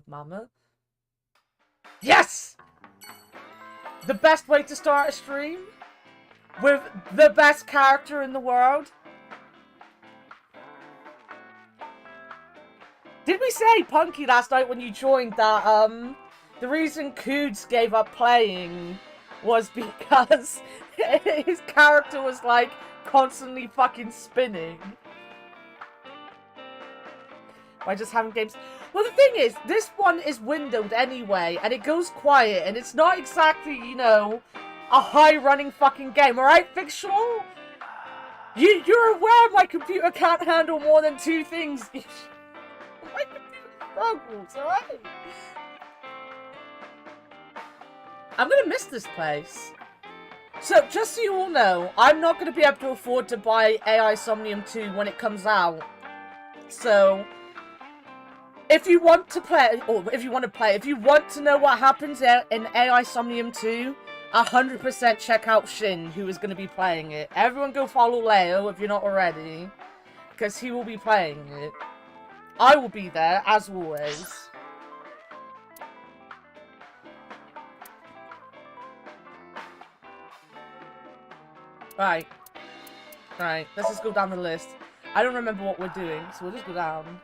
with Mama. Yes! The best way to start a stream? With the best character in the world? Did we say, Punky, last night when you joined that, the reason Coods gave up playing was because his character was, like, constantly fucking spinning? By just having games... Well, the thing is, this one is windowed anyway, and it goes quiet, and it's not exactly, you know, a high-running fucking game, alright, Fictional? You're aware my computer can't handle more than 2 things. My computer struggles, alright? I'm gonna miss this place. So, just so you all know, I'm not gonna be able to afford to buy AI Somnium 2 when it comes out. So, if you want to play, or if you want to know what happens in AI Somnium 2, 100% check out Shin, who is going to be playing it. Everyone go follow Leo if you're not already, because he will be playing it. I will be there, as always. Right. Right, let's just go down the list. I don't remember what we're doing, so we'll just go down.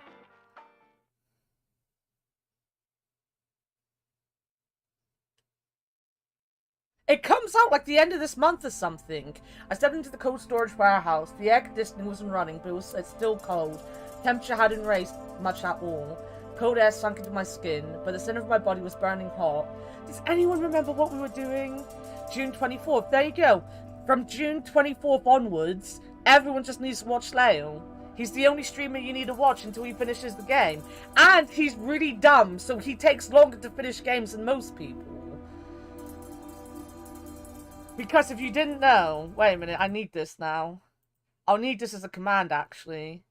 It comes out like the end of this month or something. I stepped into the cold storage warehouse. The air conditioning wasn't running, but it's still cold. Temperature hadn't raised much at all. Cold air sunk into my skin, but the center of my body was burning hot. Does anyone remember what we were doing? June 24th. There you go. From June 24th onwards, everyone just needs to watch Leo. He's the only streamer you need to watch until he finishes the game. And he's really dumb, so he takes longer to finish games than most people. Because if you didn't know... Wait a minute, I need this now. I'll need this as a command, actually.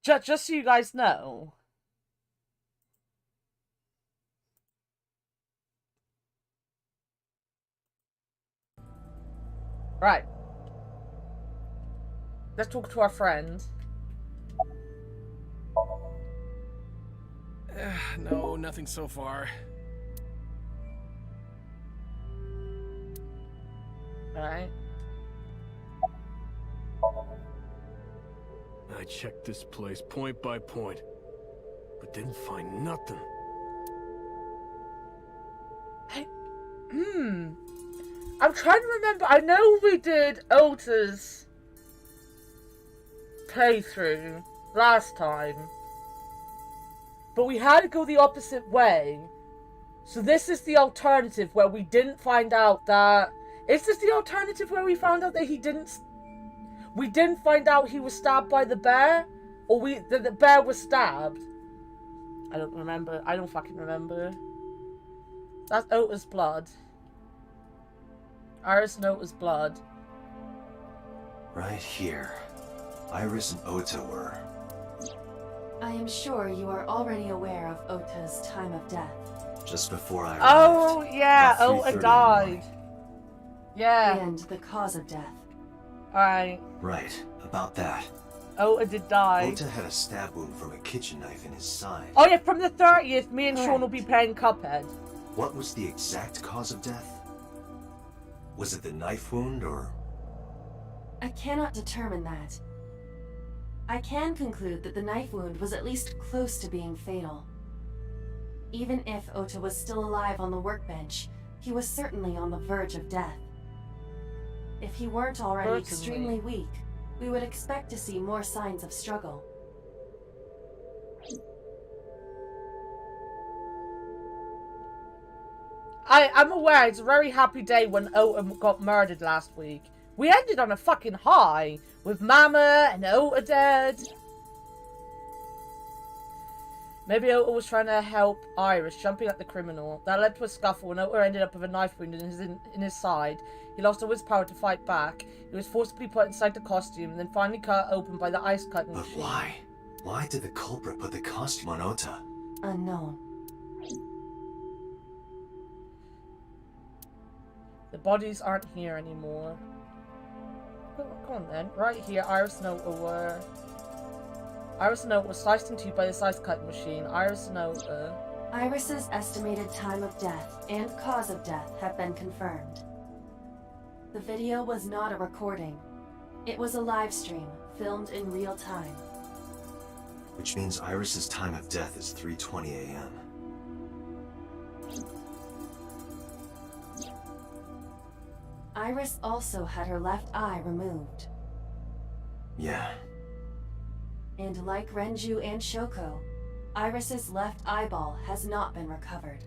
Just so you guys know. Right. Let's talk to our friend. No, nothing so far. Alright. I checked this place point by point, but didn't find nothing. Hey, I'm trying to remember. I know we did Ota's playthrough last time, but we had to go the opposite way. So this is the alternative where we didn't find out that... Is this the alternative where we found out that he didn't... We didn't find out he was stabbed by the bear? Or the bear was stabbed? I don't remember. I don't fucking remember. That's Ota's blood. Iris and Ota's blood. Right here. Iris and Ota were. I am sure you are already aware of Ota's time of death. Just before I arrived. Oh, yeah. Ota died. Yeah. And the cause of death. Alright. Right. About that. Ota did die. Ota had a stab wound from a kitchen knife in his side. Oh yeah, from the 30th, me and Sean will be playing Cuphead. What was the exact cause of death? Was it the knife wound, or...? I cannot determine that. I can conclude that the knife wound was at least close to being fatal. Even if Ota was still alive on the workbench, he was certainly on the verge of death. If he weren't already extremely weak, we would expect to see more signs of struggle. I'm aware it's a very happy day when Ota got murdered last week. We ended on a fucking high, with Mama and Ota dead. Maybe Ota was trying to help Iris, jumping at the criminal. That led to a scuffle and Ota ended up with a knife wound in his side. He lost all his power to fight back. He was forcibly put inside the costume and then finally cut open by the ice cutting machine. But why? Why did the culprit put the costume on Ota? Unknown. The bodies aren't here anymore. Come on then. Right here, Iris and Ota were... Iris and Ota were sliced in two by this ice cutting machine. Iris and Ota... Iris's estimated time of death and cause of death have been confirmed. The video was not a recording. It was a live stream, filmed in real time. Which means Iris's time of death is 3:20 a.m. Iris also had her left eye removed. Yeah. And like Renju and Shoko, Iris's left eyeball has not been recovered.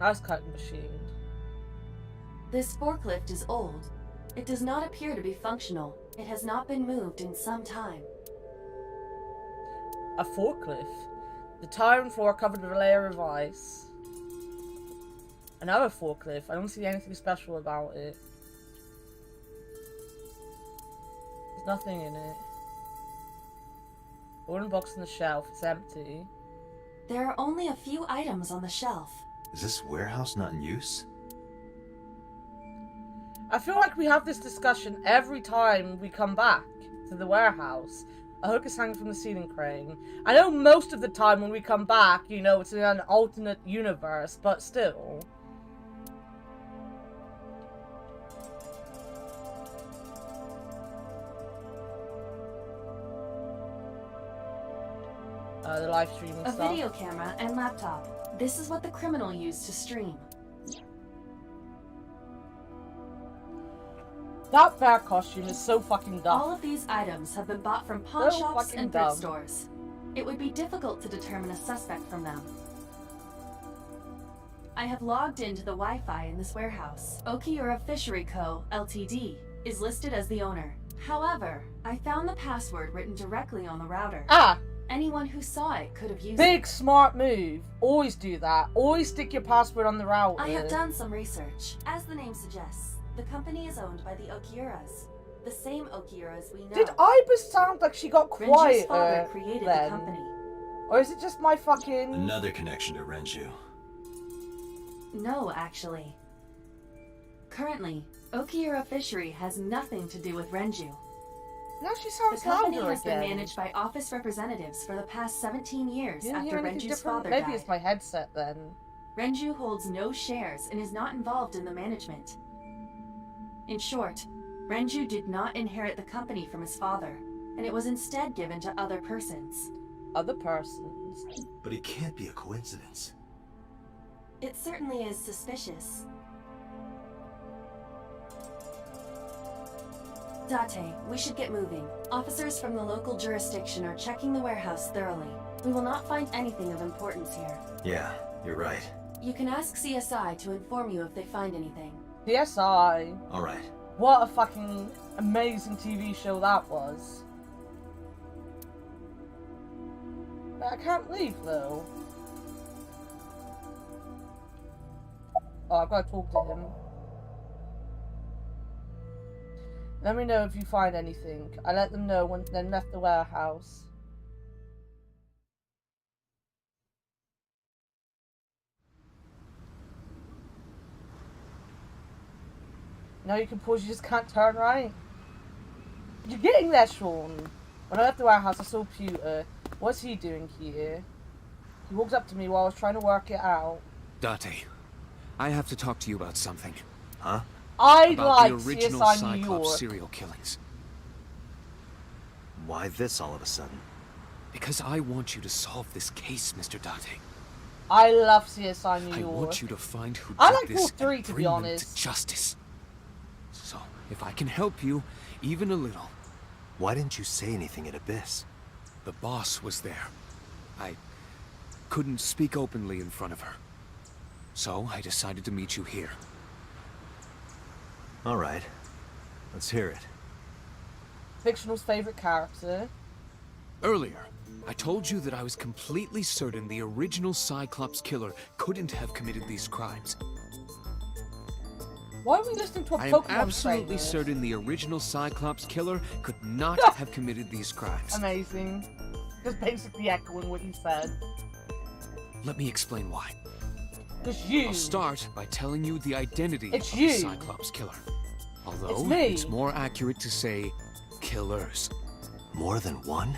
Ice cutting machine. This forklift is old. It does not appear to be functional. It has not been moved in some time. A forklift. The tire and floor covered with a layer of ice. Another forklift. I don't see anything special about it. There's nothing in it. Wooden box on the shelf. It's empty. There are only a few items on the shelf. Is this warehouse not in use? I feel like we have this discussion every time we come back to the warehouse. A hook is hanging from the ceiling crane. I know most of the time when we come back, you know, it's in an alternate universe, but still. The live streaming A stuff. video camera and laptop. This is what the criminal used to stream. That bear costume is so fucking dumb. All of these items have been bought from pawn So shops fucking and dumb. thrift stores. It would be difficult to determine a suspect from them. I have logged into the Wi-Fi in this warehouse. Okiura Fishery Co., Ltd. is listed as the owner. However, I found the password written directly on the router. Ah! Anyone who saw it could have used Big it. smart move. Always do that. Always stick your password on the router. I have done some research. As the name suggests, the company is owned by the Okiuras. The same Okiuras we know. Did Ibis sound like she got Renju's father quieter created then? the company. Or is it just my fucking... Another connection to Renju. No, actually. Currently, Okiura Fishery has nothing to do with Renju. Now she The sounds company louder has been again. managed by office representatives for the past 17 years You didn't after hear anything Renju's different? father Maybe died. it's my headset then. Renju holds no shares and is not involved in the management. In short, Renju did not inherit the company from his father, and it was instead given to other persons. Other persons. But it can't be a coincidence. It certainly is suspicious. Date, we should get moving. Officers from the local jurisdiction are checking the warehouse thoroughly. We will not find anything of importance here. Yeah, you're right. You can ask CSI to inform you if they find anything. CSI. Alright. What a fucking amazing TV show that was. But I can't leave though. Oh, I've got to talk to him. Let me know if you find anything. I let them know when they left the warehouse. Now you can pause, you just can't turn right. You're getting there, Sean. When I left the warehouse, I saw Pewter. What's he doing here? He walked up to me while I was trying to work it out. Date, I have to talk to you about something. Huh? I'd About like the original CSI New Cyclops York. serial killings. Why this all of a sudden? Because I want you to solve this case, Mr. Date. I love CSI New I York. want you to find who I did like all this three, and to be bring them honest. to justice. So, if I can help you, even a little. Why didn't you say anything at Abyss? The boss was there. I couldn't speak openly in front of her. So, I decided to meet you here. Alright. Let's hear it. Fictional's favorite character. Earlier, I told you that I was completely certain the original Cyclops killer couldn't have committed these crimes. Why are we listening to a I am Pokemon absolutely trainer? certain the original Cyclops killer could not have committed these crimes. Amazing. Just basically echoing what you said. Let me explain why. Because you... I'll start by telling you the identity of you. the Cyclops killer. Although, It's me. it's more accurate to say killers. More than one?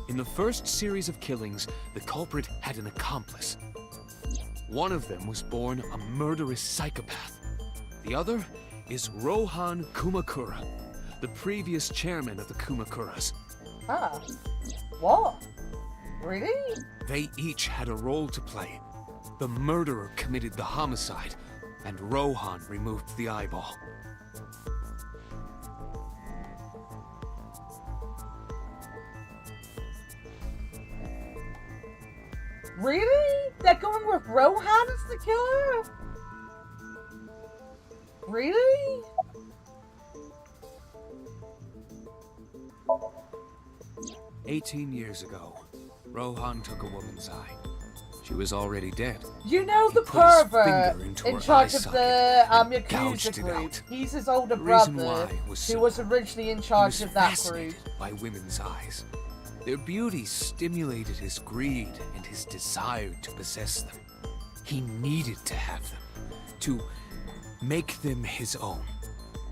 In the first series of killings, the culprit had an accomplice. One of them was born a murderous psychopath. The other is Rohan Kumakura, the previous chairman of the Kumakuras. Ah. What? Really? They each had a role to play. The murderer committed the homicide, and Rohan removed the eyeball. Really? They're going with Rohan as the killer? Really? "18 years ago, Rohan took a woman's eye. She was already dead. You know He the put his pervert finger into in her charge eye of socket the and Yakuza gouged it group. out. He's his older The reason brother, why was who simple. was originally in He charge was of that group. fascinated by women's eyes. Their beauty stimulated his greed and his desire to possess them. He needed to have them, to make them his own.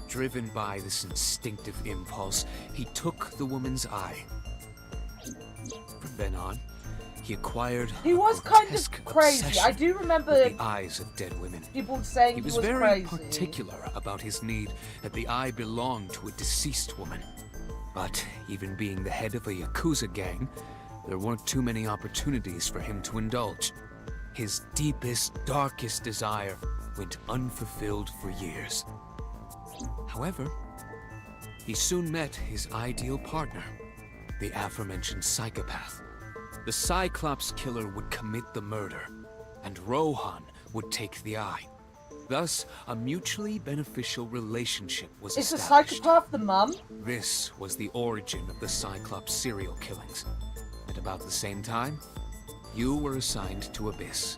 Driven by this instinctive impulse, he took the woman's eye. From then on, he acquired He a was kind grotesque of crazy. obsession I do remember with the eyes of dead women. people saying He was was very crazy. particular about his need that the eye belonged to a deceased woman. But even being the head of a Yakuza gang, there weren't too many opportunities for him to indulge. His deepest, darkest desire went unfulfilled for years. However, he soon met his ideal partner, the aforementioned psychopath. The Cyclops killer would commit the murder, and Rohan would take the eye. Thus, a mutually beneficial relationship was Is the established. psychopath the mum? This was the origin of the Cyclops serial killings. At about the same time, you were assigned to Abyss.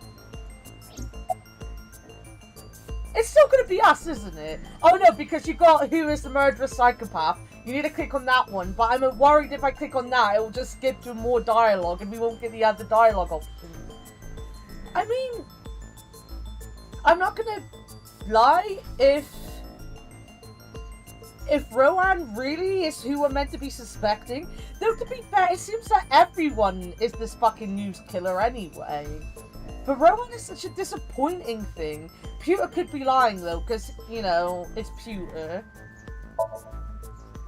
It's still gonna be us, isn't it? Oh no, because you got who is the murderous psychopath. You need to click on that one, but I'm worried if I click on that, it will just skip to more dialogue and we won't get the other dialogue option. I mean, I'm not gonna lie, if Rohan really is who we're meant to be suspecting, though to be fair, it seems that everyone is this fucking news killer anyway. But Rohan is such a disappointing thing. Pewter could be lying though, because, you know, it's Pewter.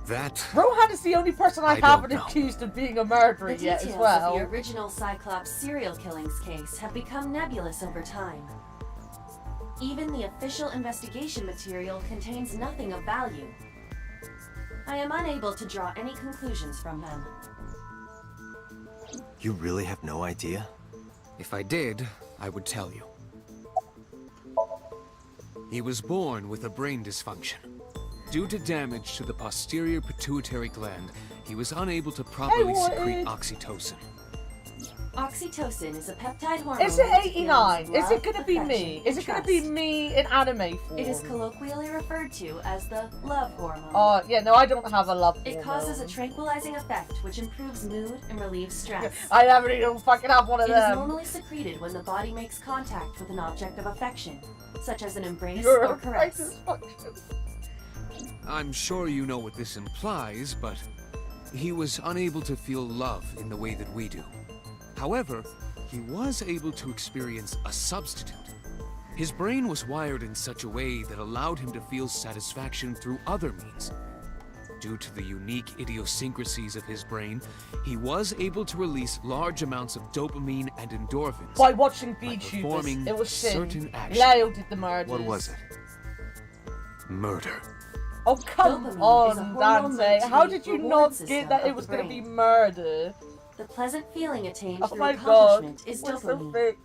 That Rohan is the only person I I haven't don't know. accused of being a murderer The yet details as well. of the original Cyclops serial killings case have become nebulous over time. Even the official investigation material contains nothing of value. I am unable to draw any conclusions from them. You really have no idea? if I did, I would tell you. He was born with a brain dysfunction. Due to damage to the posterior pituitary gland, he was unable to properly secrete oxytocin. Oxytocin is a peptide hormone. Is it that 89? fuels Is it love, gonna be me? affection, Is it and gonna be trust. me in anime form? It is colloquially referred to as the love hormone. Oh, yeah, no, I don't have a love It hormone. causes a tranquilizing effect which improves mood and relieves stress. I never even fucking have one of It is them. normally secreted when the body makes contact with an object of affection, such as an embrace You're or a caress. dysfunction. I'm sure you know what this implies, but he was unable to feel love in the way that we do. However, he was able to experience a substitute. His brain was wired in such a way that allowed him to feel satisfaction through other means. Due to the unique idiosyncrasies of his brain, he was able to release large amounts of dopamine and endorphins. By watching By VTubers, performing it was sin. certain actions. Leo did the murders. What was it? Murder. Oh, come Dopamine is a on, hormone Dante. linked to How the did you reward not system get that of it the was going to be brain. murder? The pleasant feeling attained Oh through my god. accomplishment is We're so dopamine. thick.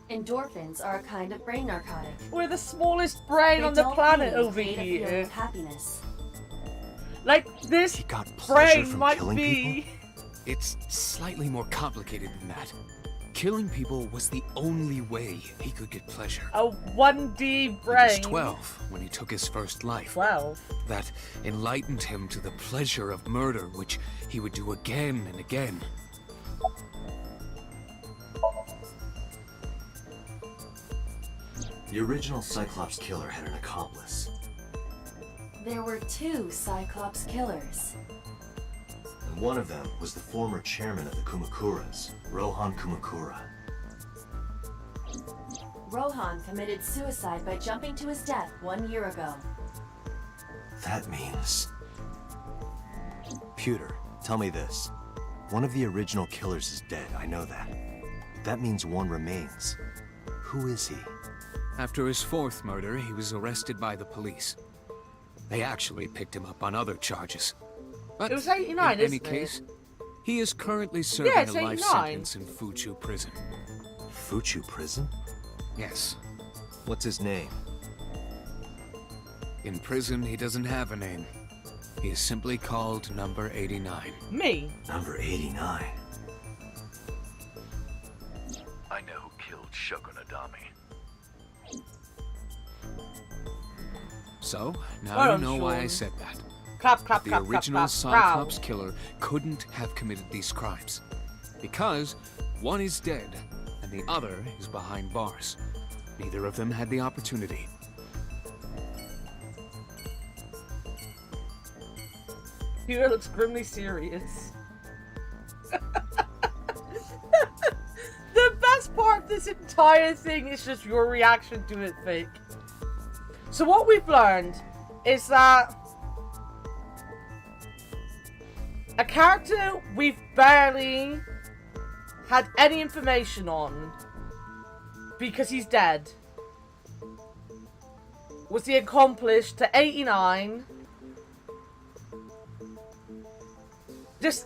Endorphins are a kind of brain narcotic. We're the smallest brain They on the don't planet pain, over create a feeling here. of happiness. Like, this He got pleasure brain from might killing be... people? It's slightly more complicated than that. Killing people was the only way he could get pleasure. a 1D He was brain. 12 when he took his first life. 12? That enlightened him to the pleasure of murder, which he would do again and again. The original Cyclops killer had an accomplice. There were 2 Cyclops killers. And one of them was the former chairman of the Kumakuras, Rohan Kumakura. Rohan committed suicide by jumping to his death 1 year ago. That means... Pewter, tell me this. One of the original killers is dead, I know that. That means one remains. Who is he? After his 4th murder, he was arrested by the police. They actually picked him up on other charges. But It was 89, in any isn't it? case, he is currently serving it's a life 89. sentence in Fuchu prison. Fuchu prison? Yes. What's his name? In prison, he doesn't have a name. He is simply called Number 89. Me. Number 89. I know who killed Shogun Adami. So, now Well, you know why I Sean. said that. Clap, clap, The clap, original clap, clap. Cyclops killer couldn't have committed these crimes. Because one is dead, and the other is behind bars. Neither of them had the opportunity. Peter looks grimly serious. The best part of this entire thing is just your reaction to it, Fake. So what we've learned is that a character we've barely had any information on because he's dead was the accomplice to 89. There's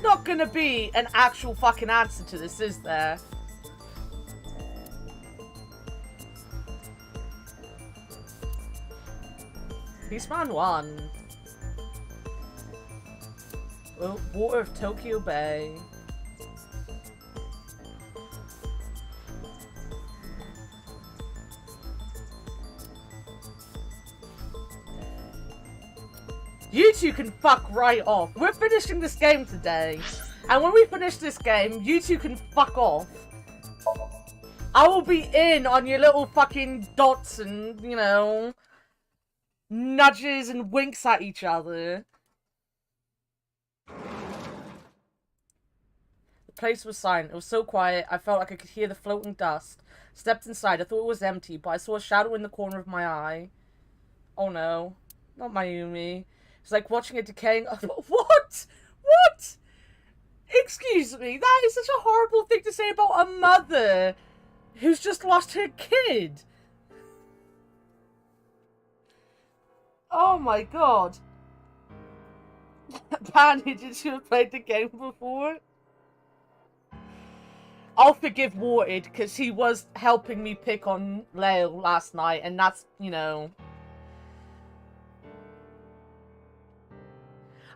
not gonna be an actual fucking answer to this, is there? Beastman 1. Well, Water of Tokyo Bay. You two can fuck right off. We're finishing this game today. And when we finish this game, you two can fuck off. I will be in on your little fucking dots and, you know, nudges and winks at each other. The place was silent. It was so quiet, I felt like I could hear the floating dust. Stepped inside. I thought it was empty, but I saw a shadow in the corner of my eye. Oh no. Not Mayumi. It's like watching a decaying... What? What? Excuse me, that is such a horrible thing to say about a mother who's just lost her kid. Oh my god. Panny, did you have played the game before? I'll forgive Warted, because he was helping me pick on Leo last night, and that's, you know...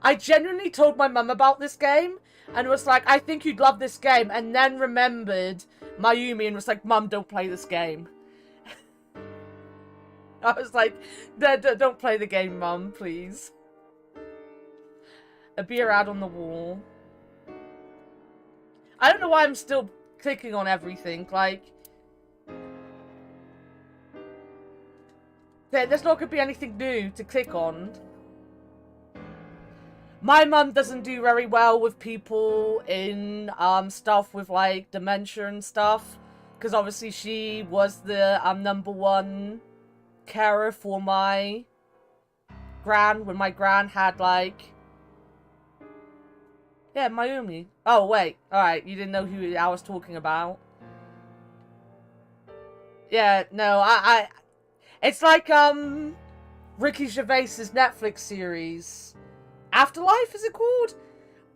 I genuinely told my mum about this game, and was like, I think you'd love this game, and then remembered Mayumi and was like, Mum, don't play this game. I was like, don't play the game, Mum, please. A beer ad on the wall. I don't know why I'm still clicking on everything, like... There's not going to be anything new to click on. My mum doesn't do very well with people in stuff with like dementia and stuff, because obviously she was the #1 carer for my gran when my gran had like... Yeah, Mayumi. Oh wait, alright, you didn't know who I was talking about. Yeah, no, it's like Ricky Gervais's Netflix series. Afterlife, is it called?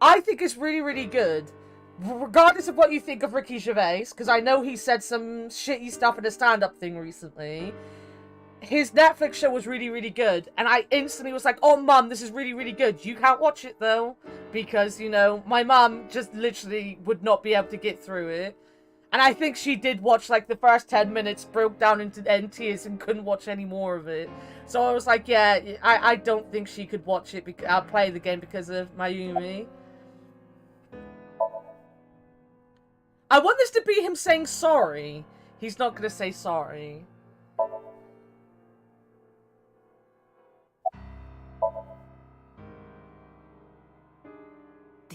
I think it's really, really good. Regardless of what you think of Ricky Gervais, because I know he said some shitty stuff in a stand-up thing recently. His Netflix show was really, really good. And I instantly was like, oh, Mum, this is really, really good. You can't watch it, though. Because, you know, my mum just literally would not be able to get through it. And I think she did watch, like, the first 10 minutes, broke down into tears, and couldn't watch any more of it. So I was like, yeah, I don't think she could watch it, play the game because of Mayumi. I want this to be him saying sorry. He's not going to say sorry.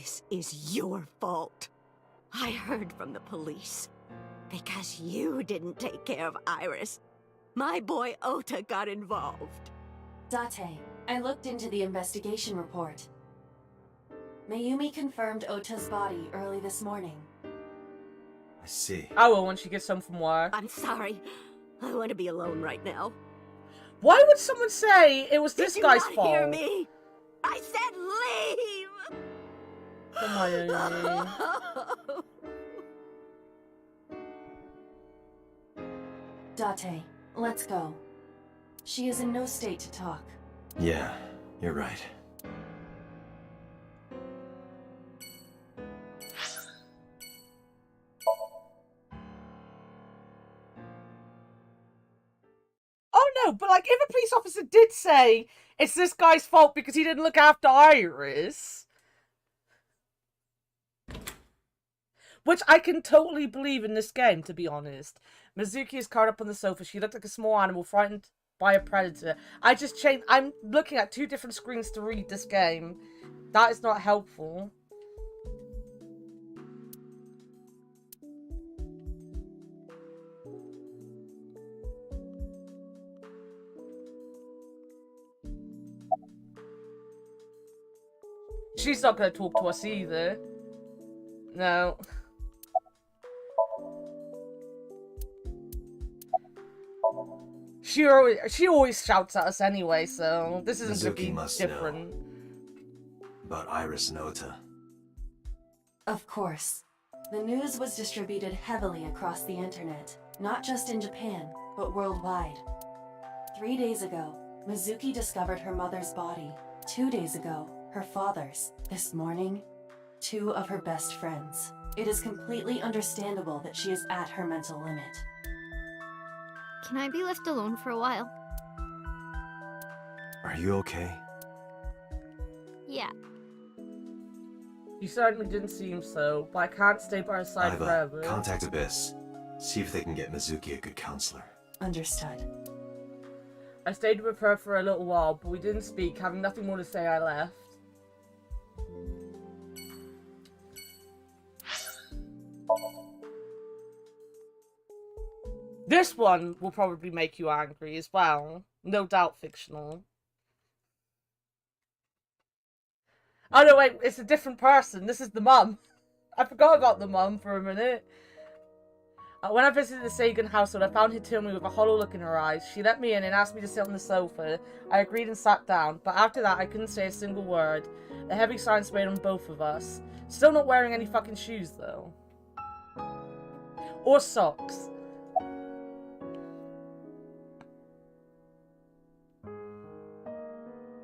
This is your fault. I heard from the police. Because you didn't take care of Iris, my boy Ota got involved. Date, I looked into the investigation report. Mayumi confirmed Ota's body early this morning. I see. I will when she gets home from work. I'm sorry. I want to be alone right now. Why would someone say it was this Did guy's you not fault? hear me? I said leave! Come on, Date, let's go. She is in no state to talk. Yeah, you're right. Oh no, but like, if a police officer did say it's this guy's fault because he didn't look after Iris, which I can totally believe in this game, to be honest. Mizuki is curled up on the sofa. She looked like a small animal frightened by a predator. I just changed. I'm looking at 2 different screens to read this game. That is not helpful. She's not going to talk to us either. No. She always shouts at us anyway, so this isn't going to be must different. know about Iris and Ota. Of course. The news was distributed heavily across the internet, not just in Japan, but worldwide. 3 days ago, Mizuki discovered her mother's body. 2 days ago, her father's. This morning, 2 of her best friends. It is completely understandable that she is at her mental limit. Can I be left alone for a while? Are you okay? Yeah. You certainly didn't seem so, but I can't stay by her side forever. Contact Abyss. See if they can get Mizuki a good counselor. Understood. I stayed with her for a little while, but we didn't speak. Having nothing more to say, I left. This one will probably make you angry as well. No doubt fictional. Oh no, wait, it's a different person. This is the mum. I forgot about the mum for a minute. When I visited the Sagan household, I found Hitomi with a hollow look in her eyes. She let me in and asked me to sit on the sofa. I agreed and sat down, but after that I couldn't say a single word. A heavy silence weighed on both of us. Still not wearing any fucking shoes, though. Or socks.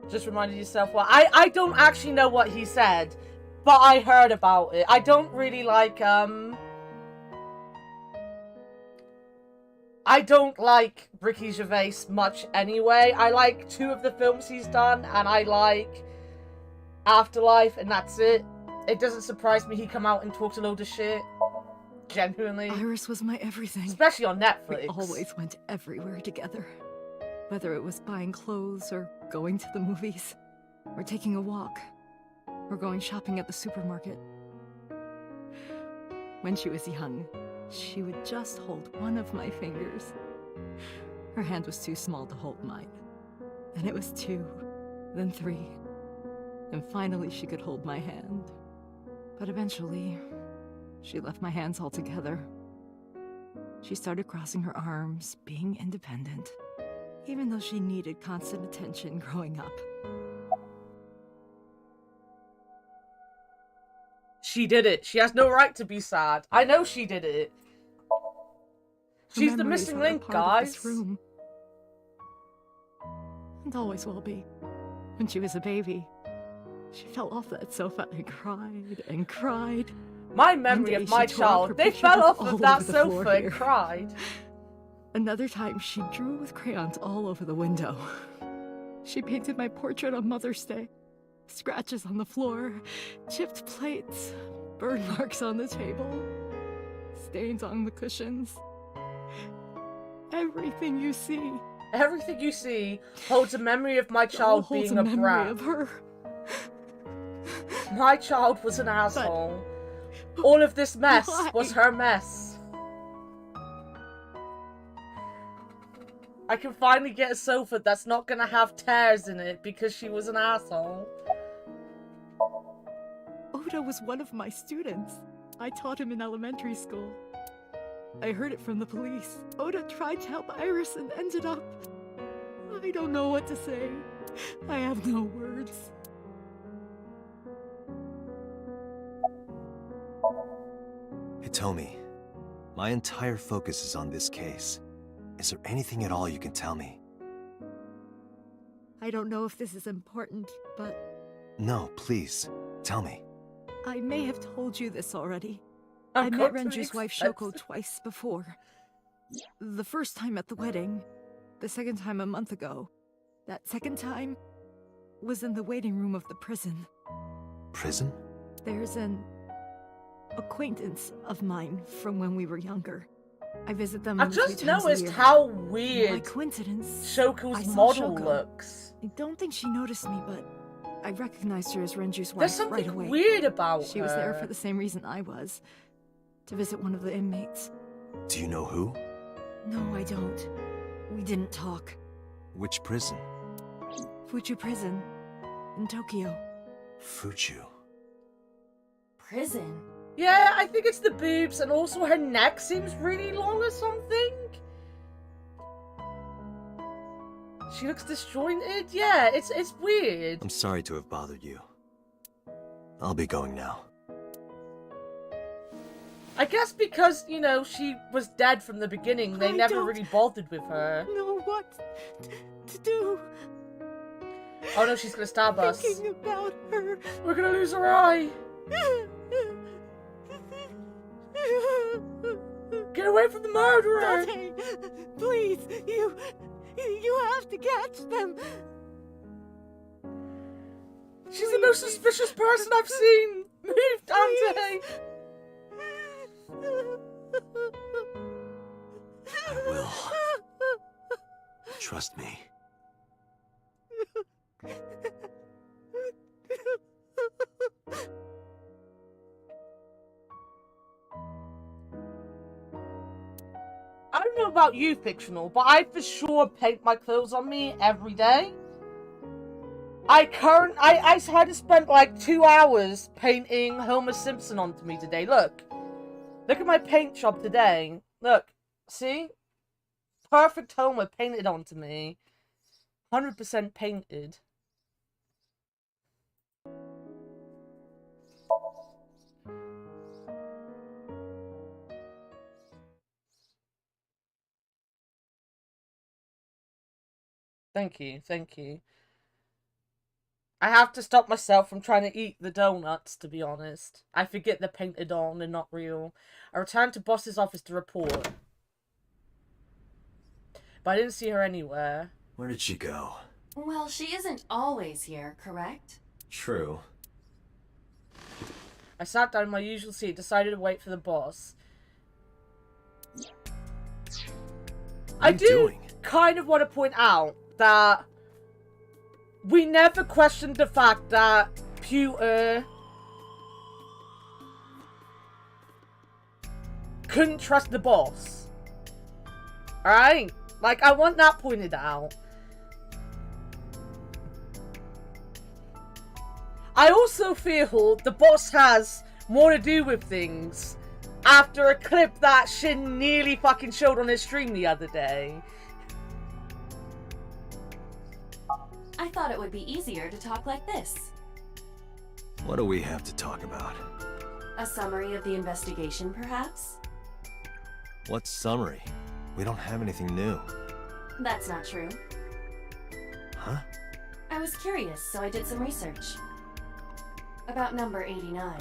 Just reminded yourself what I don't actually know what he said, but I heard about it. I don't really like I don't like Ricky Gervais much anyway. I like 2 of the films he's done, and I like Afterlife, and that's it. It doesn't surprise me he come out and talked a load of shit. Genuinely. Iris was my everything. Especially on Netflix. We always went everywhere together. Whether it was buying clothes, or going to the movies, or taking a walk, or going shopping at the supermarket. When she was young, she would just hold one of my fingers. Her hand was too small to hold mine. Then it was 2, then 3, and finally she could hold my hand. But eventually, she left my hands altogether. She started crossing her arms, being independent. Even though she needed constant attention growing up. She did it. She has no right to be sad. I know she did it. She's the missing link, guys. This room. And always will be. When she was a baby, she fell off that sofa and cried and cried. My memory of my child, they fell off of that sofa and cried. Another time, she drew with crayons all over the window. She painted my portrait on Mother's Day. Scratches on the floor, chipped plates, burn marks on the table, stains on the cushions. Everything you see. Everything you see holds a memory of my child being a brat. Of her. My child was an asshole. All of this mess was her mess. I can finally get a sofa that's not gonna have tears in it because she was an asshole. Oda was one of my students. I taught him in elementary school. I heard it from the police. Oda tried to help Iris and ended up... I don't know what to say. I have no words. Hitomi, my entire focus is on this case. Is there anything at all you can tell me? I don't know if this is important, but... No, please, tell me. I may have told you this already. I've I met got to Renju's wife accept Shoko twice before. The first time at the wedding, the second time a month ago. That second time was in the waiting room of the prison. Prison? There's an acquaintance of mine from when we were younger. I visit them I've 3 just times a noticed year. how By weird coincidence, Shoko's I saw model Shoko. looks. I don't think she noticed me, but I recognized her as Renju's wife There's something right away. weird about She her. was there for the same reason I was, to visit one of the inmates. Do you know who? No, I don't. We didn't talk. Which prison? Fuchu Prison, in Tokyo. Fuchu. Prison? Yeah, I think it's the boobs, and also her neck seems really long or something. She looks disjointed. Yeah, it's weird. I'm sorry to have bothered you. I'll be going now. I guess because, you know, she was dead from the beginning, they I never don't really bothered with her. Know what to do. Oh no, she's gonna stab us. Thinking about her. We're gonna lose her eye. Get away from the murderer! Date, please, you have to catch them. She's the most suspicious person I've seen. Move, Dante. I will. Trust me. I don't know about you, Fictional, but I for sure paint my clothes on me every day. I had to spend like 2 hours painting Homer Simpson onto me today. Look at my paint job today. Look, see? Perfect Homer painted onto me. 100% painted. Thank you, thank you. I have to stop myself from trying to eat the donuts, to be honest. I forget they're painted on and not real. I returned to boss's office to report. But I didn't see her anywhere. Where did she go? Well, she isn't always here, correct? True. I sat down in my usual seat, decided to wait for the boss. I do kind of want to point out that we never questioned the fact that Pewter couldn't trust the boss. Alright? Like, I want that pointed out. I also feel the boss has more to do with things after a clip that Shin nearly fucking showed on his stream the other day. I thought it would be easier to talk like this. What do we have to talk about? A summary of the investigation, perhaps? What summary? We don't have anything new. That's not true. Huh? I was curious, so I did some research. About number 89.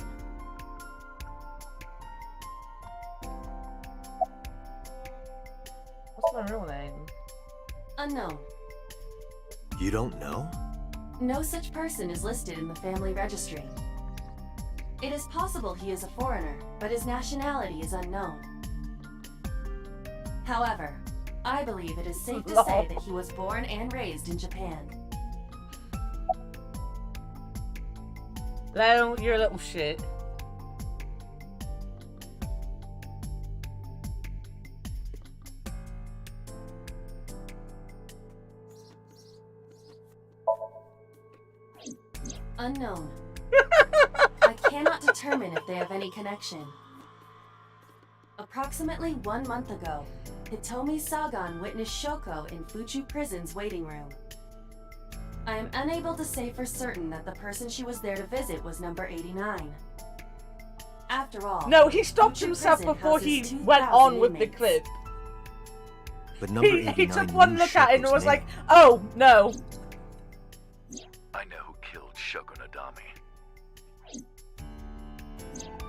What's my real name? Unknown. You don't know? No such person is listed in the family registry. It is possible he is a foreigner, but his nationality is unknown. However, I believe it is safe to say that he was born and raised in Japan. Leon, you're a little shit. Unknown. I cannot determine if they have any connection. Approximately 1 month ago, Hitomi Sagan witnessed Shoko in Fuchu Prison's waiting room. I am unable to say for certain that the person she was there to visit was number 89. After all, No, he stopped Fuchu himself Prison before he houses went 2,000 on with the inmates. clip. But number 89 He took one knew look at it and Shoko's was name. like, oh, no. I know who killed Shogunadami.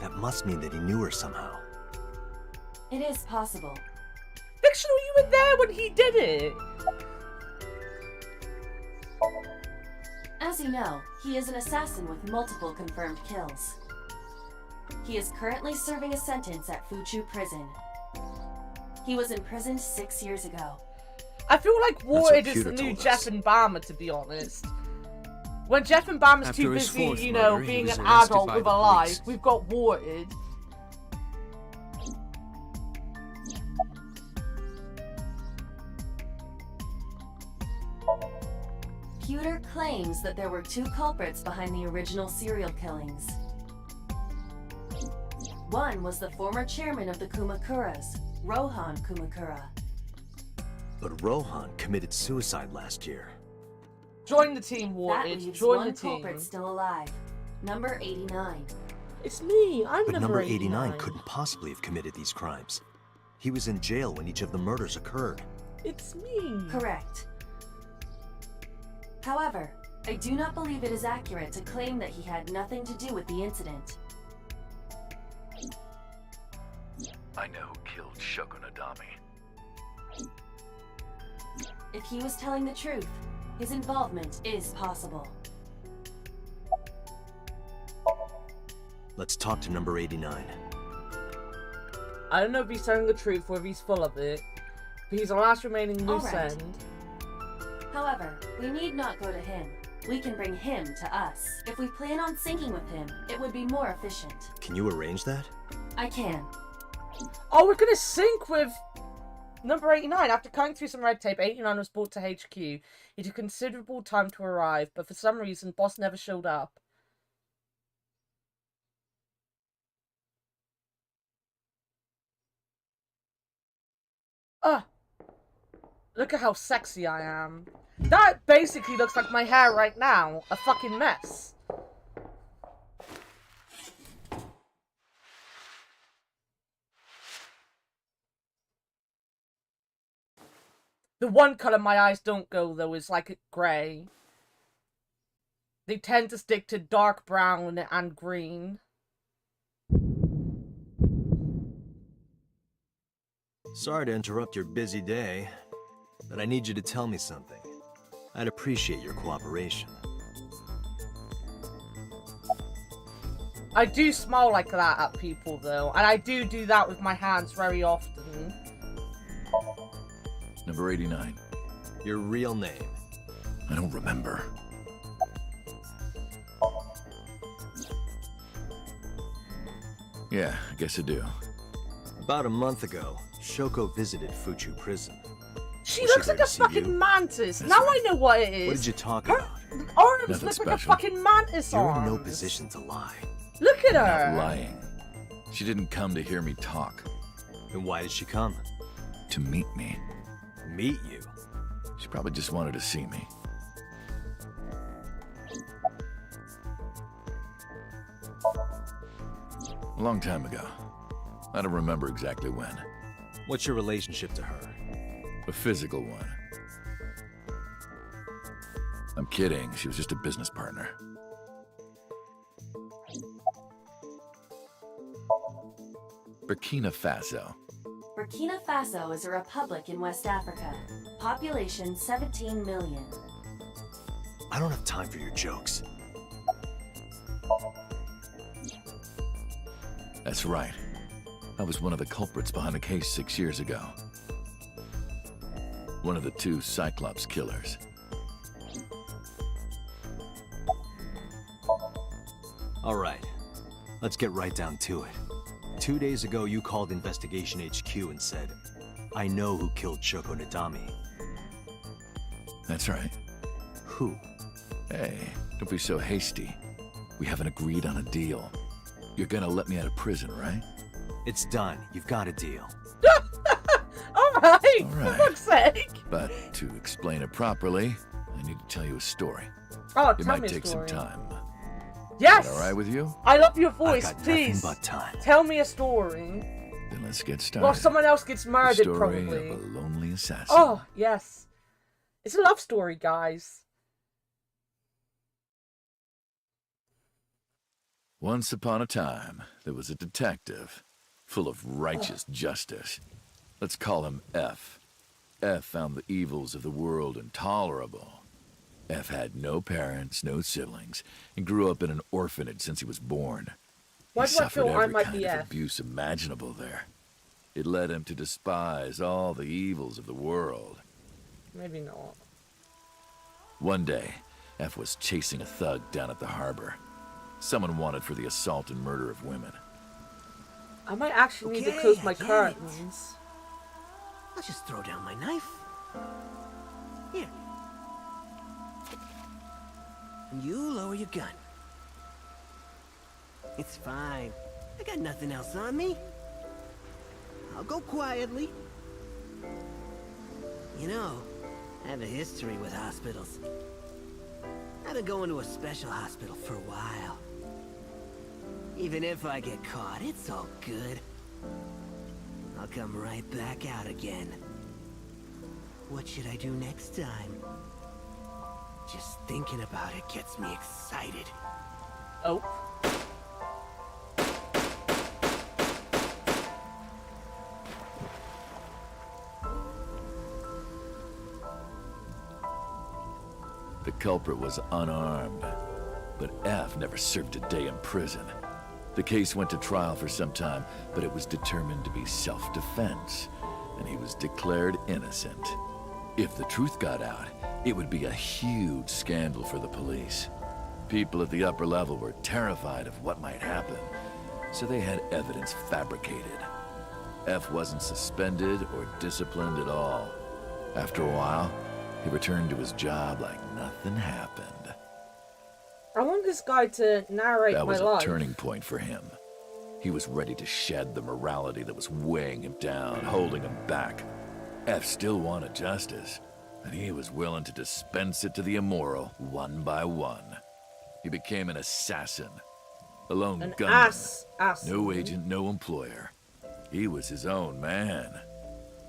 That must mean that he knew her somehow. It is possible. Fictional, you were there when he did it. As you know, he is an assassin with multiple confirmed kills. He is currently serving a sentence at Fuchu Prison. He was imprisoned 6 years ago. I feel like what Ward is the Pewter new told Jeff us. and Balmer, to be honest. When Jeff and Balmer's After too his busy, fourth you know, murder, he being was an arrested adult by with the a life, police. we've got Ward. Pewter claims that there were 2 culprits behind the original serial killings. One was the former chairman of the Kumakuras, Rohan Kumakura. But Rohan committed suicide last year. Join the team, That Ward. leaves Join one the team. culprit still alive, number 89. It's me. I'm But number 89 89 couldn't possibly have committed these crimes. He was in jail when each of the murders occurred. It's me. Correct. However, I do not believe it is accurate to claim that he had nothing to do with the incident. I know who killed Shogunadami. If he was telling the truth, his involvement is possible. Let's talk to number 89. I don't know if he's telling the truth or if he's full of it, but he's the last remaining loose Alright. end. However, we need not go to him. We can bring him to us. If we plan on syncing with him, it would be more efficient. Can you arrange that? I can. Oh, we're gonna sync with number 89. After cutting through some red tape, 89 was brought to HQ. It took considerable time to arrive, but for some reason, boss never showed up. Look at how sexy I am. That basically looks like my hair right now. A fucking mess. The one colour my eyes don't go, though, is like grey. They tend to stick to dark brown and green. Sorry to interrupt your busy day, but I need you to tell me something. I'd appreciate your cooperation. I do smile like that at people, though, and I do that with my hands very often. Number 89. Your real name. I don't remember. Yeah, I guess I do. About a month ago, Shoko visited Fuchu Prison. She Was she looks there like a to see fucking you? mantis. That's Now right. I know what it is. What did you talk Her about? arms Nothing look like a special. fucking mantis You're arms. in no position to lie. Look at her. Not lying. She didn't come to hear me talk. Then why did she come? To meet me. Meet you. She probably just wanted to see me. A long time ago. I don't remember exactly when. What's your relationship to her? A physical one. I'm kidding. She was just a business partner. Burkina Faso. Burkina Faso is a republic in West Africa. Population 17 million. I don't have time for your jokes. That's right. I was one of the culprits behind the case 6 years ago. One of the 2 Cyclops killers. Alright, let's get right down to it. 2 days ago, you called Investigation HQ and said, I know who killed Shoko Nadami. That's right. Who? Hey, don't be so hasty. We haven't agreed on a deal. You're gonna let me out of prison, right? It's done. You've got a deal. Alright, All for right. fuck's sake. But to explain it properly, I need to tell you a story. Oh, It tell might me a take some story. time. Yes! Is that alright with you? I love your I've voice, got please. nothing but time. Tell me a story. Then let's get started. Well, someone else gets The murdered, story probably. of a lonely assassin. Oh, yes. It's a love story, guys. Once upon a time, there was a detective, full of righteous justice. Let's call him F. F found the evils of the world intolerable. F had no parents, no siblings, and grew up in an orphanage since he was born. Why He do I suffered feel I every might kind be of F? abuse imaginable there. It led him to despise all the evils of the world. Maybe not. One day, F was chasing a thug down at the harbor. Someone wanted for the assault and murder of women. I might actually need to Okay, close my I get it. curtains. I'll just throw down my knife. Here. And you lower your gun. It's fine. I got nothing else on me. I'll go quietly. You know, I have a history with hospitals. I've been going to a special hospital for a while. Even if I get caught, it's all good. I'll come right back out again. What should I do next time? Just thinking about it gets me excited. Oh. The culprit was unarmed, but F never served a day in prison. The case went to trial for some time, but it was determined to be self-defense, and he was declared innocent. If the truth got out, it would be a huge scandal for the police. People at the upper level were terrified of what might happen, so they had evidence fabricated. F wasn't suspended or disciplined at all. After a while, he returned to his job like nothing happened. I want this guy to narrate That was my a life. turning point for him. He was ready to shed the morality that was weighing him down, holding him back. F still wanted justice, and he was willing to dispense it to the immoral one by one. He became an assassin. A lone An gunman. ass. No agent, no employer. He was his own man.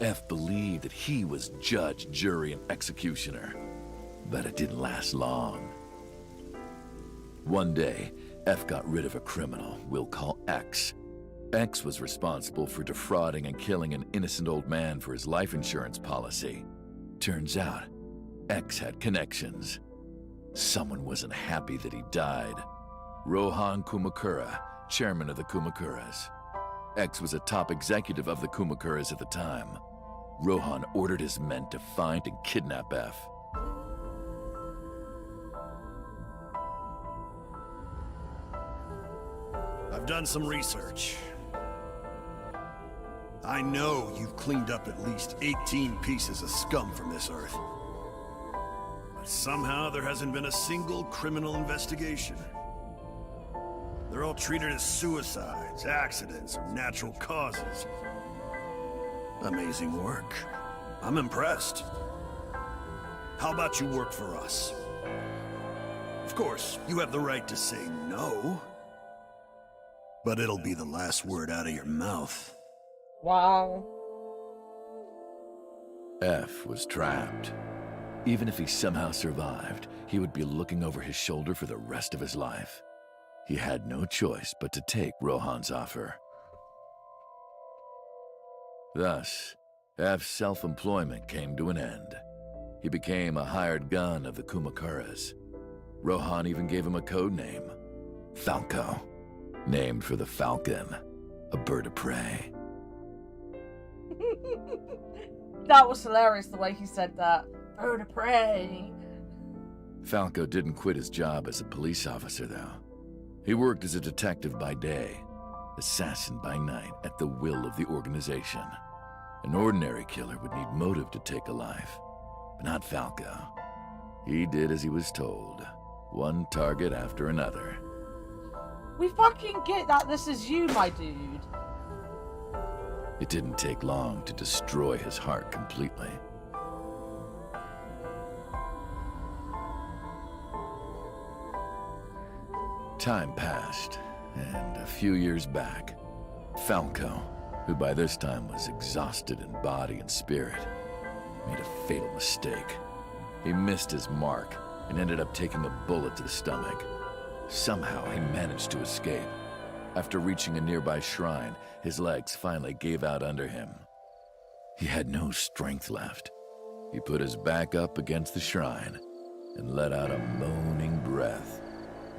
F believed that he was judge, jury, and executioner. But it didn't last long. One day, F got rid of a criminal we'll call X. X was responsible for defrauding and killing an innocent old man for his life insurance policy. Turns out, X had connections. Someone wasn't happy that he died. Rohan Kumakura, chairman of the Kumakuras. X was a top executive of the Kumakuras at the time. Rohan ordered his men to find and kidnap F. I've done some research. I know you've cleaned up at least 18 pieces of scum from this earth. But somehow there hasn't been a single criminal investigation. They're all treated as suicides, accidents, or natural causes. Amazing work. I'm impressed. How about you work for us? Of course, you have the right to say no. But it'll be the last word out of your mouth. Wow. F was trapped. Even if he somehow survived, he would be looking over his shoulder for the rest of his life. He had no choice but to take Rohan's offer. Thus, F's self-employment came to an end. He became a hired gun of the Kumakuras. Rohan even gave him a code name, Falco, named for the falcon, a bird of prey. That was hilarious the way he said that. Bird of prey. Falco didn't quit his job as a police officer, though. He worked as a detective by day, assassin by night at the will of the organization. An ordinary killer would need motive to take a life, but not Falco. He did as he was told, one target after another. We fucking get that this is you, my dude. It didn't take long to destroy his heart completely. Time passed, and a few years back, Falco, who by this time was exhausted in body and spirit, made a fatal mistake. He missed his mark and ended up taking a bullet to the stomach. Somehow he managed to escape. After reaching a nearby shrine, his legs finally gave out under him. He had no strength left. He put his back up against the shrine and let out a moaning breath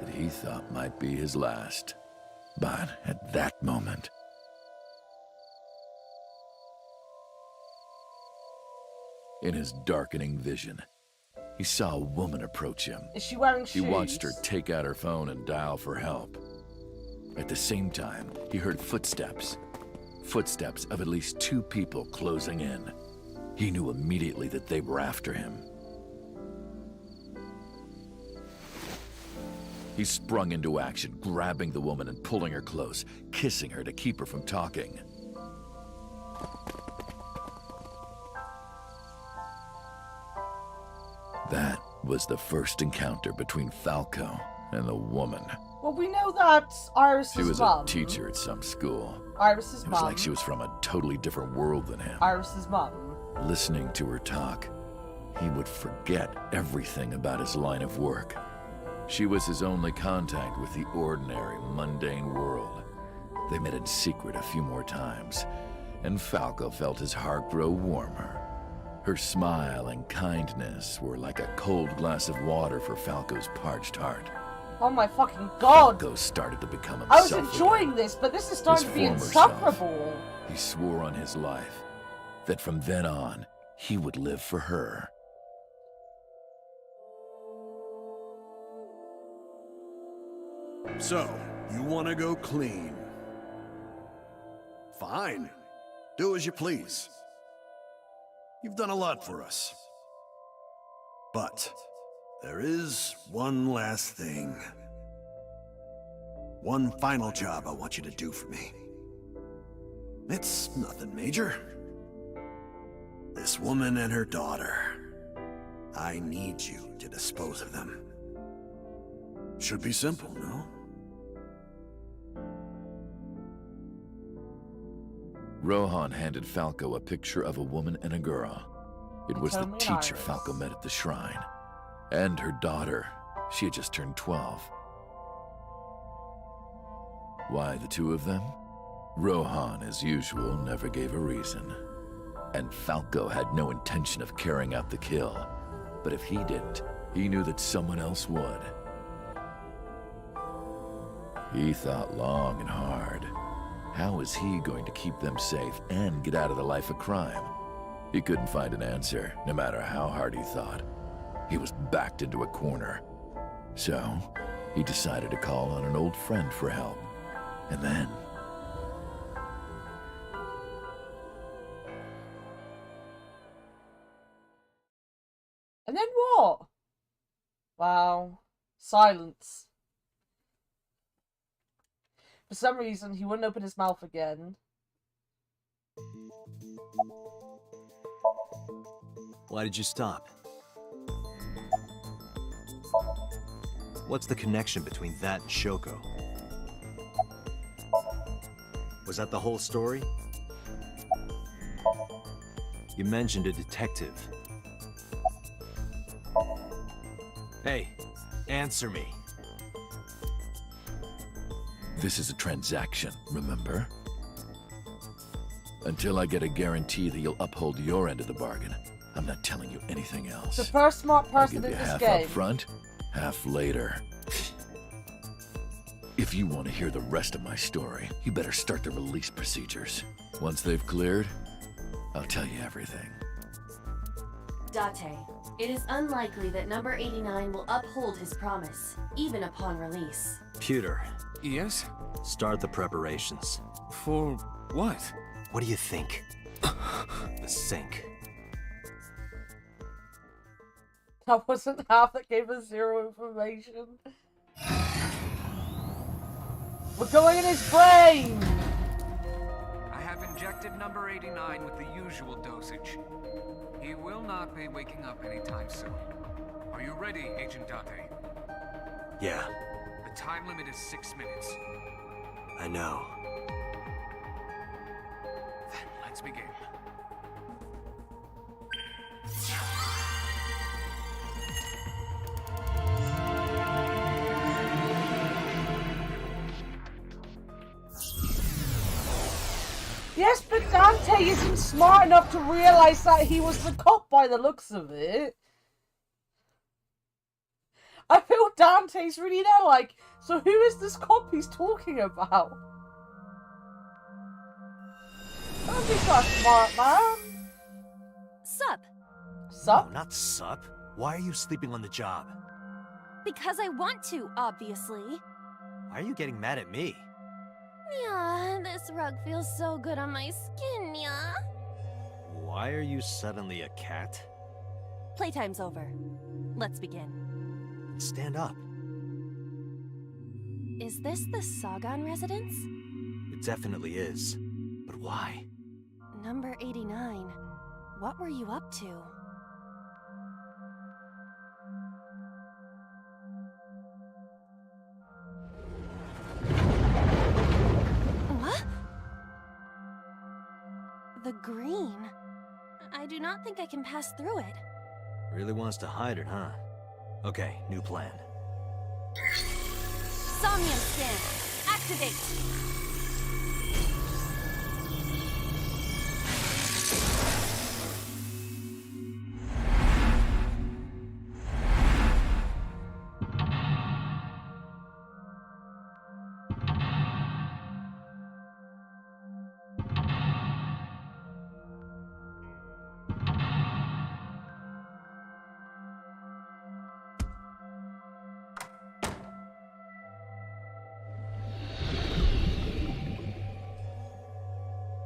that he thought might be his last. But at that moment, in his darkening vision, he saw a woman approach him. Is she wearing shoes? He watched her take out her phone and dial for help. At the same time, he heard footsteps. Footsteps of at least 2 people closing in. He knew immediately that they were after him. He sprung into action, grabbing the woman and pulling her close, kissing her to keep her from talking. That was the first encounter between Falco and the woman. Well, we know that Iris's mum. She was a teacher at some school. Iris's It mum. was like she was from a totally different world than him. Iris's mum. Listening to her talk, he would forget everything about his line of work. She was his only contact with the ordinary, mundane world. They met in secret a few more times, and Falco felt his heart grow warmer. Her smile and kindness were like a cold glass of water for Falco's parched heart. Oh my fucking god! Falco started to become I was himself enjoying again. this, but this is starting His to be former insufferable. He swore on his life that from then on, he would live for her. So, you want to go clean? Fine. Do as you please. You've done a lot for us. But there is one last thing. One final job I want you to do for me. It's nothing major. This woman and her daughter. I need you to dispose of them. Should be simple, no? Rohan handed Falco a picture of a woman and a girl. It was the teacher Falco met at the shrine. And her daughter. She had just turned 12. Why the 2 of them? Rohan, as usual, never gave a reason. And Falco had no intention of carrying out the kill. But if he didn't, he knew that someone else would. He thought long and hard. How was he going to keep them safe and get out of the life of crime? He couldn't find an answer, no matter how hard he thought. He was backed into a corner. So, he decided to call on an old friend for help. And then... And then what? Wow. Silence. For some reason, he wouldn't open his mouth again. Why did you stop? What's the connection between that and Shoko? Was that the whole story? You mentioned a detective. Hey, answer me. This is a transaction, remember? Until I get a guarantee that you'll uphold your end of the bargain, I'm not telling you anything else. The first smart I'll person give in you this half game. up front, half later. If you want to hear the rest of my story, you better start the release procedures. Once they've cleared, I'll tell you everything. Date, It is unlikely that number 89 will uphold his promise, even upon release. Pewter, Yes? start the preparations. For what? What do you think? The sink. That wasn't half that gave us zero information. We're going in his brain! I have injected number 89 with the usual dosage. He will not be waking up anytime soon. Are you ready, Agent Dante? Yeah, The time limit is 6 minutes. I know. Then let's begin. Yes, but Dante isn't smart enough to realize that he was the cop by the looks of it. I feel Dante's really there, like, so who is this cop he's talking about? Dante's not smart, man. Sup? Sup? No, not sup. Why are you sleeping on the job? Because I want to, obviously. Why are you getting mad at me? Yeah, this rug feels so good on my skin, yeah. Why are you suddenly a cat? Playtime's over. Let's begin. Stand up. Is this the Sagan residence? It definitely is. But why? Number 89. What were you up to? What? The green. I do not think I can pass through it. Really wants to hide it, huh? Okay, new plan. Somnium scan. Activate.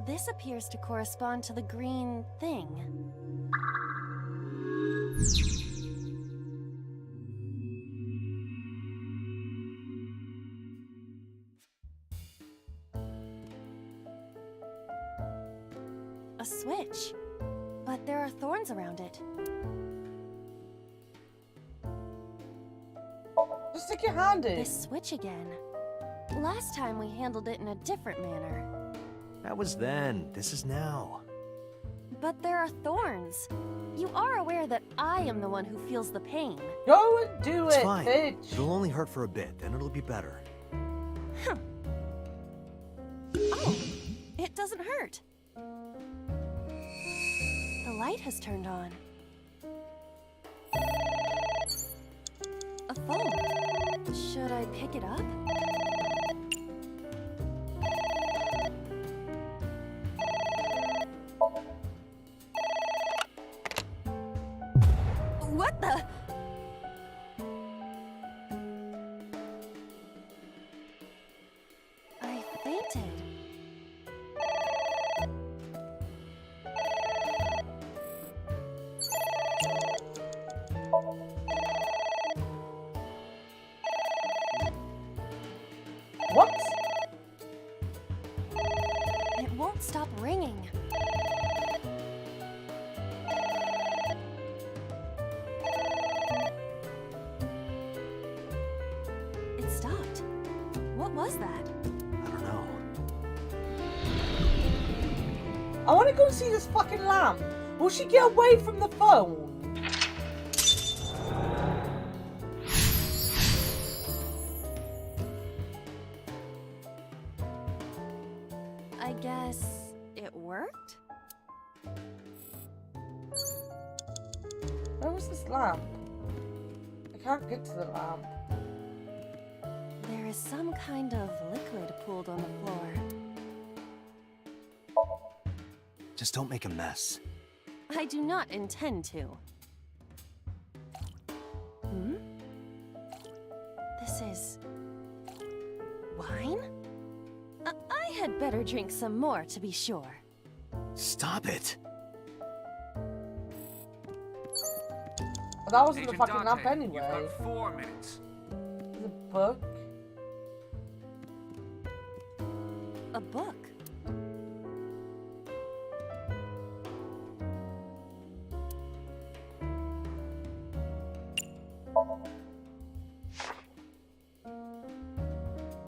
This appears to correspond to the green thing. A switch, but there are thorns around it. Just stick your hand in. This switch again. Last time we handled it in a different manner. That was then. This is now. But there are thorns. You are aware that I am the one who feels the pain. Go and do It's it, fine. bitch. It'll only hurt for a bit, then it'll be better. Huh. Oh, it doesn't hurt. The light has turned on. A phone. Should I pick it up? What the? I fainted. What? It won't stop ringing. It stopped. What was that? I don't know. I want to go see this fucking lamp. Will she get away from the phone? I guess it worked? Where was this lamp? I can't get to the lamp. There is some kind of liquid pooled on the floor. Just don't make a mess. I do not intend to. This is... wine? I had better drink some more to be sure. Stop it. Well, that wasn't the fucking lamp anyway. You've got 4 minutes. The book? A book?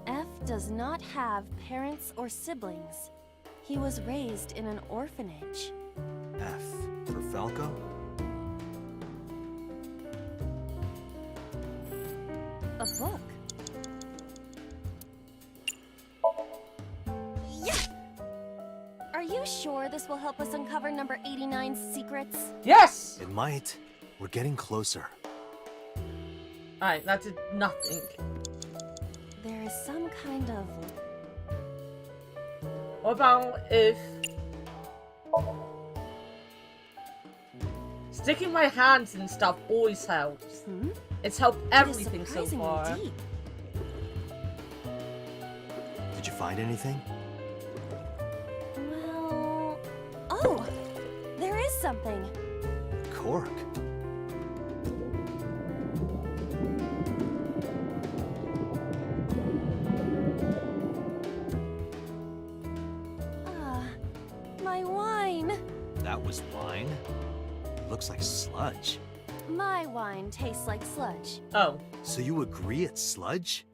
F does not have parents or siblings. He was raised in an orphanage. F for Falco? A book. Yeah! Are you sure this will help us uncover number 89's secrets? Yes! It might. We're getting closer. Alright, that did nothing. There is some kind of... What about if... Sticking my hands in stuff always helps. Hmm? It's helped everything so far. Deep. Did you find anything? Well... Oh! There is something. Cork. My wine. That was wine? Looks like sludge. My wine tastes like sludge. Oh. So you agree it's sludge?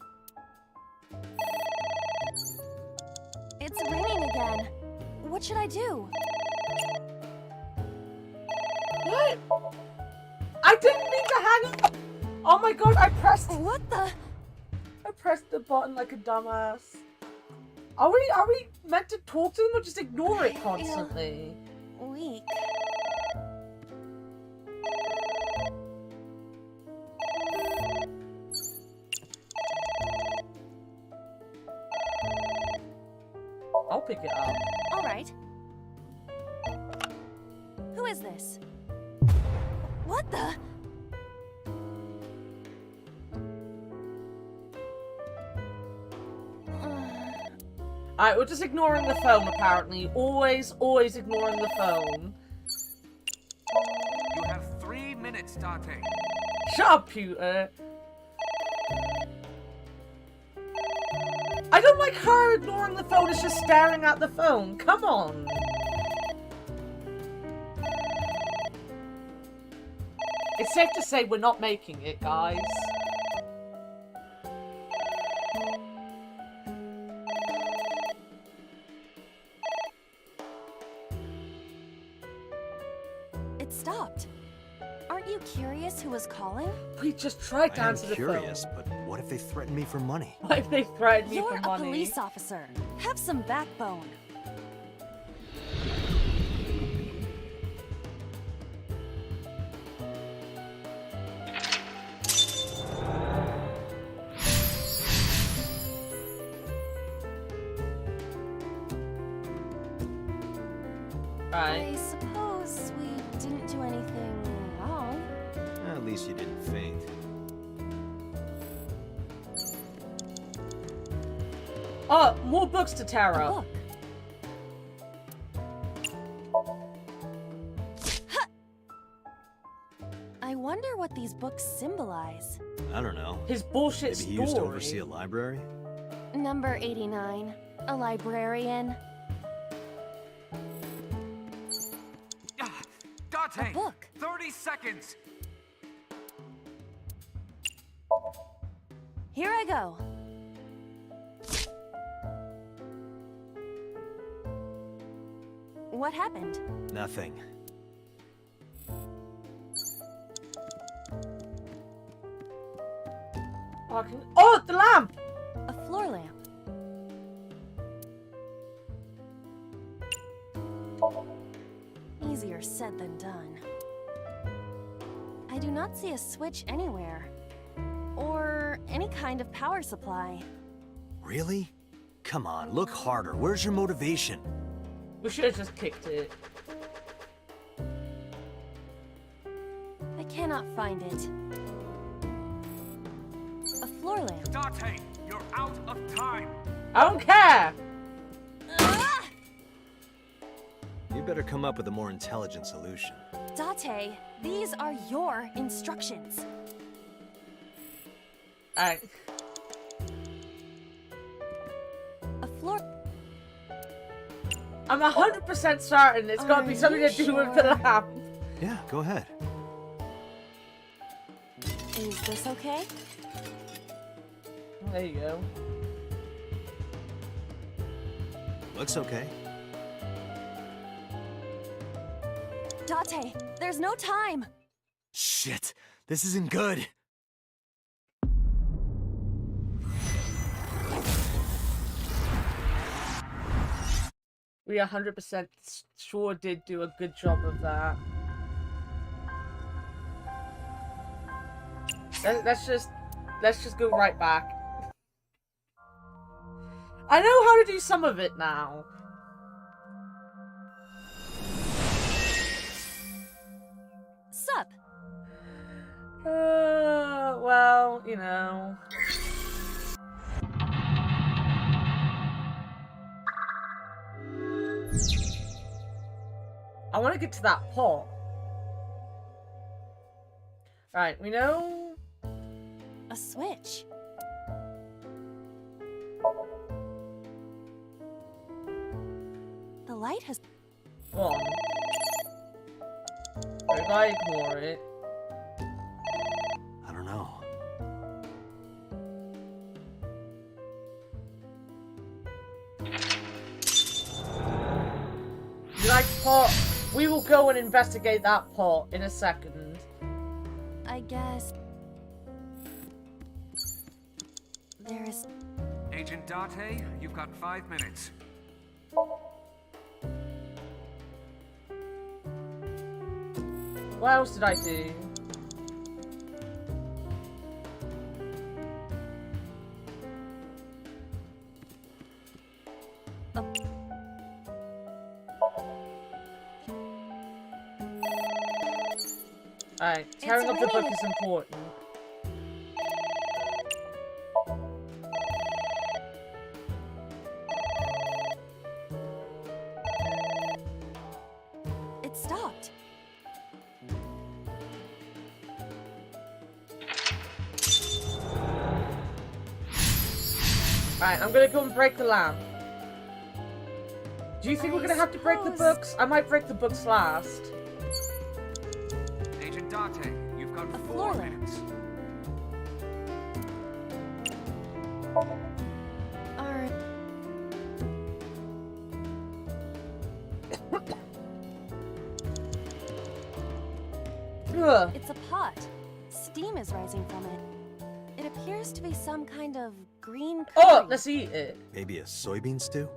It's raining again. What should I do? What? I didn't mean to hang up! Oh my god, I pressed... What the? I pressed the button like a dumbass. Are we meant to talk to them or just ignore it constantly? Weak. I'll pick it up. All right. Who is this? What the? Alright, we're just ignoring the phone apparently. Always ignoring the phone. You have 3 minutes, Dante. Shut up, Pewter. I don't like her ignoring the phone, it's just staring at the phone. Come on. It's safe to say we're not making it, guys. It stopped. Aren't you curious who was calling? We just tried to answer the phone. I'm curious, but what if they threaten me for money? What if they threaten me You're for a money? police officer. Have some backbone. I suppose we didn't do anything wrong. At least you didn't faint. Oh, more books to Tara. Look. I wonder what these books symbolize. I don't know. His bullshit Maybe story. he used to oversee a library? Number 89. A librarian. Dante! A book. 30 seconds! Here I go. What happened? Nothing. Oh, the lamp! A floor lamp. Easier said than done. I do not see a switch anywhere. Or any kind of power supply. Really? Come on, look harder. Where's your motivation? We should have just kicked it. I cannot find it. A floor floor lamp. Date, you're out of time. I don't care. You better come up with a more intelligent solution. Date, these are your instructions. Alright. A floor... I'm 100% certain it's got to be something to do with the lamp. Yeah, go ahead. Is this okay? There you go. Looks okay. Date, there's no time. Shit, this isn't good. We 100% sure did do a good job of that. Let's just go right back. I know how to do some of it now. Sup? Well, you know. I want to get to that pot. Right, we know... A switch. The light has... One. If I ignore it... I don't know. You like pot? We will go and investigate that pot in a second. I guess... There is... Agent Date, you've got 5 minutes. What else did I do? Alright, tearing up the book is important. It stopped. Alright, I'm gonna go and break the lamp. Do you think we're gonna have to break the books? I might break the books last. Agent Date, you've got A 4 floor lamp. minutes. Are... Ugh. It's a pot. Steam is rising from it. It appears to be some kind of green Oh, curry. let's eat it. Maybe a soybean stew?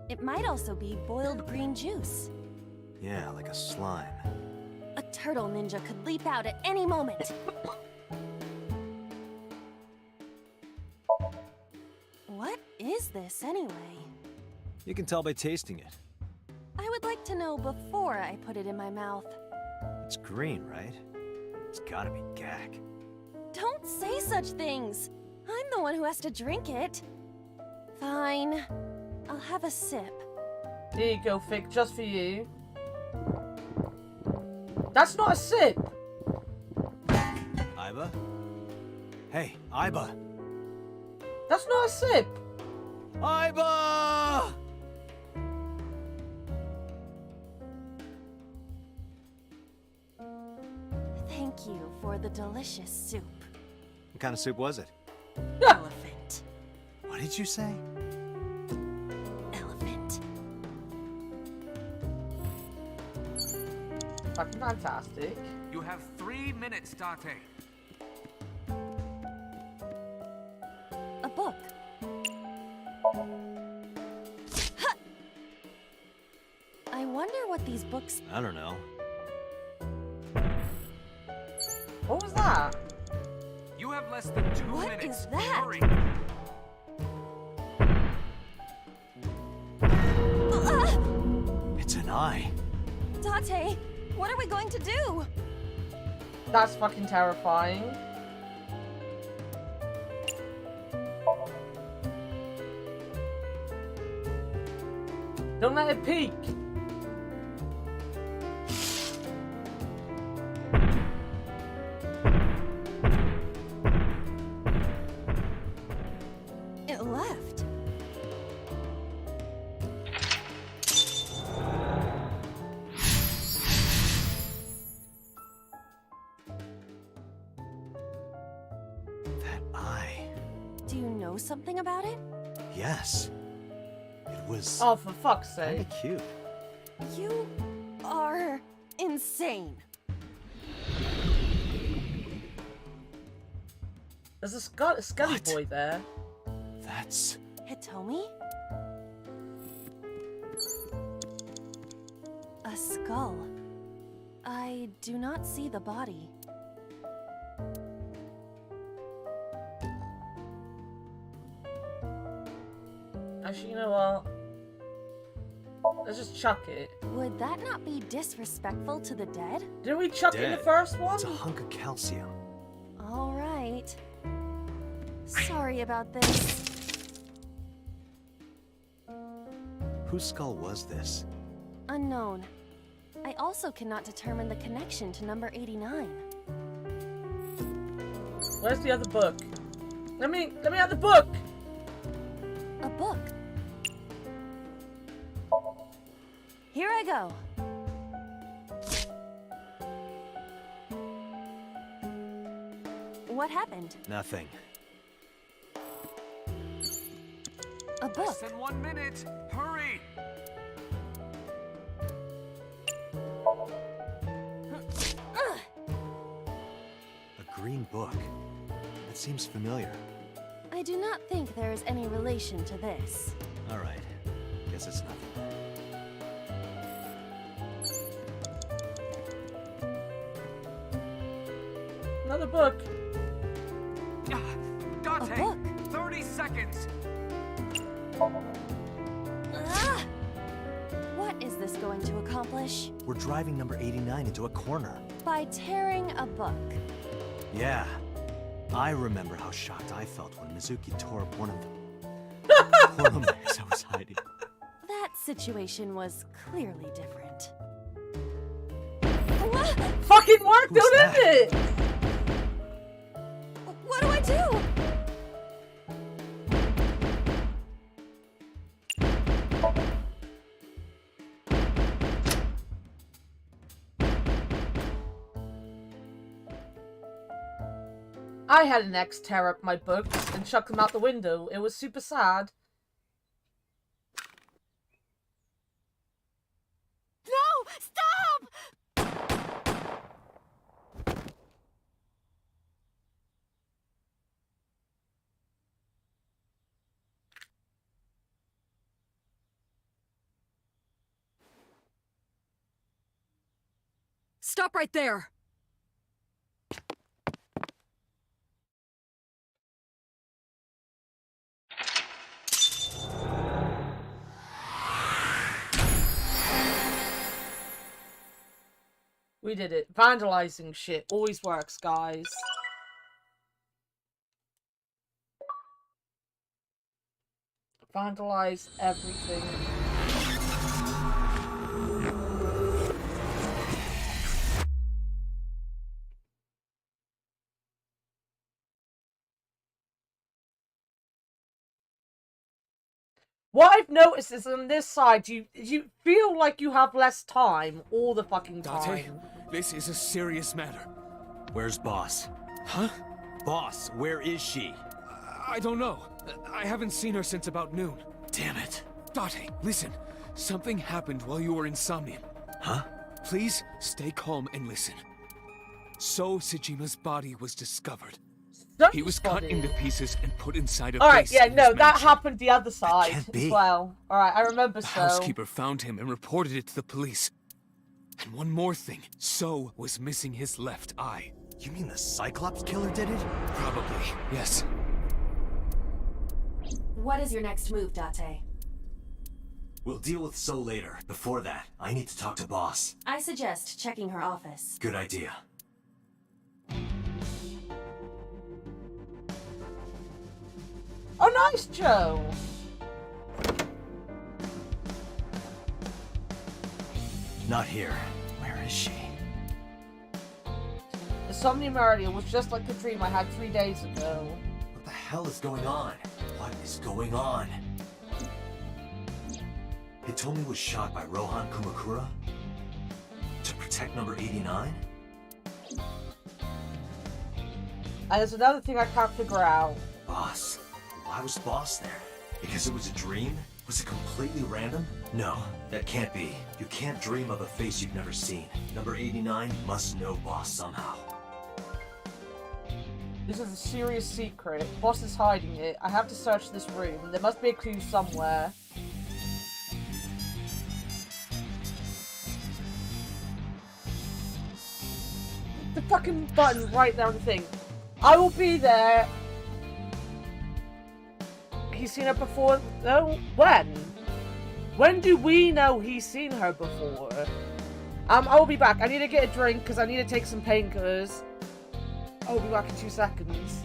It might also be boiled green juice. Yeah, like a slime. A turtle ninja could leap out at any moment. What is this anyway? You can tell by tasting it. I would like to know before I put it in my mouth. It's green, right? It's gotta be gag. Don't say such things. I'm the one who has to drink it. Fine. I'll have a sip. Here you go, Fig, just for you. That's not a sip. Iba? Hey, Iba! That's not a sip. Iba! Thank you for the delicious soup. What kind of soup was it? Elephant. What did you say? Elephant. Fucking fantastic. You have 3 minutes, Date. A book. Ha! I wonder what these books... I don't know. What was that? You have less than 2 What minutes. is that? Hurry. It's an eye. Date, what are we going to do? That's fucking terrifying. Don't let it peek. It left. That eye. Do you know something about it? Yes. It was Oh, for fuck's kinda sake. cute. You are insane. There's a skelly What? boy there. That's... Hitomi? A skull. I do not see the body. Actually, you know what? Let's just chuck it. Would that not be disrespectful to the dead? Didn't we chuck it in the Dead. first one? It's a hunk of calcium. All right. Sorry about this. Whose skull was this? Unknown. I also cannot determine the connection to number 89. Where's the other book? Let me have the book! A book. Here I go. What happened? Nothing. A book. Less than 1 minute. Hurry! A green book. That seems familiar. I do not think there is any relation to this. All right. Guess it's nothing. Another book. Dante! A book. 30 seconds! Ah! What is this going to accomplish? We're driving number 89 into a corner. By tearing a book. Yeah. I remember how shocked I felt when Mizuki tore up one of the porno mags I was hiding. That situation was clearly different. Fucking worked, Who's don't that? it? What do I do? I had an ex tear up my books and chuck them out the window. It was super sad. No! Stop! Stop right there! We did it. Vandalizing shit always works, guys. Vandalize everything. What I've noticed is on this side, you feel like you have less time all the fucking Dante, time. this is a serious matter. Where's Boss? Huh? Boss, where is she? I don't know. I haven't seen her since about noon. Damn it. Dante, listen. Something happened while you were in Somnium. Huh? Please stay calm and listen. So Sejima's body was discovered. He was cut into pieces and put inside a Alright, base yeah, in no, his that mansion. happened the other side can't as be. well. Alright, I remember The so. housekeeper found him and reported it to the police. And one more thing, So was missing his left eye. You mean the Cyclops killer did it? Probably, yes. What is your next move, Date? We'll deal with So later. Before that, I need to talk to Boss. I suggest checking her office. Good idea. Oh, nice, Joe! Not here. Where is she? The Somnium area was just like the dream I had 3 days ago. What the hell is going on? What is going on? Hitomi was shot by Rohan Kumakura? To protect number 89? And there's another thing I can't figure out. Boss. Why was Boss there? Because it was a dream? Was it completely random? No, that can't be. You can't dream of a face you've never seen. Number 89 must know Boss somehow. This is a serious secret. Boss is hiding it. I have to search this room. There must be a clue somewhere. The fucking button right there on the thing. I will be there. He's seen her before. No, when? When do we know he's seen her before? I will be back. I need to get a drink because I need to take some painkillers. I'll be back in 2 seconds.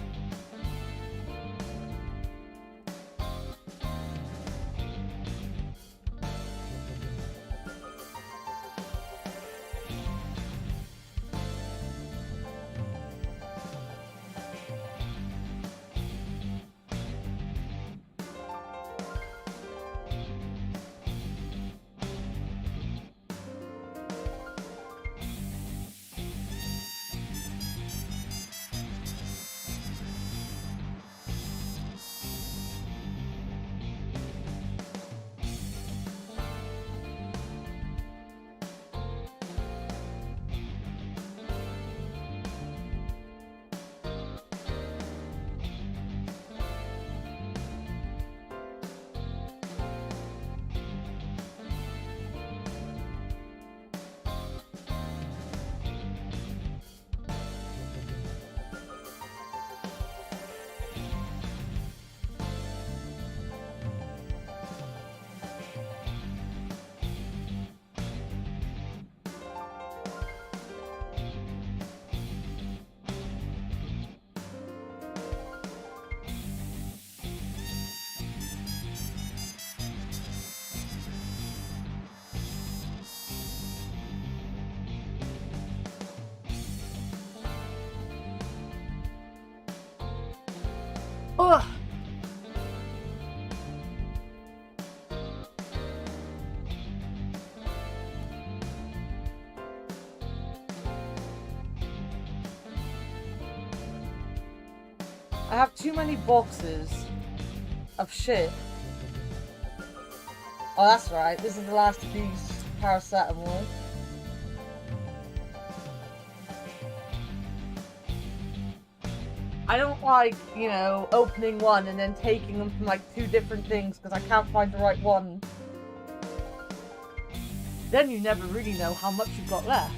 Ugh. I have too many boxes of shit. Oh, that's right. This is the last of these paracetamol. I don't like, you know, opening one and then taking them from like 2 different things because I can't find the right one. Then you never really know how much you've got left.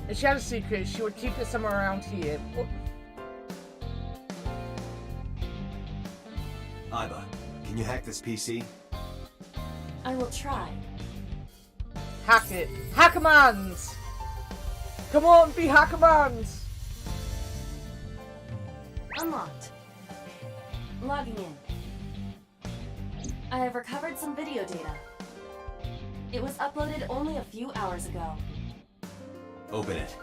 If she had a secret, she would keep it somewhere around here. Oh. Iba, can you hack this PC? I will try. Hack it. Hackermans! Come on, be Hackermans! Unlocked. Logging in. I have recovered some video data. It was uploaded only a few hours ago. Open it.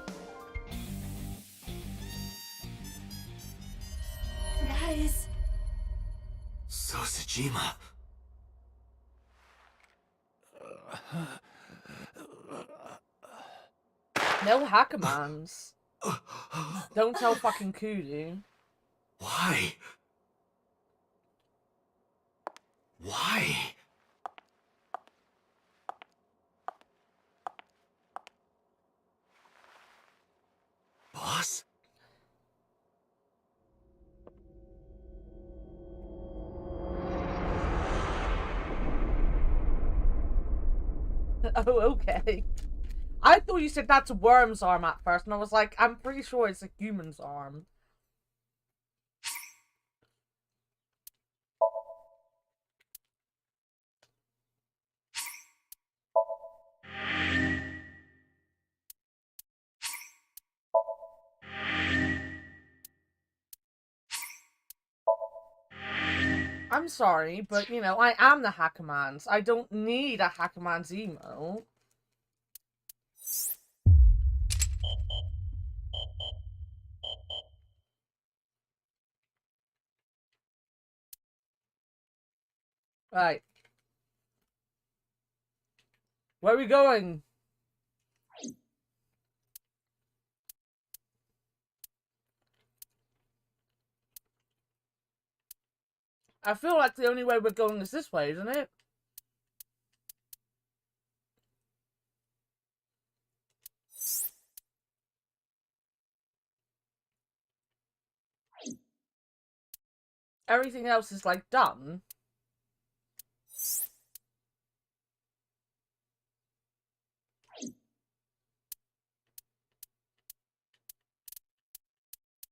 Guys. Sosajima. No Hackermans. Don't tell fucking Kudu. Why? Why? Boss? Oh, okay. I thought you said that's a worm's arm at first, and I was like, I'm pretty sure it's a human's arm. I'm sorry, but, you know, I am the Hackermans. I don't need a Hackerman's emote. Right. Where are we going? I feel like the only way we're going is this way, isn't it? Everything else is, like, done.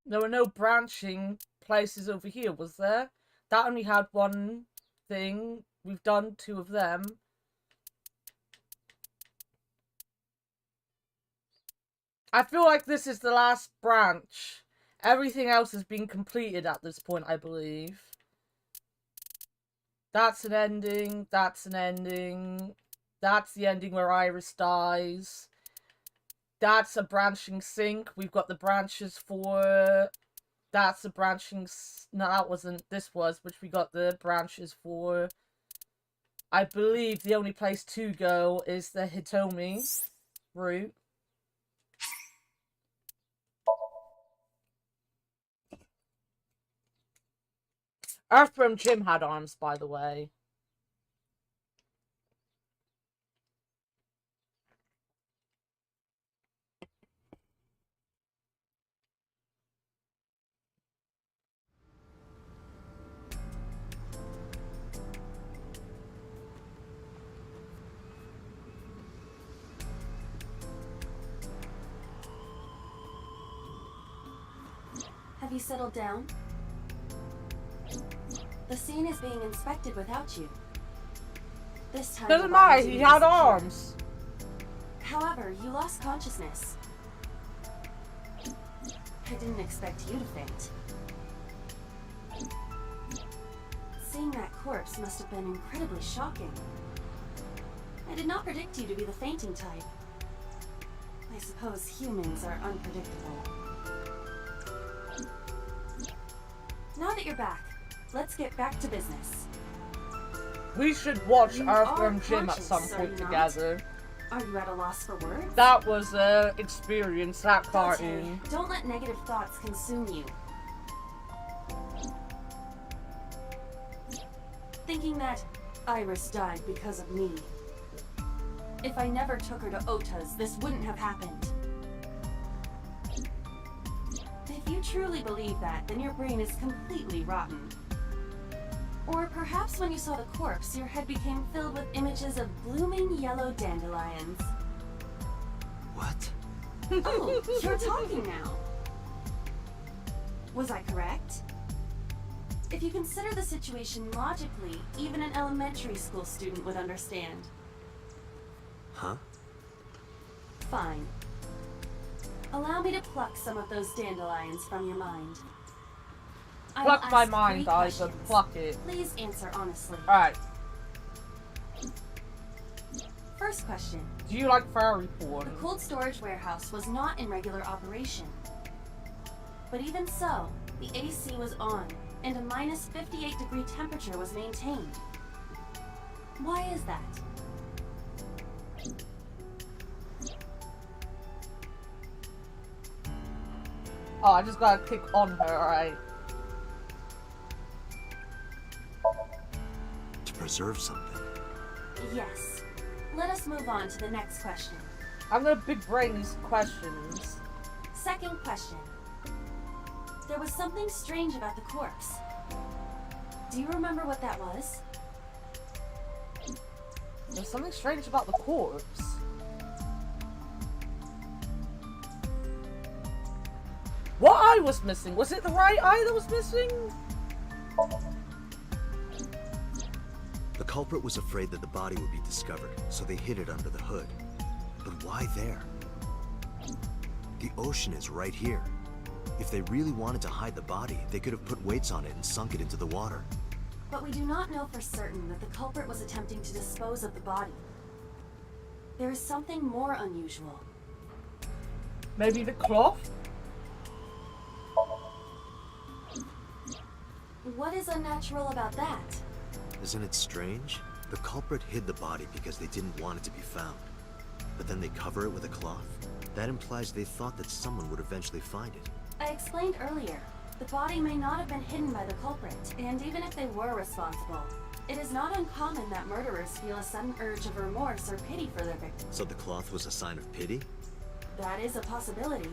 There were no branching places over here, was there? That only had one thing. We've done 2 of them. I feel like this is the last branch. Everything else has been completed at this point, I believe. That's an ending. That's an ending. That's the ending where Iris dies. That's a branching sink. We've got the branches for... That's a branching... No, that wasn't. This was, which we got the branches for. I believe the only place to go is the Hitomi route. Earthworm Jim had arms, by the way. Have you settled down? The scene is being inspected without you. This time... Doesn't matter, he had arms. However, you lost consciousness. I didn't expect you to faint. Seeing that corpse must have been incredibly shocking. I did not predict you to be the fainting type. I suppose humans are unpredictable. Now that you're back, let's get back to business. We should watch Earthworm Jim at some point together. Are you at a loss for words? That was an experience, that cartoon. Don't let negative thoughts consume you. Thinking that Iris died because of me. If I never took her to Ota's, this wouldn't have happened. If you truly believe that, then your brain is completely rotten. Or perhaps when you saw the corpse, your head became filled with images of blooming yellow dandelions. What? Oh, you're talking now. Was I correct? If you consider the situation logically, even an elementary school student would understand. Huh? Fine. Allow me to pluck some of those dandelions from your mind. Pluck my mind, Ida. Pluck it. Please answer honestly. Alright. First question. Do you like fairy porn? The cold storage warehouse was not in regular operation. But even so, the AC was on, and a minus 58-degree temperature was maintained. Why is that? Oh, I just gotta click on her, alright. To preserve something. Yes. Let us move on to the next question. I'm gonna big brain these questions. Second question. There was something strange about the corpse. Do you remember what that was? There's something strange about the corpse. What eye was missing? Was it the right eye that was missing? The culprit was afraid that the body would be discovered, so they hid it under the hood. But why there? The ocean is right here. If they really wanted to hide the body, they could have put weights on it and sunk it into the water. But we do not know for certain that the culprit was attempting to dispose of the body. There is something more unusual. Maybe the cloth? What is unnatural about that? Isn't it strange? The culprit hid the body because they didn't want it to be found. But then they cover it with a cloth? That implies they thought that someone would eventually find it. I explained earlier, the body may not have been hidden by the culprit, and even if they were responsible, it is not uncommon that murderers feel a sudden urge of remorse or pity for their victims. So the cloth was a sign of pity? That is a possibility.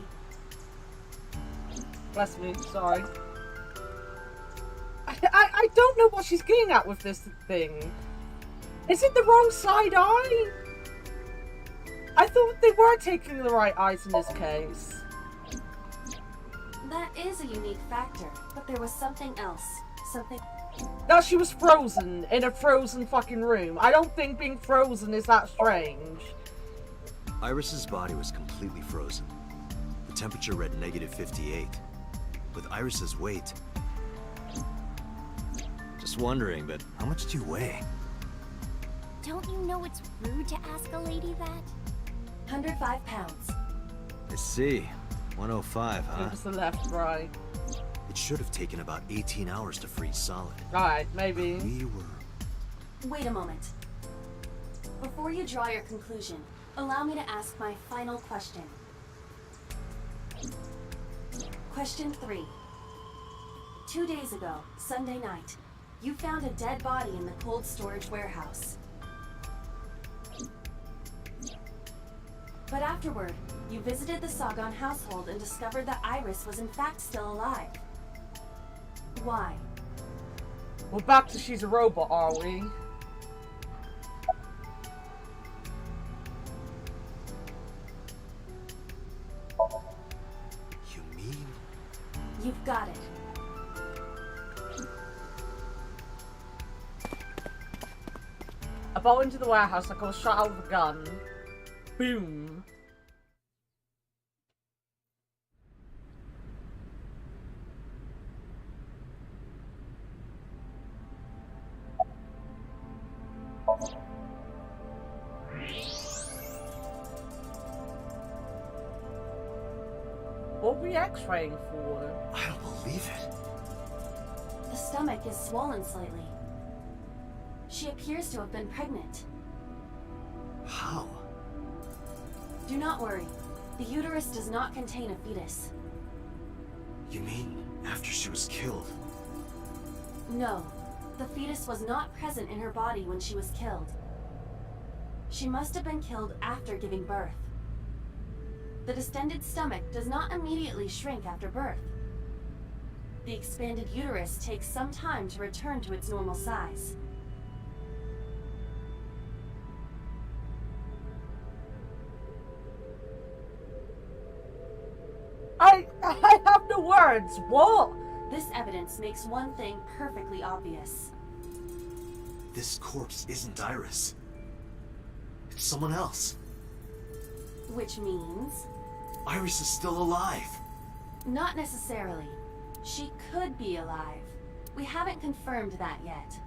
Bless me, sorry. I don't know what she's getting at with this thing. Is it the wrong side eye? I thought they were taking the right eyes in this case. That is a unique factor, but there was something else. Something... Now she was frozen in a frozen fucking room. I don't think being frozen is that strange. Iris's body was completely frozen. The temperature read -58. With Iris's weight... Just wondering, but how much do you weigh? Don't you know it's rude to ask a lady that? 105 pounds. I see. 105, huh? It was the left, right. It should have taken about 18 hours to freeze solid. Alright, maybe. We were... Wait a moment. Before you draw your conclusion, allow me to ask my final question. Question 3. 2 days ago, Sunday night, you found a dead body in the cold storage warehouse. But afterward, you visited the Sagan household and discovered that Iris was in fact still alive. Why? We're back to she's a robot, are we? You mean? You've got it. I bought into the warehouse like I was shot out of a gun. Boom. What were we x-raying for? I don't believe it. The stomach is swollen slightly. She appears to have been pregnant. How? Do not worry. The uterus does not contain a fetus. You mean after she was killed? No. The fetus was not present in her body when she was killed. She must have been killed after giving birth. The distended stomach does not immediately shrink after birth. The expanded uterus takes some time to return to its normal size. I have no words. What? This evidence makes one thing perfectly obvious. This corpse isn't Iris. It's someone else. Which means... Iris is still alive. Not necessarily. She could be alive. We haven't confirmed that yet.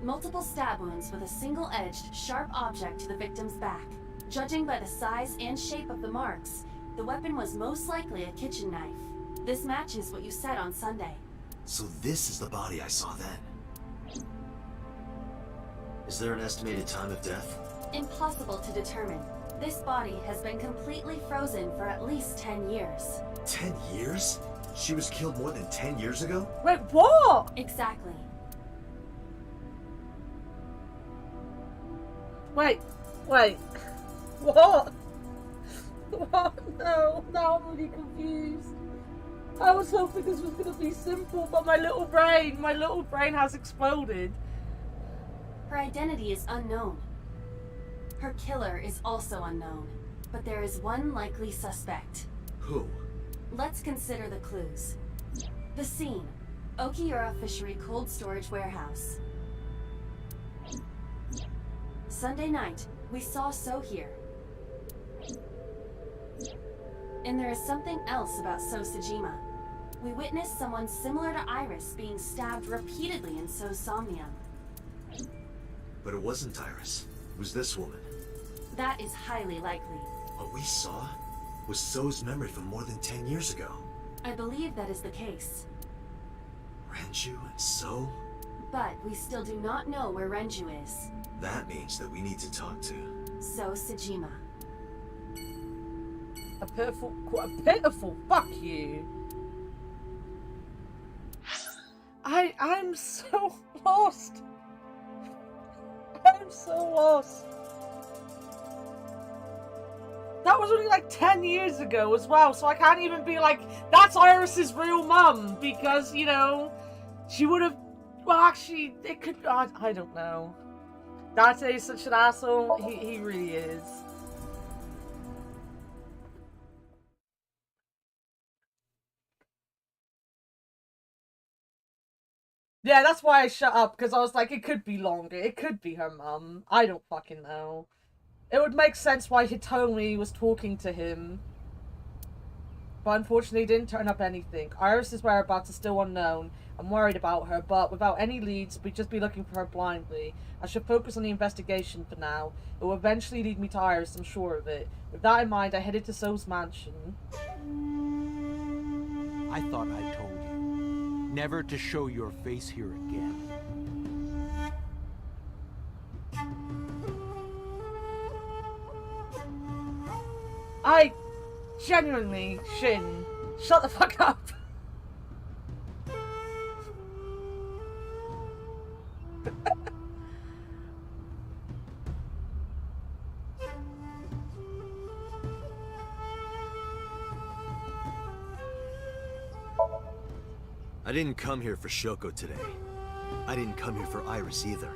Multiple stab wounds with a single-edged, sharp object to the victim's back. Judging by the size and shape of the marks, the weapon was most likely a kitchen knife. This matches what you said on Sunday. So this is the body I saw then. Is there an estimated time of death? Impossible to determine. This body has been completely frozen for at least 10 years. 10 years? She was killed more than 10 years ago? Wait, what? Exactly. Wait. What? What? No, now I'm really confused. I was hoping this was going to be simple, but my little brain has exploded. Her identity is unknown. Her killer is also unknown, but there is one likely suspect. Who? Let's consider the clues. The scene, Okiura Fishery Cold Storage Warehouse. Sunday night, we saw So here. And there is something else about So Sajima. We witnessed someone similar to Iris being stabbed repeatedly in So's Somnium. But it wasn't Iris. It was this woman. That is highly likely. What we saw was So's memory from more than 10 years ago. I believe that is the case. Renju and So? But we still do not know where Renju is. That means that we need to talk to So Sejima. A pitiful fuck you. I'm so lost. I'm so lost. That was only like 10 years ago as well, so I can't even be like, that's Iris's real mum, because, you know, she would have, well, actually, it could, I don't know. Date is such an asshole, he really is. Yeah, that's why I shut up, because I was like, it could be longer, it could be her mum, I don't fucking know. It would make sense why Hitomi was talking to him. But unfortunately, it didn't turn up anything. Iris's whereabouts is still unknown. I'm worried about her, but without any leads, we'd just be looking for her blindly. I should focus on the investigation for now. It will eventually lead me to Iris, I'm sure of it. With that in mind, I headed to So's mansion. I thought I told you never to show your face here again. I genuinely, Shin, shut the fuck up. I didn't come here for Shoko today. I didn't come here for Iris either.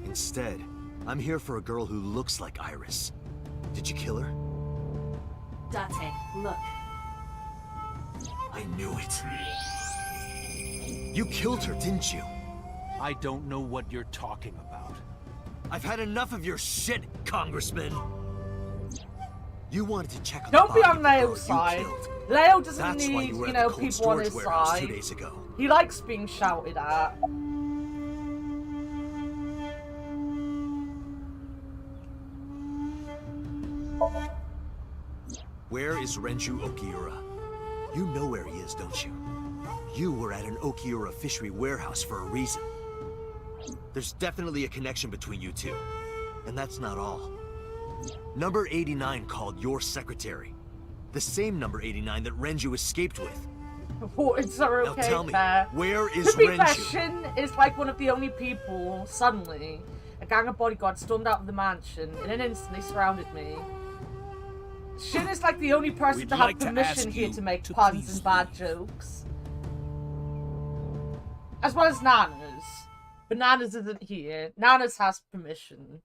Instead, I'm here for a girl who looks like Iris. Did you kill her? Date, look. I knew it. You killed her, didn't you? I don't know what you're talking about. I've had enough of your shit, Congressman. You wanted to check on Don't the be body on of the girl Leo's you side. killed. Leo doesn't That's why need, you were you at know, the cold people on storage his warehouse side. 2 days ago. He likes being shouted at. Where is Renju Okiura? You know where he is, don't you? You were at an Okiura fishery warehouse for a reason. There's definitely a connection between you two. And that's not all. Number 89 called your secretary. The same number 89 that Renju escaped with. It's okay, now tell me, fair. where is to be fair, Renju? Shin is like one of the only people, suddenly, a gang of bodyguards stormed out of the mansion. In an instant, they surrounded me. Shin is like the only person We'd to have like to permission ask here you to make to puns please and bad leave. jokes. As well as Nanas. But Nanas isn't here. Nanas has permission.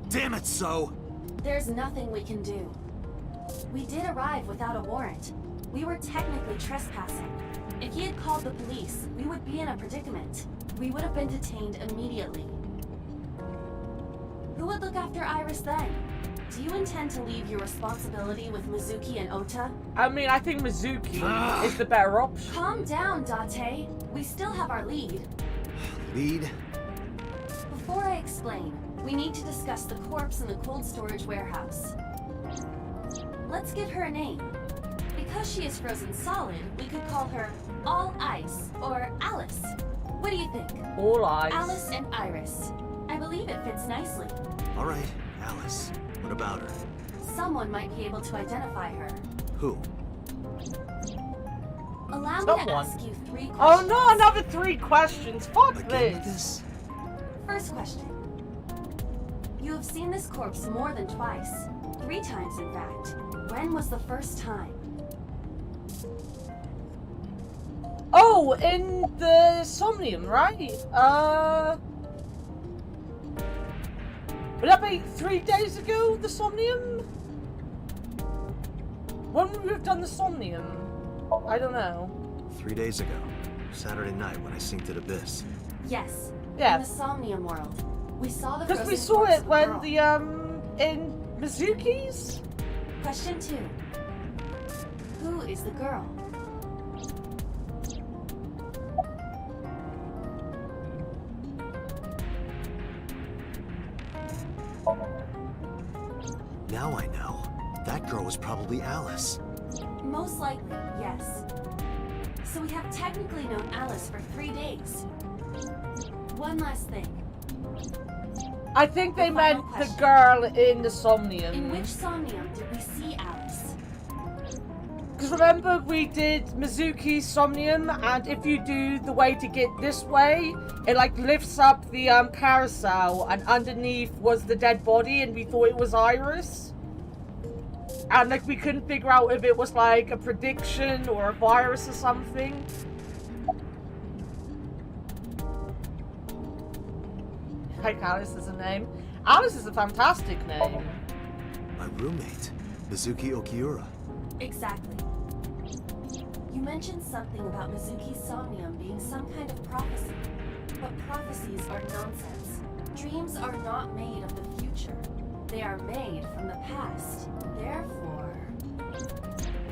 Damn it, So! There's nothing we can do. We did arrive without a warrant. We were technically trespassing. If he had called the police, we would be in a predicament. We would have been detained immediately. Who would look after Iris then? Do you intend to leave your responsibility with Mizuki and Ota? I mean, I think Mizuki is the better option. Calm down, Date. We still have our lead. Lead? Before I explain, we need to discuss the corpse in the cold storage warehouse. Let's give her a name. Because she is frozen solid, we could call her All Ice or Alice. What do you think? All Ice. Alice and Iris. I believe it fits nicely. All right, Alice. What about her? Someone might be able to identify her. Who? Allow me to Someone. ask you 3 questions. Oh no, another 3 questions. Fuck Again with this. First question. You have seen this corpse more than twice. 3 times, in fact. When was the first time? Oh, in the Somnium, right? Would that be 3 days ago, the Somnium? When would we have done the Somnium? I don't know. 3 days ago. Saturday night when I synced at Abyss. Yes. Yeah. In the Somnium world. We saw the Because we frozen saw corpse it of a when girl. in Mizuki's? Question 2. Who is the girl? Now I know. That girl was probably Alice. Most likely, yes. So we have technically known Alice for 3 days. One last thing. I think they The meant final the question. girl in the Somnium. In which Somnium did we see Alice? Because remember, we did Mizuki's Somnium, and if you do the way to get this way, it like lifts up the carousel, and underneath was the dead body, and we thought it was Iris. And like we couldn't figure out if it was like a prediction or a virus or something. Like Alice is a name. Alice is a fantastic name. My roommate, Mizuki Okiura. Exactly. You mentioned something about Mizuki's Somnium being some kind of prophecy. But prophecies are nonsense. Dreams are not made of the future. They are made from the past. Therefore,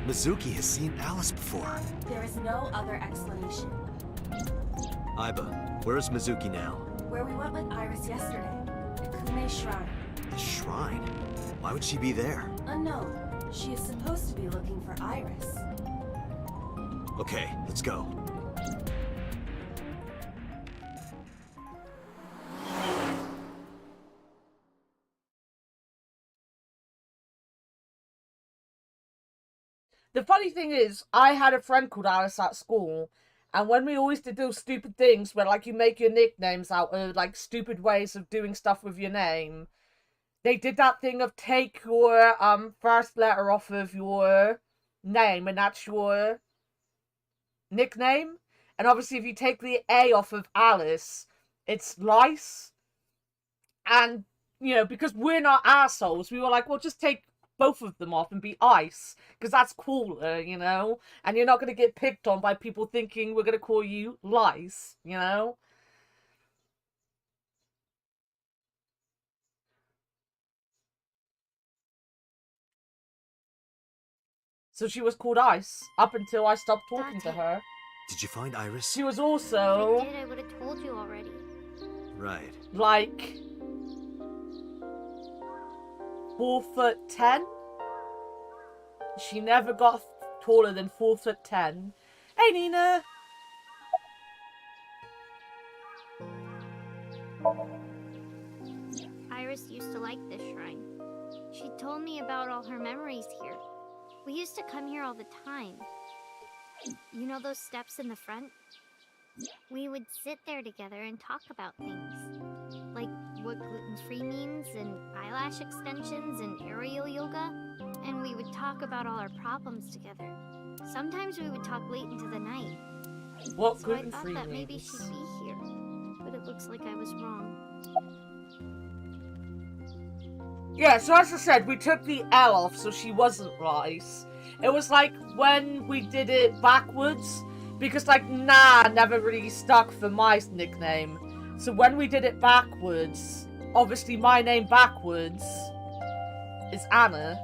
Mizuki has seen Alice before. there is no other explanation. Aiba, where is Mizuki now? Where we went with Iris yesterday, the Kume Shrine. The shrine? Why would she be there? Unknown. She is supposed to be looking for Iris. Okay, let's go. The funny thing is, I had a friend called Alice at school, and when we always did those stupid things where, like, you make your nicknames out of, like, stupid ways of doing stuff with your name, they did that thing of take your, first letter off of your name, and that's your nickname. And obviously, if you take the A off of Alice, it's Lice. And, you know, because we're not assholes, we were like, well, just take both of them off and be Ice, because that's cooler, you know? And you're not going to get picked on by people thinking we're going to call you Lice, you know? So she was called Ice up until I stopped talking to her. Did you find Iris? She was also... If I did, I would have told you already. Right. like 4'10". She never got taller than 4'10". Hey, Nina. Iris used to like this shrine. She told me about all her memories here. We used to come here all the time. You know those steps in the front? We would sit there together and talk about things. Like what gluten-free means, and eyelash extensions, and aerial yoga. And we would talk about all our problems together. Sometimes we would talk late into the night. What So I thought gluten-free that maybe means? she'd be here. But it looks like I was wrong. Yeah, so as I said, we took the L off so she wasn't Rice. It was like when we did it backwards, because like Nah never really stuck for my nickname. So when we did it backwards, obviously my name backwards is Anna.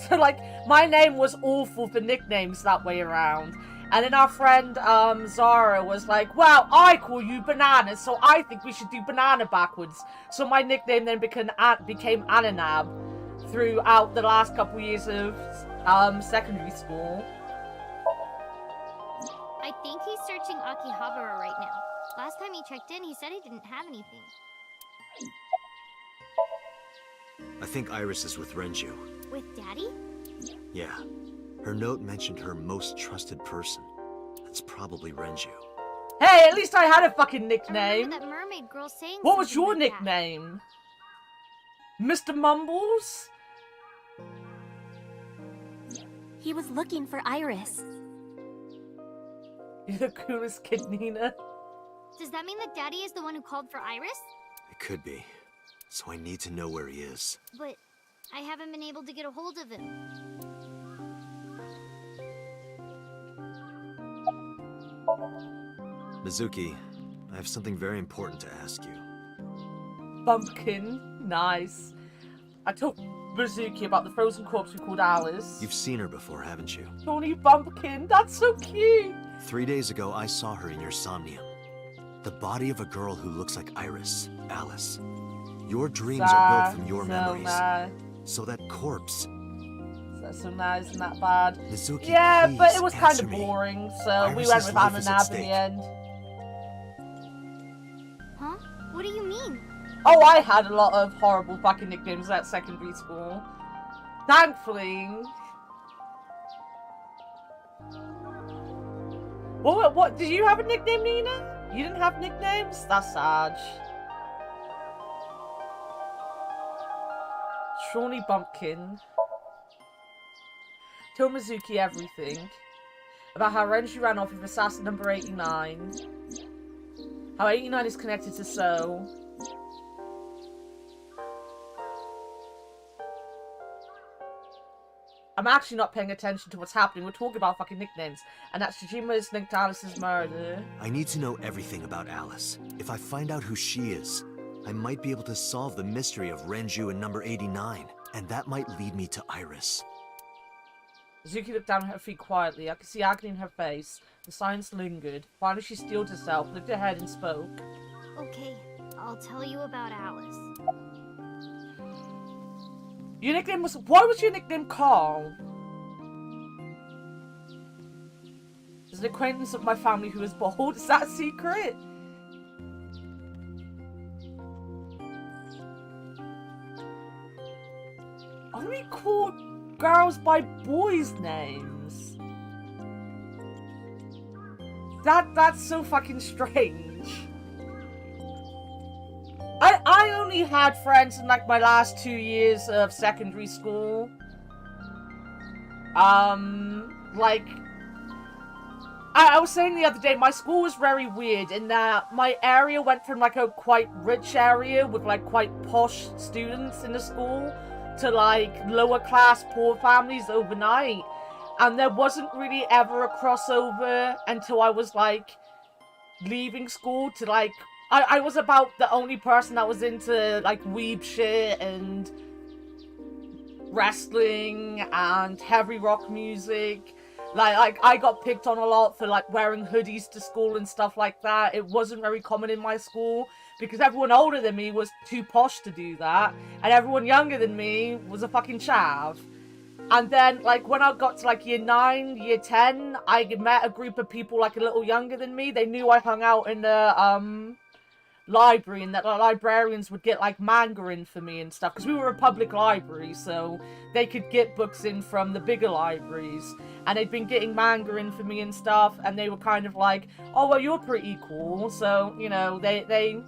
So like my name was awful for nicknames that way around. And then our friend Zara was like, well, I call you Banana, so I think we should do Banana backwards. So my nickname then became Ananab throughout the last couple years of secondary school. I think he's searching Akihabara right now. Last time he checked in, he said he didn't have anything. I think Iris is with Renju. With Daddy? Yeah. Her note mentioned her most trusted person. That's probably Renju. Hey, at least I had a fucking I nickname. remember that mermaid girl saying What was something your like that. nickname? Mr. Mumbles? He was looking for Iris. You're the coolest kid, Nina. Does that mean that Daddy is the one who called for Iris? It could be. So I need to know where he is. But I haven't been able to get a hold of him. Mizuki, I have something very important to ask you. Bumpkin. Nice. I told Mizuki about the frozen corpse we called Alice. You've seen her before, haven't you? Tony Bumpkin. That's so cute. 3 days ago, I saw her in your Somnium. The body of a girl who looks like Iris, Alice. Your dreams are built from your memories. Nice. So that corpse... That's so nice and that bad. Mizuki, yeah, please, but it was kind answer of me. boring, so we Iris's went with life is at Annakumaa in stake. the end. Huh? What do you mean? Oh, I had a lot of horrible fucking nicknames at secondary school. Thankfully. What? Did you have a nickname, Nina? You didn't have nicknames? That's sad. Shawnee Bumpkin. Told Mizuki everything. About how Renji ran off with assassin number 89. How 89 is connected to So. I'm actually not paying attention to what's happening. We're talking about fucking nicknames. And that Shijima is linked to Alice's murder. I need to know everything about Alice. If I find out who she is, I might be able to solve the mystery of Renju and number 89. And that might lead me to Iris. Zuki looked down at her feet quietly. I could see agony in her face. The silence lingered. Finally she steeled herself, lifted her head and spoke. Okay, I'll tell you about Alice. Your nickname was... Why was your nickname Carl? There's an acquaintance of my family who is bald. Is that a secret? Are we called girls by boys' names? That's so fucking strange. I only had friends in like my last 2 years of secondary school. Like I was saying the other day, my school was very weird in that my area went from like a quite rich area with like quite posh students in the school to like lower class poor families overnight. And there wasn't really ever a crossover until I was like leaving school to like I was about the only person that was into like weeb shit and wrestling and heavy rock music. Like I got picked on a lot for like wearing hoodies to school and stuff like that. It wasn't very common in my school because everyone older than me was too posh to do that, and everyone younger than me was a fucking chav. And then, like, when I got to, like, year 9, year 10, I met a group of people, like, a little younger than me. They knew I hung out in the, library, and that the librarians would get, like, manga in for me and stuff. Because we were a public library, so they could get books in from the bigger libraries. And they'd been getting manga in for me and stuff, and they were kind of like, oh, well, you're pretty cool. So, you know, they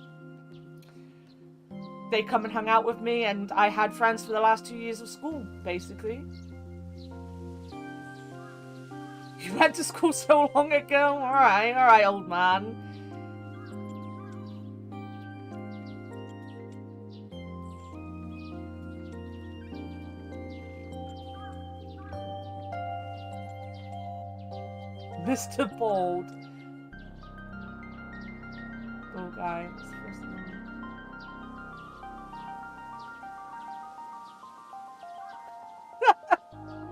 come and hung out with me, and I had friends for the last 2 years of school, basically. You went to school so long ago? Alright, old man. Mr. Bald. Oh, guy. What's the first name?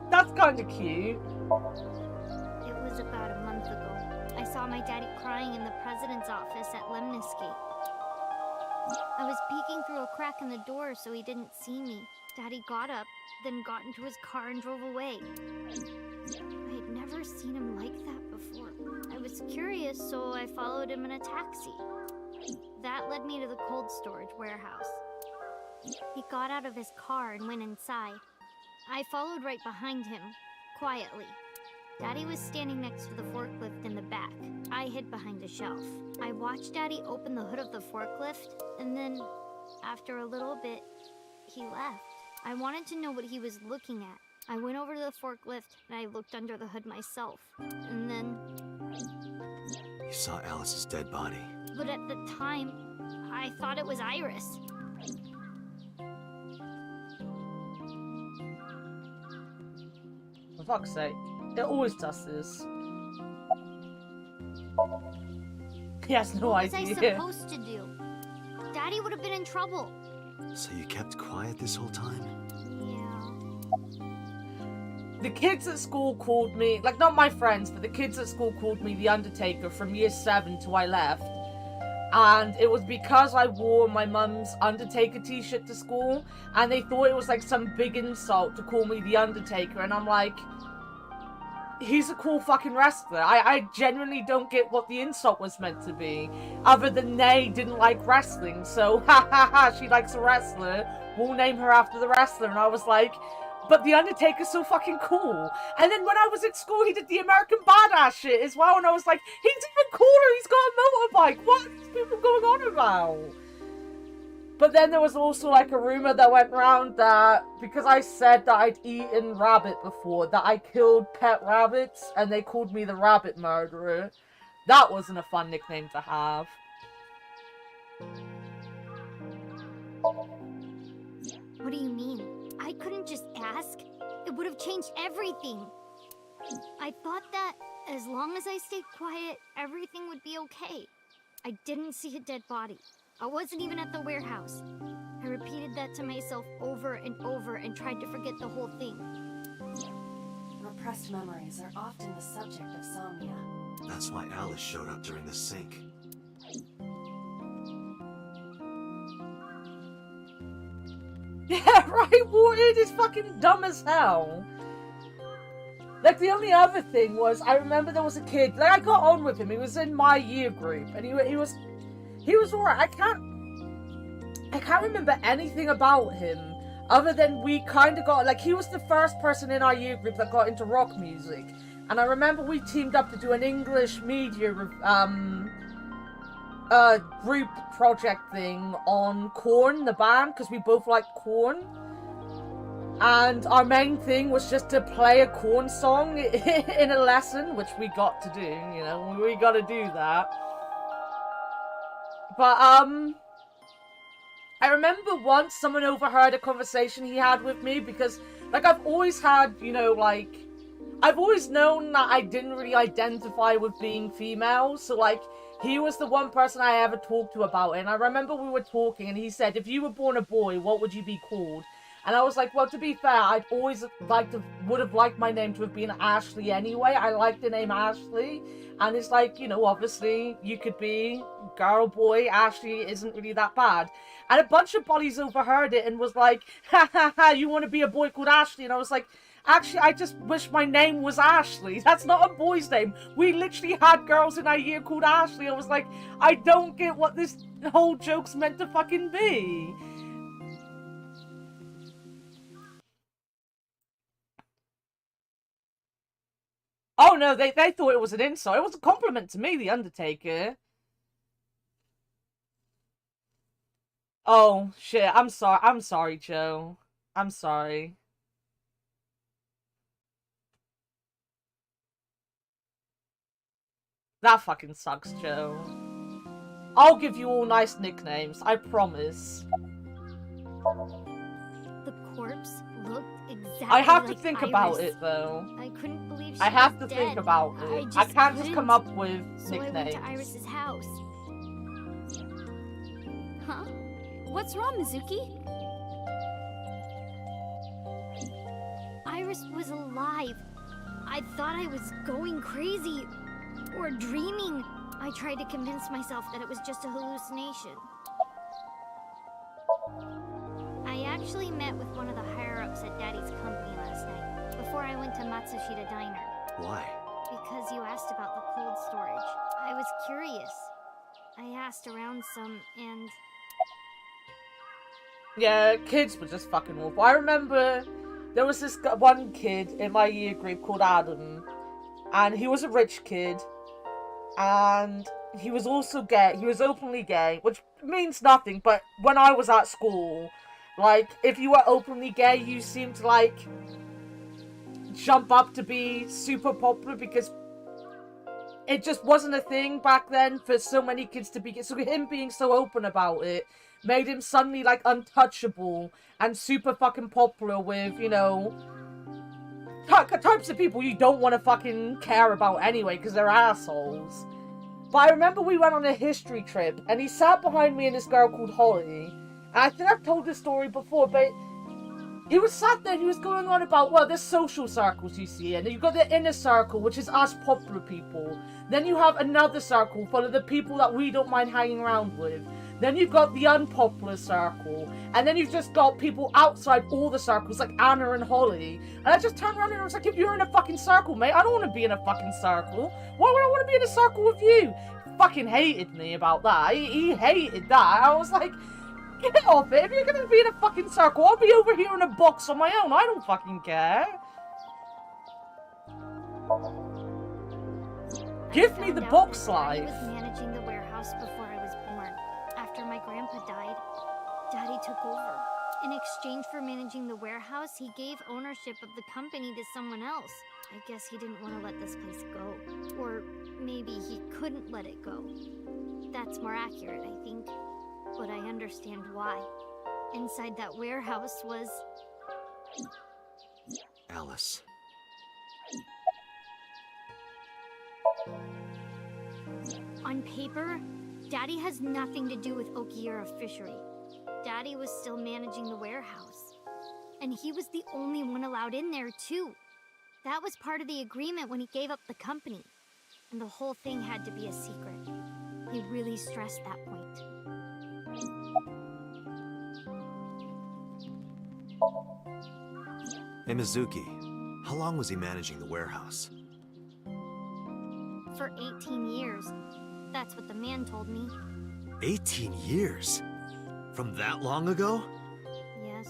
That's kind of cute. It was about a month ago. I saw my daddy crying in the president's office at Lemniscape. I was peeking through a crack in the door so he didn't see me. Daddy got up, then got into his car and drove away. I had never seen him like that before. I was curious, so I followed him in a taxi. That led me to the cold storage warehouse. He got out of his car and went inside. I followed right behind him, quietly. Daddy was standing next to the forklift in the back. I hid behind a shelf. I watched Daddy open the hood of the forklift, and then, after a little bit, he left. I wanted to know what he was looking at. I went over to the forklift, and I looked under the hood myself. And then... You saw Alice's dead body. But at the time, I thought it was Iris. For fuck's sake. It always does this. He has no idea. What was I supposed to do? Daddy Daddy would have been in trouble. So you kept quiet this whole time? Yeah. The kids at school called me, like, not my friends, but the kids at school called me the Undertaker from year 7 till I left. And it was because I wore my mum's Undertaker t-shirt to school, and they thought it was like some big insult to call me the Undertaker, and I'm like, he's a cool fucking wrestler. I genuinely don't get what the insult was meant to be, other than they didn't like wrestling, so ha ha ha, she likes a wrestler, we'll name her after the wrestler. And I was like, but the Undertaker's so fucking cool. And then when I was at school, he did the American Badass shit as well, and I was like, he's even cooler, he's got a motorbike, what are these people going on about? But then there was also like a rumor that went around that because I said that I'd eaten rabbit before, that I killed pet rabbits, and they called me the rabbit murderer. That wasn't a fun nickname to have. What do you mean? I couldn't just ask. It would have changed everything. I thought that as long as I stayed quiet, everything would be okay. I didn't see a dead body. I wasn't even at the warehouse. I repeated that to myself over and over and tried to forget the whole thing. Repressed memories are often the subject of somnia. That's why Alice showed up during the sync. Yeah, right, Warden is fucking dumb as hell. Like, the only other thing was, I remember there was a kid, like, I got on with him, he was in my year group, and he was alright. I can't remember anything about him, other than we kind of got, like, he was the first person in our year group that got into rock music, and I remember we teamed up to do an English media, group project thing on Korn, the band, because we both liked Korn. And our main thing was just to play a Korn song in a lesson, which we got to do, you know, we got to do that. But, I remember once someone overheard a conversation he had with me, because, like, I've always had, you know, like, I've always known that I didn't really identify with being female, so, like, he was the one person I ever talked to about it, and I remember we were talking, and he said, if you were born a boy, what would you be called? And I was like, well, to be fair, I'd always would have liked my name to have been Ashley anyway. I like the name Ashley, and it's like, you know, obviously, you could be girl, boy, Ashley isn't really that bad. And a bunch of buddies overheard it and was like, ha ha ha, you want to be a boy called Ashley? And I was like, actually, I just wish my name was Ashley. That's not a boy's name. We literally had girls in our year called Ashley. I was like, I don't get what this whole joke's meant to fucking be. Oh no, they thought it was an insult. It was a compliment to me, the Undertaker. Oh shit, I'm sorry, Joe. I'm sorry. That fucking sucks, Joe. I'll give you all nice nicknames, I promise. The corpse looked exactly I have to like think Iris. about it, though. I couldn't believe she I have to was think dead. about it. I just can't just come couldn't. up with So I went nicknames. to Iris's house. Huh? What's wrong, Mizuki? Iris was alive. I thought I was going crazy. Or dreaming. I tried to convince myself that it was just a hallucination. I actually met with one of the higher-ups at Daddy's company last night, before I went to Matsushita Diner. Why? Because you asked about the cold storage. I was curious. I asked around some, and... Yeah, kids were just fucking awful. I remember there was this one kid in my year group called Adam, and he was a rich kid, and he was also gay. He was openly gay, which means nothing, but when I was at school, like, if you were openly gay, you seemed to, like, jump up to be super popular, because it just wasn't a thing back then for so many kids to be gay. So him being so open about it made him suddenly, like, untouchable and super fucking popular with, you know, types of people you don't want to fucking care about anyway, because they're assholes. But I remember we went on a history trip, and he sat behind me and this girl called Holly. And I think I've told this story before, but he was sat there and he was going on about, well, there's social circles you see, and you've got the inner circle, which is us popular people. Then you have another circle full of the people that we don't mind hanging around with. Then you've got the unpopular circle. And then you've just got people outside all the circles, like Anna and Holly. And I just turned around and I was like, if you're in a fucking circle, mate, I don't want to be in a fucking circle. Why would I want to be in a circle with you? He fucking hated me about that. He hated that. I was like, get off it. If you're going to be in a fucking circle, I'll be over here in a box on my own. I don't fucking care. Give me the box life. I was managing the warehouse before I was born. After my grandpa died, Daddy took over. In exchange for managing the warehouse, he gave ownership of the company to someone else. I guess he didn't want to let this place go. Or maybe he couldn't let it go. That's more accurate, I think. But I understand why. Inside that warehouse was... Alice. On paper, Daddy has nothing to do with Okiura Fishery. Daddy was still managing the warehouse. And he was the only one allowed in there, too. That was part of the agreement when he gave up the company. And the whole thing had to be a secret. He really stressed that point. Hey, Mizuki. How long was he managing the warehouse? For 18 years. That's what the man told me. 18 years? From that long ago? Yes.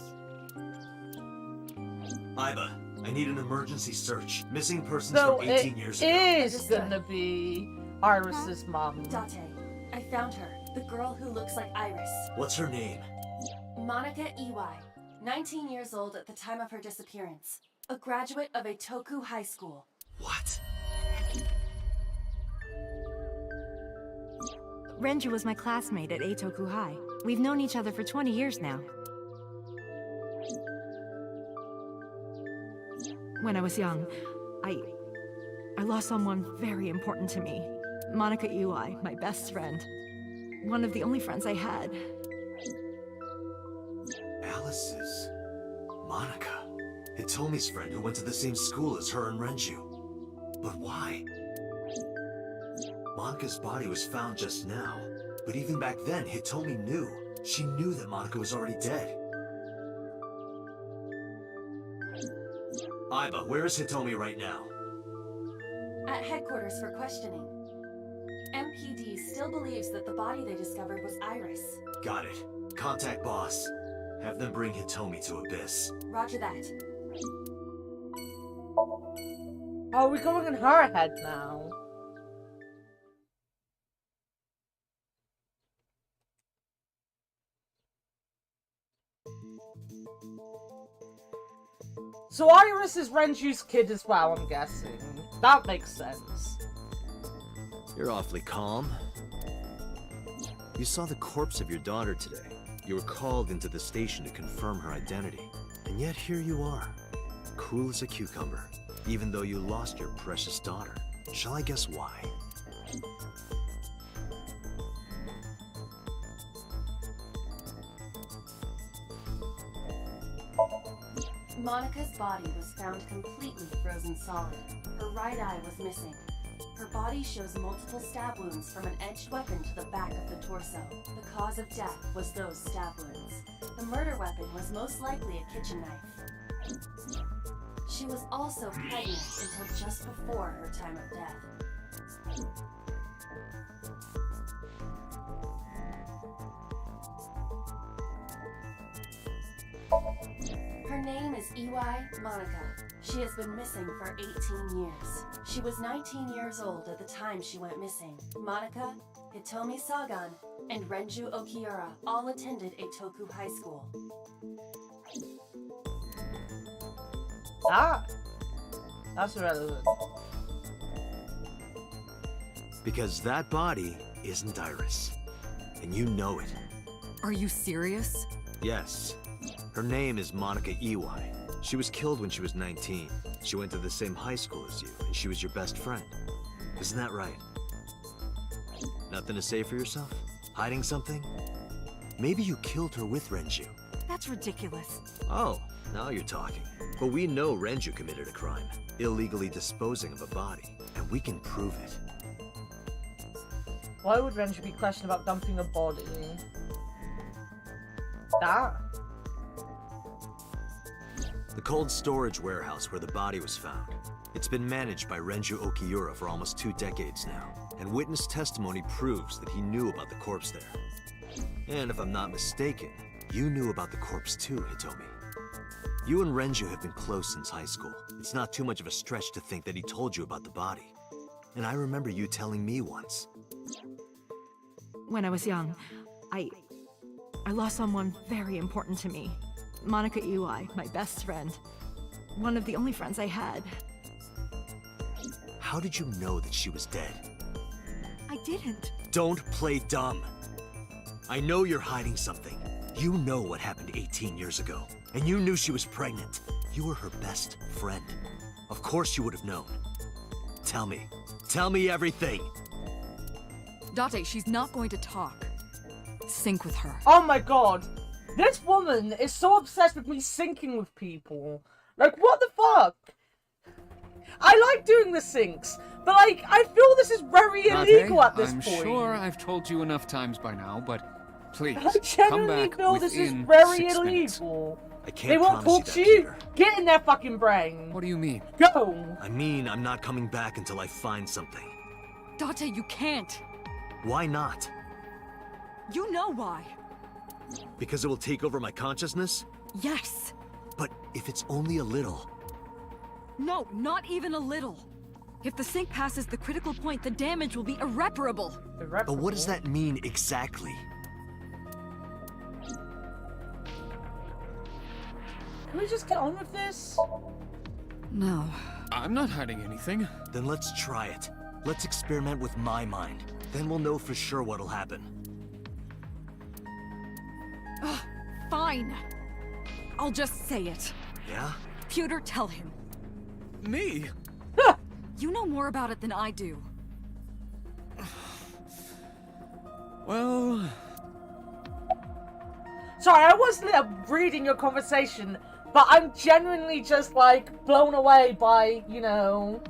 Iba, I need an emergency search. Missing persons from 18 years ago. It is gonna be Iris's mom. Date, I found her. The girl who looks like Iris. What's her name? Monica Iwai. 19 years old at the time of her disappearance. A graduate of Eitoku High School. What? Renju was my classmate at Eitoku High. We've known each other for 20 years now. When I was young, I lost someone very important to me. Monica Iwai, my best friend. One of the only friends I had. Alice's... Monica. Hitomi's friend who went to the same school as her and Renju. But why? Monica's body was found just now. But even back then, Hitomi knew. She knew that Monica was already dead. Iba, where is Hitomi right now? At headquarters for questioning. MPD still believes that the body they discovered was Iris. Got it. Contact boss. Have them bring Hitomi to Abyss. Roger that. Oh, we're going in her head now. So Iris is Renju's kid as well, I'm guessing. That makes sense. You're awfully calm. You saw the corpse of your daughter today. You were called into the station to confirm her identity. And yet here you are, cool as a cucumber, even though you lost your precious daughter. Shall I guess why? Monica's body was found completely frozen solid. Her right eye was missing. Her body shows multiple stab wounds from an edged weapon to the back of the torso. The cause of death was those stab wounds. The murder weapon was most likely a kitchen knife. She was also pregnant until just before her time of death. Her name is Iwai Monica. She has been missing for 18 years. She was 19 years old at the time she went missing. Monica, Hitomi Sagan, and Renju Okiura all attended Eitoku High School. That's irrelevant. Because that body isn't Iris. And you know it. Are you serious? Yes. Her name is Monica Iwai. She was killed when she was 19. She went to the same high school as you, and she was your best friend. Isn't that right? Nothing to say for yourself? Hiding something? Maybe you killed her with Renju. That's ridiculous. Oh, now you're talking. But we know Renju committed a crime, illegally disposing of a body, and we can prove it. Why would Renju be questioned about dumping a body? That? The cold storage warehouse where the body was found. It's been managed by Renju Okiura for almost 2 decades now, and witness testimony proves that he knew about the corpse there. And if I'm not mistaken, you knew about the corpse too, Hitomi. You and Renju have been close since high school. It's not too much of a stretch to think that he told you about the body. And I remember you telling me once. When I was young, I lost someone very important to me. Monica Iwai, my best friend. One of the only friends I had. How did you know that she was dead? I didn't. Don't play dumb. I know you're hiding something. You know what happened 18 years ago. And you knew she was pregnant. You were her best friend. Of course you would have known. Tell me. Tell me everything. Date, she's not going to talk. Sync with her. Oh my god. This woman is so obsessed with me syncing with people. Like, what the fuck? I like doing the syncs, but like, I feel this is very illegal at this I'm point. I'm sure I've told you enough times by now, but please, I come genuinely back feel this is within very 6 minutes. illegal. I can't They won't promise talk you to that, you? Peter. Get in their fucking brain. What do you mean? Go! I mean, I'm not coming back until I find something. Date, you can't. Why not? You know why. Because it will take over my consciousness? Yes. But if it's only a little... No, not even a little. If the sync passes the critical point, the damage will be irreparable. But what does that mean exactly? Can we just get on with this? No. I'm not hiding anything. Then let's try it. Let's experiment with my mind. Then we'll know for sure what'll happen. Fine. I'll just say it. Yeah? Pewter, tell him. Me? You know more about it than I do. Well... Sorry, I was reading your conversation, but I'm genuinely just, like, blown away by, you know,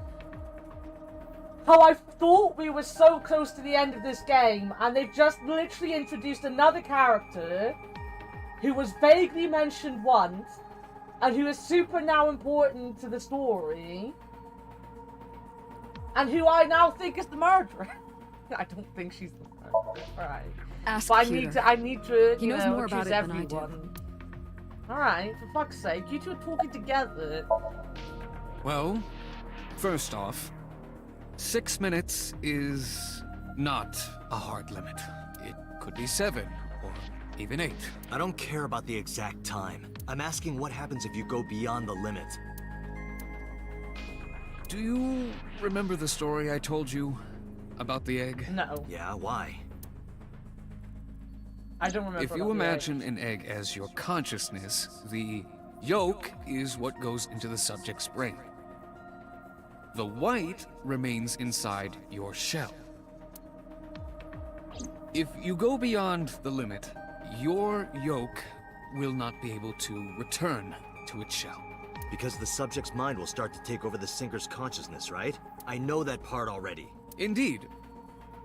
how I thought we were so close to the end of this game, and they've just literally introduced another character who was vaguely mentioned once, and who is super now important to the story, and who I now think is the murderer. I don't think she's the murderer, right? Ask But Pewter. I need to, He you knows know, more about choose it than I everyone. Alright, for fuck's sake, you two are talking together. Well, first off, 6 minutes is not a hard limit. It could be 7, or even 8. I don't care about the exact time. I'm asking what happens if you go beyond the limit. Do you remember the story I told you about the egg? No. Yeah, why? I don't remember. If you about the imagine an egg as your consciousness, the yolk is what goes into the subject's brain. The white remains inside your shell. If you go beyond the limit, your yolk will not be able to return to its shell. Because the subject's mind will start to take over the sinker's consciousness, right? I know that part already. Indeed.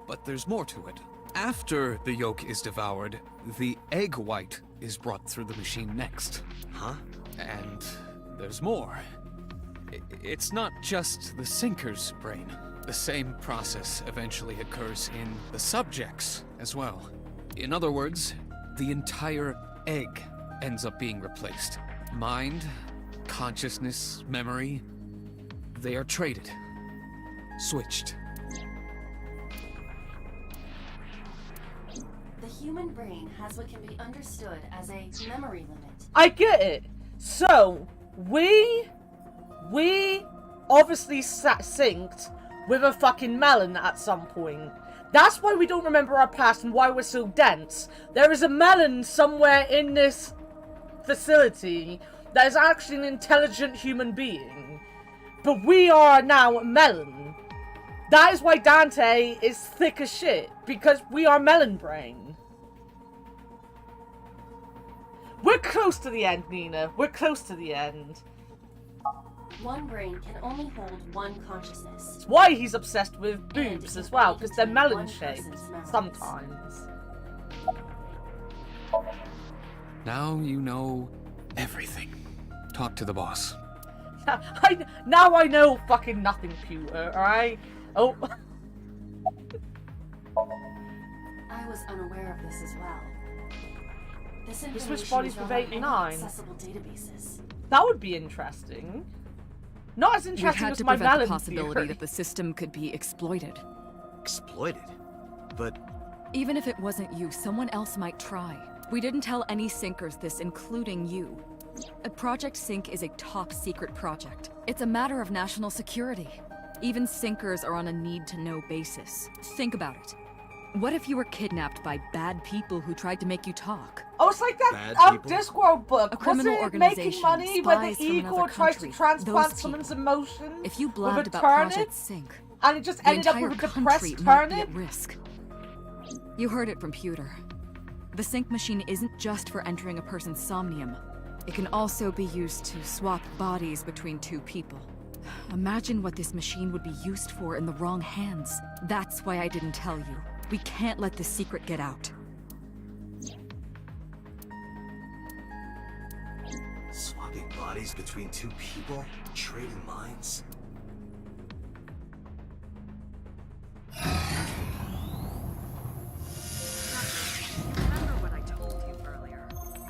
But there's more to it. After the yolk is devoured, the egg white is brought through the machine next. Huh? And there's more. It's not just the sinker's brain. The same process eventually occurs in the subject's as well. In other words, the entire egg ends up being replaced. Mind, consciousness, memory, they are traded. Switched. The human brain has what can be understood as a memory limit. I get it. So, we obviously synced with a fucking melon at some point. That's why we don't remember our past and why we're so dense. There is a melon somewhere in this facility that is actually an intelligent human being. But we are now a melon. That is why Dante is thick as shit. Because we are Melon Brain. We're close to the end, Nina. We're close to the end. One brain can only hold one consciousness. It's why he's obsessed with boobs as well, because they're melon-shaped sometimes. Now you know everything. Talk to the boss. Now I know fucking nothing, Pewter, alright? Oh. I was unaware of this as well. This We information switch bodies is with not on any 89. accessible databases. That would be interesting. Not as We interesting had as to my prevent the melon possibility theory. that the system could be exploited. Exploited? But Even if it wasn't you, someone else might try. We didn't tell any Syncers this, including you. Project Sync is a top-secret project. It's a matter of national security. Even Syncers are on a need-to-know basis. Think about it. What if you were kidnapped by bad people who tried to make you talk? Oh, it's like that Discworld book. A criminal Wasn't it organization, Making Money, where the spies from Igor another tries to country. transplant Those someone's people. emotions If you with blabbed a about turnip, Project Sync, and it just the ended up entire with a country depressed might be turnip. at risk. You heard it from Pewter. The Sync machine isn't just for entering a person's Somnium. It can also be used to swap bodies between two people. Imagine what this machine would be used for in the wrong hands. That's why I didn't tell you. We can't let this secret get out. swapping bodies between two people? Trading minds?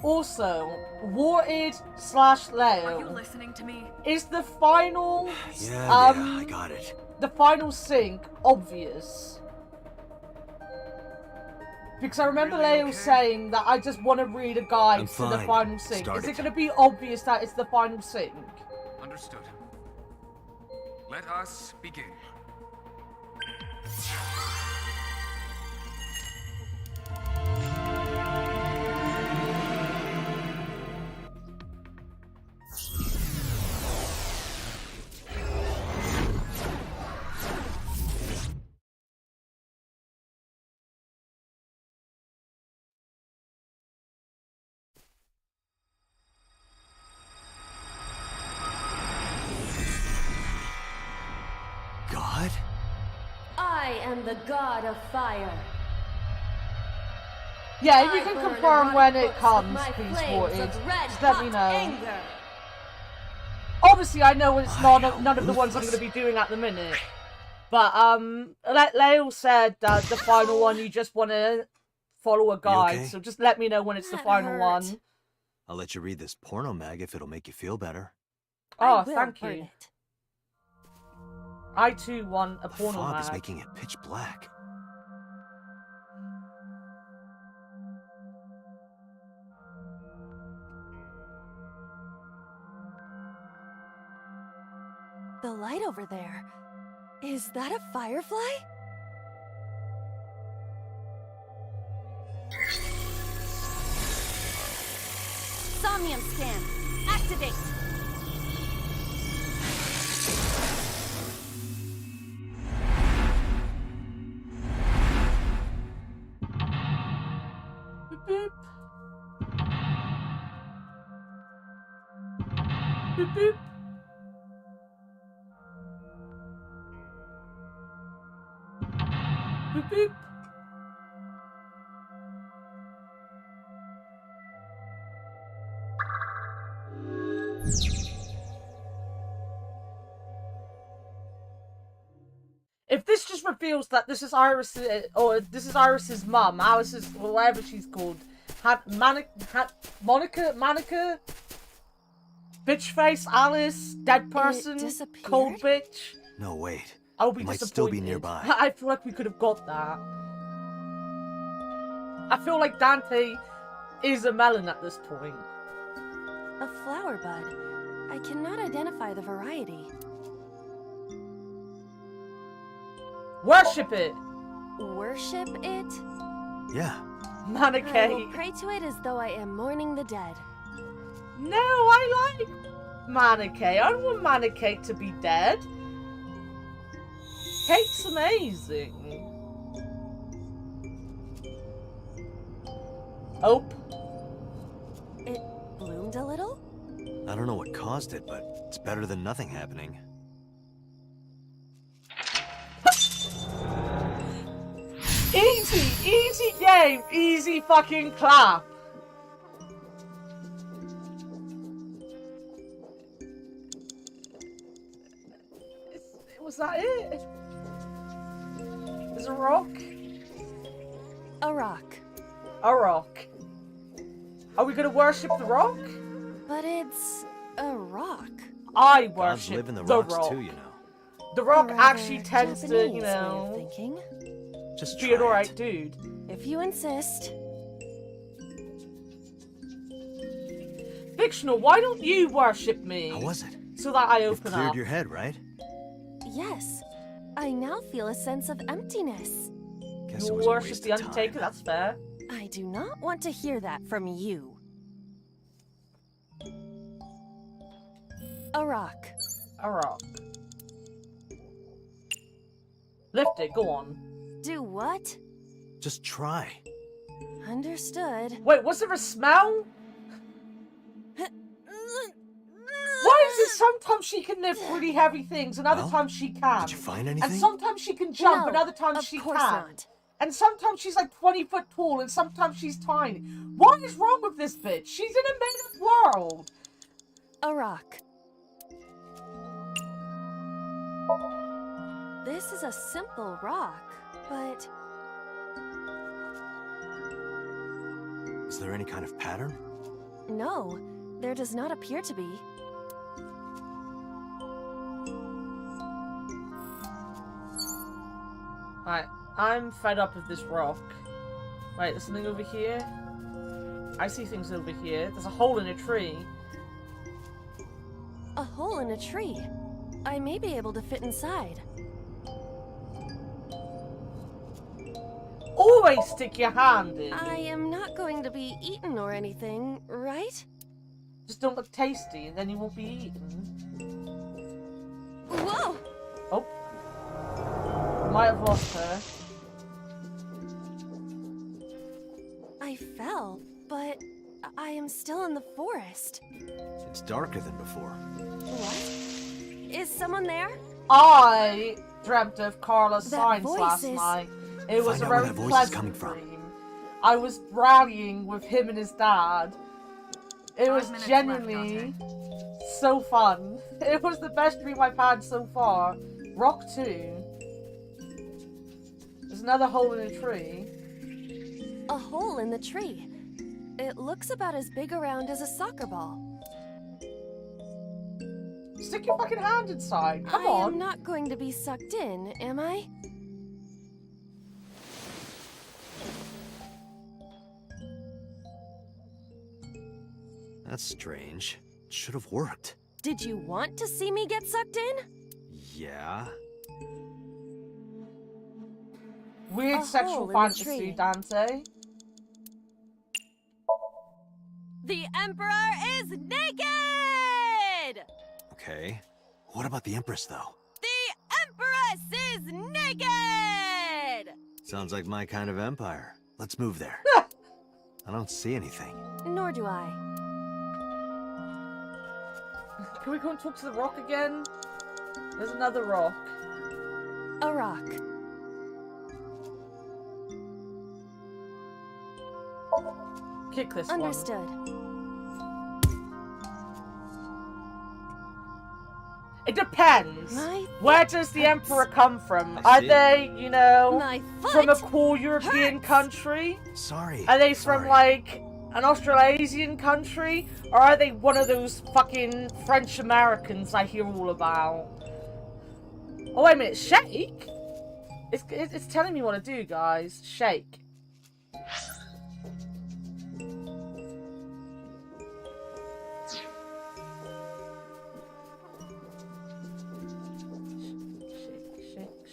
Also, Warted/Leo. Are you listening to me? Is the final Yeah, I got it. the final sync obvious? Because I remember Leo saying that I just want to read a guide I'm to the fine. final sync. Start Is it it. going to be obvious that it's the final sync? Understood. Let us begin. God? I am the god of fire. Yeah, if you I can burn confirm erotic when it books comes, with my please, flames Warted. of red Just let me hot know. anger. Obviously, I know it's not none of the ones I'm going to be doing at the minute. But, Leo said that the final one, you just want to follow a guide. okay? So just let me know when it's the That final hurt. one. I'll let you read this porno mag if it'll make you feel better. Oh, I will thank burn you. it. I too want a The porno fog is mag. making it pitch black. The light over there. Is that a firefly? Somnium scan. Activate. Boop, boop. Boop, boop. Boop, boop. If this just reveals that this is Iris, or this is Iris's mum, Alice's, or whatever she's called, Monica, bitch face, Alice, dead person, cold bitch. No, wait. I'll be It might disappointed. still be nearby. I feel like we could have got that. I feel like Dante is a melon at this point. A flower bud. I cannot identify the variety. Worship it! Worship it? Yeah. I will Manakay. pray to it as though I am mourning the dead. No, I like Manakay. I don't want Manakay to be dead. Kate's amazing. Oh. It bloomed a little? I don't know what caused it, but it's better than nothing happening. Easy game, easy fucking clap. Was that it? There's a rock? A rock. A rock. Are we gonna worship the rock? But it's a rock. I Gods worship live in the the rocks rock. too, you know. The rock Rather actually tends to, Japanese you way of know, thinking. Just be try an alright dude. If you insist. Fictional, why don't you worship me? How was it? So that I You've open cleared up. your head, right? Yes. I now feel a sense of emptiness. Guess You it was a worship waste the of Undertaker, time. that's fair. I do not want to hear that from you. A rock. A rock. Lift it, go on. Do what? Just try. Understood. Wait, was there a smell? Why is it sometimes she can lift really heavy things and other Well, times she can't? Did you find anything? And sometimes she can jump No, and other times of she course can't. not. And sometimes she's like 20 foot tall and sometimes she's tiny. What is wrong with this bitch? She's in a made-up world. A rock. This is a simple rock, but Is there any kind of pattern? no, there does not appear to be. Alright, I'm fed up with this rock. Right, there's something over here. I see things over here. There's a hole in a tree. A hole in a tree. I may be able to fit inside. Always stick your hand in. I am not going to be eaten or anything, right? Just don't look tasty and then you won't be eaten. Whoa! Oh. Might have lost her. I fell, but I am still in the forest. It's darker than before. What? Is someone there? I dreamt of Carla's That signs voice last is- night. It was Find a out where very that voice is pleasant coming from. dream. I was rallying with him and his dad. It was genuinely so fun. It was the best dream I've had so far. Rock 2. There's another hole in a tree. A hole in the tree. It looks about as big around as a soccer ball. Stick your fucking hand inside. Come I on. am not going to be sucked in, am I? That's strange. It should have worked. Did you want to see me get sucked in? Yeah. Weird A sexual hole in the fantasy, tree. Dante. The Emperor is naked! Okay. What about the Empress, though? The Empress is naked! Sounds like my kind of empire. Let's move there. I don't see anything. Nor do I. Can we go and talk to the rock again? There's another rock. A rock. Kick this Understood. one. It depends. My Where does the hurts. Emperor come from? I Are see. they, you know, My from a foot cool European hurts. country? Sorry. Are they from, Sorry. like, an Australasian country? Or are they one of those fucking French Americans I hear all about? Oh, wait a minute. Shake? It's telling me what to do, guys. Shake.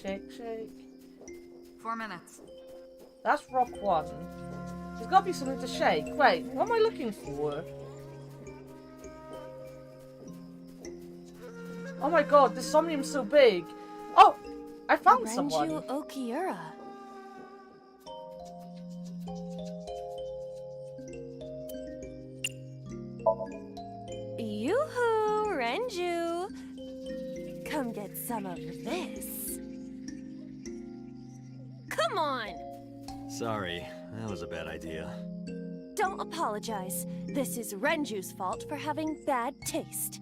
Shake. 4 minutes. That's rock 1. There's gotta be something to shake. Wait, what am I looking for? Oh my god, this Somnium's so big. Oh! I found someone. Renju Okiura. Yoo-hoo, Renju! Come get some of this. Come on! Sorry, that was a bad idea. Don't apologize. This is Renju's fault for having bad taste.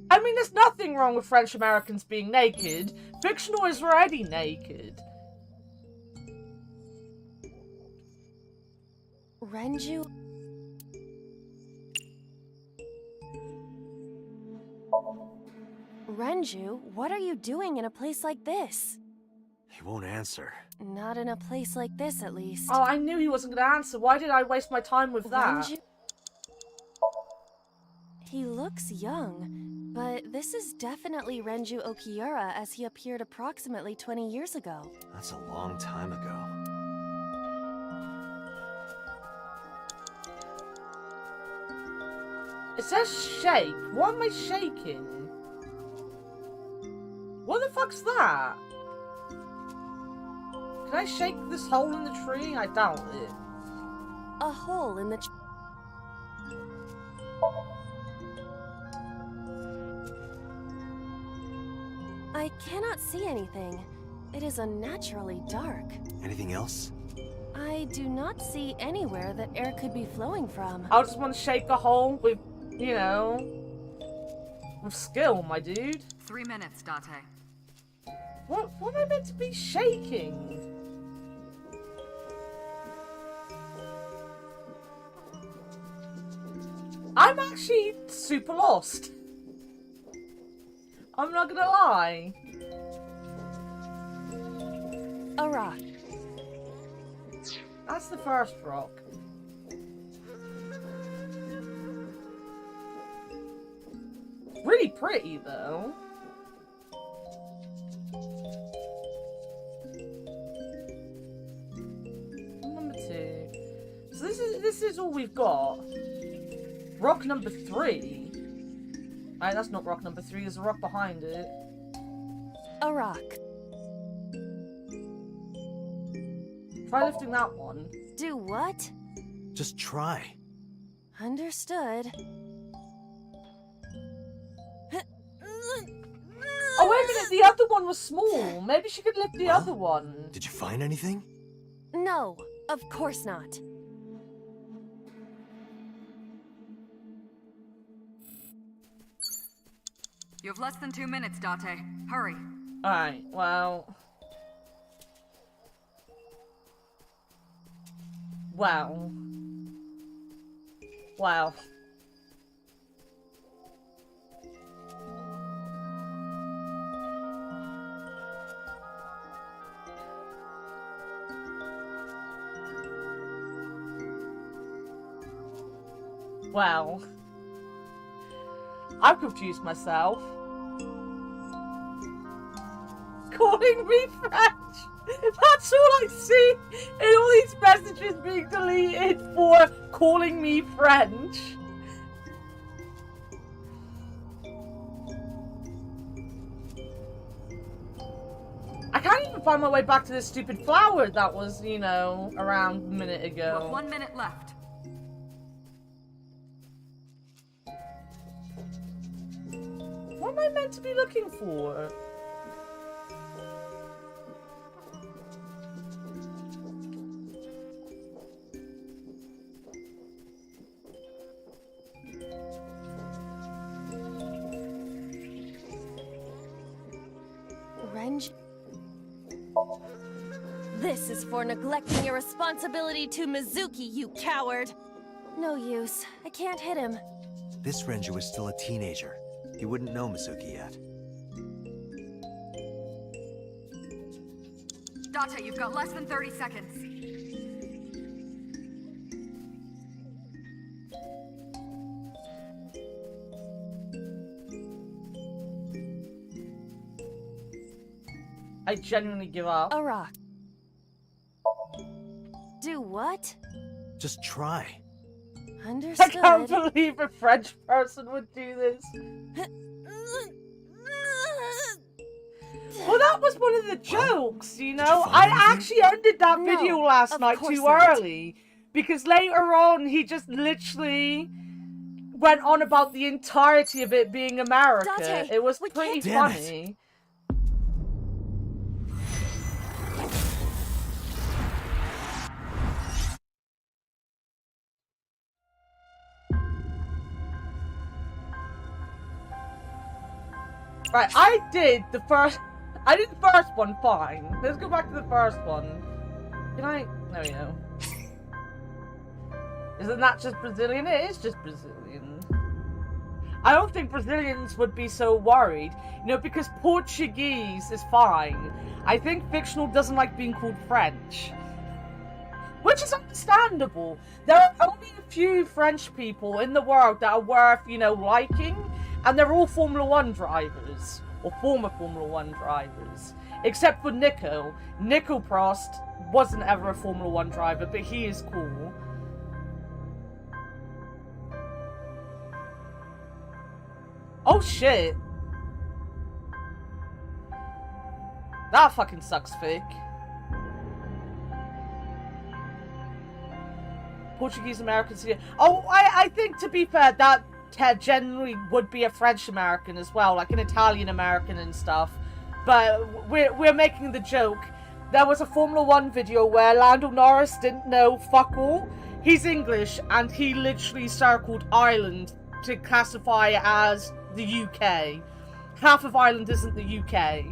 I mean, there's nothing wrong with French Americans being naked. Fictional is already naked. Renju... Renju, what are you doing in a place like this? He won't answer. Not in a place like this, at least. Oh, I knew he wasn't going to answer. Why did I waste my time with that? Renju... He looks young, but this is definitely Renju Okiura as he appeared approximately 20 years ago. That's a long time ago. It says shake. What am I shaking? What the fuck's that? Can I shake this hole in the tree? I doubt it. A hole in the I cannot see anything. It is unnaturally dark. Anything else? I do not see anywhere that air could be flowing from. I just want to shake a hole with, you know, with skill, my dude. 3 minutes, Date. What am I meant to be shaking? I'm actually super lost. I'm not gonna lie. A rock. That's the first rock. Really pretty though. Number 2. So this is all we've got. Rock number 3. Alright, that's not rock number 3, there's a rock behind it. A rock. Try lifting that one. Do what? Just try. Understood. Oh, wait a minute, the other one was small. Maybe she could lift the other one. Did you find anything? No, of course not. You have less than 2 minutes, Date. Hurry. Alright, well... Wow. Wow. Wow. I'm confused myself. Calling me French! That's all I see in all these messages being deleted for calling me French. I can't even find my way back to this stupid flower that was, you know, around a minute You ago. have 1 minute left. What am I meant to be looking for? Renju. This is for neglecting your responsibility to Mizuki, you coward! No use. I can't hit him. This Renju is still a teenager. He wouldn't know Mizuki yet. Date, you've got less than 30 seconds. I genuinely give up. A rock. Do what? Just try. I Understood. can't believe a French person would do this. Well, that was one of the jokes, you know? find I anything? actually ended that No, video last of night course too not. early. Because later on, he just literally went on about the entirety of it being America. Dante, It was we pretty can't- funny. Right, I did the first one fine. Let's go back to the first one. Can I? There we go. Isn't that just Brazilian? It is just Brazilian. I don't think Brazilians would be so worried. You know, because Portuguese is fine. I think fictional doesn't like being called French. Which is understandable. There are only a few French people in the world that are worth, you know, liking. And they're all Formula 1 drivers. Or former Formula 1 drivers. Except for Nico. Nico Prost wasn't ever a Formula 1 driver, but he is cool. Oh shit. That fucking sucks, Vic. Portuguese Americans here. Oh, I think, to be fair, that generally would be a French American as well, like an Italian American and stuff. But we're making the joke. There was a Formula 1 video where Lando Norris didn't know fuck all. He's English, and he literally circled Ireland to classify it as the UK. Half of Ireland isn't the UK.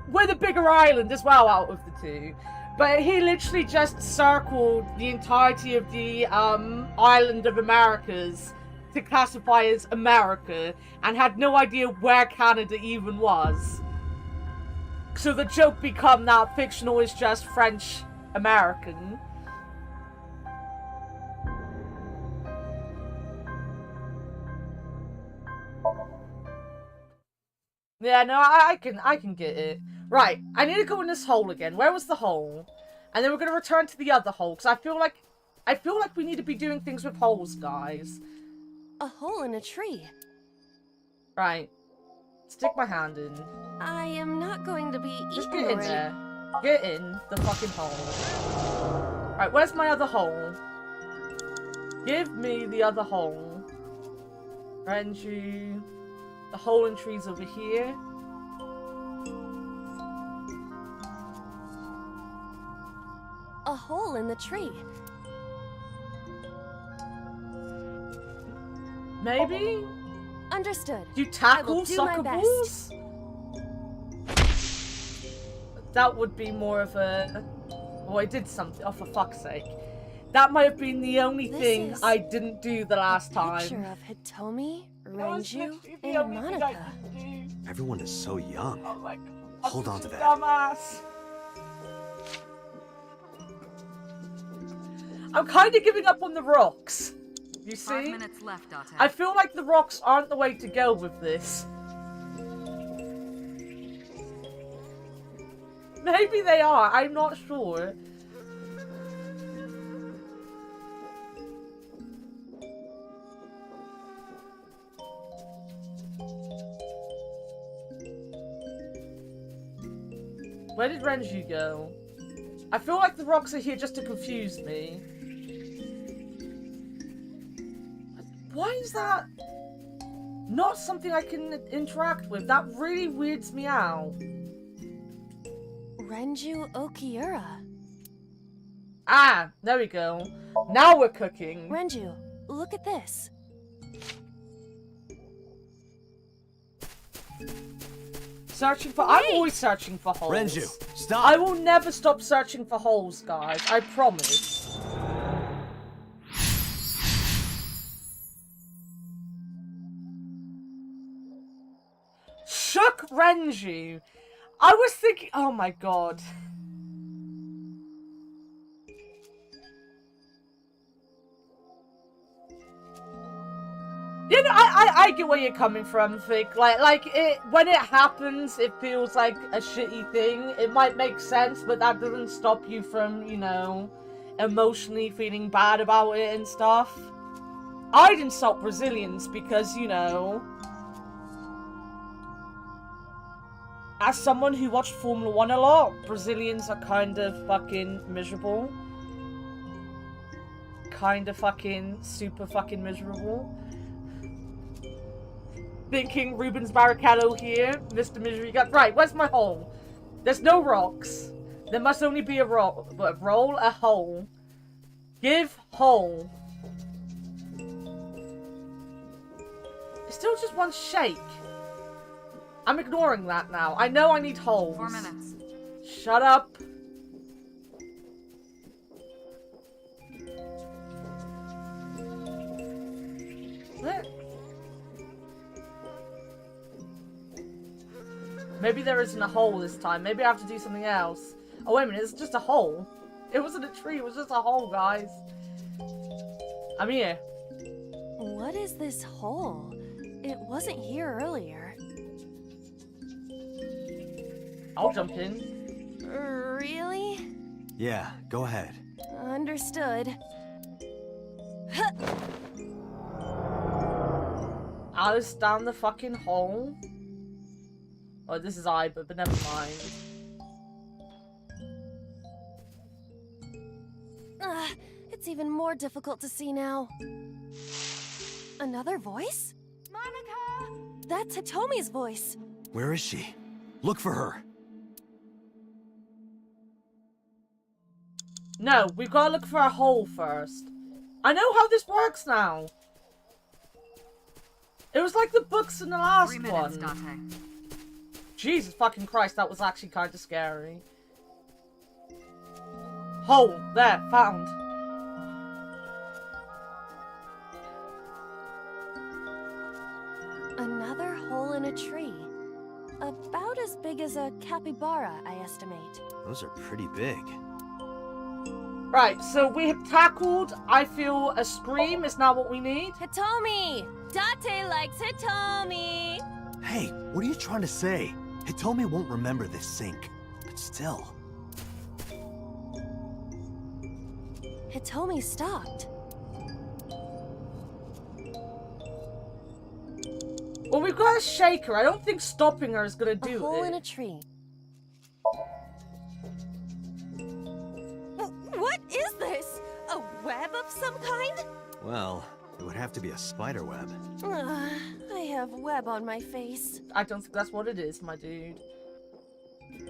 We're the bigger island as well out of the two. But he literally just circled the entirety of the island of Americas to classify as America, and had no idea where Canada even was. So the joke become that fictional is just French American. Yeah, no, I can get it. Right, I need to go in this hole again. Where was the hole? And then we're gonna return to the other hole, because I feel like we need to be doing things with holes, guys. A hole in a tree. Right. Stick my hand in. I am not going to be Just eaten get in or there. Get in the fucking hole. Right, where's my other hole? Give me the other hole. Renju. The hole in tree's over here. A hole in the tree. Maybe? Understood. You tackle I will do soccer my balls? That would be more of a... Oh, I did something. Oh, for fuck's sake. That might have been the only thing I didn't do the last time. Picture of Hitomi, Renju, the and only thing I Monica. didn't do. Everyone is so young. Oh my God. Hold on to that. Dumbass. I'm kind of giving up on the rocks. You see? 5 minutes left, Dante. I feel like the rocks aren't the way to go with this. Maybe they are. I'm not sure. Where did Renju go? I feel like the rocks are here just to confuse me. Why is that not something I can interact with? That really weirds me out. Renju Okiura. Ah, there we go. Now we're cooking. Renju, look at this. Searching for... I'm always searching for holes. Renju, stop! I will never stop searching for holes, guys. I promise. Shook Renju. I was thinking... Oh my god. You know, I get where you're coming from, Vic. Like it, when it happens, it feels like a shitty thing. It might make sense, but that doesn't stop you from, you know, emotionally feeling bad about it and stuff. I'd insult Brazilians because, you know, as someone who watched Formula 1 a lot, Brazilians are kind of fucking miserable. kind of fucking super fucking miserable. Thinking Ruben's Barricado here, Mr. Misery Gut. Right, where's my hole? There's no rocks. There must only be a roll. Roll a hole. Give hole. It's still just one shake. I'm ignoring that now. I know I need holes. 4 minutes. Shut up. What? Maybe there isn't a hole this time. Maybe I have to do something else. Oh, wait a minute. It's just a hole. It wasn't a tree. It was just a hole, guys. I'm here. What is this hole? It wasn't here earlier. I'll jump in. Really? Yeah, go ahead. Understood. Alice down the fucking hole. Oh, this is I, but never mind. It's even more difficult to see now. Another voice? Monica! That's Hitomi's voice. Where is she? Look for her. No, we've got to look for a hole first. I know how this works now. It was like the books in the last 3 minutes, one. Dante. Jesus fucking Christ, that was actually kind of scary. Hole. There, found. Another hole in a tree. About as big as a capybara, I estimate. Those are pretty big. Right, so we have tackled, I feel, a scream is now what we need. Hitomi! Date likes Hitomi! Hey, what are you trying to say? Hitomi won't remember this sink, but still. Hitomi stopped. Well, we've got to shake her. I don't think stopping her is going to do A hole it. in a tree. What is this? A web of some kind? Well, it would have to be a spider web. I have web on my face. I don't think that's what it is, my dude.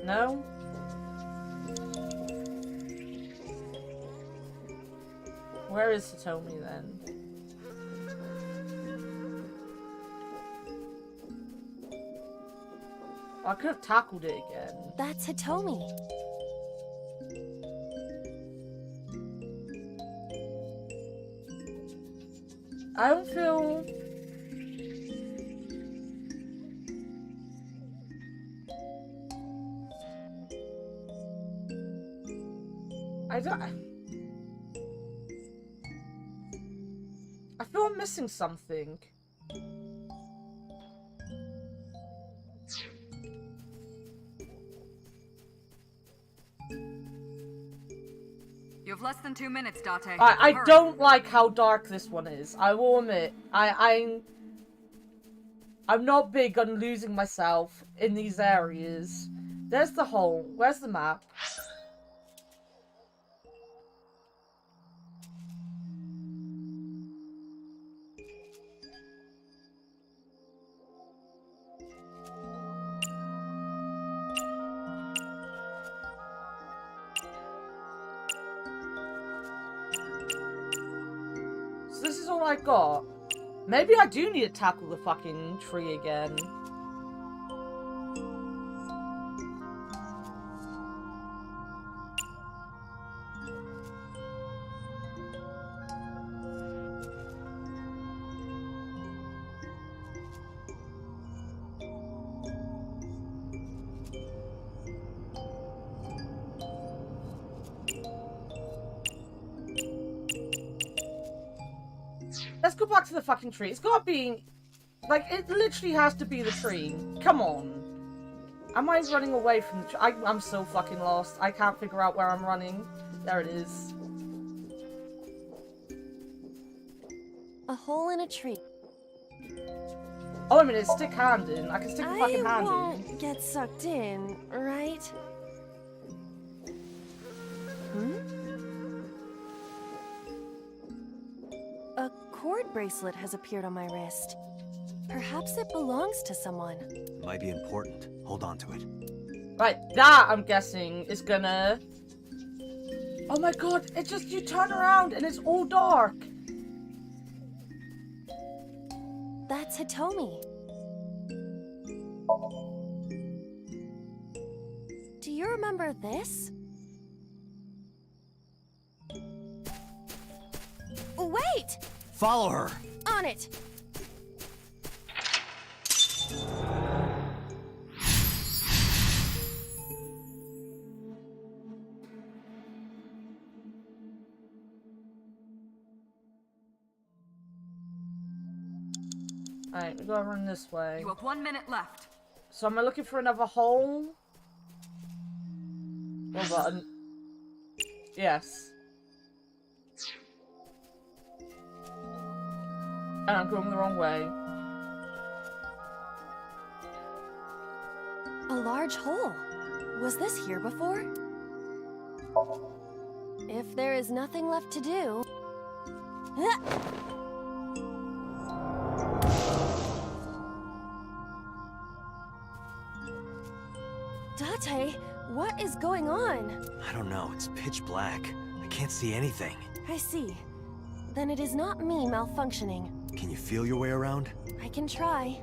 No? Where is Hitomi then? I could have tackled it again. That's Hitomi. I don't feel... I feel I'm missing something. You have less than 2 minutes, Date. I Hurry. don't like how dark this one is. I will admit. I'm not big on losing myself in these areas. There's the hole. Where's the map? So this is all I got. Maybe I do need to tackle the fucking tree again. Let's go back to the fucking tree. It's gotta be... Like, it literally has to be the tree. Come on. Am I running away from the tree? I'm so fucking lost. I can't figure out where I'm running. There it is. A hole in a tree. Oh, I mean, it's stick hand in. I can stick the fucking hand in. I won't get sucked in, right? Hmm? cord bracelet has appeared on my wrist. Perhaps it belongs to someone. It might be important. Hold on to it. Right, that, I'm guessing, is gonna... Oh my god, it's just you turn around and it's all dark. That's Hitomi. Do you remember this? Wait! Follow her! On it! Alright, we gotta run this way. You have 1 minute left. So am I looking for another hole? Or button? Yes. And I'm going the wrong way. A large hole. Was this here before? If there is nothing left to do... Date, what is going on? I don't know. It's pitch black. I can't see anything. I see. Then it is not me malfunctioning. Can you feel your way around? I can try.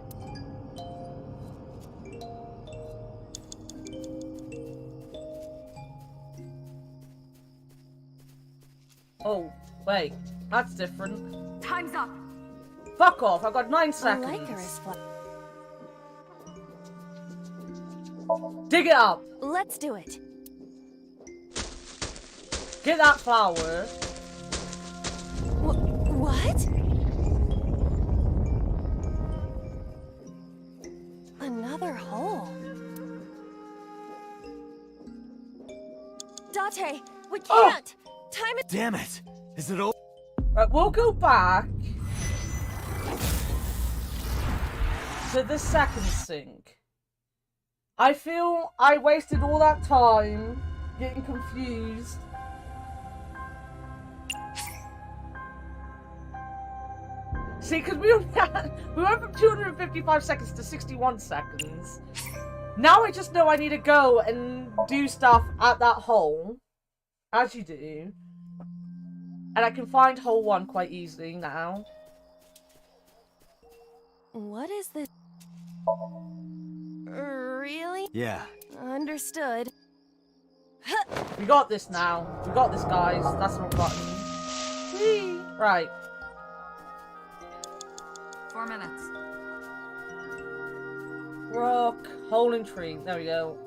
Oh, wait. That's different. Time's up. Fuck off, I've got 9 seconds. Dig it up. Let's do it. Get that flower. What? Another hole. Date, we can't. Time is. Damn it! Is it over? Right, we'll go back to the second sink. I feel I wasted all that time getting confused. See, because we went from 255 seconds to 61 seconds. Now I just know I need to go and do stuff at that hole, as you do. And I can find hole 1 quite easily now. What is this? Really? Yeah. Understood. We got this now. We got this, guys. That's not button. Whee! Right. 4 minutes. Rock. Hole in tree. There we go.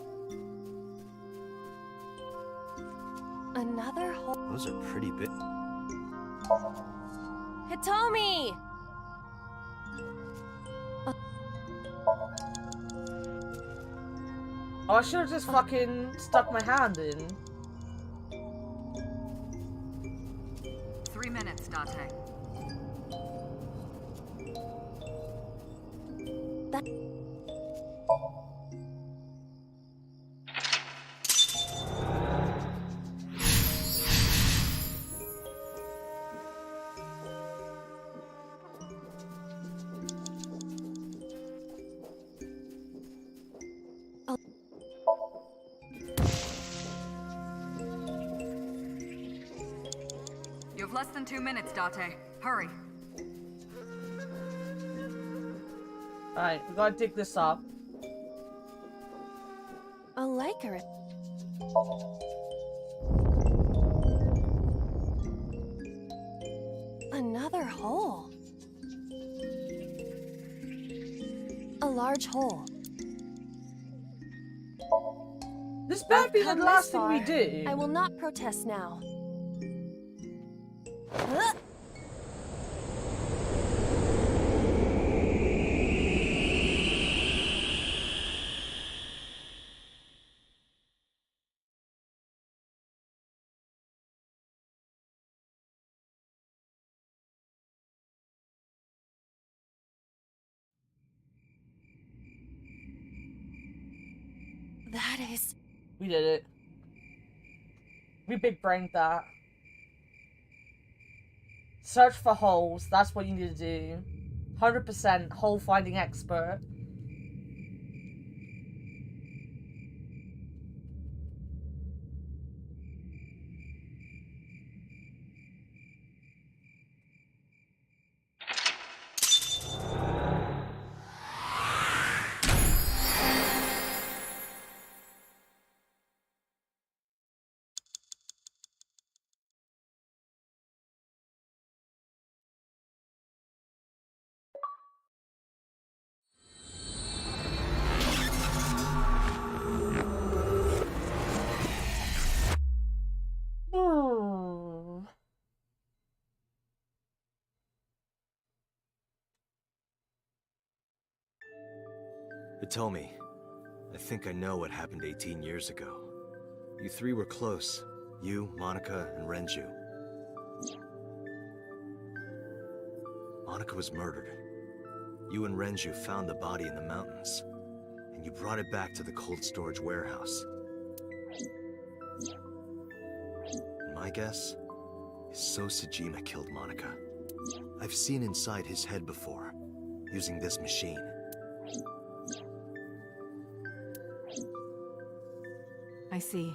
Another hole. Those are pretty big. Hitomi! Oh, I should have just fucking stuck my hand in. 3 minutes, Date. You have less than 2 minutes, Date. Hurry. Alright, we gotta dig this up. A liker. Another hole. A large hole. This better be the last thing we do. I will not protest now. That is... We did it. We big brained that. Search for holes. That's what you need to do. 100% hole finding expert. Hitomi, I think I know what happened 18 years ago. You three were close. You, Monica, and Renju. Monica was murdered. You and Renju found the body in the mountains, and you brought it back to the cold storage warehouse. And my guess is So Sejima killed Monica. I've seen inside his head before, using this machine. I see.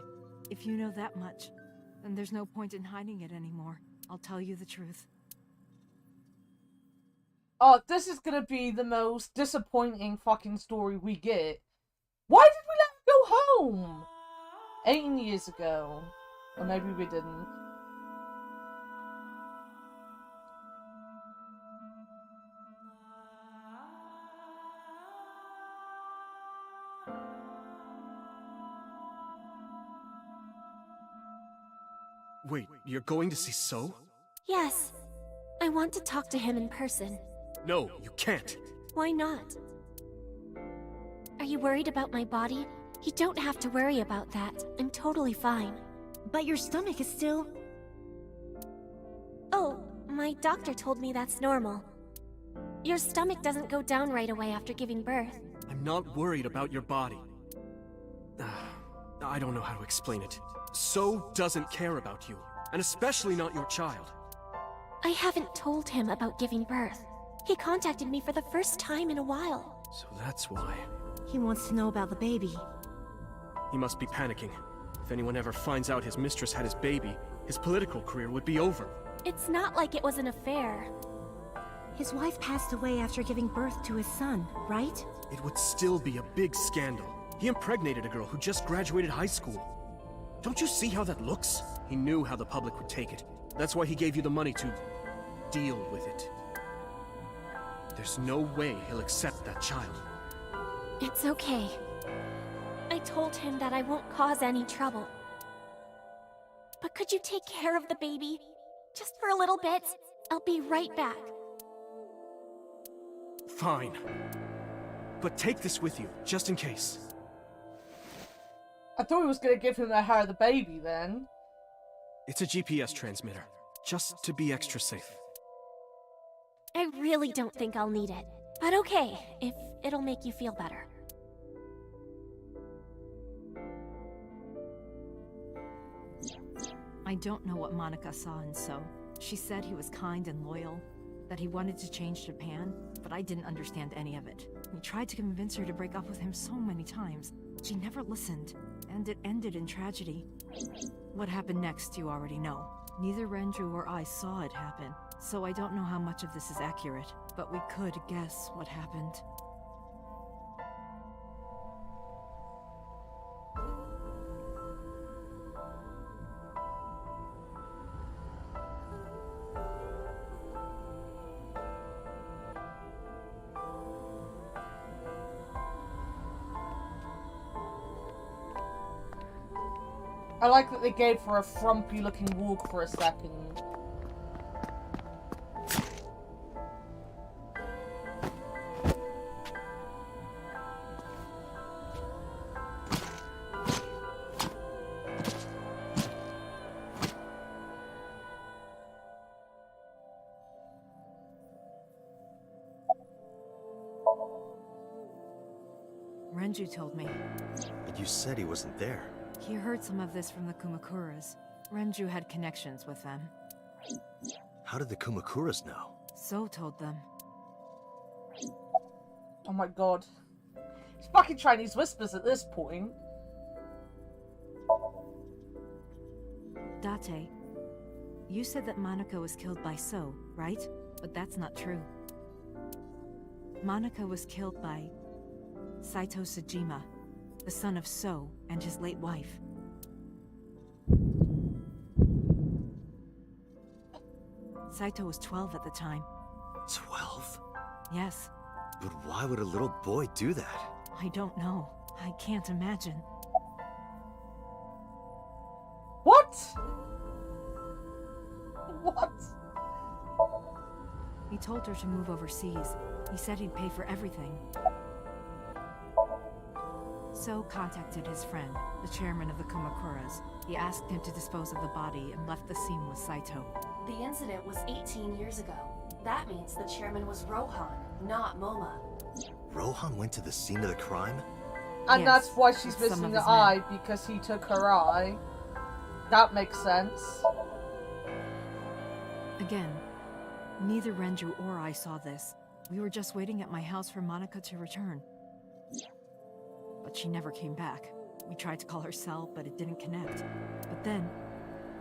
If you know that much, then there's no point in hiding it anymore. I'll tell you the truth. Oh, this is gonna be the most disappointing fucking story we get. Why did we let her go home? 18 years ago. Or maybe we didn't. Wait, you're going to see So? Yes. I want to talk to him in person. No, you can't. Why not? Are you worried about my body? You don't have to worry about that. I'm totally fine. But your stomach is still... Oh, my doctor told me that's normal. Your stomach doesn't go down right away after giving birth. I'm not worried about your body. I don't know how to explain it. So doesn't care about you, and especially not your child. I haven't told him about giving birth. He contacted me for the first time in a while. So that's why. He wants to know about the baby. He must be panicking. If anyone ever finds out his mistress had his baby, his political career would be over. It's not like it was an affair. His wife passed away after giving birth to his son, right? It would still be a big scandal. He impregnated a girl who just graduated high school. Don't you see how that looks? He knew how the public would take it. That's why he gave you the money to deal with it. There's no way he'll accept that child. It's okay. I told him that I won't cause any trouble. But could you take care of the baby? Just for a little bit? I'll be right back. Fine. But take this with you, just in case. I thought he was gonna give him her the baby then. It's a GPS transmitter, just to be extra safe. I really don't think I'll need it. But okay, if it'll make you feel better. I don't know what Monica saw in So. She said he was kind and loyal, that he wanted to change Japan, but I didn't understand any of it. He tried to convince her to break up with him so many times. She never listened, and it ended in tragedy. What happened next, you already know. Neither Renju or I saw it happen, so I don't know how much of this is accurate, but we could guess what happened. I like that they gave her a frumpy looking walk for a second. Renju told me. But you said he wasn't there. He heard some of this from the Kumakuras. Renju had connections with them. How did the Kumakuras know? So told them. Oh my god. It's fucking Chinese whispers at this point. Date, you said that Monica was killed by So, right? But that's not true. Monica was killed by Saito Sejima, the son of So and his late wife. Saito was 12 at the time. 12? Yes. But why would a little boy do that? I don't know. I can't imagine. What? What? He told her to move overseas. He said he'd pay for everything. So contacted his friend, the chairman of the Kumakuras. He asked him to dispose of the body and left the scene with Saito. The incident was 18 years ago. That means the chairman was Rohan, not Moma. Rohan went to the scene of the crime? And Yes, that's why she's with some missing of the his men. eye, because he took her eye. That makes sense. Again, neither Renju or I saw this. We were just waiting at my house for Monica to return. But she never came back. We tried to call her cell, but it didn't connect. But then,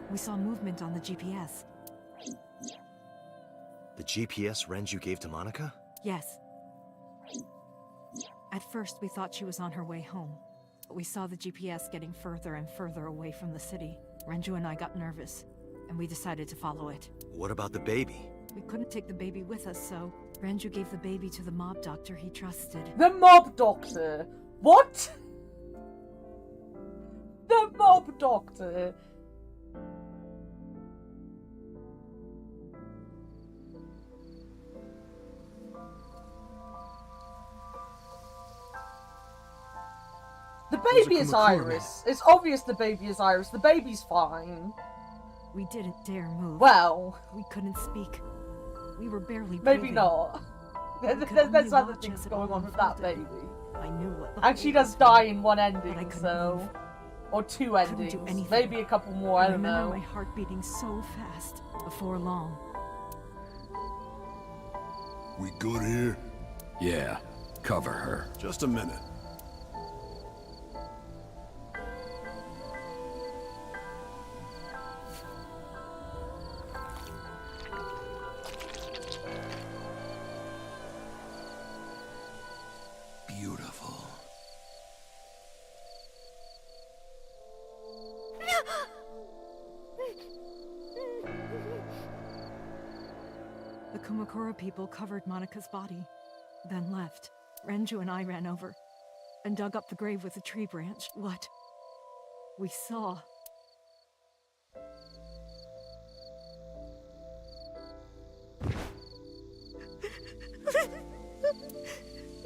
we saw movement on the GPS. The GPS Renju gave to Monica? Yes. At first, we thought she was on her way home. But we saw the GPS getting further and further away from the city. Renju and I got nervous, and we decided to follow it. What about the baby? We couldn't take the baby with us, so Renju gave the baby to the mob doctor he trusted. The mob doctor? What? The mob doctor? The baby is Iris. It's obvious the baby is Iris. The baby's fine. We didn't dare move. Well, we couldn't speak. We were barely maybe breathing. not. There's other things going on with that baby. I knew what. And she does die in one ending, couldn't so... move. Or two Couldn't endings. do anything. Maybe a couple more, I don't remember know. my heart beating so fast. Before long. We good here? Yeah, cover her. Just a minute. Beautiful. The Kumakura people covered Monica's body, then left. Renju and I ran over and dug up the grave with a tree branch. What we saw.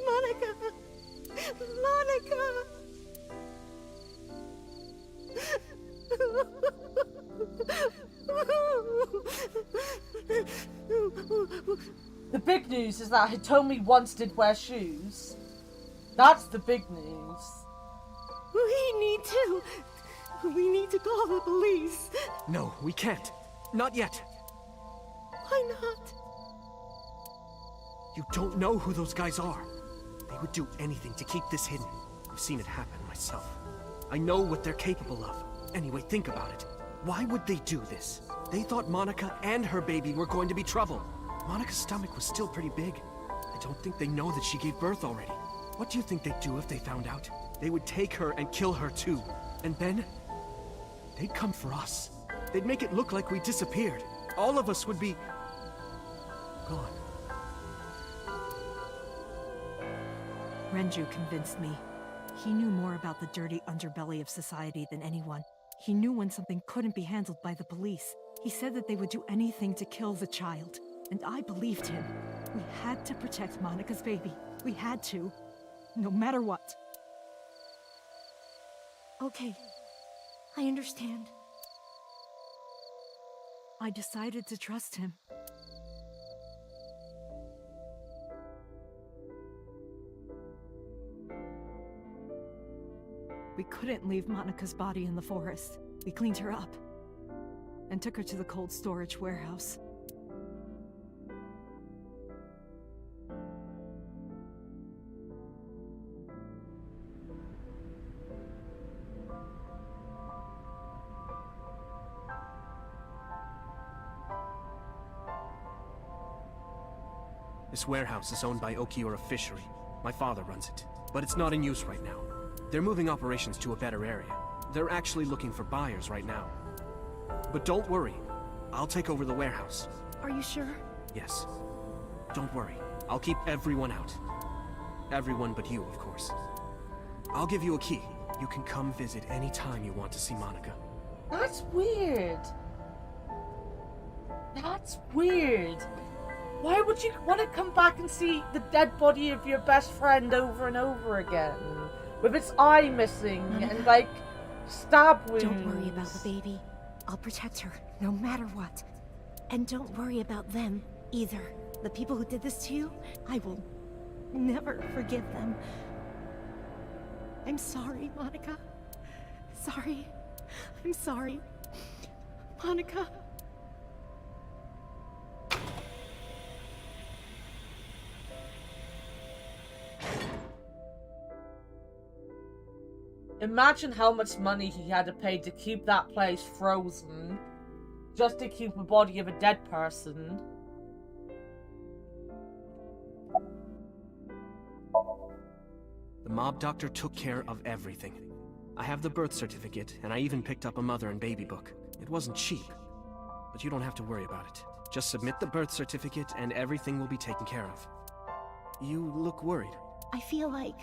Monica! Monica! The big news is that Hitomi once did wear shoes. That's the big news. We need to call the police. No, we can't. Not yet. Why not? You don't know who those guys are. They would do anything to keep this hidden. I've seen it happen myself. I know what they're capable of. Anyway, think about it. Why would they do this? They thought Monica and her baby were going to be trouble. Monica's stomach was still pretty big. I don't think they know that she gave birth already. What do you think they'd do if they found out? They would take her and kill her too. And then, they'd come for us. They'd make it look like we disappeared. All of us would be... gone. Renju convinced me. He knew more about the dirty underbelly of society than anyone. He knew when something couldn't be handled by the police. He said that they would do anything to kill the child. And I believed him. We had to protect Monica's baby. We had to. No matter what. Okay. I understand. I decided to trust him. We couldn't leave Monica's body in the forest. We cleaned her up and took her to the cold storage warehouse. This warehouse is owned by Okiura Fishery. My father runs it, but it's not in use right now. They're moving operations to a better area. They're actually looking for buyers right now. But don't worry, I'll take over the warehouse. Are you sure? Yes. Don't worry, I'll keep everyone out. Everyone but you, of course. I'll give you a key. You can come visit any time you want to see Monica. That's weird. That's weird. Why would you want to come back and see the dead body of your best friend over and over again? With its eye missing and, like, stab wounds. Don't worry about the baby. I'll protect her, no matter what. And don't worry about them, either. The people who did this to you, I will never forgive them. I'm sorry, Monica. Sorry. I'm sorry. Monica. Imagine how much money he had to pay to keep that place frozen. Just to keep the body of a dead person. The mob doctor took care of everything. I have the birth certificate, and I even picked up a mother and baby book. It wasn't cheap, but you don't have to worry about it. Just submit the birth certificate and everything will be taken care of. You look worried. I feel like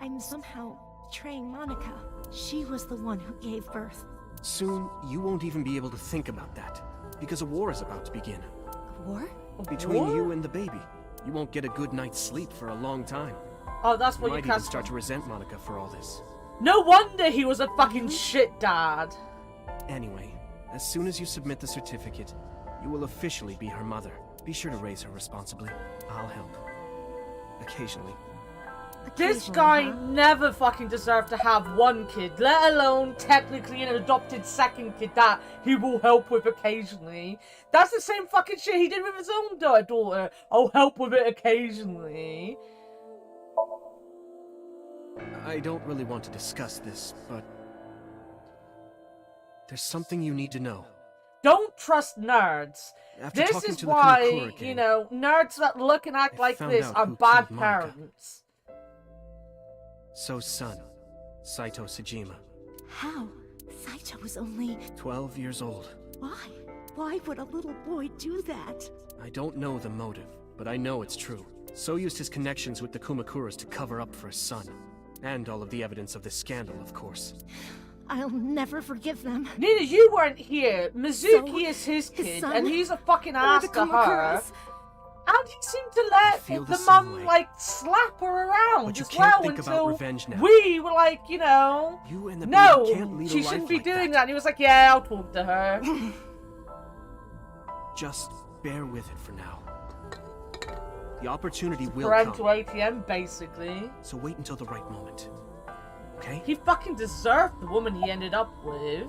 I'm somehow betraying Monica. She was the one who gave birth. Soon, you won't even be able to think about that, because a war is about to begin. A war? Between you and the baby. You won't get a good night's sleep for a long time. Oh, that's what you you might even start to resent Monica for all this. No wonder he was a fucking shit dad. Anyway, as soon as you submit the certificate, you will officially be her mother. Be sure to raise her responsibly. I'll help. Occasionally. This guy never fucking deserved to have one kid, let alone technically an adopted second kid that he will help with occasionally. That's the same fucking shit he did with his own daughter. I'll help with it occasionally. I don't really want to discuss this, but there's something you need to know. Don't trust nerds. After This talking is to the why, Kamakura gang, you know, nerds that look and act like found this out are who bad killed Monica. parents. So's son, Saito Sejima. How? Saito was only 12 years old. Why? Why would a little boy do that? I don't know the motive, but I know it's true. So used his connections with the Kumakuras to cover up for his son. And all of the evidence of this scandal, of course. I'll never forgive them. Nina, you weren't here. Mizuki is his kid, son, and he's a fucking or ass the to her. Kumakuras. And he seemed to let feel the the same mum, way. like, slap her around But you as can't well think about until revenge now. we were like, you know, You and the no, baby can't lead a she life shouldn't be like doing that. And he was like, yeah, I'll talk to her. Just bear with it for now. The opportunity will Parental come. ATM, basically. So wait until the right moment. Okay? He fucking deserved the woman he ended up with.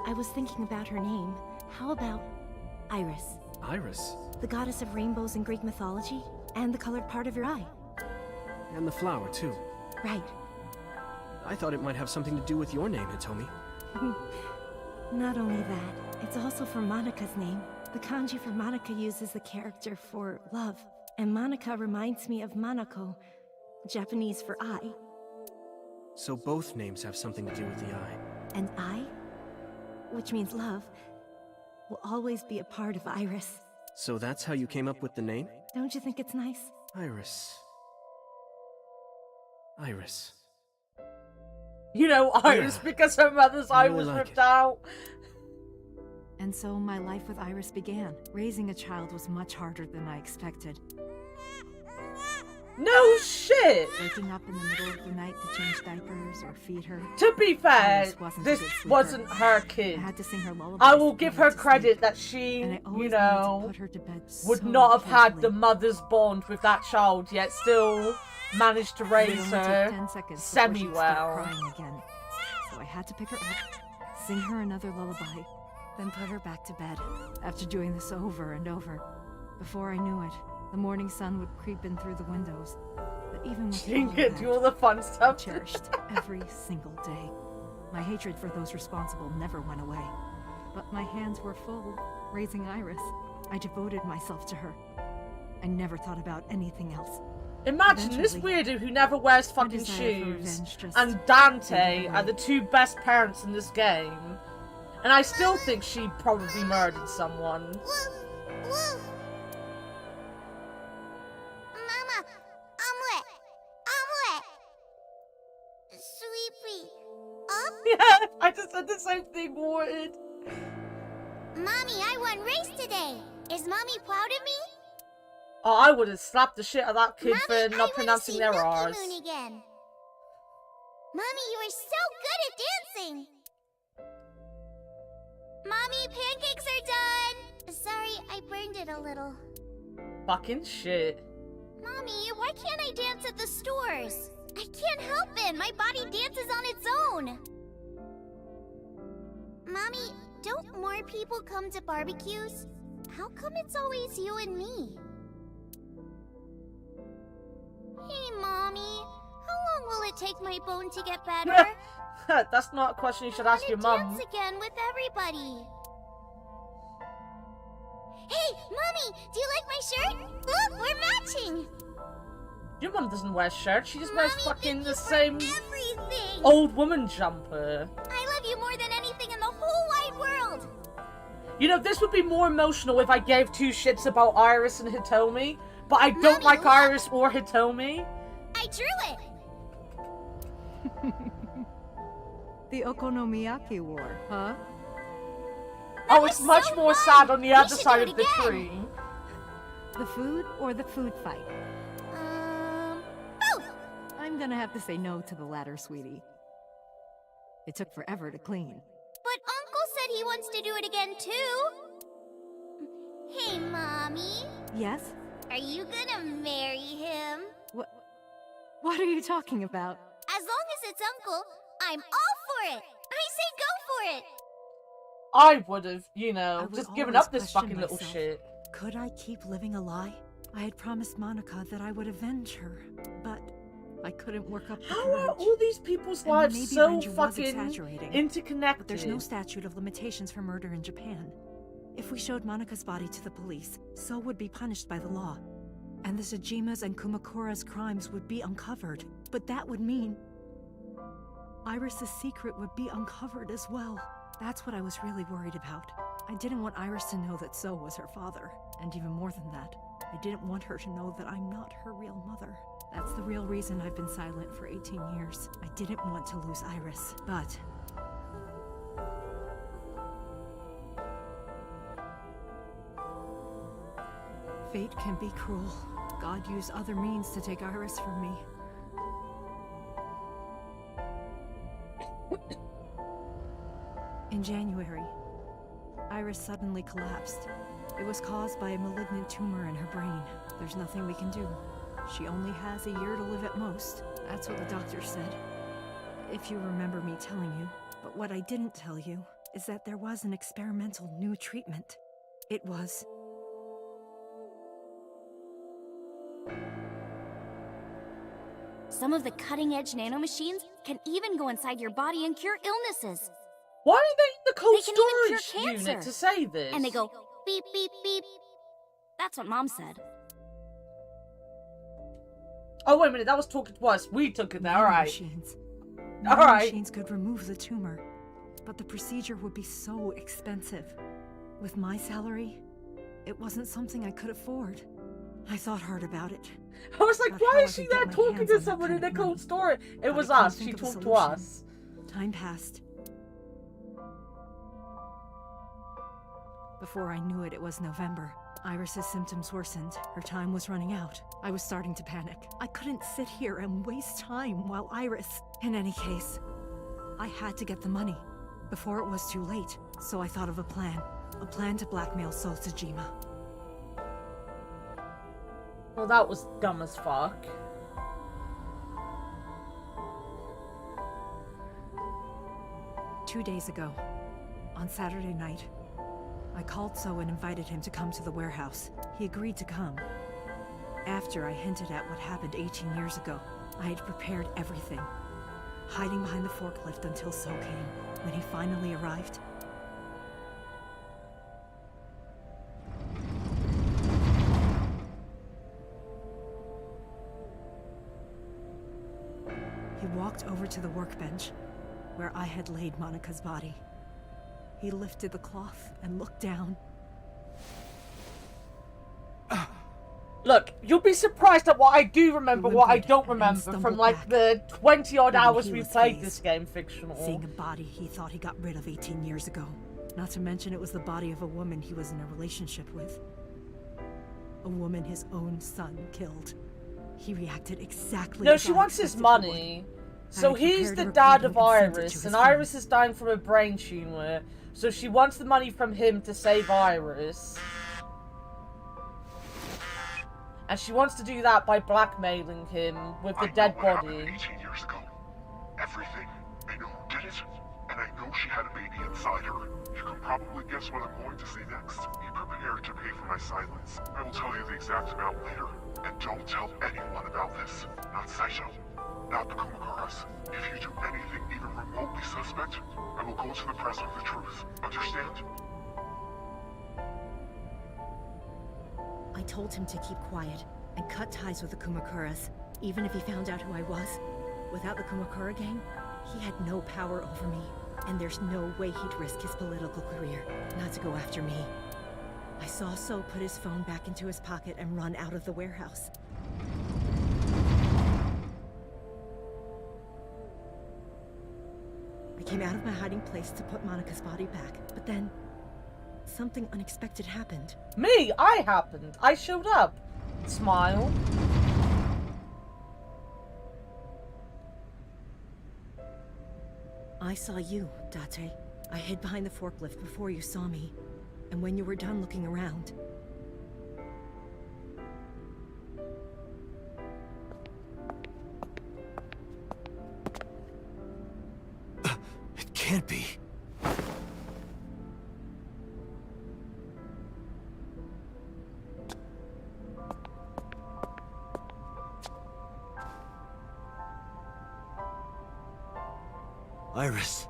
I was thinking about her name. How about Iris? Iris? The goddess of rainbows in Greek mythology, and the colored part of your eye. And the flower, too. Right. I thought it might have something to do with your name, Hitomi. Not only that, it's also for Monica's name. The kanji for Monica uses the character for love, and Monica reminds me of Manako, Japanese for eye. So both names have something to do with the eye. And eye, which means love, will always be a part of Iris. So that's how you came up with the name? Don't you think it's nice? Iris. Iris. You know, Iris, Yeah. because her mother's eye really was like ripped it. out. And so my life with Iris began. Raising a child was much harder than I expected. No shit! Waking up in the middle of the night to change diapers or feed her. To be fair, Iris wasn't a this good sleeper. wasn't her kid. I had to sing her lullabies I will to give put her to credit sleep. that she, And I always you wanted to know, put her to bed would so not have had the carefully. mother's bond with that child, yet still managed to It raise only took her 10 seconds before she'd semi-well. start crying again. So I had to pick her up, sing her another lullaby, then put her back to bed. After doing this over and over, before I knew it, the morning sun would creep in through the windows. But even with She all of could that, do all the fun I stuff. cherished every single day. My hatred for those responsible never went away. But my hands were full, raising Iris. I devoted myself to her. I never thought about anything else. Imagine this weirdo who never wears fucking shoes and Dante are the two best parents in this game. And I still think she probably murdered someone. Mama, I'm wet. Sweepy, up? Yeah, I just said the same thing, Morton. Mommy, I won race today. Is Mommy proud of me? Oh, I would have slapped the shit out of that kid Mommy, for not pronouncing their R's. Moon again. Mommy, you are so good at dancing. Mommy, pancakes are done. Sorry, I burned it a little. Fucking shit. Mommy, why can't I dance at the stores? I can't help it. My body dances on its own. Mommy, don't more people come to barbecues? How come it's always you and me? Hey, Mommy. How long will it take my bone to get better? That's not a question you should ask your mum. Dance again with everybody. Hey, Mommy, do you like my shirt? Look, we're matching. Your mum doesn't wear shirts. She just wears fucking the same everything. old woman jumper. I love you more than anything in the whole wide world. You know, this would be more emotional if I gave two shits about Iris and Hitomi, but I don't like Iris or Hitomi. I drew it. The Okonomiyaki War, huh? Oh, it's much more sad on the other side of the tree. The food or the food fight? Both. I'm gonna have to say no to the latter, sweetie. It took forever to clean. But Uncle said he wants to do it again too. Hey, Mommy. Yes? Are you gonna marry him? What are you talking about? As long as it's Uncle, I'm all for it. I say go for it. I would have, you know, just given up this fucking little shit. Could I keep living a lie? I had promised Monica that I would avenge her, but I couldn't work up the How courage. are all these people's And lives maybe so Renju was fucking exaggerating, interconnected? But there's no statute of limitations for murder in Japan. If we showed Monica's body to the police, So would be punished by the law. And the Sajima's and Kumakura's crimes would be uncovered. But that would mean Iris's secret would be uncovered as well. That's what I was really worried about. I didn't want Iris to know that So was her father. And even more than that, I didn't want her to know that I'm not her real mother. That's the real reason I've been silent for 18 years. I didn't want to lose Iris, but... fate can be cruel. God used other means to take Iris from me. In January, Iris suddenly collapsed. It was caused by a malignant tumor in her brain. There's nothing we can do. She only has a year to live at most. That's what the doctor said. If you remember me telling you. But what I didn't tell you is that there was an experimental new treatment. It was... Some of the cutting-edge nanomachines can even go inside your body and cure illnesses. Why are they in the cold They can even storage cure unit cancer. to say this? And they go beep, beep, beep. That's what Mom said. Oh, wait a minute, that was talking to us. We took it there, alright. Machines. Alright. Machines could remove the tumor, but the procedure would be so expensive. With my salary, it wasn't something I could afford. I thought hard about it. I was like, About why how is I she could there get my talking hands to on that someone in kind a of cold money. storage? It But was I couldn't us. She think of a talked to solution. us. Time passed. Before I knew it, it was November. Iris's symptoms worsened. Her time was running out. I was starting to panic. I couldn't sit here and waste time while Iris... In any case, I had to get the money before it was too late. So I thought of a plan. A plan to blackmail Sol Tajima. Well, that was dumb as fuck. Two days ago, on Saturday night, I called So and invited him to come to the warehouse. He agreed to come. After I hinted at what happened 18 years ago, I had prepared everything, hiding behind the forklift until So came. When he finally arrived, walked over to the workbench, where I had laid Monika's body. He lifted the cloth and looked down. Look, you'll be surprised at what I do remember, what I don't remember from like the 20-odd hours we played this game, fictional. Seeing a body he thought he got rid of 18 years ago. Not to mention it was the body of a woman he was in a relationship with. A woman his own son killed. He reacted exactly No, as she I wants his expected he money. would. So I he's prepared the a dad report of and sent it to Iris, his and phone. Iris is dying from a brain tumor. So she wants the money from him to save Iris. And she wants to do that by blackmailing him with the dead body. 18 years ago. Everything. I know who did it, and I know she had a baby inside her. You can probably guess what I'm going to say next. Be prepared to pay for my silence. I will tell you the exact amount later. And don't tell anyone about this. Not Saito. Not the Kumakaras. If you do anything even remotely suspect, I will go to the press with the truth. Understand? I told him to keep quiet and cut ties with the Kumakuras, even if he found out who I was. Without the Kumakura gang, he had no power over me, and there's no way he'd risk his political career not to go after me. I saw So put his phone back into his pocket and run out of the warehouse. I came out of my hiding place to put Monika's body back, but then something unexpected happened. Me! I happened! I showed up! Smile. I saw you, Date. I hid behind the forklift before you saw me. And when you were done looking around... It can't be. Iris.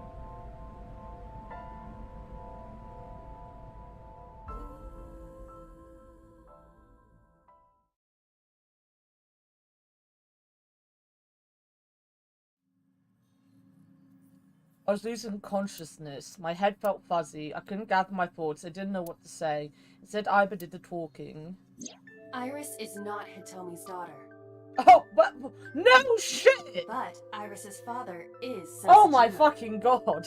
I was losing consciousness. My head felt fuzzy. I couldn't gather my thoughts. I didn't know what to say. Instead, Iba did the talking. Iris is not Hitomi's daughter. Oh, but no shit! But Iris's father is Oh my Sosajima. fucking god.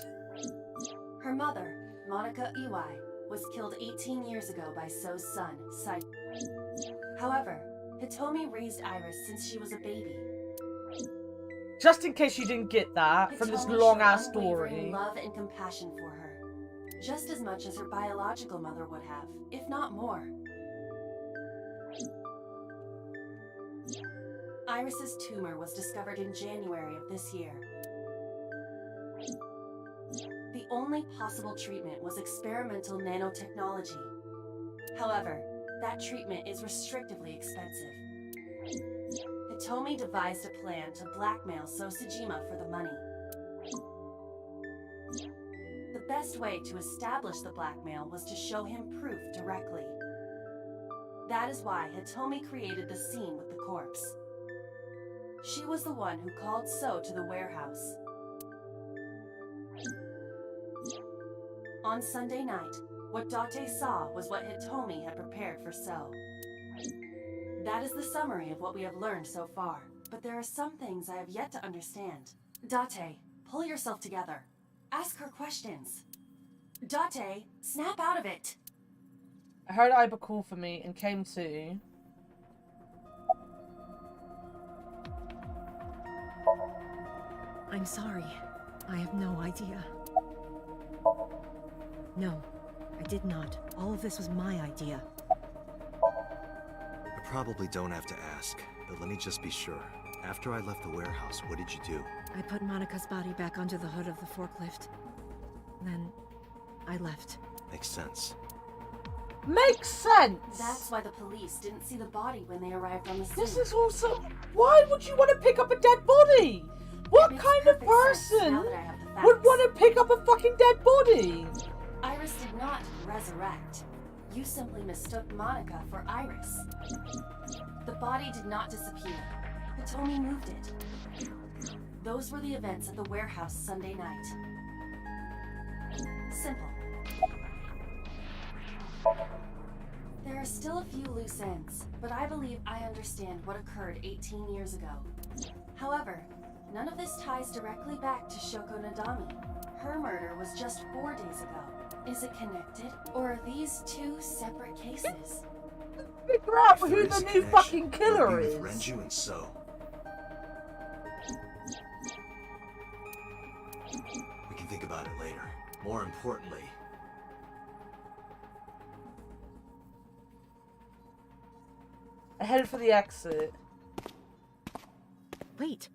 Her mother, Monica Iwai, was killed 18 years ago by So's son, Saito. However, Hitomi raised Iris since she was a baby. Just in case you didn't get that from this Hitomi long-ass showed unwavering story. love and compassion for her, just as much as her biological mother would have, if not more. Iris's tumor was discovered in January of this year. The only possible treatment was experimental nanotechnology. However, that treatment is restrictively expensive. Hitomi devised a plan to blackmail Sosajima for the money. The best way to establish the blackmail was to show him proof directly. That is why Hitomi created the scene with the corpse. She was the one who called So to the warehouse. On Sunday night, what Date saw was what Hitomi had prepared for So. That is the summary of what we have learned so far, but there are some things I have yet to understand. Date, pull yourself together. Ask her questions. Date, snap out of it! I heard Iba call for me and came to. I'm sorry. I have no idea. No, I did not. All of this was my idea. I probably don't have to ask, but let me just be sure. After I left the warehouse, what did you do? I put Monika's body back onto the hood of the forklift. Then, I left. Makes sense. Makes sense! That's why the police didn't see the body when they arrived on the scene. This is also... Why would you want to pick up a dead body? What kind of person would want to pick up a fucking dead body? Iris did not resurrect. You simply mistook Monica for Iris. The body did not disappear. Hitomi moved it. those were the events at the warehouse Sunday night. Simple. There are still a few loose ends, but I believe I understand what occurred 18 years ago. However, none of this ties directly back to Shoko Nadami. Her murder was just 4 days ago. Is it connected, or are these two separate cases? Figure out who the new fucking killer is. Renju and So. We can think about it later. More importantly, I headed for the exit. Wait.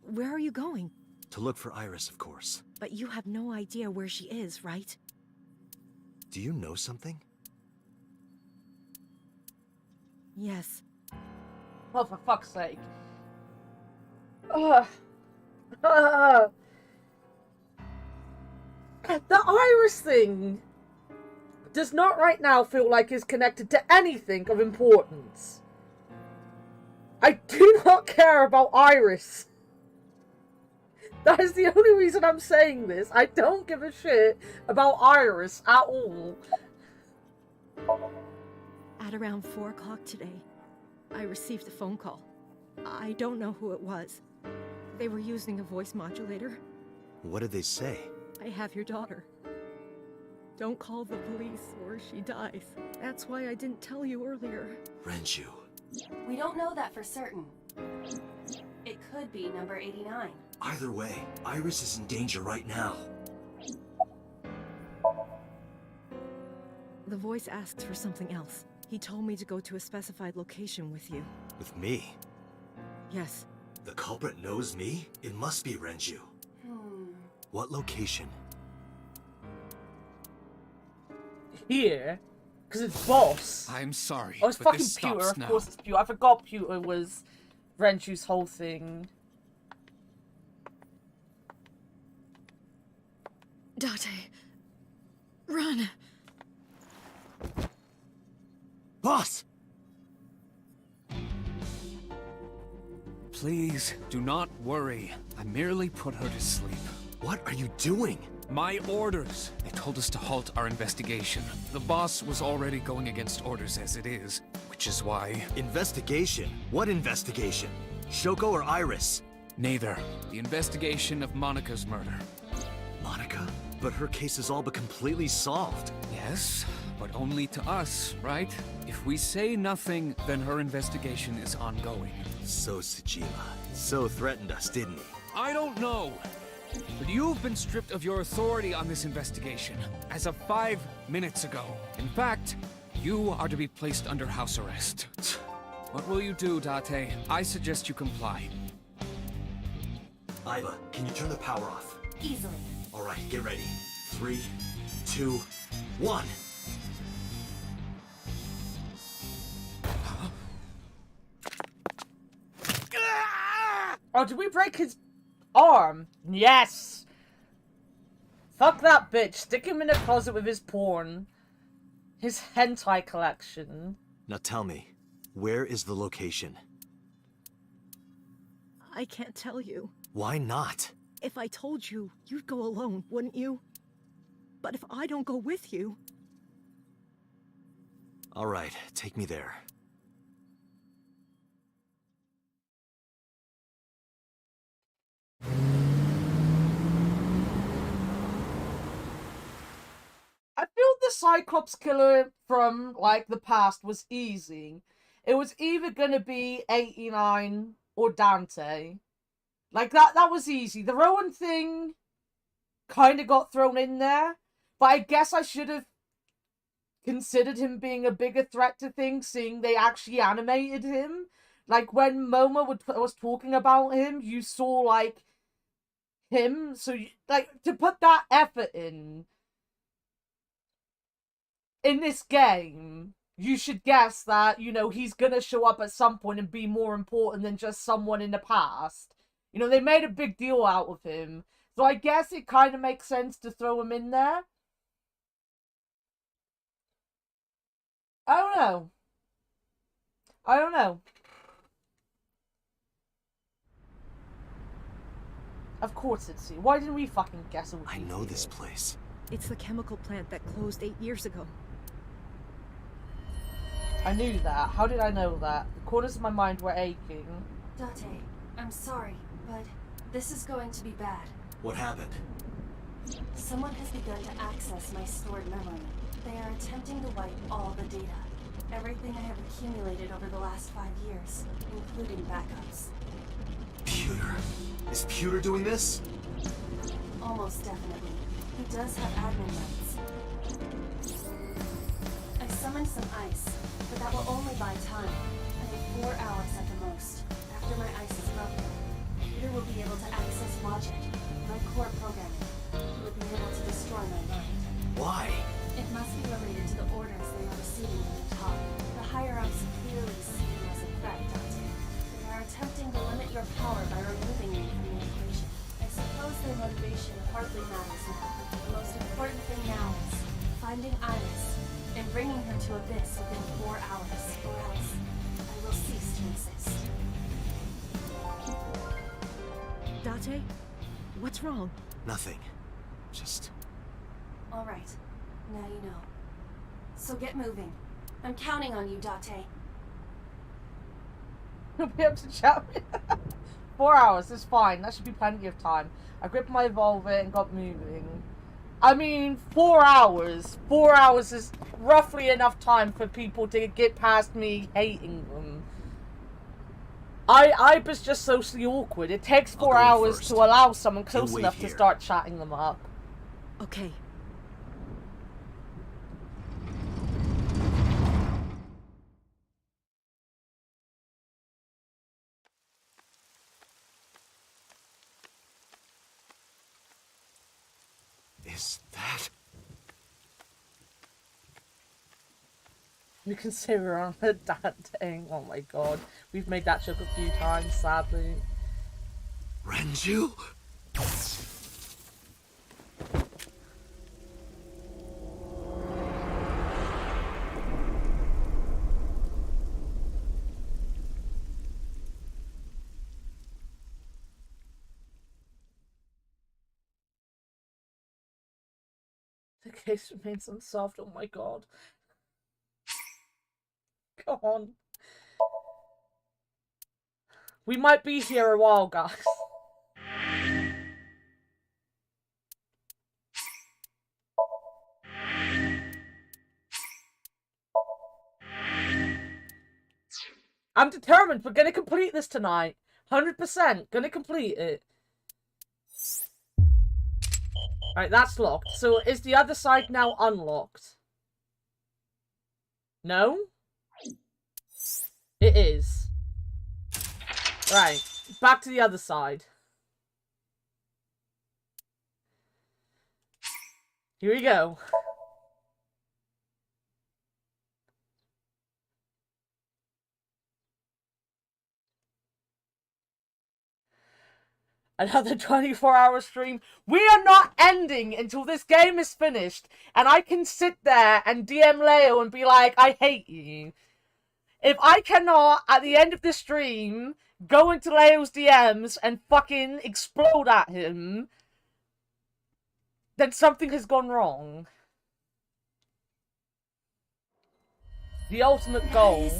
Where are you going? to look for Iris, of course. But you have no idea where she is, right? Do you know something? Yes. Oh, for fuck's sake. The Iris thing does not right now feel like it's connected to anything of importance. I do not care about Iris. That is the only reason I'm saying this. I don't give a shit about Iris at all. At around 4 o'clock today, I received a phone call. I don't know who it was. They were using a voice modulator. What did they say? I have your daughter. Don't call the police or she dies. That's why I didn't tell you earlier. Renju. We don't know that for certain. It could be number 89. Either way, Iris is in danger right now. The voice asked for something else. He told me to go to a specified location with you. With me? Yes. The culprit knows me? It must be Renju. What location? Here? Because it's Boss. I'm sorry, Oh, it's but fucking this Pewter. stops Of now. course it's Pewter. I forgot Pewter was Renju's whole thing. Date. Run. Boss! Please, do not worry. I merely put her to sleep. What are you doing? My orders. They told us to halt our investigation. The boss was already going against orders as it is, which is why... Investigation? What investigation? Shoko or Iris? Neither. The investigation of Monika's murder. Monica? But her case is all but completely solved. Yes, but only to us, right? If we say nothing, then her investigation is ongoing. So Tsushima. So threatened us, didn't he? I don't know. But you've been stripped of your authority on this investigation as of 5 minutes ago. In fact, you are to be placed under house arrest. What will you do, Date? I suggest you comply. Iva, can you turn the power off? Easily. All right, get ready. 3, 2, 1. Oh, did we break his arm? Yes! Fuck that bitch. Stick him in a closet with his porn. His hentai collection. Now tell me, where is the location? I can't tell you. Why not? If I told you, you'd go alone, wouldn't you? But if I don't go with you... All right, take me there. I feel the Cyclops killer from, like, the past was easy. It was either gonna be 89 or Dante. Like, that was easy. The Rowan thing kind of got thrown in there. But I guess I should have considered him being a bigger threat to things, seeing they actually animated him. Like, when Momo was talking about him, you saw, like, him. So, like, to put that effort in this game, you should guess that, you know, he's gonna show up at some point and be more important than just someone in the past. You know, they made a big deal out of him. So I guess it kind of makes sense to throw him in there. I don't know. Of course it's C. Why didn't we fucking guess it would be I know C? this place. It's the chemical plant that closed 8 years ago. I knew that. How did I know that? The corners of my mind were aching. Date, I'm sorry, but this is going to be bad. What happened? Someone has begun to access my stored memory. They are attempting to wipe all the data. Everything I have accumulated over the last 5 years, including backups. Pewter. Is Pewter doing this? Almost definitely. He does have admin rights. I summoned some ice, but that will only buy time. I have 4 hours at the most. After my ice is broken, Peter will be able to access logic, my core programming. He will be able to destroy my mind. Why? It must be related to the orders they are receiving from the top. The higher-ups clearly see you as a threat, Dante. They are attempting to limit your power by removing you from the equation. I suppose their motivation hardly matters now. The most important thing now is finding Iris and bringing her to Abyss within 4 hours, or else I will cease to exist. Date? What's wrong? Nothing. Just... All right. Now you know. So get moving. I'm counting on you, Date. We'll be able to chat. 4 hours is fine. That should be plenty of time. I gripped my revolver and got moving. I mean, 4 hours. 4 hours is roughly enough time for people to get past me hating them. I was just socially awkward. It takes 4 hours first. to allow someone close wait enough to here. start chatting them up. Okay. Is that... You can say we're on a dating. Oh my god. We've made that joke a few times, sadly. Renju? The case remains unsolved. Oh my god. Go on. We might be here a while, guys. I'm determined. We're gonna complete this tonight. 100%. Gonna complete it. Alright, that's locked. So is the other side now unlocked? No? It is. Right. Back to the other side. Here we go. Another 24-hour stream. We are not ending until this game is finished. And I can sit there and DM Leo and be like, I hate you. If I cannot, at the end of the stream, go into Leo's DMs and fucking explode at him, then something has gone wrong. The ultimate goal.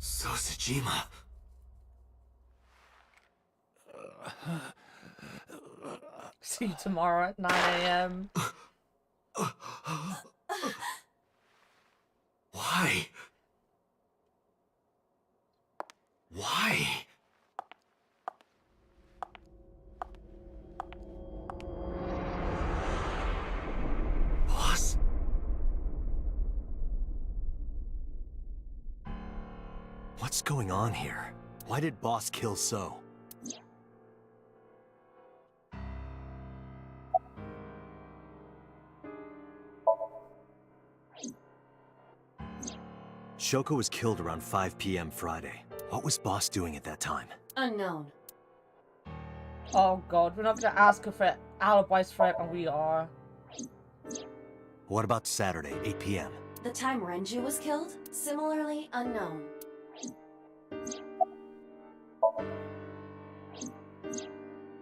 Sosajima. See you tomorrow at 9 AM. Why? Why? Boss? What's going on here? Why did Boss kill So? Shoko was killed around 5 p.m. Friday. What was Boss doing at that time? Unknown. Oh god, we're not gonna ask her for alibis for it, and we are. What about Saturday, 8 p.m.? The time Renju was killed? Similarly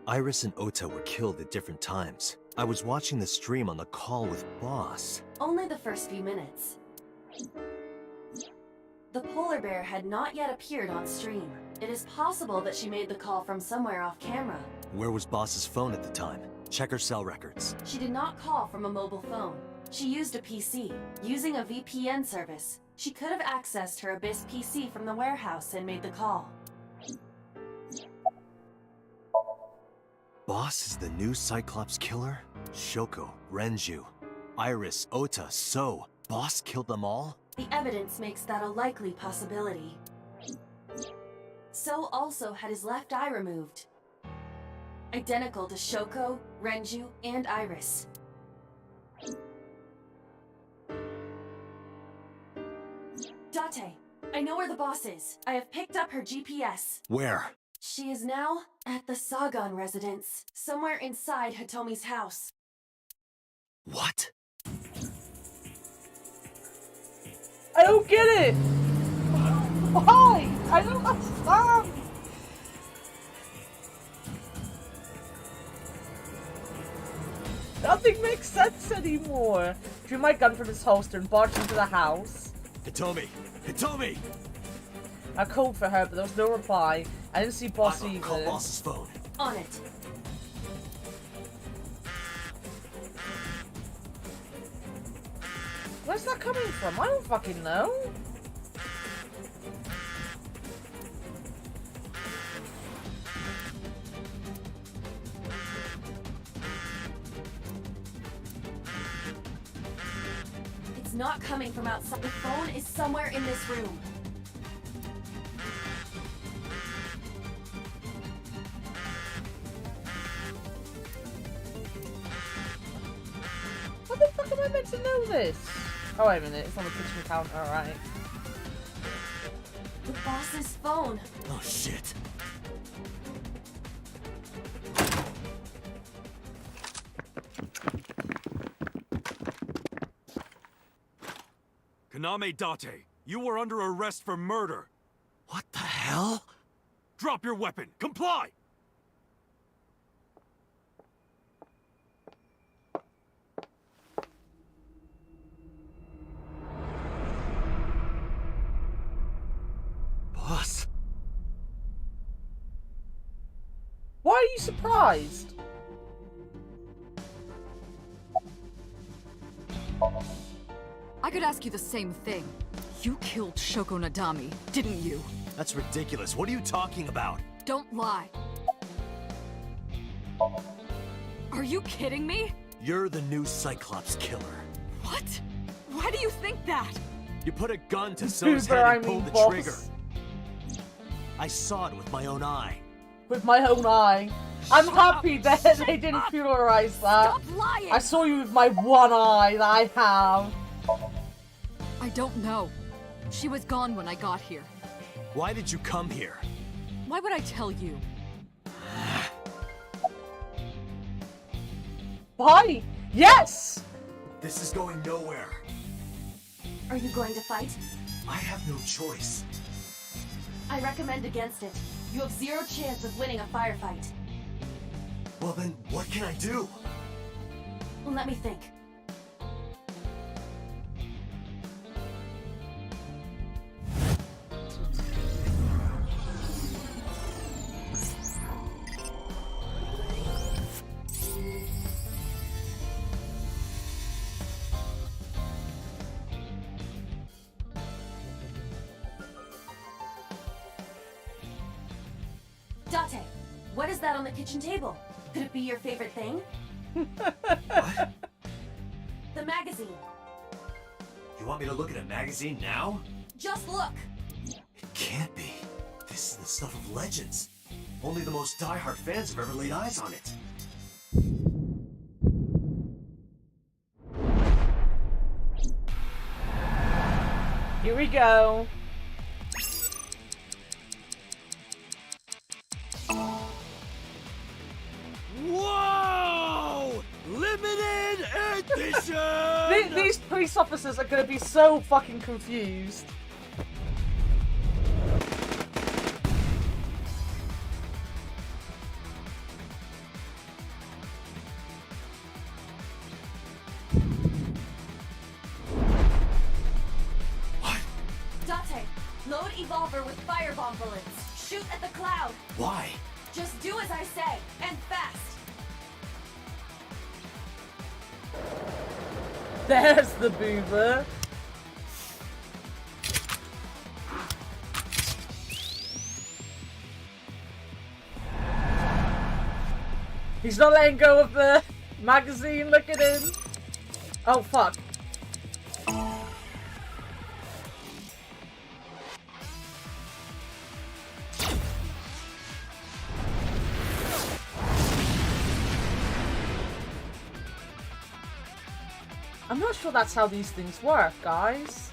Iris and Ota were killed at different times. I was watching the stream on the call with Boss. Only the first few minutes. The polar bear had not yet appeared on stream. It is possible that she made the call from somewhere off camera. Where was Boss's phone at the time? Check her cell records. She did not call from a mobile phone. She used a PC, using a VPN service. She could have accessed her Abyss PC from the warehouse and made the call. Boss is the new Cyclops killer? Shoko, Renju, Iris, Ota, So. Boss killed them all? The evidence makes that a likely possibility. So also had his left eye removed. Identical to Shoko, Renju, and Iris. Date, I know where the boss is. I have picked up her GPS. Where? She is now at the Sagan residence, somewhere inside Hitomi's house. What? I don't get it! Why? I don't understand! Nothing makes sense anymore. Drew my gun from his holster and barged into the house. Hitomi! Hitomi! I called for her, but there was no reply. I didn't see Boss either. Call Boss's phone. On it. Where's that coming from? I don't fucking know. It's not coming from outside. The phone is somewhere in this room. What the fuck am I meant to know this? Oh, wait a minute. It's on the kitchen counter, alright. The boss's phone. Oh, shit. Kaname Date, you were under arrest for murder. What the hell? Drop your weapon. Comply! Boss? Why are you surprised? I could ask you the same thing. You killed Shoko Nadami, didn't you? That's ridiculous. What are you talking about? Don't lie. Are you kidding me? You're the new Cyclops killer. What? Why do you think that? You put a gun to So's head and pulled the trigger. I saw it with my own eye. With my own eye. I'm happy that they didn't pluralize that. Stop lying! I saw you with my one eye that I have. I don't know. She was gone when I got here. Why did you come here? Why would I tell you? Why? Yes! This is going nowhere. Are you going to fight? I have no choice. I recommend against it. You have zero chance of winning a firefight. Well then, what can I do? Let me think. Date, what is that on the kitchen table? Could it be your favorite thing? What? The magazine. You want me to look at a magazine now? Just look. It can't be. This is the stuff of legends. Only the most diehard fans have ever laid eyes on it. Here we go. Whoa! Limited edition! These police officers are gonna be so fucking confused. Date, load Evolver with firebomb bullets. Shoot at the cloud. Why? Just do as I say, and fast. There's the boober. He's not letting go of the magazine, look at him. Oh, fuck. I'm not sure that's how these things work, guys.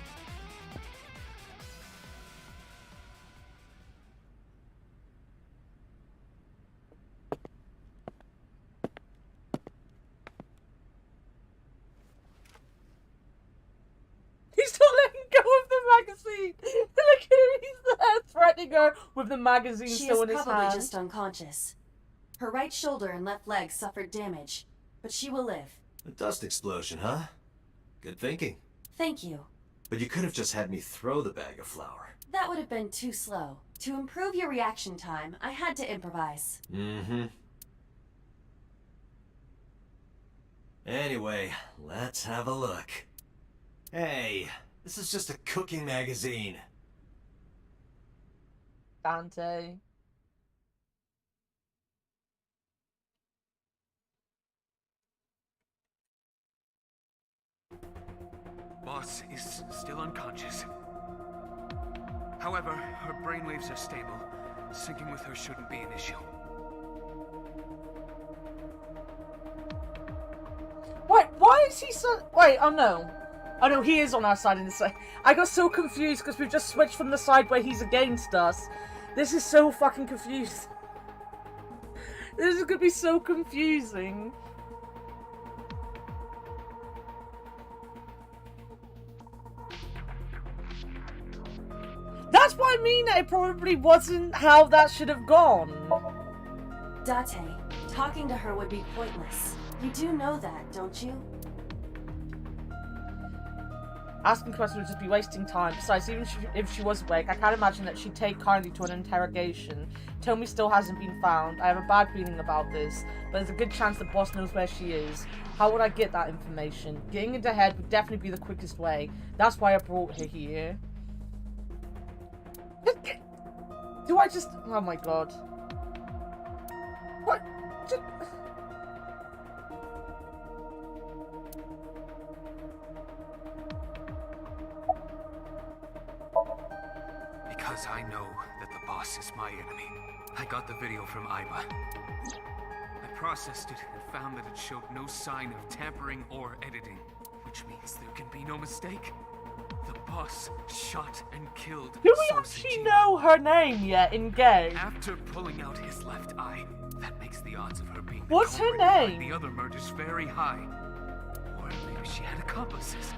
He's not letting go of the magazine. Look at him, he's there threatening her with the magazine still in his hand. She is probably just unconscious. Her right shoulder and left leg suffered damage, but she will live. A dust explosion, huh? Good thinking. Thank you. But you could have just had me throw the bag of flour. That would have been too slow. To improve your reaction time, I had to improvise. Mm-hmm. Anyway, let's have a look. Hey, this is just a cooking magazine. Dante. Boss is still unconscious. However, her brainwaves are stable. Syncing with her shouldn't be an issue. Wait, why is he so... Wait, oh no. Oh no, he is on our side in this side. I got so confused because we've just switched from the side where he's against us. This is so fucking confused. This is gonna be so confusing. That's what I mean, it probably wasn't how that should have gone. Date, talking to her would be pointless. You do know that, don't you? Asking questions would just be wasting time. Besides, even if she was awake, I can't imagine that she'd take kindly to an interrogation. Tommy still hasn't been found. I have a bad feeling about this, but there's a good chance the boss knows where she is. How would I get that information? Getting into head would definitely be the quickest way. That's why I brought her here. Do I just... Oh my god. What? Just... Because I know that the boss is my enemy. I got the video from Iba. I processed it and found that it showed no sign of tampering or editing, which means there can be no mistake. The boss shot and killed. Do we actually know her name yet in game? After pulling out his left eye, that makes the odds of her being What's her name? the other murders very high. Or maybe she had accomplices.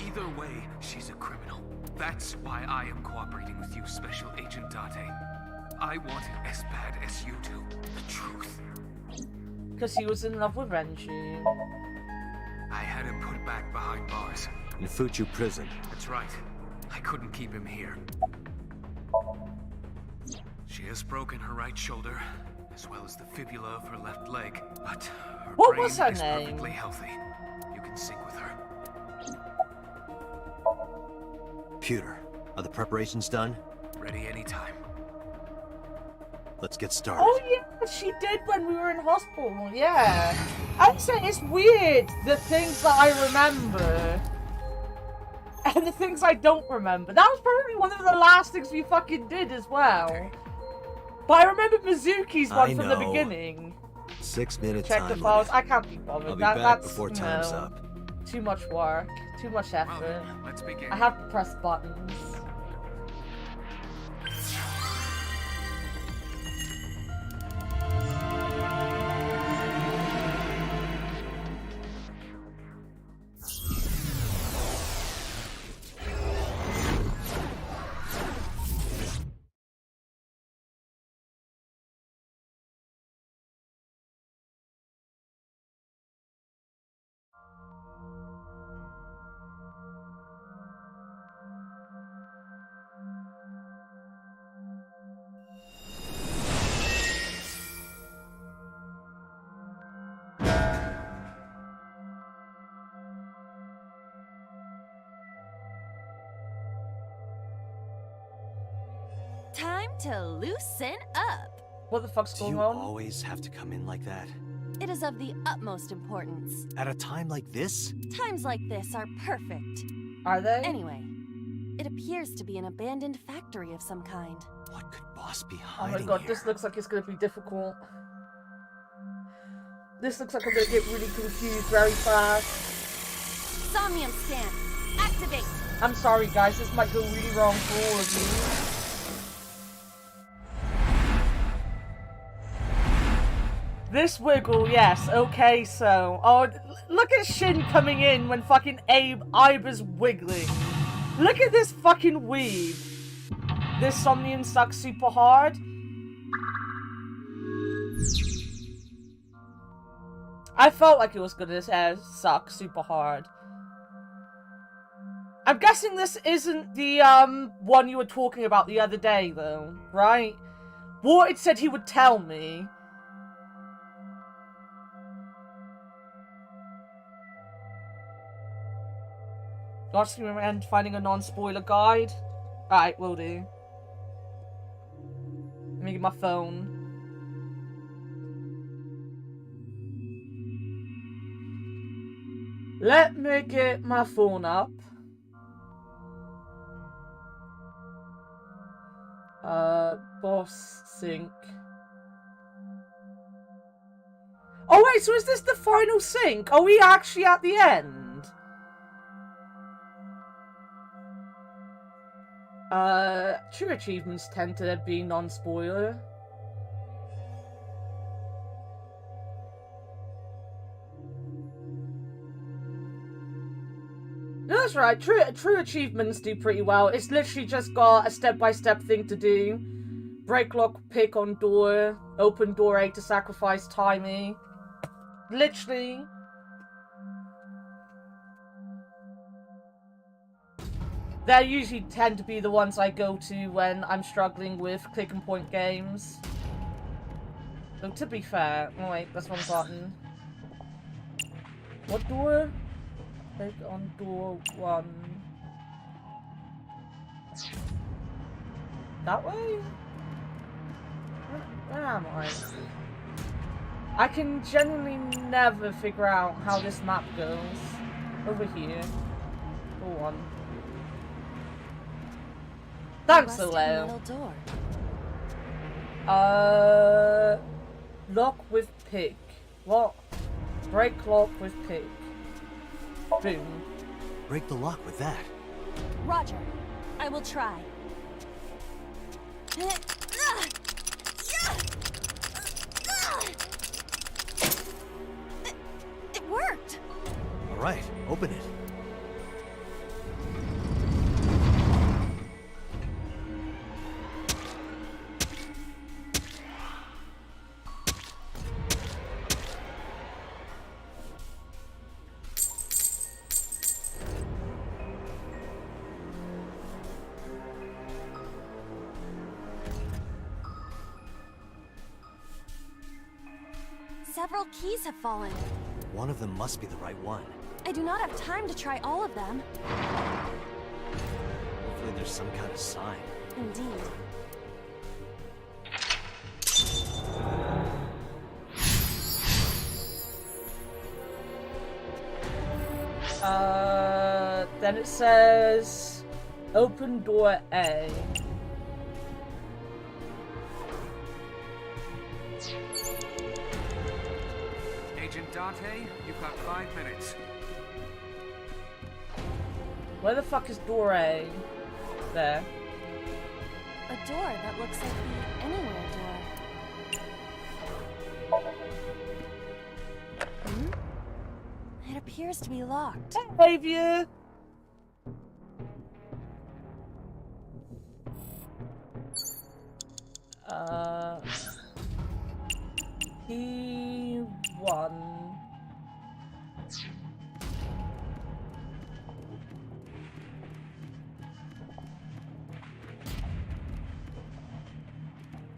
Either way, she's a criminal. That's why I am cooperating with you, Special Agent Date. I want it as bad as you do. The truth. Because he was in love with Renju. I had him put back behind bars. In Fuchu prison. That's right. I couldn't keep him here. She has broken her right shoulder, as well as the fibula of her left leg. But her What brain was her is name? perfectly healthy. You can sync with her. Computer, are the preparations done? Ready anytime. Let's get started. Oh yeah, she did when we were in hospital, yeah. I'd say it's weird, the things that I remember. And the things I don't remember. That was probably one of the last things we fucking did as well. But I remember Mizuki's one from the beginning. 6 minutes. Check the files. I can't be bothered. I'll be back that's before time's no. up. Too much work. Too much effort. Let's begin. I have to press buttons. Time to loosen up. What the fuck's Do going you on? always have to come in like that? It is of the utmost importance. At a time like this? Times like this are perfect. Are they? Anyway, it appears to be an abandoned factory of some kind. What could Boss be Oh hiding my god, here? this looks like it's gonna be difficult. This looks like I'm gonna get really confused very fast. Somnium scan. Activate. I'm sorry guys, this might go really wrong for all of you. This wiggle, yes, okay, so... Oh, look at Shin coming in when fucking Ibe is wiggling. Look at this fucking weed. This Somnium sucks super hard. I felt like it was gonna suck super hard. I'm guessing this isn't the one you were talking about the other day though, right? Ward said he would tell me. Asking and finding a non-spoiler guide. Alright, will do. Let me get my phone. Let me get my phone up. Boss sync. Oh wait, so is this the final sync? Are we actually at the end? True achievements tend to be non-spoiler. No, that's right. True achievements do pretty well. It's literally just got a step-by-step thing to do. Break lock, pick on door, open door A to sacrifice timing. Literally. They usually tend to be the ones I go to when I'm struggling with click and point games. Though to be fair, oh wait, that's one button. What door? Click on door 1. That way? Where am I? I can genuinely never figure out how this map goes. Over here. Go on. Thanks, Leo. Lock with pick. What? Break lock with pick. Boom. Break the lock with that. Roger. I will try. It worked! Alright, open it. Several keys have fallen. One of them must be the right one. I do not have time to try all of them. Hopefully there's some kind of sign. Indeed. Then it says open door A. Agent Dante, you've got 5 minutes. Where the fuck is door A? There. A door that looks like the anywhere door. Hmm? It appears to be locked. Hey, Xavier! P1.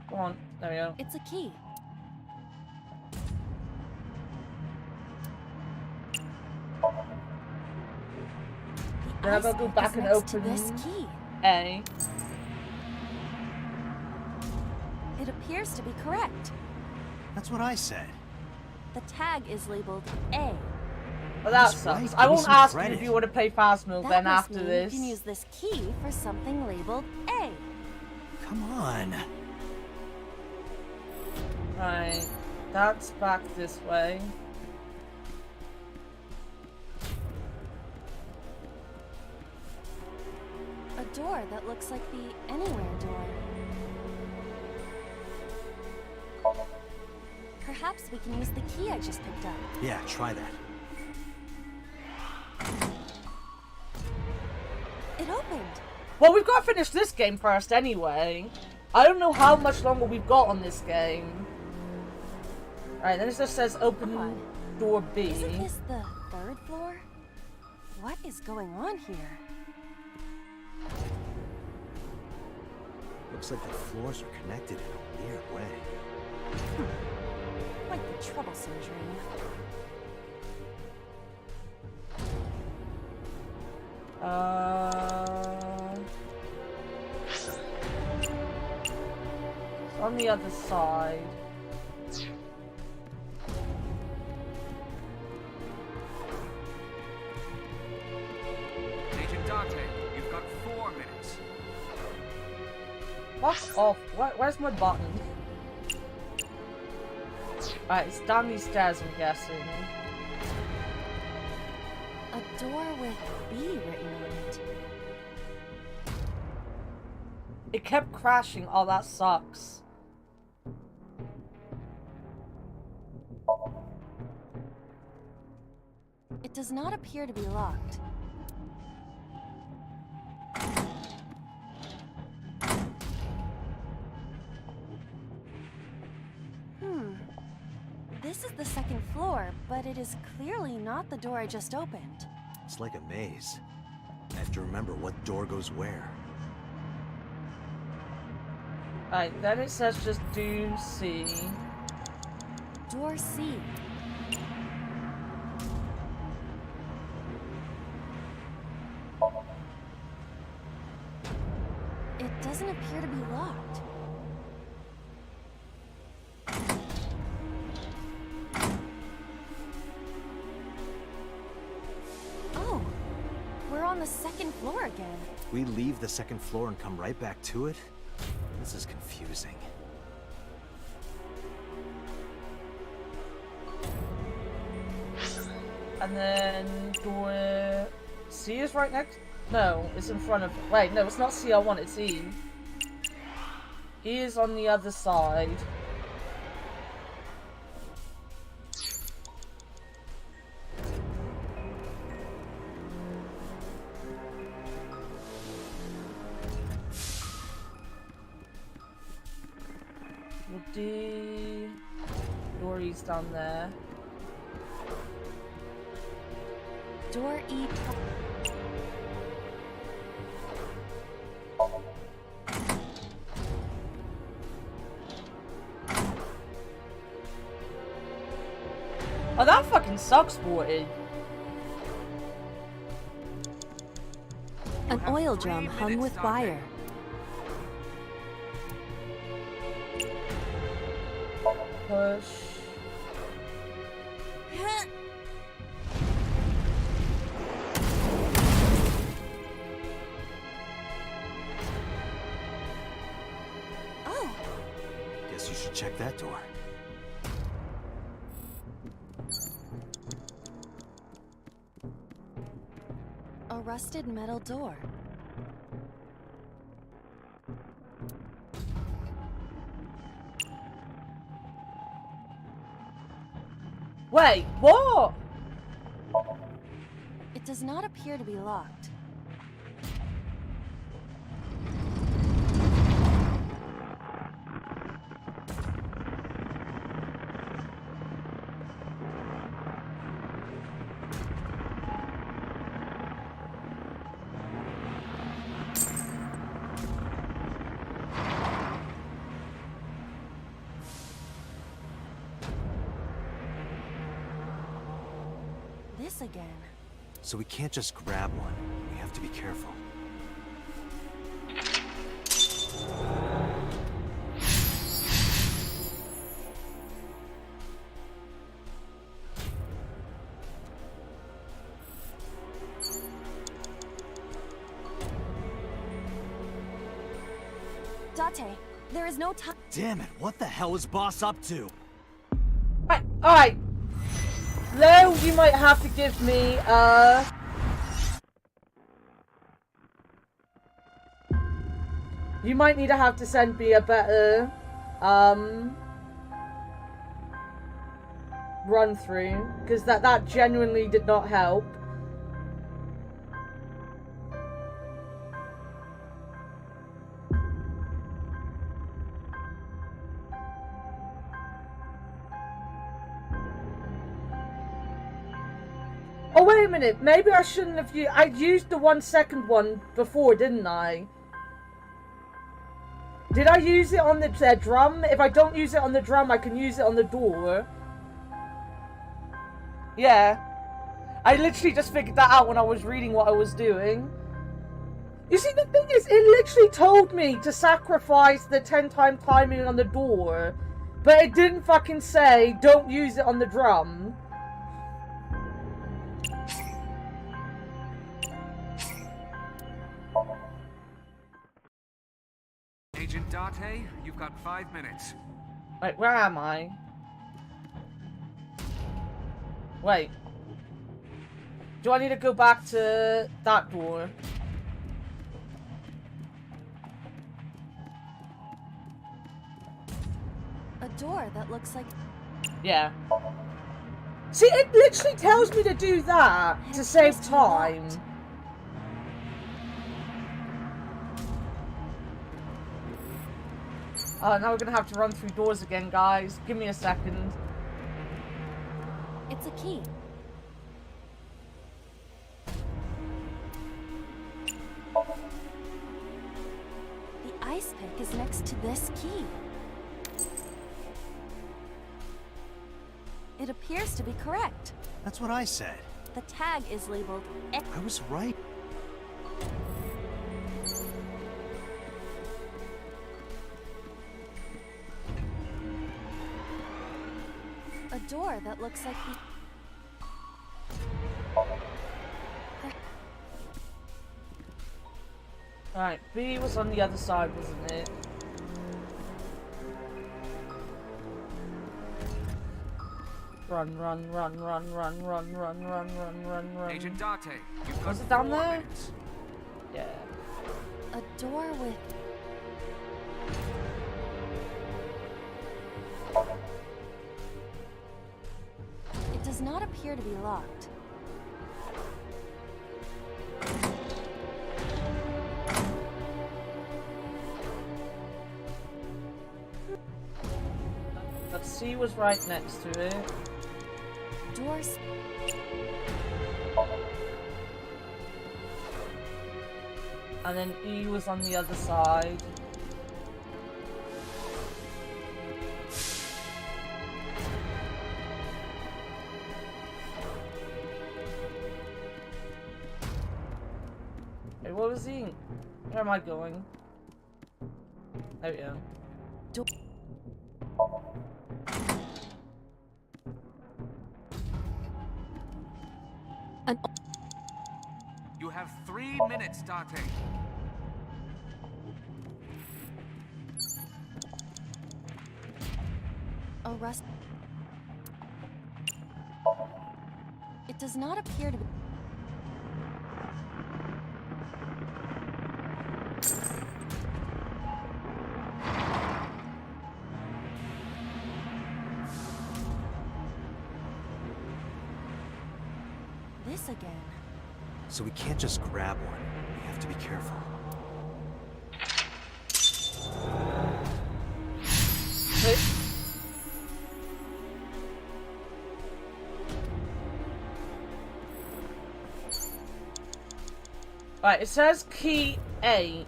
Come on, there we go. It's a key. Then I'm gonna go back and open this key. A. It appears to be correct. That's what I said. The tag is labeled A. Well, that He's sucks. right. I Give me won't some ask you credit. if you want to play fast mode That then must after mean this. you can use this key for something labeled A. Come on. Right. That's back this way. A door that looks like the Anywhere door. Perhaps we can use the key I just picked up. Yeah, try that. It opened. Well, we've got to finish this game first anyway. I don't know how much longer we've got on this game. Alright, then it just says open door B. Isn't this the 3rd floor? What is going on here? Looks like the floors are connected in a weird way. Quite the troublesome dream. It's on the other side. Agent Dante, you've got 4 minutes. Fuck off. Where's my button? Alright, it's down these stairs, I'm guessing. A door with B written on it. It kept crashing. Oh, that sucks. It does not appear to be locked. This is the 2nd floor, but it is clearly not the door I just opened. It's like a maze. I have to remember what door goes where. Alright, then it says just do C. Door C. It doesn't appear to be locked. Oh, we're on the 2nd floor again. We leave the 2nd floor and come right back to it? This is confusing. And then door C is right next. No, it's in front of. Wait, no, it's not C I want, it's E. E is on the other side. D. Door E's down there. Door E. Oh, that fucking sucks, Sporty. An oil drum hung with wire. Push. Oh. Guess you should check that door. A rusted metal door. Wait, what? It does not appear to be locked. This again. So we can't just grab one. We have to be careful. Date, there is no time. Damn it, what the hell is Boss up to? Alright. Leo, you might have to give me, you might need to have to send me a better, run through, because that genuinely did not help. Oh, wait a minute. Maybe I shouldn't have used... I used the 1 second one before, didn't I? Did I use it on the drum? If I don't use it on the drum, I can use it on the door. Yeah. I literally just figured that out when I was reading what I was doing. You see, the thing is, it literally told me to sacrifice the 10-time climbing on the door. But it didn't fucking say, don't use it on the drum. Agent Date, you've got 5 minutes. Wait, where am I? Wait. Do I need to go back to that door? A door that looks like... Yeah. See, it literally tells me to do that to save time. Oh, now we're gonna have to run through doors again, guys. Give me a second. It's a key. The ice pick is next to this key. It appears to be correct. That's what I said. The tag is labeled X. I was right. A door that looks like the... Alright, B was on the other side, wasn't it? Run, run, run, run, run, run, run, run, run, run, run. Agent Date, you've got Was it down 4 there? minutes. Yeah. A door with... It does not appear to be locked. But C was right next to it. Doors... And then E was on the other side. Hey, what was he? Where am I going? There we go. You have 3 minutes, Date. A rust... It does not appear to be... This again. So we can't just grab one. We have to be careful. Right, it says key 8.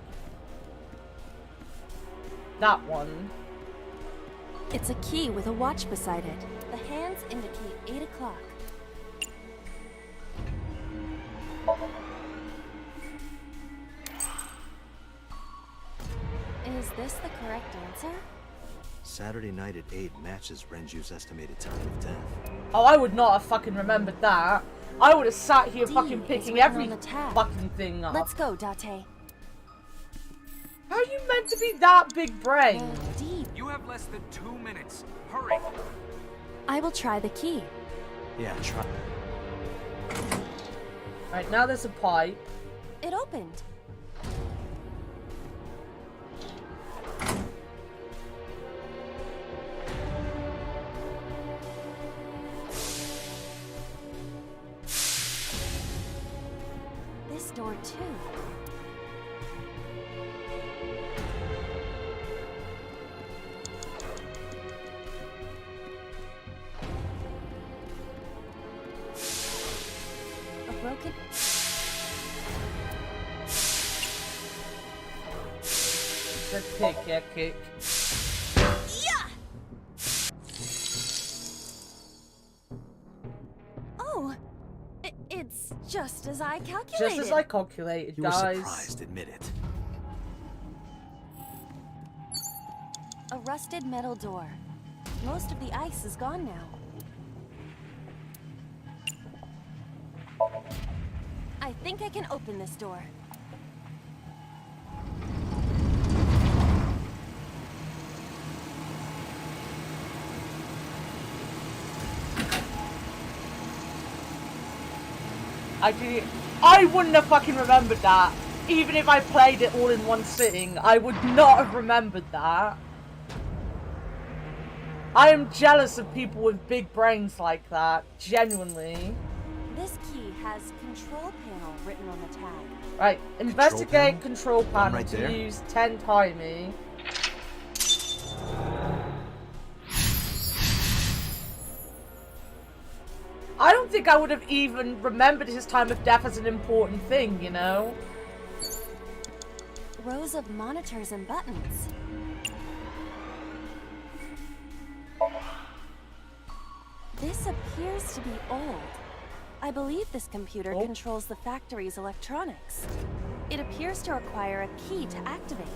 That one. It's a key with a watch beside it. The hands indicate 8 o'clock. Is this the correct answer? Saturday night at 8 matches Renju's estimated time of death. Oh, I would not have fucking remembered that. I would have sat here D fucking is picking written every on the tab. fucking thing up. Let's go, Date. How do you meant to be that big brain? You have less than 2 minutes. Hurry. I will try the key. Yeah, try. Right, now there's a pipe. It opened. This door too. A broken... Let's kick, yeah, kick. Oh, it's just as I calculated. Just as I calculated, You were guys. surprised, admit it. A rusted metal door. Most of the ice is gone now. I think I can open this door. I wouldn't have fucking remembered that. Even if I played it all in one sitting, I would not have remembered that. I am jealous of people with big brains like that. Genuinely. This key has control panel written on the tag. Right, investigate control panel right to there. use 10 timing. I don't think I would have even remembered his time of death as an important thing, you know? Rows of monitors and buttons. This appears to be old. I believe this computer controls the factory's electronics. It appears to require a key to activate.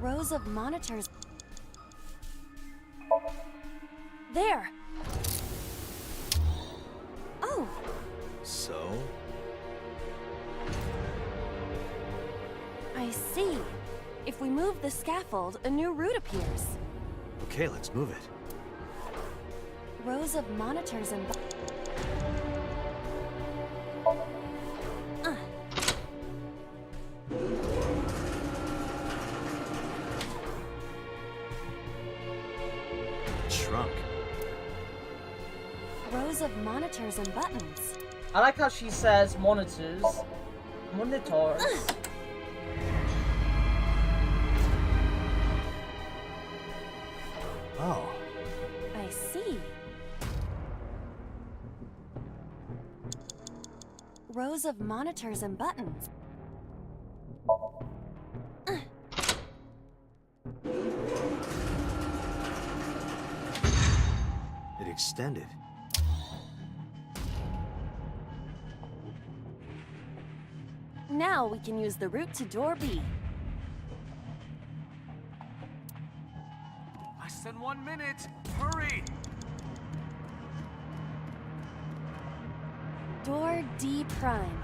Rows of monitors. There! Oh! So? I see. If we move the scaffold, a new route appears. Okay, let's move it. Rows of monitors and... Shrunk. Rows of monitors and buttons. I like how she says monitors. Monitors. Oh. I see. Rows of monitors and buttons. It extended. Now we can use the route to door B. Less than 1 minute. Hurry. Door D prime.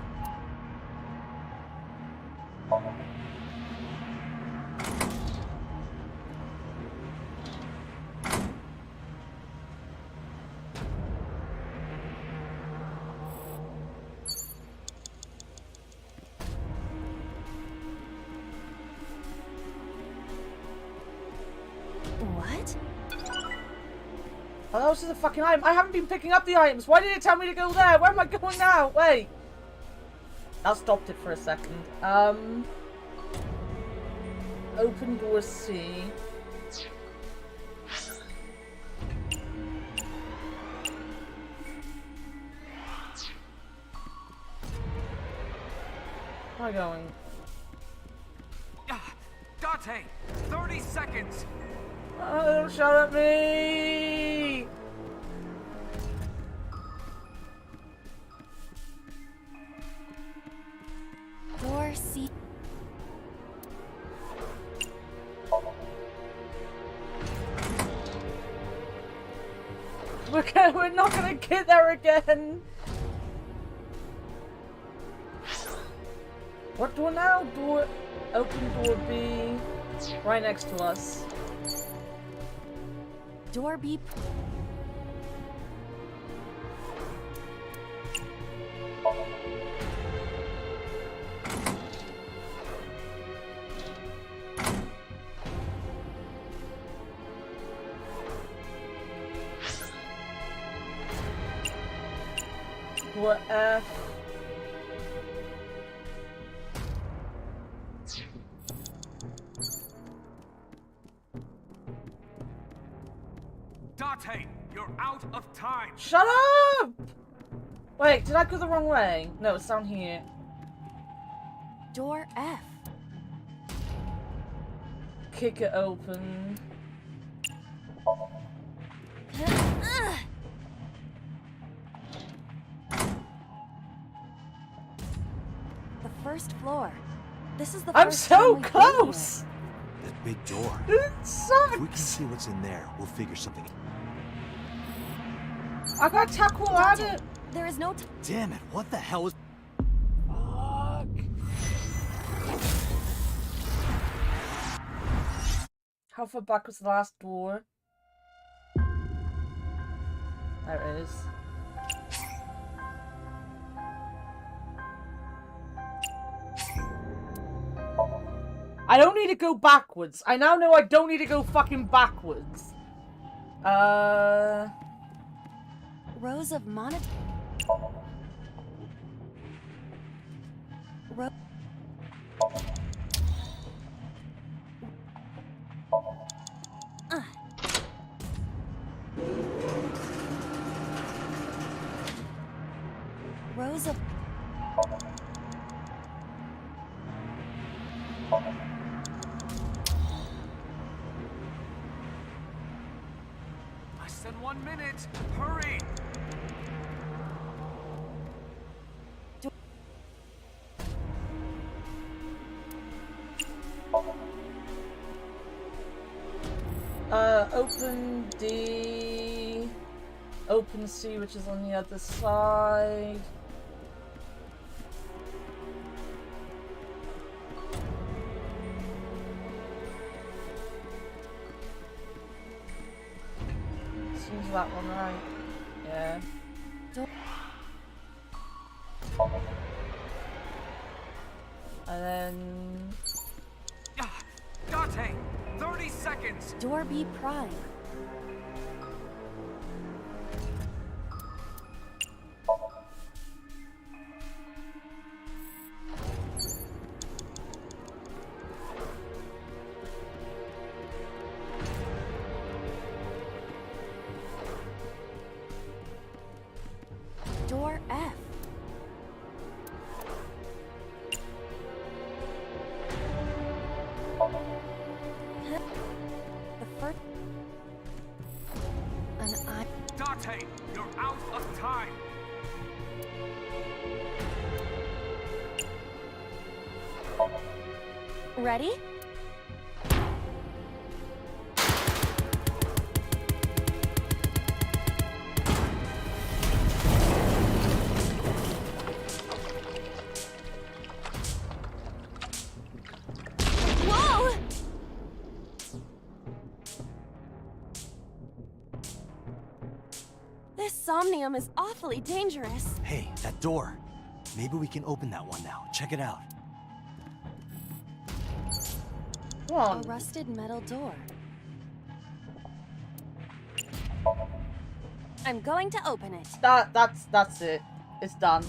What? Oh, that was just a fucking item. I haven't been picking up the items. Why did it tell me to go there? Where am I going now? Wait. I stopped it for a second. Open door C. Where am I going? Dante, 30 seconds. Oh, don't shout at me! Door C. We're not gonna get there again! What door now? Door... Open door B. Right next to us. Door B. Door F. Date, you're out of time. Shut up! Wait, did I go the wrong way? No, it's down here. Door F. Kick it open. The first floor. This is the I'm first so time we've been close! That big door. It sucks! If we can see what's in there, we'll figure something. I got tackle at it! There is no Damn it, what the hell was... Fuck. How far back was the last door? There it is. I don't need to go backwards. I now know I don't need to go fucking backwards. rows of mono... Ro... Rows of... Less than 1 minute. Hurry! Open D, open C, which is on the other side. Seems that one right. Yeah. And then... Date! 30 seconds! Door B prime. Door F. The first... An eye... Date! You're out of time! Ready? Whoa! This Somnium is awfully dangerous. Hey, that door. Maybe we can open that one now. Check it out. A rusted metal door. I'm going to open it. That's it. It's done.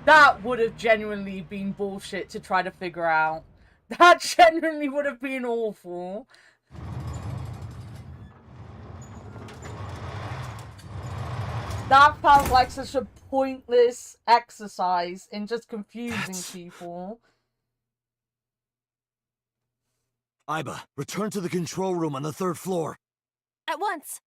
That would have genuinely been bullshit to try to figure out. That genuinely would have been awful. That felt like such a pointless exercise in just confusing people. Iba, return to the control room on the 3rd floor. At once.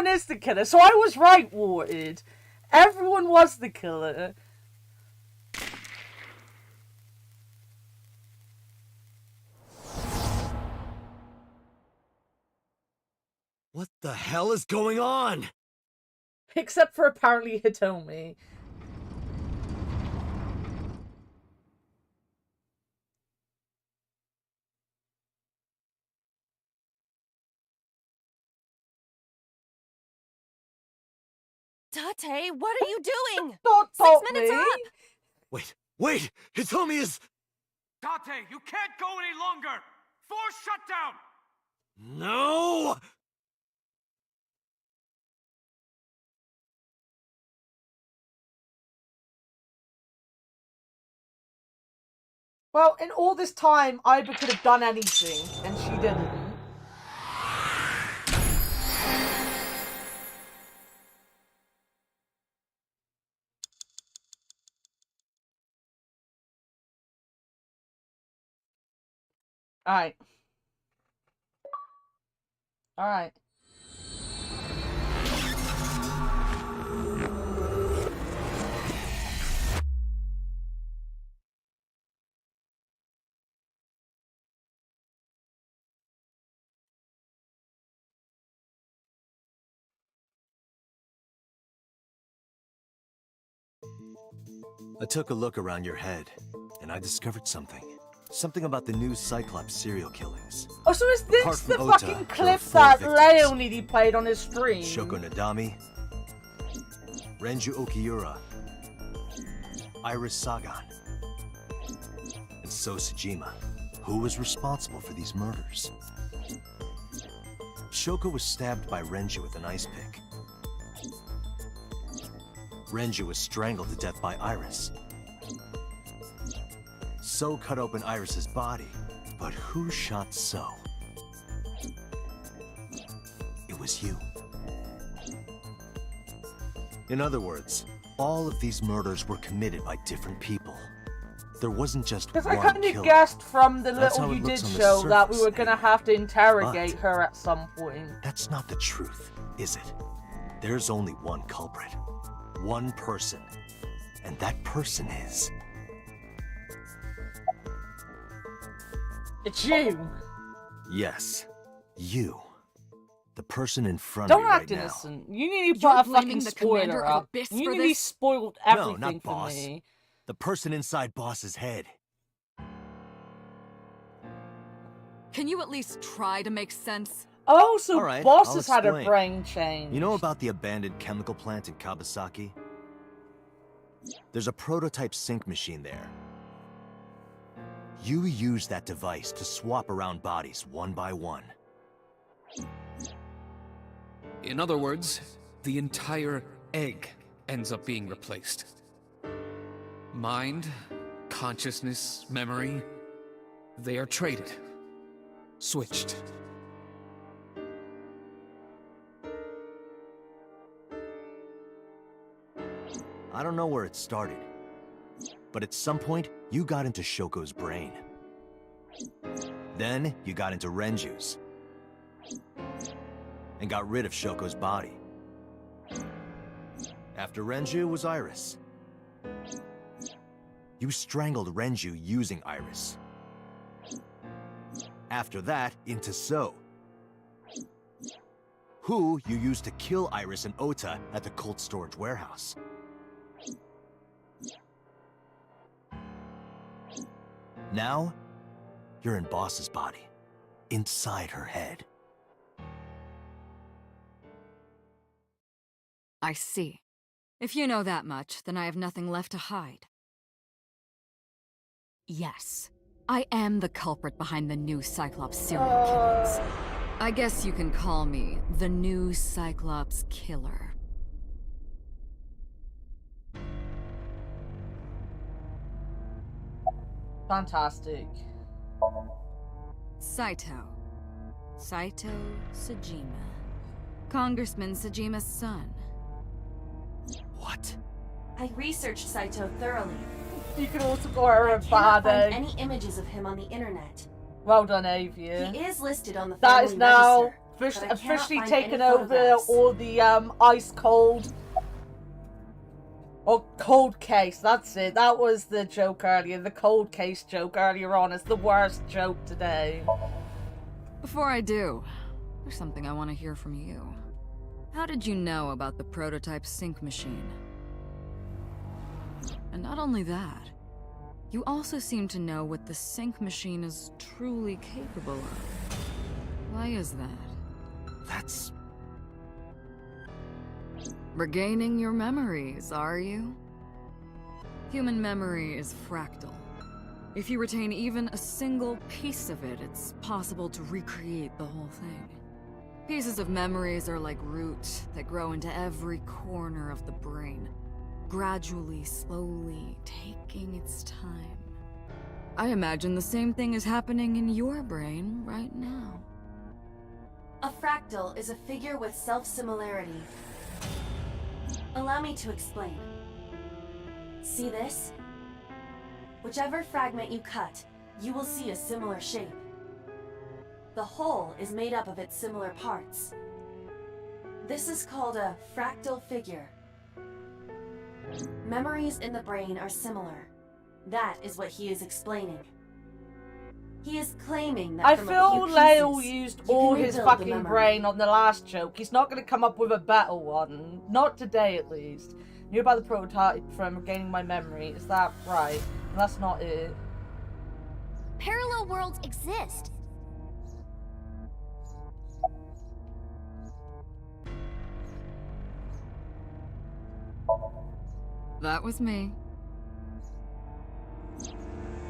everyone is the killer. So I was right, Warted. Everyone was the killer. What the hell is going on? Except for apparently Hitomi. Tate, what are you doing? Don't 6 talk minutes me. up! Wait! Hitomi is... Tate, you can't go any longer! Force shutdown! No! Well, in all this time, Iba could have done anything, and she didn't. Alright. Alright. I took a look around your head, and I discovered something. Something about the new Cyclops serial killings. Oh, so is Apart this from the Ota, fucking there clip are 4 that victims. Leonidi played on his stream? Shoko Nadami, Renju Okiura, Iris Sagan, and So Sejima. Who was responsible for these murders? Shoko was stabbed by Renju with an ice pick. Renju was strangled to death by Iris. So cut open Iris's body, but who shot So? It was you. In other words, all of these murders were committed by different people. There wasn't just one Because I kind of killer. guessed from the That's little how you it looks did on the show that we surface, were going to have to interrogate But- her at some point. That's not the truth, is it? There's only one culprit. One person. And that person is... It's you. Yes. You. The person in front Don't of me right act now. innocent. You need to You're put a blaming fucking the commander spoiler of up. Abyss You for nearly this? spoiled No, everything not for boss. me. The person inside Boss's head. Can you at least try to make sense? Oh, so All right, Boss I'll has had a explain. brain change. You know about the abandoned chemical plant in Kawasaki? There's a prototype sync machine there. You use that device to swap around bodies one by one. In other words, the entire egg ends up being replaced. Mind, consciousness, memory, they are traded. Switched. I don't know where it started, but at some point, you got into Shoko's brain. Then, you got into Renju's. And got rid of Shoko's body. After Renju was Iris. You strangled Renju using Iris. After that, into So. Who you used to kill Iris and Ota at the cold storage warehouse. Now, you're in Boss's body, inside her head. I see. If you know that much, then I have nothing left to hide. Yes, I am the culprit behind the new Cyclops serial killings. I guess you can call me the new Cyclops killer. Fantastic. Saito. Saito Sejima. Congressman Sejima's son. What? I researched Saito thoroughly. You can also call her a Cannot bad find egg. any images of him on the internet. Well done, Avia. He is listed on the That family is now register. but I cannot Officially find taken any over photographs. all the ice cold or cold case. That's it. That was the joke earlier. The cold case joke earlier on. It's the worst joke today. Before I do, there's something I want to hear from you. How did you know about the prototype sync machine? And not only that, you also seem to know what the sync machine is truly capable of. Why is that? That's... Regaining your memories, are you? Human memory is fractal. If you retain even a single piece of it, it's possible to recreate the whole thing. Pieces of memories are like roots that grow into every corner of the brain, gradually, slowly, taking its time. I imagine the same thing is happening in your brain right now. A fractal is a figure with self-similarity. Allow me to explain. See this? Whichever fragment you cut, you will see a similar shape. The whole is made up of its similar parts. This is called a fractal figure. Memories in the brain are similar. That is what he is explaining. He is claiming that I from feel a few Leo pieces, used you all can his rebuild the fucking memory. brain on the last joke. He's not going to come up with a better one. Not today, at least. Knew about the prototype from regaining my memory. Is that right? That's not it. Parallel worlds exist. That was me.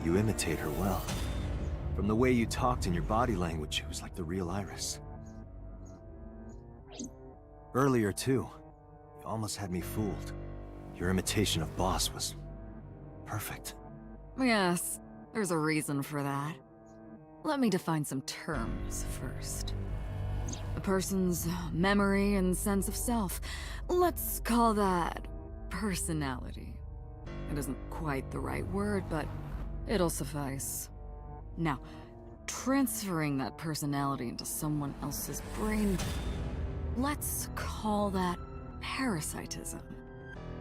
You imitate her well. From the way you talked and your body language, it was like the real Iris. Earlier, too, you almost had me fooled. Your imitation of Boss was perfect. Yes, there's a reason for that. Let me define some terms first. A person's memory and sense of self. Let's call that personality. It isn't quite the right word, but it'll suffice. Now, transferring that personality into someone else's brain, let's call that parasitism.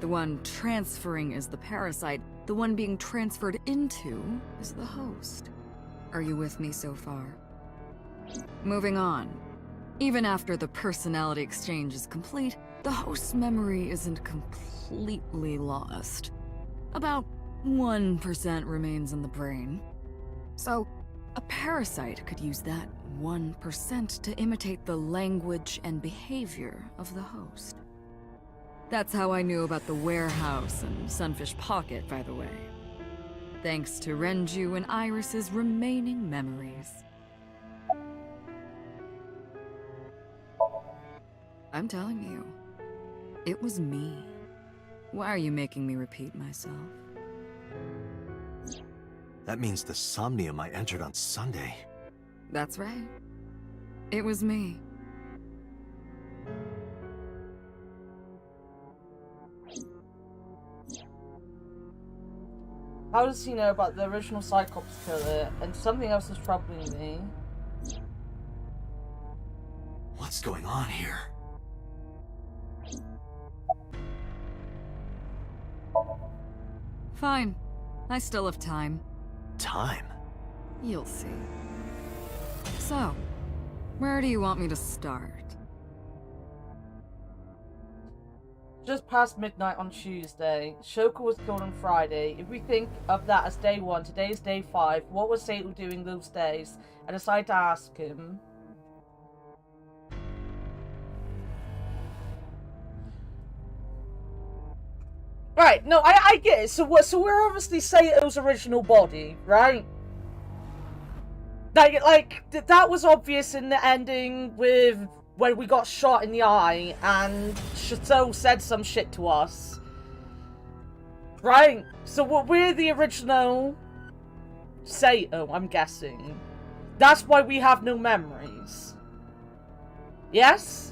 The one transferring is the parasite, the one being transferred into is the host. Are you with me so far? Moving on. Even after the personality exchange is complete, the host's memory isn't completely lost. About 1% remains in the brain. So, a parasite could use that 1% to imitate the language and behavior of the host. That's how I knew about the warehouse and Sunfish Pocket, by the way. Thanks to Renju and Iris's remaining memories. I'm telling you, it was me. Why are you making me repeat myself? That means the Somnium I entered on Sunday. That's right. It was me. How does he know about the original Cyclops killer and something else is troubling me? What's going on here? Fine. I still have time. Time? You'll see. So, where do you want me to start? Just past midnight on Tuesday. Shoka was killed on Friday. If we think of that as day 1, today is day 5. What was Sato doing those days? I decided to ask him. Right, no, I get it. So we're obviously Sato's original body, right? Like that was obvious in the ending with when we got shot in the eye and Chateau said some shit to us. Right? So we're the original Sato, I'm guessing. That's why we have no memories. Yes?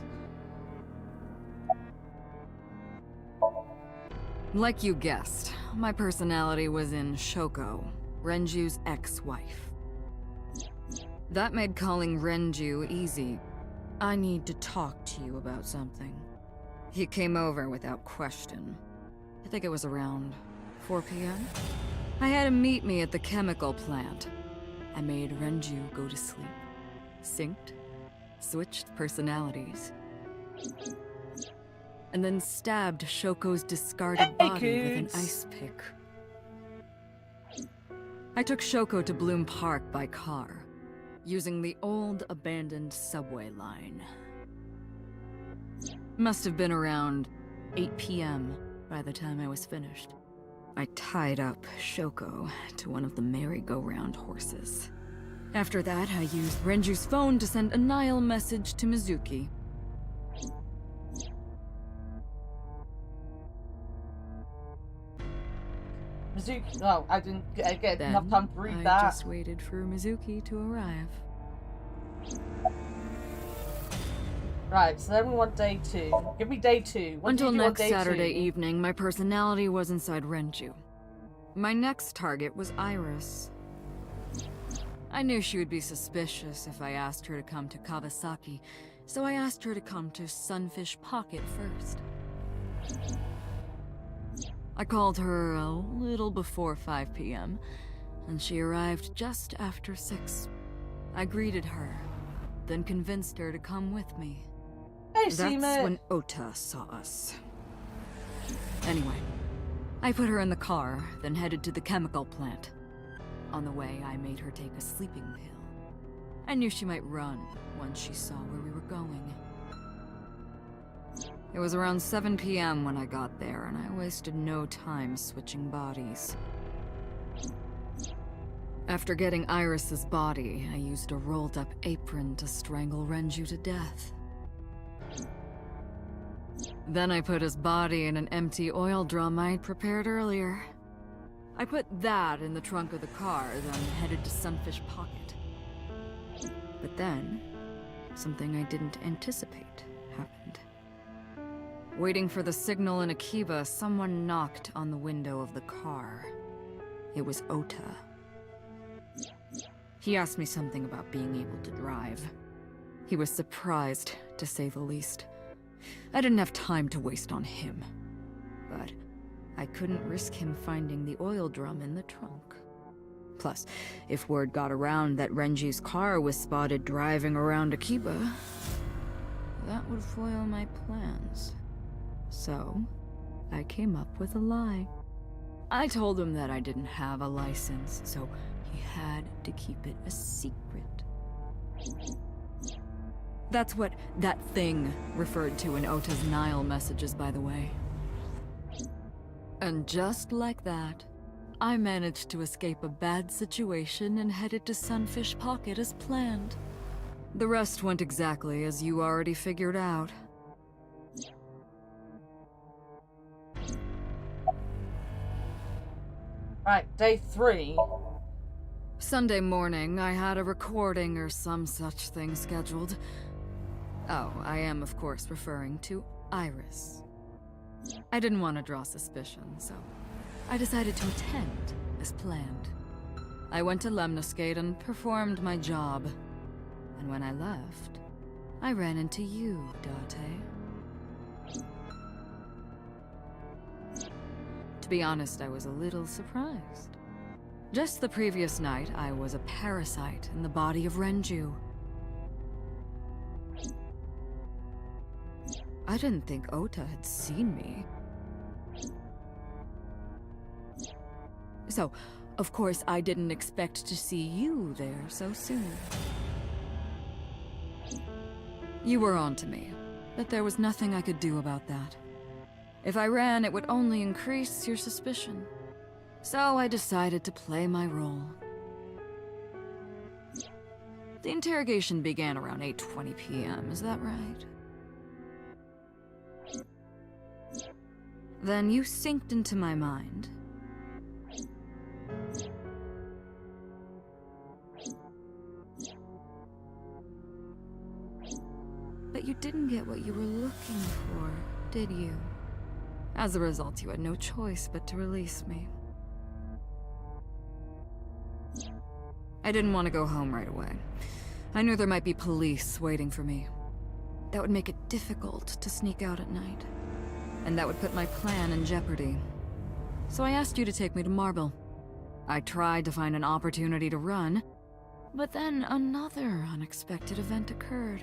Like you guessed, my personality was in Shoko, Renju's ex-wife. That made calling Renju easy. I need to talk to you about something. He came over without question. I think it was around 4 p.m. I had him meet me at the chemical plant. I made Renju go to sleep. Synced. Switched personalities. And then stabbed Shoko's discarded body with an ice pick. I took Shoko to Bloom Park by car, using the old abandoned subway line. Must have been around 8 p.m. by the time I was finished. I tied up Shoko to one of the merry-go-round horses. After that, I used Renju's phone to send a Nile message to Mizuki. Mizuki. Oh, I didn't get enough time to read that. I just waited for Mizuki to arrive. Right, so then we want day 2. Give me day 2. What Until do you do on next day Saturday 2? evening, my personality was inside Renju. My next target was Iris. I knew she would be suspicious if I asked her to come to Kawasaki, so I asked her to come to Sunfish Pocket first. I called her a little before 5 p.m., and she arrived just after 6. I greeted her, then convinced her to come with me. Hey, That's Seema. when Ota saw us. Anyway, I put her in the car, then headed to the chemical plant. On the way, I made her take a sleeping pill. I knew she might run once she saw where we were going. It was around 7 p.m. when I got there, and I wasted no time switching bodies. After getting Iris's body, I used a rolled-up apron to strangle Renju to death. Then I put his body in an empty oil drum I'd prepared earlier. I put that in the trunk of the car, then headed to Sunfish Pocket. But then, something I didn't anticipate happened. Waiting for the signal in Akiba, someone knocked on the window of the car. It was Ota. He asked me something about being able to drive. He was surprised, to say the least. I didn't have time to waste on him. But I couldn't risk him finding the oil drum in the trunk. Plus, if word got around that Renji's car was spotted driving around Akiba, that would foil my plans. So, I came up with a lie. I told him that I didn't have a license, so he had to keep it a secret. That's what that thing referred to in Ota's Nile messages, by the way. And just like that, I managed to escape a bad situation and headed to Sunfish Pocket as planned. The rest went exactly as you already figured out. Right, day 3. Sunday morning, I had a recording or some such thing scheduled. Oh, I am of course referring to Iris. I didn't want to draw suspicion, so I decided to attend as planned. I went to Lemniscate and performed my job. And when I left, I ran into you, Date. To be honest, I was a little surprised. Just the previous night, I was a parasite in the body of Renju. I didn't think Ota had seen me. So, of course, I didn't expect to see you there so soon. You were on to me, but there was nothing I could do about that. If I ran, it would only increase your suspicion. So I decided to play my role. The interrogation began around 8:20 p.m., is that right? Then you synced into my mind. But you didn't get what you were looking for, did you? As a result, you had no choice but to release me. I didn't want to go home right away. I knew there might be police waiting for me. That would make it difficult to sneak out at night. And that would put my plan in jeopardy. So I asked you to take me to Marble. I tried to find an opportunity to run, but then another unexpected event occurred.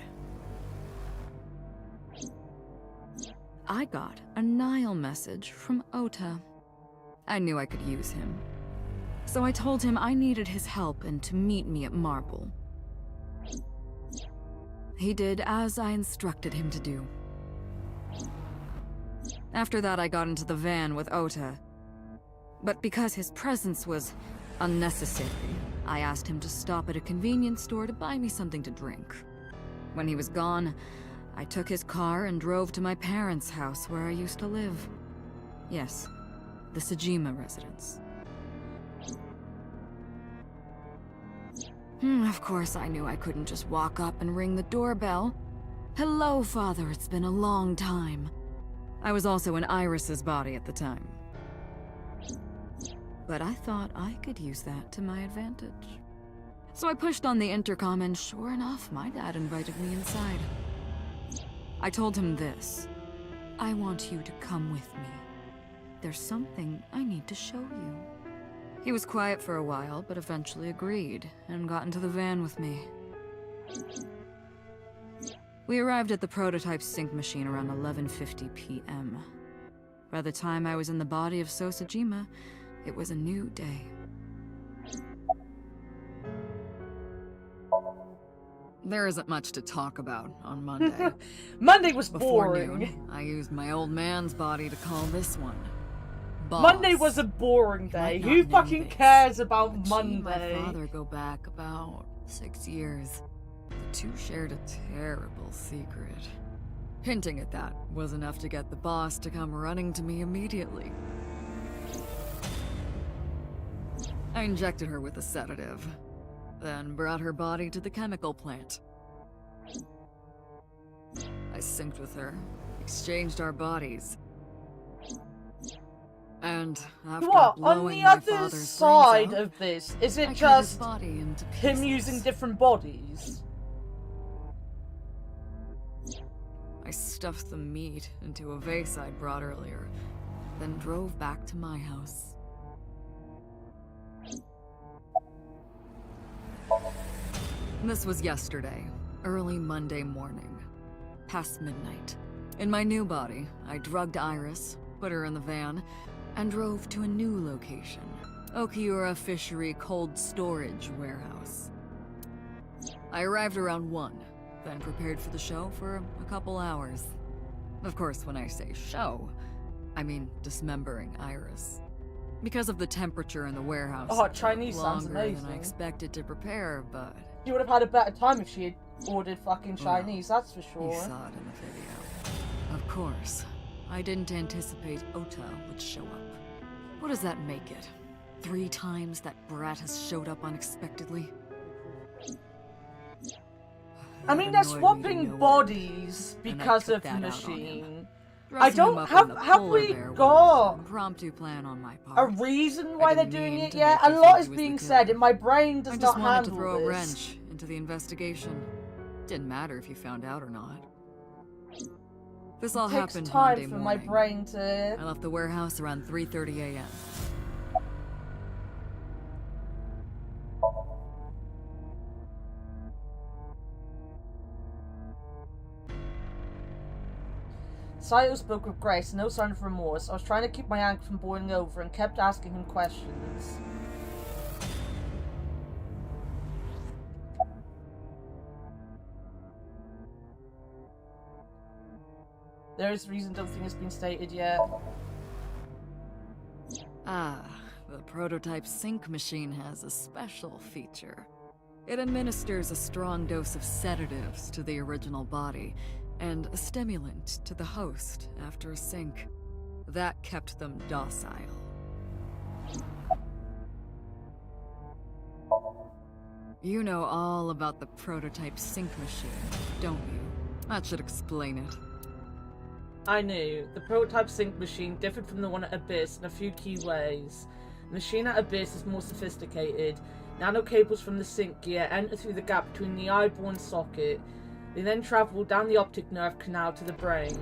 I got a Nile message from Ota. I knew I could use him. So I told him I needed his help and to meet me at Marble. He did as I instructed him to do. After that, I got into the van with Ota. But because his presence was unnecessary, I asked him to stop at a convenience store to buy me something to drink. When he was gone, I took his car and drove to my parents' house where I used to live. Yes, the Sejima residence. Of course, I knew I couldn't just walk up and ring the doorbell. Hello, Father, it's been a long time. I was also in Iris's body at the time. But I thought I could use that to my advantage. So I pushed on the intercom and sure enough, my dad invited me inside. I told him this. I want you to come with me. There's something I need to show you. He was quiet for a while, but eventually agreed and got into the van with me. We arrived at the prototype sync machine around 11:50 p.m. By the time I was in the body of Sosejima, it was a new day. There isn't much to talk about on Monday. Monday was Before boring. Noon, I used my old man's body to call this one Boss. Monday was a boring day. Might not Who know fucking this, cares about but Monday? She and my father go back about 6 years. The two shared a terrible secret. Hinting at that was enough to get the boss to come running to me immediately. I injected her with a sedative, then brought her body to the chemical plant. I synced with her, exchanged our bodies. And after What? On blowing the my other father's side brains out, of this, is I it cut his just body into him pieces. using different bodies? I stuffed the meat into a vase I'd brought earlier, then drove back to my house. This was yesterday, early Monday morning, past midnight. In my new body, I drugged Iris, put her in the van, and drove to a new location, Okiura Fishery Cold Storage Warehouse. I arrived around 1, then prepared for the show for a couple hours. Of course, when I say show, I mean dismembering Iris. Because of the temperature in the warehouse, Oh, it took Chinese sounds longer than I amazing. expected to prepare, but You would have had a better time if she had ordered fucking Chinese, that's for sure. you saw it in the video. Of course, I didn't anticipate Ota would show up. What does that make it? 3 times that brat has showed up unexpectedly? I mean, they're swapping bodies because of the machine. I Dressing him don't up in have. the Have polar we bear was got an impromptu plan on my part? a reason why I they're didn't doing mean it to yet? make A you lot think is he was being the said, killer. and my brain does I not just wanted handle to throw a this. wrench into the investigation. Didn't matter if you found out or not. This all It takes happened time Monday for morning. my brain to. I left the warehouse around 3:30 a.m. Saito spoke with grace, no sign of remorse. I was trying to keep my anger from boiling over and kept asking him questions. There is reason nothing has been stated yet. Ah, the prototype sync machine has a special feature. It administers a strong dose of sedatives to the original body, and a stimulant to the host after a sync. That kept them docile. You know all about the prototype sync machine, don't you? That should explain it. I knew. The prototype sync machine differed from the one at Abyss in a few key ways. The machine at Abyss is more sophisticated. Nano cables from the sync gear enter through the gap between the eyeball and socket. They then travel down the optic nerve canal to the brain.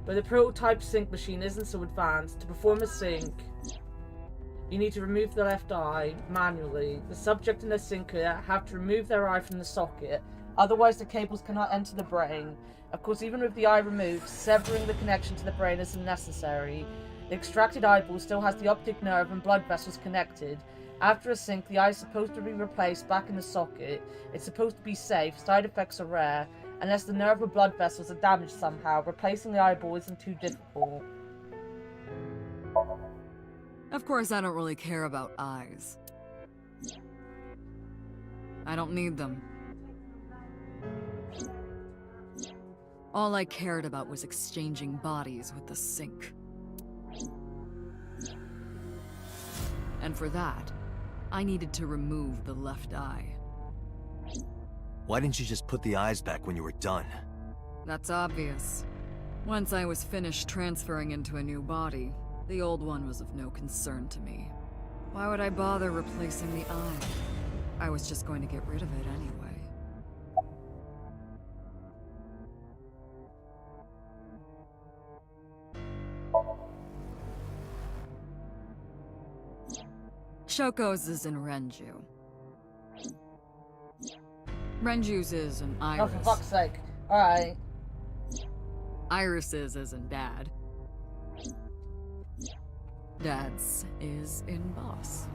But the prototype sync machine isn't so advanced. To perform a sync, you need to remove the left eye manually. The subject and the syncer have to remove their eye from the socket, otherwise the cables cannot enter the brain. Of course, even with the eye removed, severing the connection to the brain isn't necessary. The extracted eyeball still has the optic nerve and blood vessels connected. After a sync, the eye is supposed to be replaced back in the socket. It's supposed to be safe, side effects are rare. Unless the nerve or blood vessels are damaged somehow, replacing the eyeball isn't too difficult. Of course, I don't really care about eyes. I don't need them. All I cared about was exchanging bodies with the sync. And for that, I needed to remove the left eye. Why didn't you just put the eyes back when you were done? That's obvious. Once I was finished transferring into a new body, the old one was of no concern to me. Why would I bother replacing the eye? I was just going to get rid of it anyway. Shoko's is in Renju. Renju's is in Iris. Oh, for fuck's sake. Alright. Iris's is in Dad. Dad's is in Boss.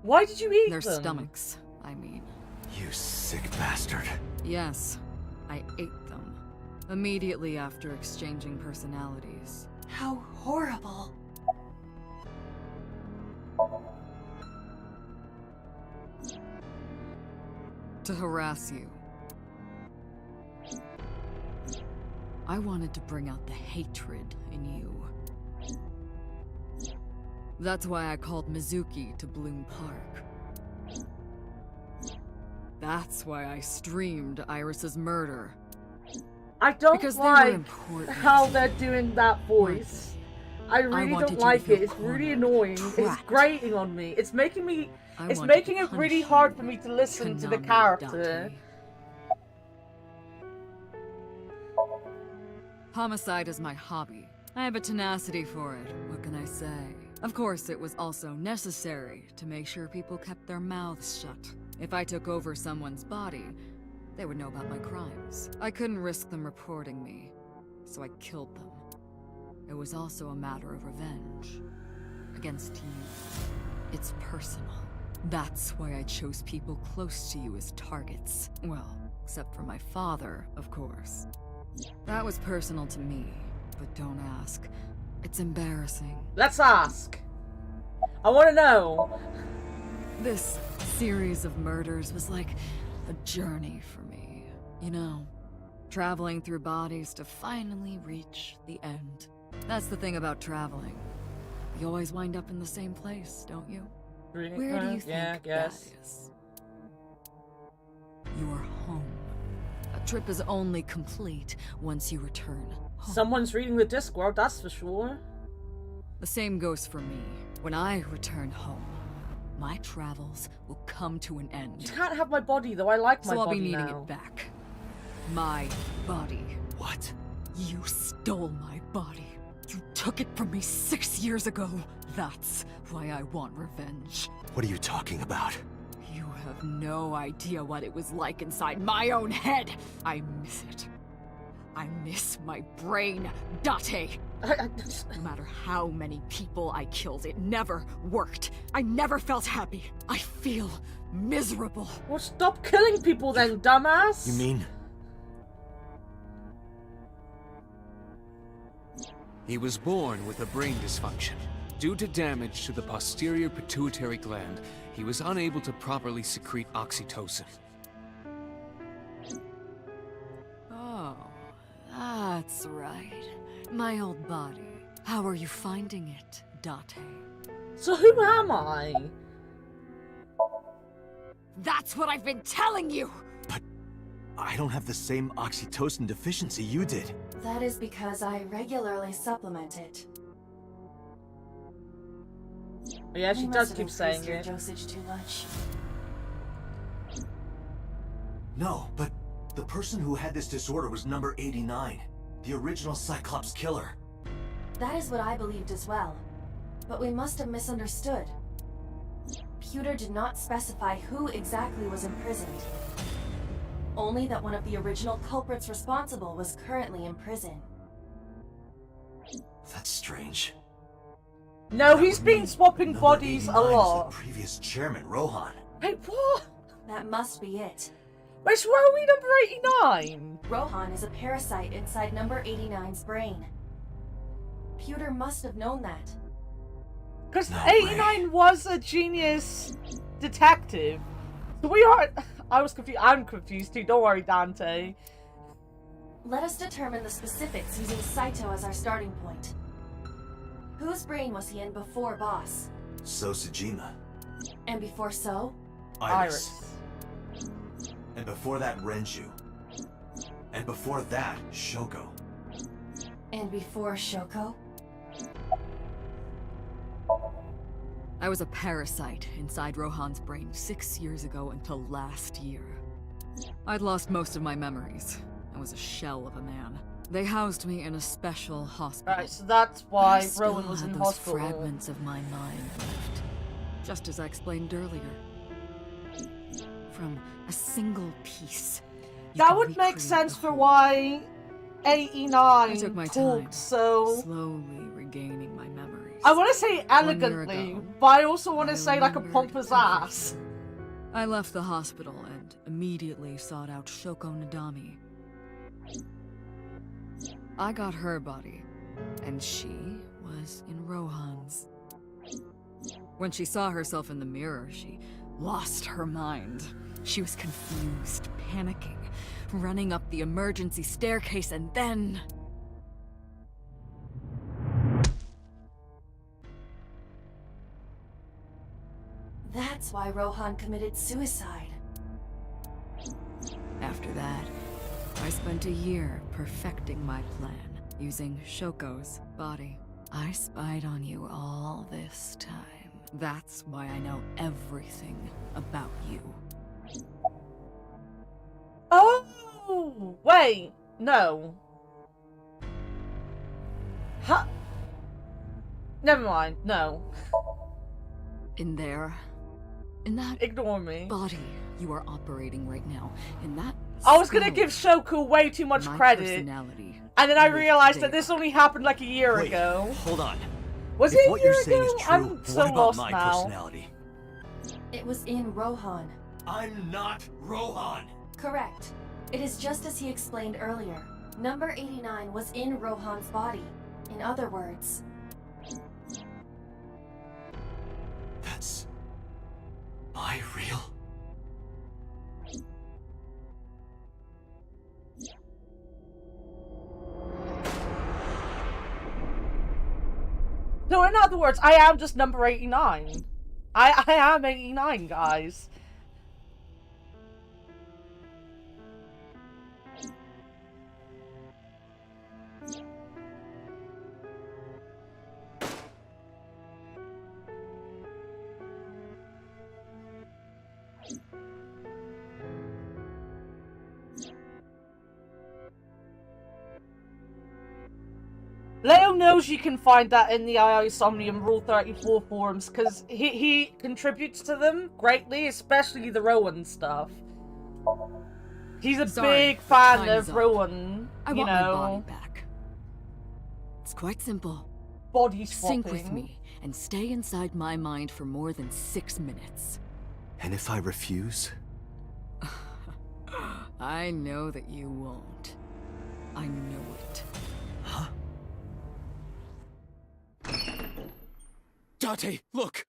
Why did you eat Their them? stomachs, I mean. You sick bastard. Yes, I ate them. Immediately after exchanging personalities. How horrible. To harass you. I wanted to bring out the hatred in you. That's why I called Mizuki to Bloom Park. That's why I streamed Iris's murder. I don't Because like how they're doing that voice. I really don't like it. It's really annoying. It's grating on me. It's making me... It's making it really hard for me to listen to the character. Homicide is my hobby. I have a tenacity for it, what can I say? Of course, it was also necessary to make sure people kept their mouths shut. If I took over someone's body, they would know about my crimes. I couldn't risk them reporting me, so I killed them. It was also a matter of revenge. Against you. It's personal. That's why I chose people close to you as targets. Well, except for my father, of course. That was personal to me, but don't ask. It's embarrassing. Let's ask. I want to know. This series of murders was like a journey for me. You know, traveling through bodies to finally reach the end. That's the thing about traveling. You always wind up in the same place, don't you? Where do you think that is? Your home. A trip is only complete once you return home. Someone's reading the Discworld, that's for sure. The same goes for me. When I return home, my travels will come to an end. You can't have my body, though. I like my body now. So I'll be needing it back. My body. What? You stole my body. You took it from me 6 years ago. That's why I want revenge. What are you talking about? You have no idea what it was like inside my own head. I miss it. I miss my brain, Date. No matter how many people I killed, it never worked. I never felt happy. I feel miserable. Well, stop killing people then, dumbass. You mean? He was born with a brain dysfunction. Due to damage to the posterior pituitary gland, he was unable to properly secrete oxytocin. Oh, that's right. My old body. How are you finding it, Date? So who am I? That's what I've been telling you! But I don't have the same oxytocin deficiency you did. That is because I regularly supplement it. Yeah, she does keep saying your it. Dosage too much. No, but the person who had this disorder was number 89. The original Cyclops killer. That is what I believed as well. But we must have misunderstood. Pewter did not specify who exactly was imprisoned. Only that one of the original culprits responsible was currently in prison. That's strange. No, he's been swapping bodies a lot. The previous chairman, Rohan. Wait, what? That must be it. Wait, so where are we number 89? Rohan is a parasite inside number 89's brain. Pewter must have known that. Because 89 was a genius detective. So we are... I was confused. I'm confused too. Don't worry, Dante. Let us determine the specifics using Saito as our starting point. Whose brain was he in before Boss? So Sejima. And before So? Iris. And before that, Renju. And before that, Shoko. And before Shoko? I was a parasite inside Rohan's brain 6 years ago until last year. I'd lost most of my memories. I was a shell of a man. They housed me in a special hospital. Right, so that's why I Rowan was in those hospital. Fragments of my mind left, just as I explained earlier. From a single piece. That would make sense for why 89 I took my talked time, so... slowly regaining my memories. I want to say 1 year elegantly, ago, but I also want to I say like a remembered pompous ass. I left the hospital and immediately sought out Shoko Nadami. I got her body, and she was in Rohan's. When she saw herself in the mirror, she lost her mind. She was confused, panicking, running up the emergency staircase, and then... That's why Rohan committed suicide. After that, I spent a year perfecting my plan, using Shoko's body. I spied on you all this time. That's why I know everything about you. Oh, wait, no. Huh? Never mind, no. In there, in that ignore me body you are operating right now, in that I was gonna skull, give Shoko way too much my credit, personality and then I was realized that there. this only happened like a year Wait, ago. Hold on. Was If it a what year you're saying ago? is true, I'm so what about lost my now. personality? It was in Rohan. I'm not Rohan. Correct. It is just as he explained earlier. Number 89 was in Rohan's body. In other words... That's... my real... So in other words, I am just number 89. I am 89, guys. Leo knows you can find that in the II Somnium Rule 34 forums, because he contributes to them greatly, especially the Rowan stuff. He's a big fan of Rowan, I you want know. my body back. It's quite simple. Body swapping. Sync with me and stay inside my mind for more than 6 minutes. And if I refuse? I know that you won't. I know it. Huh? Dante, look!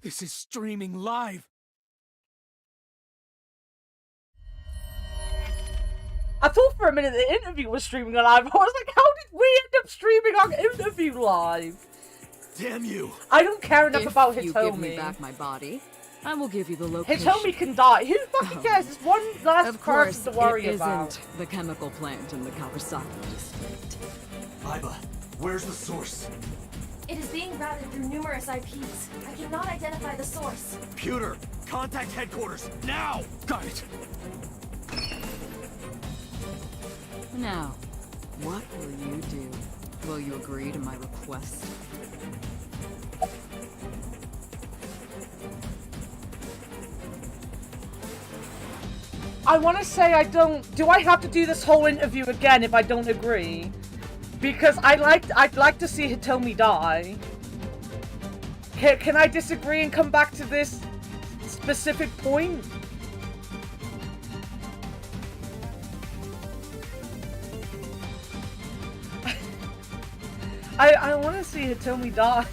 This is streaming live! I thought for a minute the interview was streaming live. I was like, how did we end up streaming our interview live? Damn you! I don't care enough about Hitomi. If you give me back my body, I will give you the location. Hitomi can die. Who fucking cares? There's one last Of course, person to worry it about. isn't the chemical plant in the Kawasaki district. Iba, where's the source? It is being routed through numerous IPs. I cannot identify the source. Pewter, contact headquarters, now! Got it! Now, what will you do? Will you agree to my request? I want to say I don't... Do I have to do this whole interview again if I don't agree? Because I'd like to see Hitomi die. Can I disagree and come back to this specific point? I want to see Hitomi die.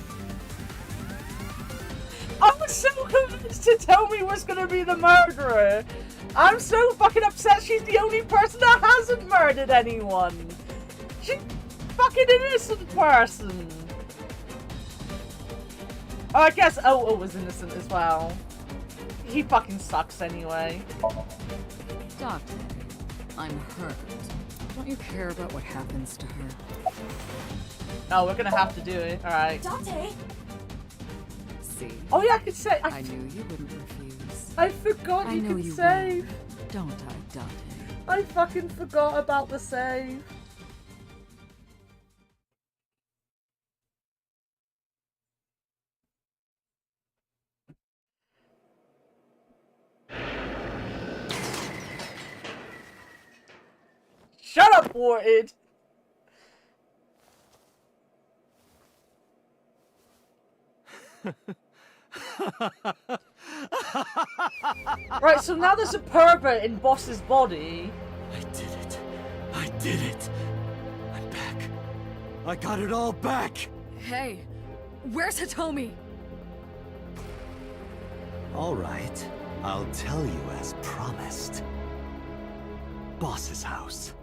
I was so convinced Hitomi was going to be the murderer. I'm so fucking upset she's the only person that hasn't murdered anyone. She's a fucking innocent person. Oh, I guess Oh was innocent as well. He fucking sucks anyway. Doctor, I'm hurt. Don't you care about what happens to her? No, we're gonna have to do it. Alright. Dante! See? Oh yeah, I could say. I knew you wouldn't refuse. I forgot you could save. Don't I, Dante? I fucking forgot about the save. Shut up, Warted! Right, so now there's a pervert in Boss's body. I did it. I did it. I'm back. I got it all back. Hey, where's Hitomi? All right. I'll tell you as promised. Boss's house.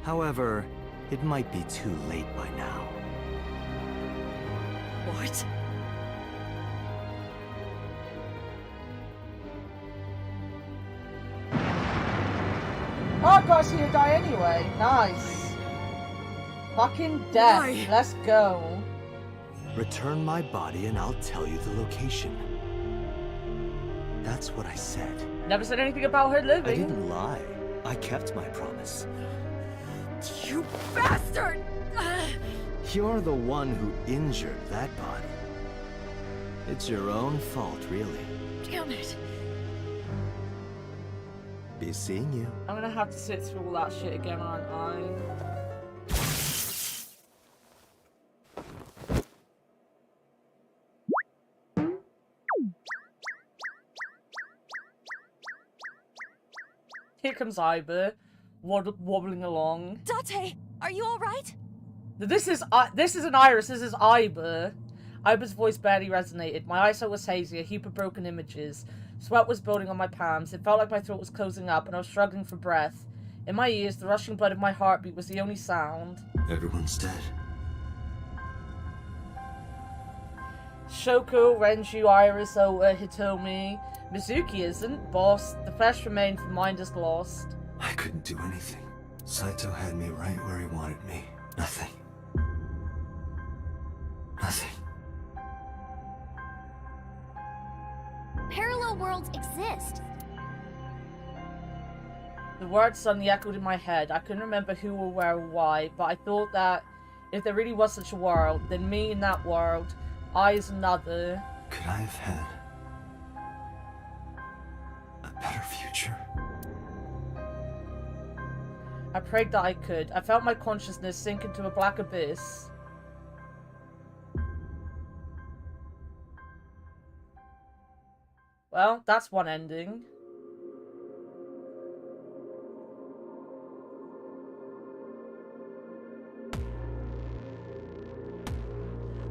However, it might be too late by now. What? Oh, I gotta see her die anyway. Nice. Fucking death. Why? Let's go. Return my body and I'll tell you the location. That's what I said. Never said anything about her living. I didn't lie. I kept my promise. You bastard! You're the one who injured that body. It's your own fault, really. Damn it. Be seeing you. I'm gonna have to sit through all that shit again, aren't I? Here comes Iber, wobbling along. Date, are you all right? This is an Iris. This is Iber. Iber's voice barely resonated. My eyesight was hazy, a heap of broken images. Sweat was building on my palms. It felt like my throat was closing up, and I was struggling for breath. In my ears, the rushing blood of my heartbeat was the only sound. Everyone's dead. Shoko, Renju, Iris, Ota, Hitomi. Mizuki isn't. Boss. The flesh remained, the mind is lost. I couldn't do anything. Saito had me right where he wanted me. Nothing. Nothing. Parallel worlds exist. The words suddenly echoed in my head. I couldn't remember who or where or why, but I thought that if there really was such a world, then me in that world, I is another. Could I have had a better future? I prayed that I could. I felt my consciousness sink into a black abyss. Well, that's one ending.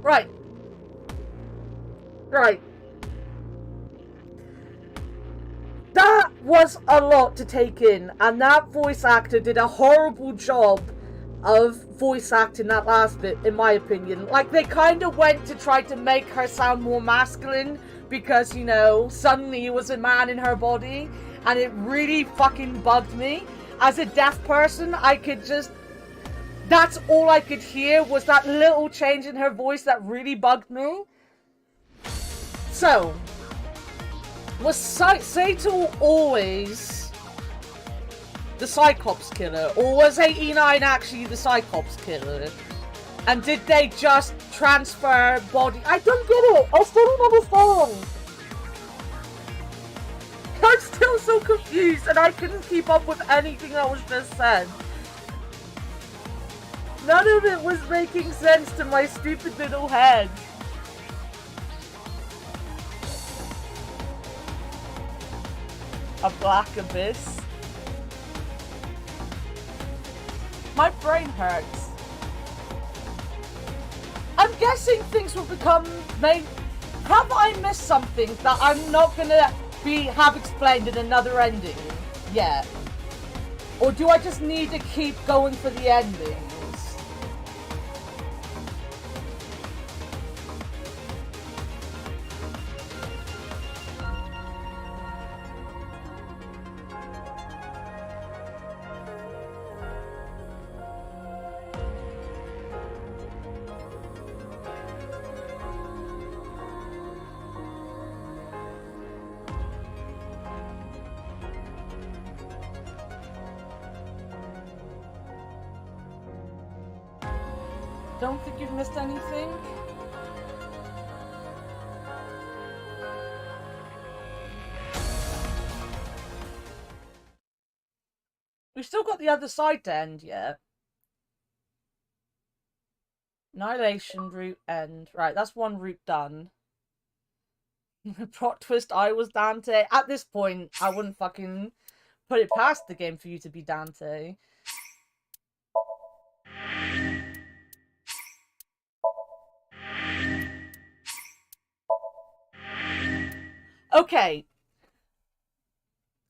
Right. Right. That was a lot to take in, and that voice actor did a horrible job of voice acting that last bit, in my opinion. Like, they kind of went to try to make her sound more masculine, because, you know, suddenly it was a man in her body, and it really fucking bugged me. As a deaf person, I could just... That's all I could hear, was that little change in her voice that really bugged me. So, was Saito always the Cyclops killer? Or was 89 actually the Cyclops killer? And did they just transfer body? I don't get it! I still don't understand! I'm still so confused and I couldn't keep up with anything that was just said. None of it was making sense to my stupid little head. A black abyss. My brain hurts. I'm guessing things will become main. Have I missed something that I'm not gonna have explained in another ending yet? Or do I just need to keep going for the endings? Don't think you've missed anything? We've still got the other side to end yet. Annihilation route end. Right, that's one route done. Plot twist, I was Dante. At this point, I wouldn't fucking put it past the game for you to be Dante. Okay.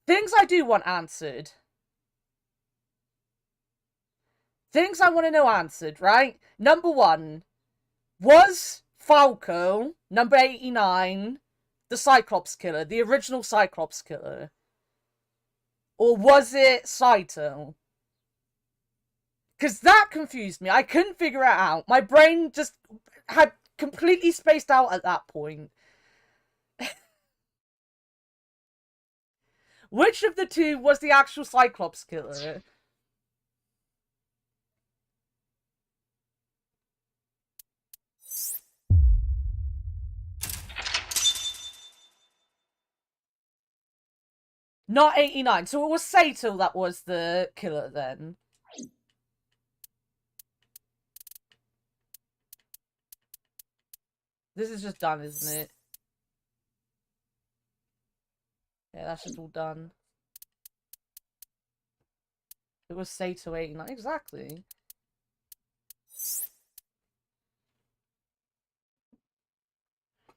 Things I do want answered. Things I want to know answered, right? Number one, was Falco, number 89, the Cyclops killer, the original Cyclops killer? Or was it Saito? Because that confused me. I couldn't figure it out. My brain just had completely spaced out at that point. Which of the two was the actual Cyclops killer? Not 89. So it was Saito that was the killer then. This is just done, isn't it? Yeah, that's just all done. It was Saito 89. Exactly.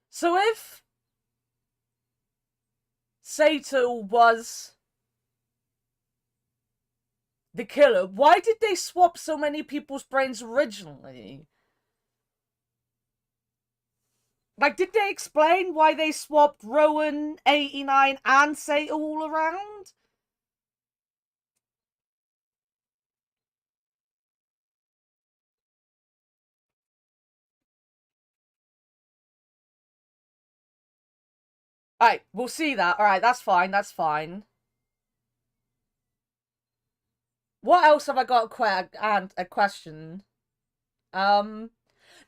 So if Saito was the killer, why did they swap so many people's brains originally? Like, did they explain why they swapped Rowan, 89, and Saito all around? Alright, we'll see that. Alright, that's fine, that's fine. What else have I got a question?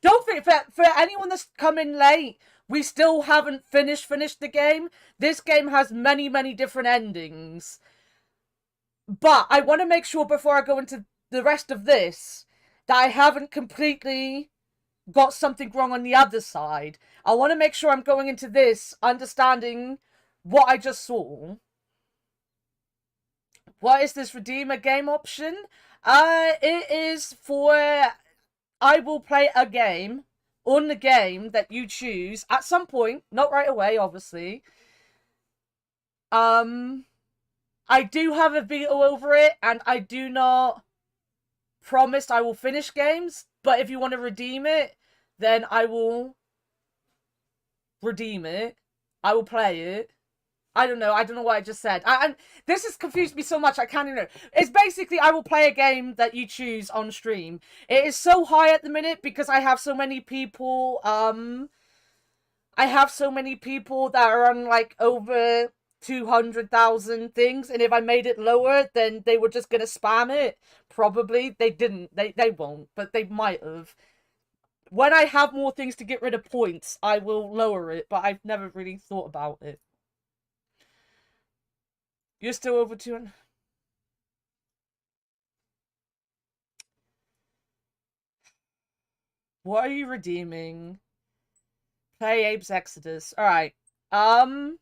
Don't think, for anyone that's come in late, we still haven't finished the game. This game has many, many different endings. But I want to make sure before I go into the rest of this, that I haven't completely got something wrong on the other side. I want to make sure I'm going into this understanding what I just saw. What is this redeem a game option? It is for I will play a game on the game that you choose at some point, not right away, obviously. I do have a veto over it, and I do not promise I will finish games, but if you want to redeem it, then I will redeem it. I will play it. I don't know what I just said. And this has confused me so much, I can't even know. It's basically, I will play a game that you choose on stream. It is so high at the minute because I have so many people, that are on, like, over 200,000 things, and if I made it lower, then they were just gonna spam it. Probably. They didn't. They won't, but they might have. When I have more things to get rid of points, I will lower it, but I've never really thought about it. You're still over 200. What are you redeeming? Play Abe's Exodus. Alright. Can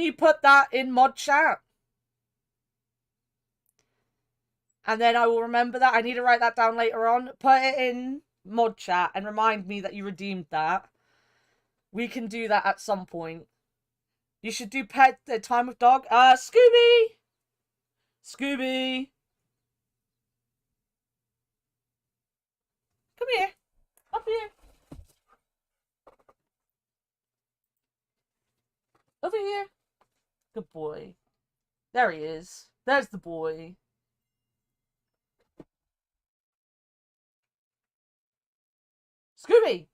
you put that in mod chat? And then I will remember that. I need to write that down later on. Put it in mod chat and remind me that you redeemed that. We can do that at some point. You should do pet the time with dog. Scooby! Scooby! Come here. Up here. Over here. Good boy. There he is. There's the boy. Scooby!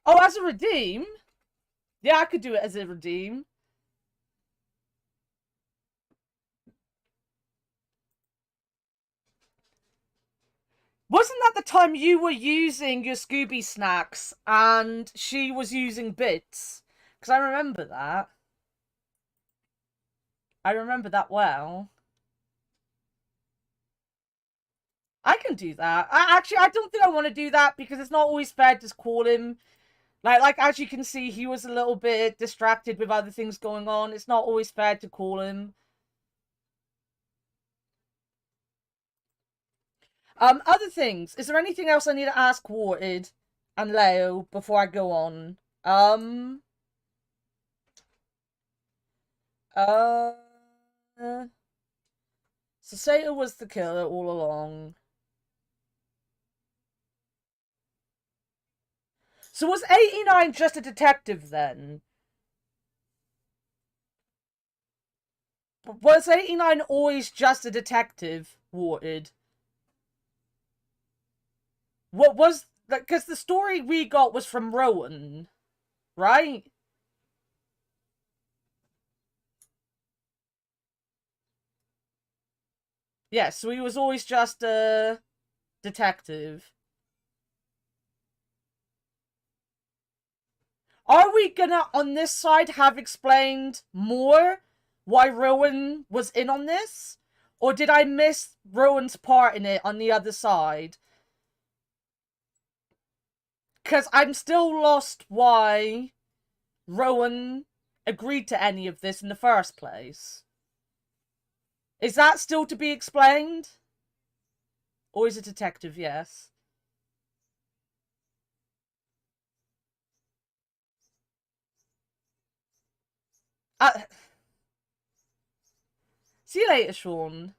Oh, as a redeem? Yeah, I could do it as a redeem. Wasn't that the time you were using your Scooby snacks and she was using bits? Because I remember that. I remember that well. I can do that. I don't think I want to do that because it's not always fair to just call him. Like as you can see, he was a little bit distracted with other things going on. It's not always fair to call him. Other things. Is there anything else I need to ask Warted and Leo before I go on? So Sato was the killer all along. So was 89 just a detective then? Was 89 always just a detective, Warted? What was... Because the story we got was from Rowan, right? Yeah, so he was always just a detective. Are we gonna, on this side, have explained more why Rowan was in on this? Or did I miss Rowan's part in it on the other side? Because I'm still lost why Rowan agreed to any of this in the first place. Is that still to be explained? Or is it detective? Yes. See you later, Sean.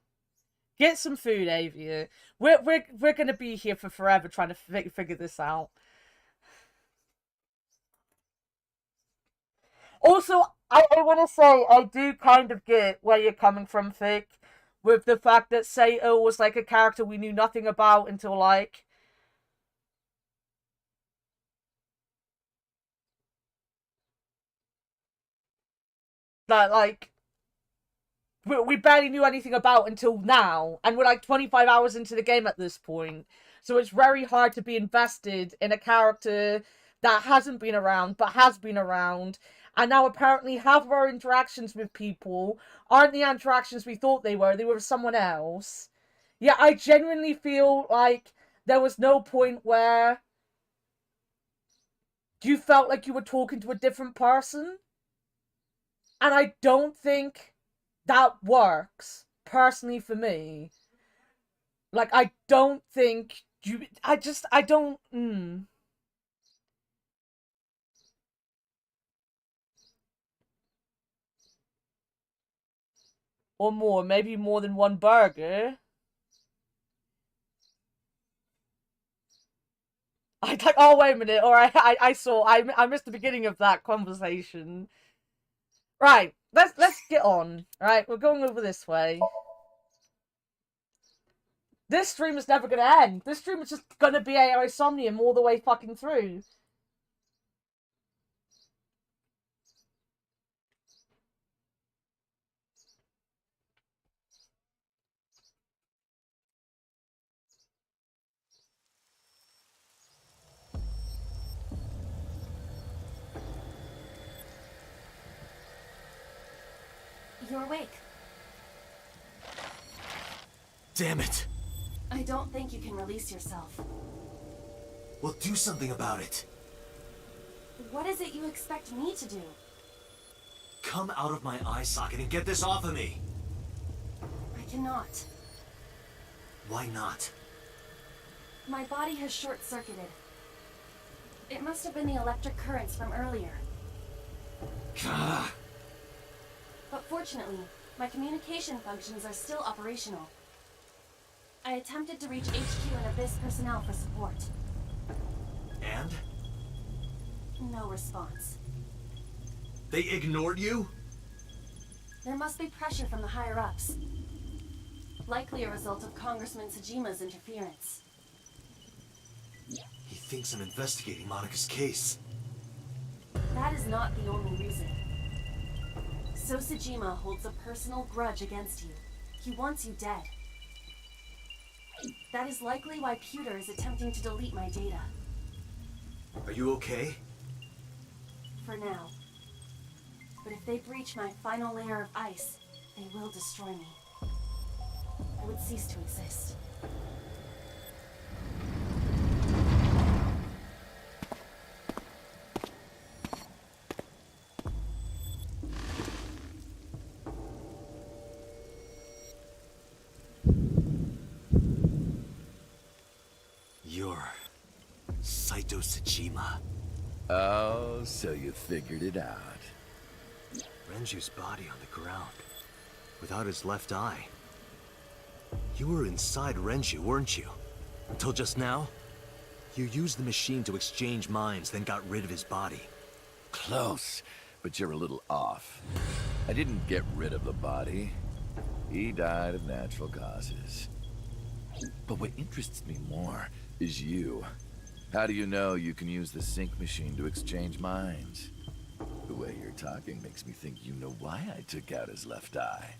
Get some food, Avia. We're gonna be here for forever trying to figure this out. Also, I want to say I do kind of get where you're coming from, Vic, with the fact that Sato was like a character we knew nothing about until like that, like we barely knew anything about until now, and we're like 25 hours into the game at this point. So it's very hard to be invested in a character that hasn't been around, but has been around, and now apparently half of our interactions with people aren't the interactions we thought they were with someone else. Yeah, I genuinely feel like there was no point where you felt like you were talking to a different person. And I don't think that works, personally, for me. Like, I don't think you... I don't... Or more, maybe more than one burger. I'd like, oh, wait a minute, or I missed the beginning of that conversation. Right, let's get on. Right, we're going over this way. This stream is never gonna end. This stream is just gonna be AI Somnium all the way fucking through. awake. Damn it! I don't think you can release yourself. Well, do something about it. What is it you expect me to do? Come out of my eye socket and get this off of me! I cannot. Why not? My body has short-circuited. It must have been the electric currents from earlier. Gah. But fortunately, my communication functions are still operational. I attempted to reach HQ and Abyss personnel for support. And? No response. They ignored you? There must be pressure from the higher-ups. Likely a result of Congressman Tsujima's interference. He thinks I'm investigating Monika's case. That is not the only reason. So Tsujima holds a personal grudge against you. He wants you dead. That is likely why Pewter is attempting to delete my data. Are you okay? For now. But if they breach my final layer of ice, they will destroy me. I would cease to exist. You're Saito Tsuchima. Oh, so you figured it out. Renju's body on the ground, without his left eye. You were inside Renju, weren't you? Until just now? You used the machine to exchange minds, then got rid of his body. Close, but you're a little off. I didn't get rid of the body. He died of natural causes. But what interests me more is you. How do you know you can use the sync machine to exchange minds? The way you're talking makes me think you know why I took out his left eye.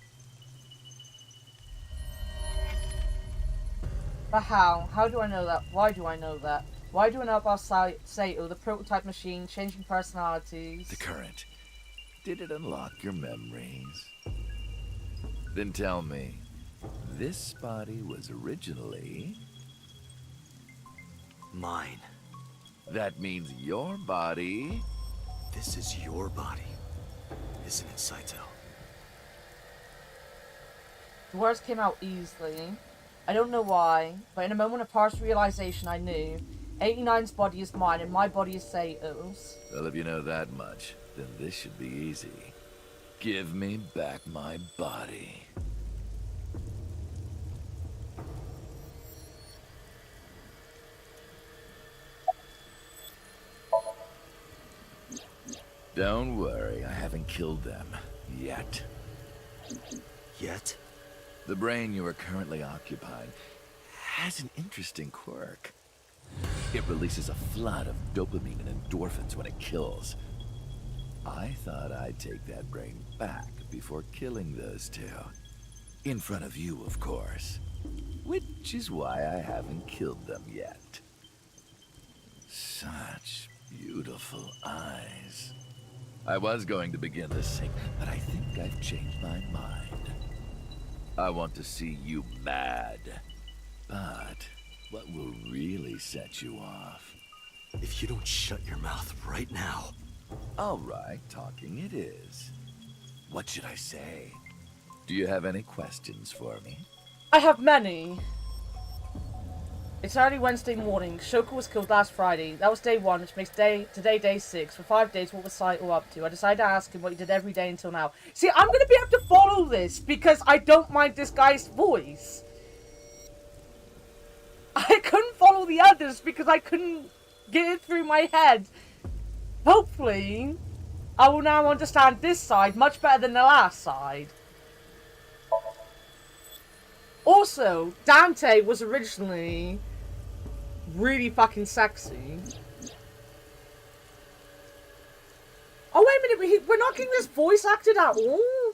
But how? How do I know that? Why do I know that? Why do I know about Saito, the prototype machine, changing personalities? The current. Did it unlock your memories? Then tell me, this body was originally... mine. That means your body... This is your body, isn't it, Saito? The words came out easily. I don't know why, but in a moment of partial realization I knew 89's body is mine and my body is Saito's. Well, if you know that much, then this should be easy. Give me back my body. Don't worry, I haven't killed them. Yet. Yet? The brain you are currently occupying has an interesting quirk. It releases a flood of dopamine and endorphins when it kills. I thought I'd take that brain back before killing those two. In front of you, of course. Which is why I haven't killed them yet. Such beautiful eyes. I was going to begin the sync, but I think I've changed my mind. I want to see you mad. But what will really set you off? If you don't shut your mouth right now. All right, talking it is. What should I say? Do you have any questions for me? I have many. It's early Wednesday morning. Shoko was killed last Friday. That was day 1, which makes today day 6. For 5 days, what was Saito up to? I decided to ask him what he did every day until now. See, I'm going to be able to follow this because I don't mind this guy's voice. I couldn't follow the others because I couldn't get it through my head. Hopefully, I will now understand this side much better than the last side. Also, Dante was originally really fucking sexy. Oh, wait a minute, we're not getting this voice acted at all?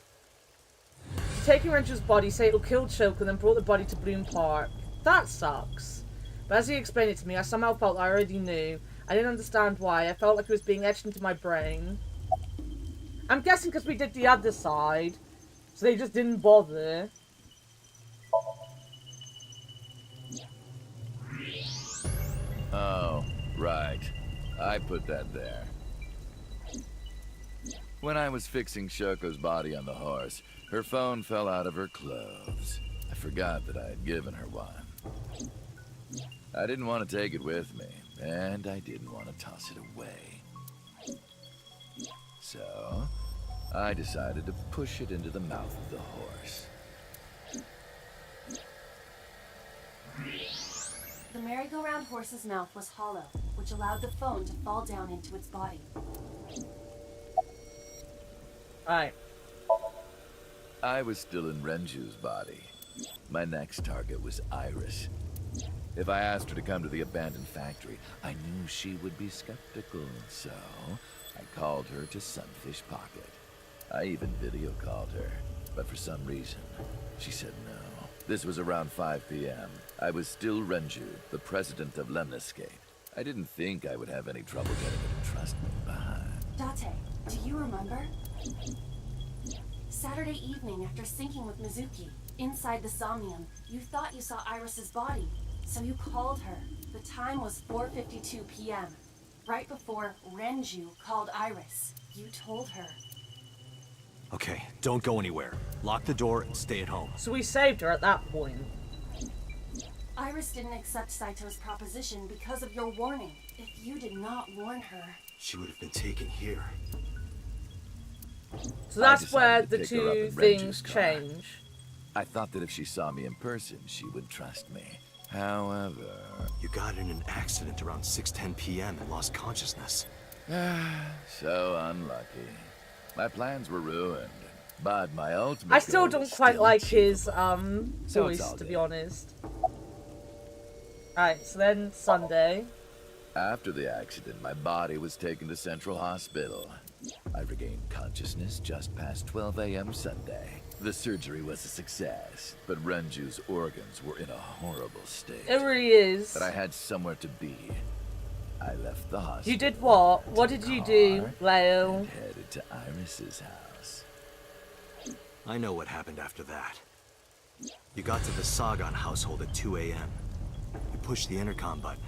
Taking Renju's body, Saito killed Shoko and then brought the body to Bloom Park. That sucks. But as he explained it to me, I somehow felt I already knew. I didn't understand why. I felt like it was being etched into my brain. I'm guessing because we did the other side. So they just didn't bother. Oh, right. I put that there. When I was fixing Shoko's body on the horse, her phone fell out of her clothes. I forgot that I had given her one. I didn't want to take it with me, and I didn't want to toss it away. So, I decided to push it into the mouth of the horse. The merry-go-round horse's mouth was hollow, which allowed the phone to fall down into its body. Alright. I was still in Renju's body. My next target was Iris. If I asked her to come to the abandoned factory, I knew she would be skeptical, so I called her to Sunfish Pocket. I even video called her, but for some reason, she said no. This was around 5 p.m. I was still Renju, the president of Lemniscate. I didn't think I would have any trouble getting her to trust me, but... Date, do you remember? Saturday evening after syncing with Mizuki, inside the Somnium, you thought you saw Iris's body, so you called her. The time was 4:52 p.m., right before Renju called Iris. You told her. Okay, don't go anywhere. Lock the door and stay at home. So we saved her at that point. Iris didn't accept Saito's proposition because of your warning. If you did not warn her... She would have been taken here. So that's where the two things change. I thought that if she saw me in person, she would trust me. However... You got in an accident around 6:10 p.m. and lost consciousness. So unlucky. My plans were ruined, but my ultimate I still don't quite like his So voice, it's all to be good. honest. Alright, so then Sunday. After the accident, my body was taken to Central Hospital. I regained consciousness just past 12 a.m. Sunday. The surgery was a success, but Renju's organs were in a horrible state. It really is. But I had somewhere to be. I left the hospital. You did what? What did you do, Leo? And headed to Iris's house. I know what happened after that. You got to the Sagan household at 2 a.m. You pushed the intercom button.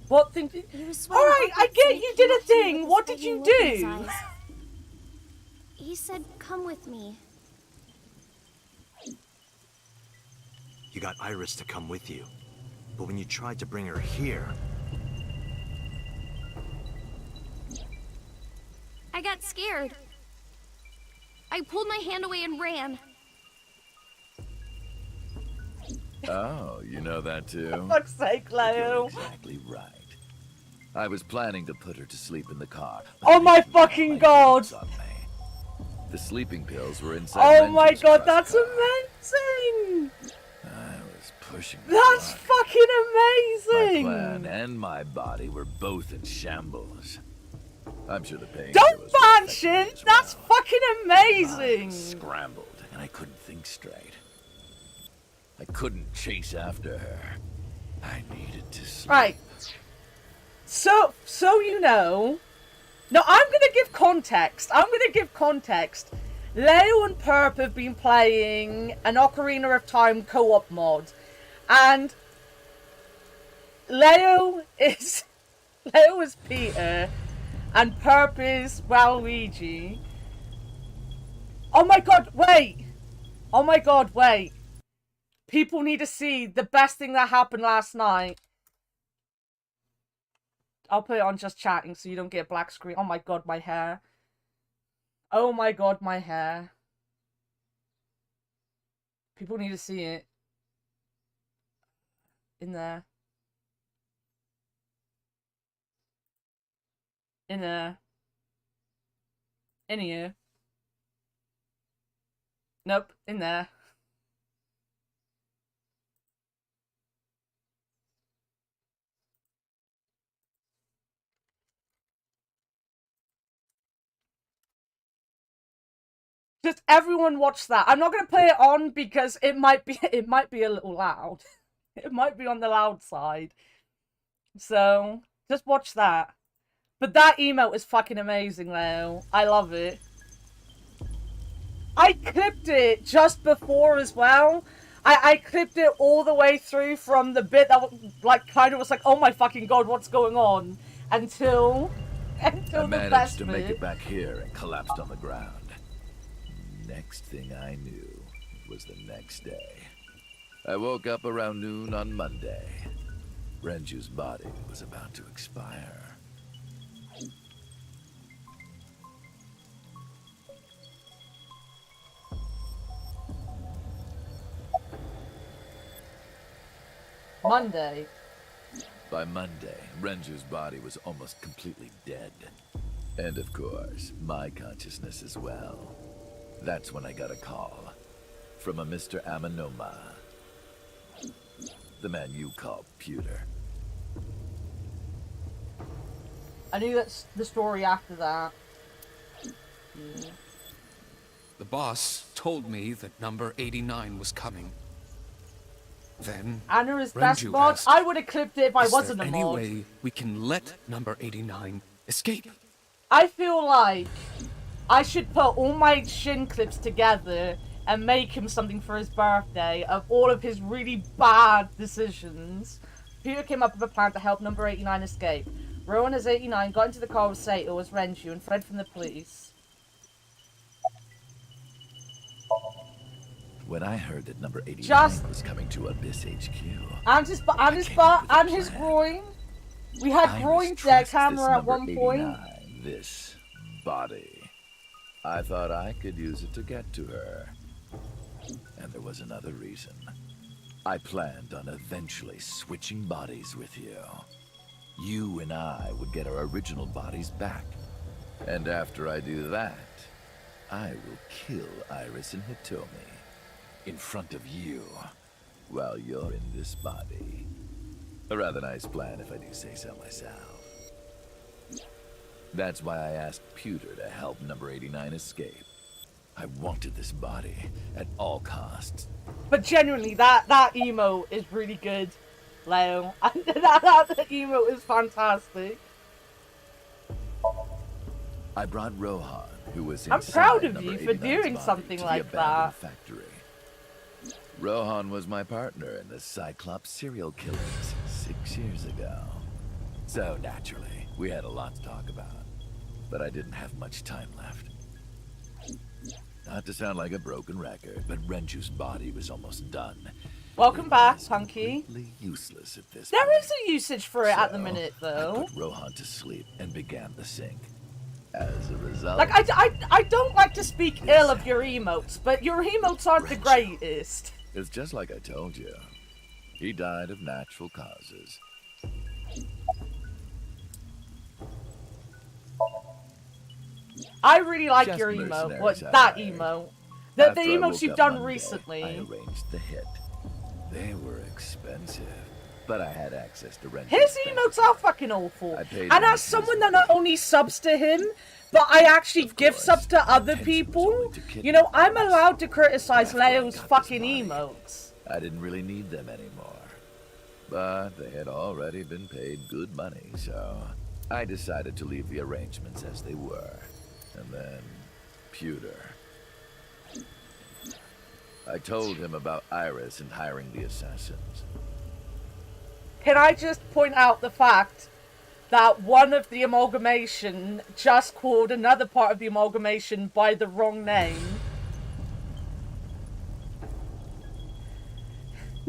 What thing did... Alright, I get you did a thing. What did you do? He said, come with me. You got Iris to come with you. But when you tried to bring her here... I got scared. I pulled my hand away and ran. Oh, you know that too? For fuck's sake, Leo. You're exactly right. I was planning to put her to sleep in the car. Oh my fucking god! The sleeping pills were inside. Oh my Renju's god, trust that's car. amazing! I was pushing. That's fucking My amazing! plan and my body were both in shambles. I'm sure the pain. Don't mention! That's fucking amazing! Scrambled, and I couldn't think straight. I couldn't chase after her. I needed to sleep. Right. So you know. No, I'm gonna give context. Leo and Perp have been playing an Ocarina of Time co-op mod. And Leo is Peter and Perp is Waluigi. Oh my god, wait! Oh my god, wait. People need to see the best thing that happened last night. I'll put it on just chatting so you don't get a black screen. Oh my god, my hair. Oh my god, my hair. People need to see it. In there. In there. In here. Nope, in there. Just everyone watch that. I'm not gonna play it on because it might be a little loud. It might be on the loud side. So just watch that. But that emote is fucking amazing, Leo. I love it. I clipped it just before as well. I clipped it all the way through from the bit that like kind of was like, oh my fucking god, what's going on? Until I the managed best to make bit. it back here and collapsed on the ground. Next thing I knew was the next day. I woke up around noon on Monday. Renju's body was about to expire. Monday. By Monday, Renju's body was almost completely dead. And of course, my consciousness as well. That's when I got a call from a Mr. Annakumaa. The man you call Pewter. I knew that's the story after that. The boss told me that number 89 was coming. Then Anna is best Renju mod. asked, I would have clipped it if I wasn't a any mod. way we can let number 89 escape? I feel like I should put all my Shin clips together and make him something for his birthday of all of his really bad decisions. Peter came up with a plan to help number 89 escape. Rowan as 89 got into the car with Sato as Renju and fled from the police. When I heard that number 89 Just- was coming to Abyss HQ, And his butt and his groin. We had groin dead camera at one point. this body. I thought I could use it to get to her. And there was another reason. I planned on eventually switching bodies with you. You and I would get our original bodies back. And after I do that, I will kill Iris and Hitomi in front of you while you're in this body. A rather nice plan if I do say so myself. That's why I asked Pewter to help number 89 escape. I wanted this body at all costs. But genuinely, that emote is really good, Leo. that emote is fantastic. I brought Rohan, who was I'm inside proud of number you for 89's doing body, something to like the abandoned that. factory. Rohan was my partner in the Cyclops serial killings 6 years ago. So naturally, we had a lot to talk about. But I didn't have much time left. Not to sound like a broken record, but Renju's body was almost done. Welcome back, Punky. Completely useless at this There point. is a usage for it at the So, minute, I though. put Rohan to sleep and began the sync. As a result, Like, I don't like to speak ill of your emotes, but your emotes aren't the greatest. it's just like I told you. He died of natural causes. I really like Just your emote. mercenaries, What all that right. emote? The After I emotes woke you've up done Monday, recently. I arranged the hit. They were expensive, but I had access to rent. His emotes are fucking awful. paid And him as someone that not only subs to him, but I actually give subs to other people, you know, I'm allowed to criticize Leo's fucking emotes. I didn't really need them anymore. But they had already been paid good money, so I decided to leave the arrangements as they were. And then, Pewter. I told him about Iris and hiring the assassins. Can I just point out the fact that one of the amalgamation just called another part of the amalgamation by the wrong name?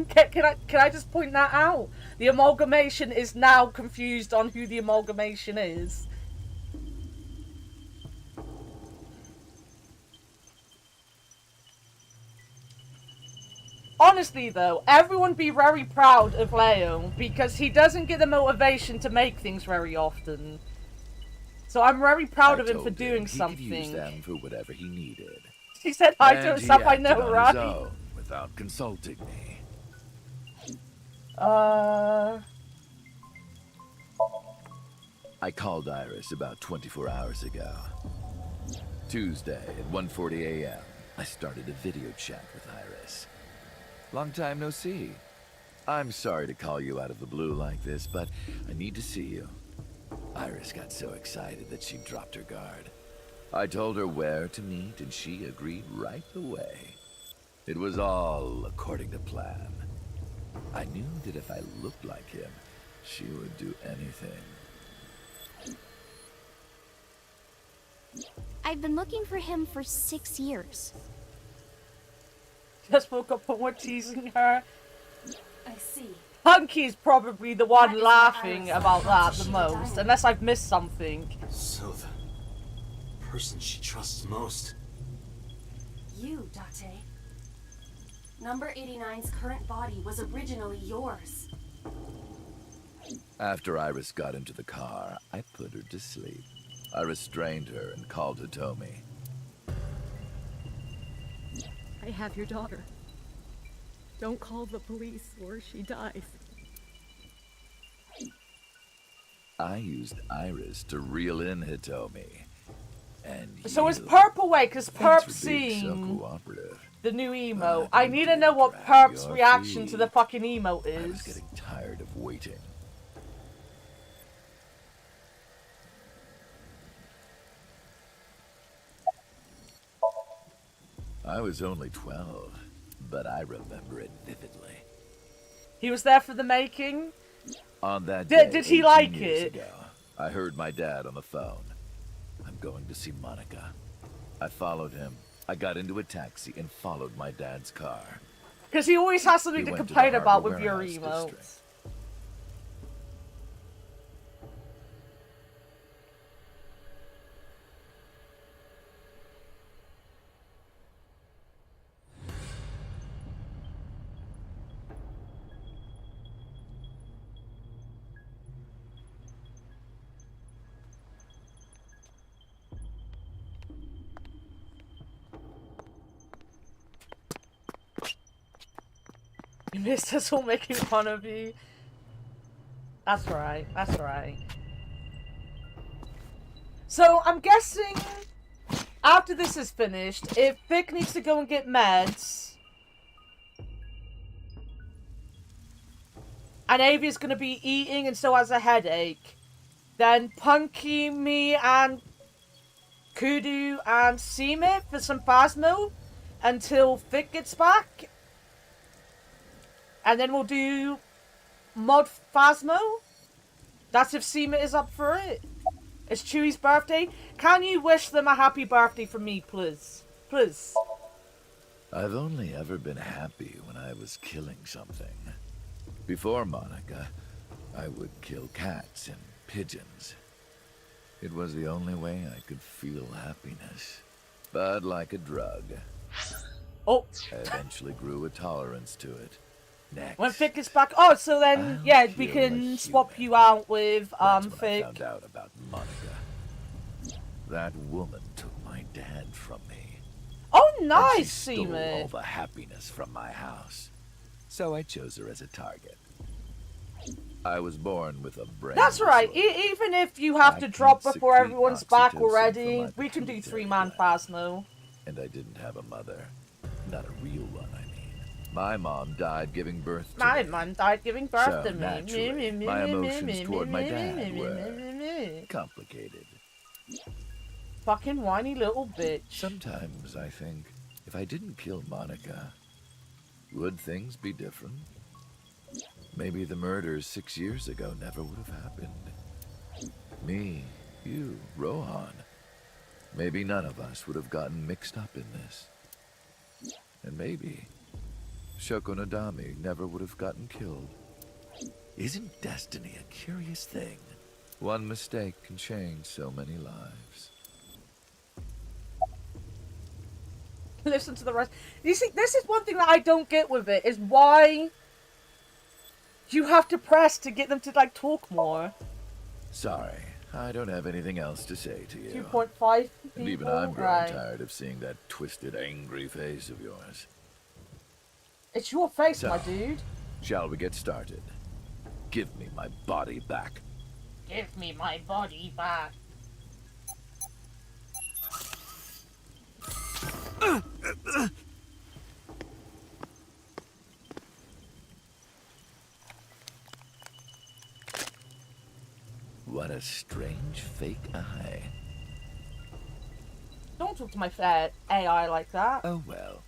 Can I just point that out? The amalgamation is now confused on who the amalgamation is. Honestly though, everyone be very proud of Leo because he doesn't get the motivation to make things very often. So I'm very proud of him for told doing he something. could use them for whatever he needed. He said hi to And he himself, I acted know, on right? his own without consulting me. I called Iris about 24 hours ago. Tuesday at 1:40 a.m., I started a video chat with Iris. Long time no see. I'm sorry to call you out of the blue like this, but I need to see you. Iris got so excited that she dropped her guard. I told her where to meet, and she agreed right away. It was all according to plan. I knew that if I looked like him, she would do anything. I've been looking for him for 6 years. Just woke up and we're teasing her. I see. Punky's probably the one That is laughing what I about that was the about to most, shoot unless I've missed something. So the person she trusts most. You, Date. Number 89's current body was originally yours. After Iris got into the car, I put her to sleep. I restrained her and called Hitomi. I have your daughter. Don't call the police or she dies. I used Iris to reel in Hitomi. And So is you- Perp away? Because Thanks Perp's for being so seeing cooperative. the new emo. I need to know what Perp's your reaction to feet. the fucking emo I was is. getting tired of waiting. I was only 12, but I remember it vividly. He was there for the making. On that Did day, he 18 like years it? ago, I heard my dad on the phone. I'm going to see Monica. I followed him. I got into a taxi and followed my dad's car. Because he always has something We to went to the complain about Harbor with your Warehouse emotes. district. You missed us all making fun of you. That's right, that's right. So, I'm guessing after this is finished, if Vic needs to go and get meds, and Avia's gonna be eating and still has a headache, then Punky, me, and Kudu and Seemit for some Phasmo until Vic gets back. And then we'll do Mod Phasmo. That's if Seema is up for it. It's Chewie's birthday. Can you wish them a happy birthday from me, please? Please. I've only ever been happy when I was killing something. Before Monica, I would kill cats and pigeons. It was the only way I could feel happiness. But like a drug, I eventually grew a tolerance to it. Next, When Vic is back. Oh, so then, yeah, we can swap you out with, Vic. I found out about Monica. That woman took my dad from me. Oh, And nice, she stole all Seema. the happiness from my house. So I chose her as a target. I was born with a brain. That's right. Even if you have to drop before everyone's back already, we can do 3-man Phasmo. And I didn't have a mother. Not a real one, I mean. My mom died giving birth to My me. mom died giving birth So, to me. naturally, my emotions toward my dad were complicated. Fucking whiny little bitch. Sometimes I think, if I didn't kill Monica, would things be different? Maybe the murders 6 years ago never would have happened. Me, you, Rohan. Maybe none of us would have gotten mixed up in this. And maybe Shoko Nadami never would have gotten killed. Isn't destiny a curious thing? One mistake can change so many lives. Listen to the rest. You see, this is one thing that I don't get with it, is why you have to press to get them to, like, talk more. Sorry, I don't have anything else to say to you. 2.5 people, And even I'm growing right. tired of seeing that twisted, angry face of yours. It's your face, So, my dude. Shall we get started? Give me my body back. Give me my body back. What a strange fake eye. Don't talk to my fair AI like that. Oh well.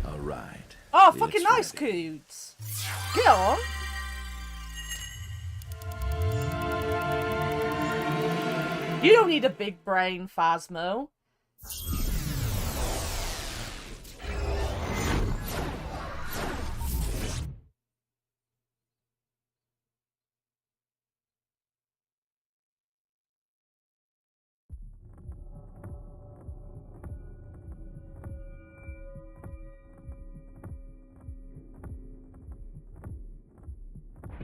All right. Oh, fucking nice, Coots. Get on. You don't need a big brain, Phasmo.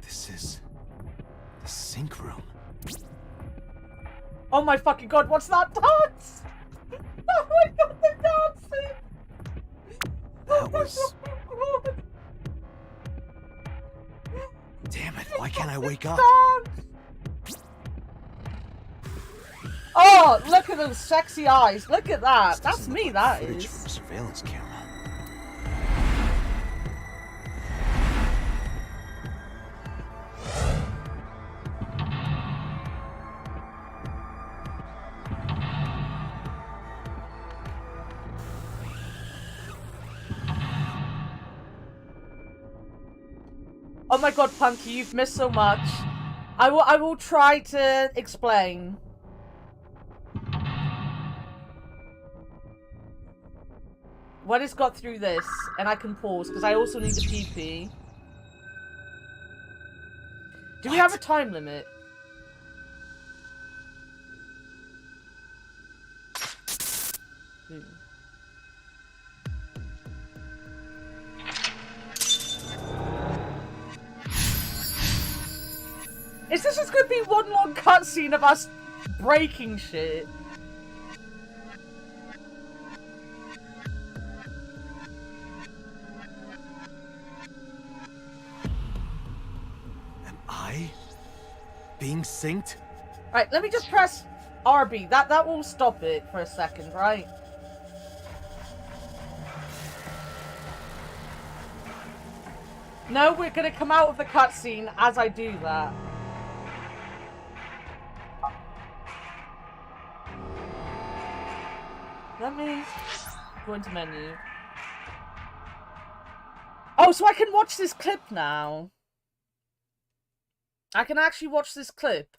This is the sync room. Oh my fucking god, what's that dance? Oh my god, the dancing! That was... Damn it, why can't I wake up? Oh, look at those sexy eyes. Look at that. That's me, that Footage is. from a surveillance camera. Oh my god, Punky, you've missed so much. I will try to explain. When it's got through this, and I can pause, because I also need a pee-pee. Do we have a time limit? Is this just gonna be one long cutscene of us breaking shit? Am I being synced? Right, let me just press RB. That will stop it for a second, right? No, we're gonna come out of the cutscene as I do that. Let me go into menu. Oh, so I can watch this clip now. I can actually watch this clip.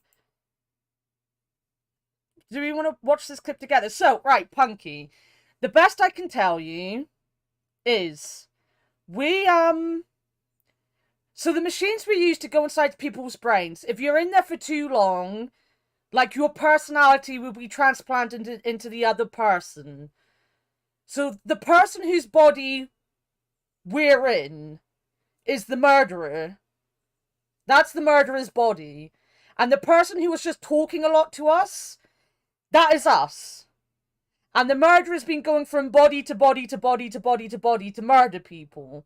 Do we want to watch this clip together? So, right, Punky. The best I can tell you is so the machines we use to go inside people's brains, if you're in there for too long, like, your personality will be transplanted into the other person. So the person whose body we're in is the murderer. That's the murderer's body. And the person who was just talking a lot to us, that is us. And the murderer's been going from body to body to body to body to body to murder people.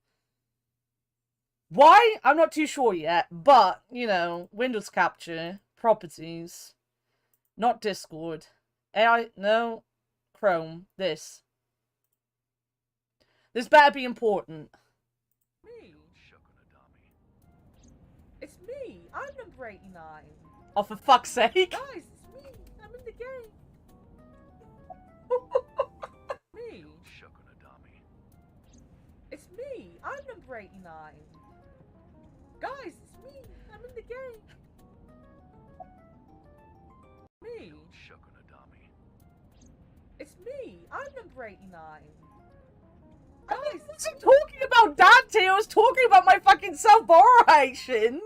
Why? I'm not too sure yet. But, you know, Windows capture, properties. Not Discord. AI, no. Chrome. This. This better be important. Me? It's me. I'm number 89. Oh, for fuck's sake. Guys, it's me. I'm in the game. Me. It's me. I'm number 89. Guys, it's me. I'm in the game. Me. It's me. I'm number 89. Guys, I wasn't talking about Dante. I was talking about my fucking self-borration.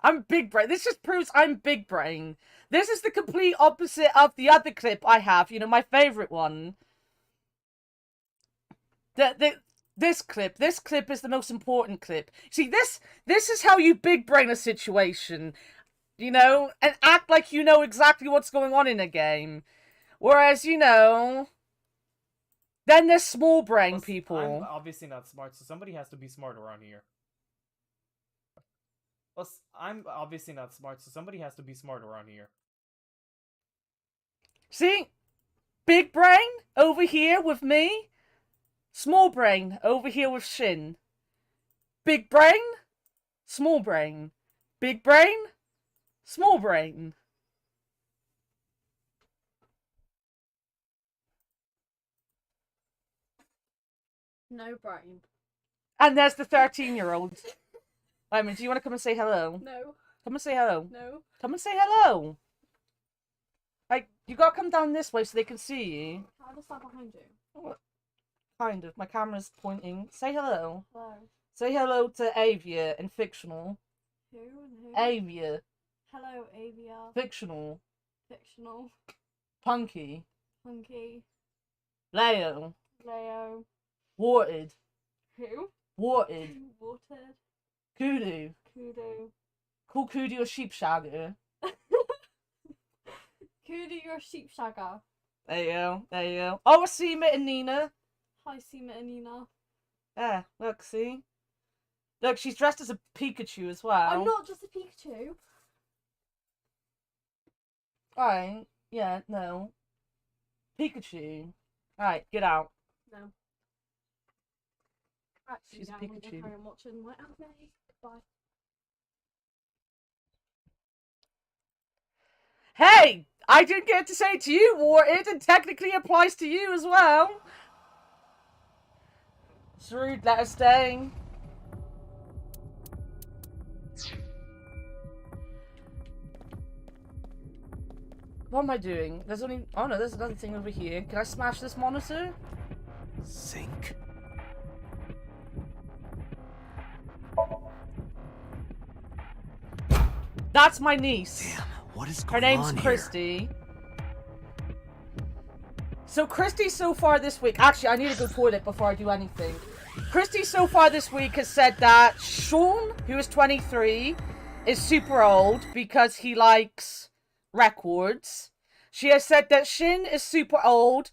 I'm big brain. This just proves I'm big brain. This is the complete opposite of the other clip I have. You know, my favorite one. This clip is the most important clip. See, this is how you big brain a situation. You know, and act like you know exactly what's going on in a game. Whereas, you know, then there's small brain people. I'm obviously not smart, so somebody has to be smart around here. Well, I'm obviously not smart, so somebody has to be smart around here. See? Big brain over here with me. Small brain over here with Shin. Big brain, small brain. Big brain, small brain. No brain. And there's the 13-year-old. I mean, do you want to come and say hello? No. Come and say hello. No. Come and say hello. Like, you gotta come down this way so they can see you. I'll just stand behind you. What? Kind of. My camera's pointing. Say hello. Hello. Say hello to Avia and Fictional. Who and who? Avia. Hello, Avia. Fictional. Fictional. Punky. Punky. Leo. Leo. Warted. Who? Warted. Watered. Kudu. Kudu. Call Kudu a sheep shagger. Kudu, you're a sheep shagger. There you go. There you go. Oh, I see Mitt and Nina. Hi, Seema and Nina. Yeah, look, see? Look, she's dressed as a Pikachu as well. I'm not just a Pikachu. Alright. Yeah, no. Pikachu. Alright, get out. No. Actually, She's a yeah, I'm gonna Pikachu. carry on watching my anime. Bye. Hey! I didn't get to say it to you, Warted, and technically applies to you as well. It's rude, let her stay. What am I doing? There's only... Oh no, there's another thing over here. Can I smash this monitor? Sync? That's my niece. Damn, what is Her going name's on Christy. So Christy so far this week... Actually, I need to go toilet before I do anything. Christy so far this week has said that Sean, who is 23, is super old because he likes records. She has said that Shin is super old.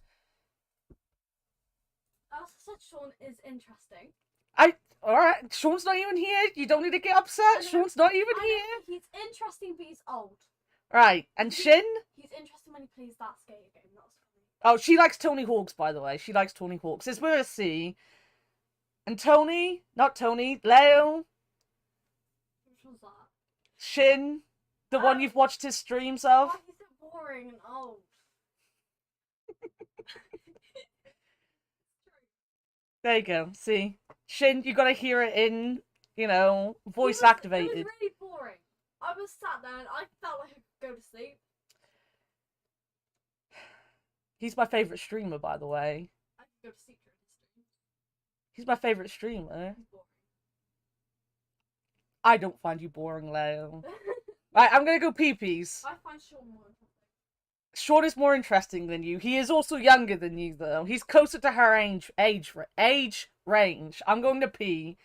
I also said Sean is interesting. Alright, Sean's not even here. You don't need to get upset. Sean's not even here. He's interesting, but he's old. Right, and Shin? He's interesting when he plays that skater game. That's funny. Oh, she likes Tony Hawk's, by the way. She likes Tony Hawk's. It's with a C. And Tony, not Tony, Leo, Which one's that? Shin, the one you've watched his streams of. Oh, he's so boring and old. There you go. See, Shin, you gotta hear it in, you know, voice It activated. was really boring. I was sat there and I felt like I could go to sleep. He's my favorite streamer, by the way. I could go to sleep during his stream. He's my favorite streamer. He's boring. I don't find you boring, Leo. Right, I'm gonna go pee-pees. I find Sean more interesting. Sean is more interesting than you. He is also younger than you, though. He's closer to her age range. I'm going to pee.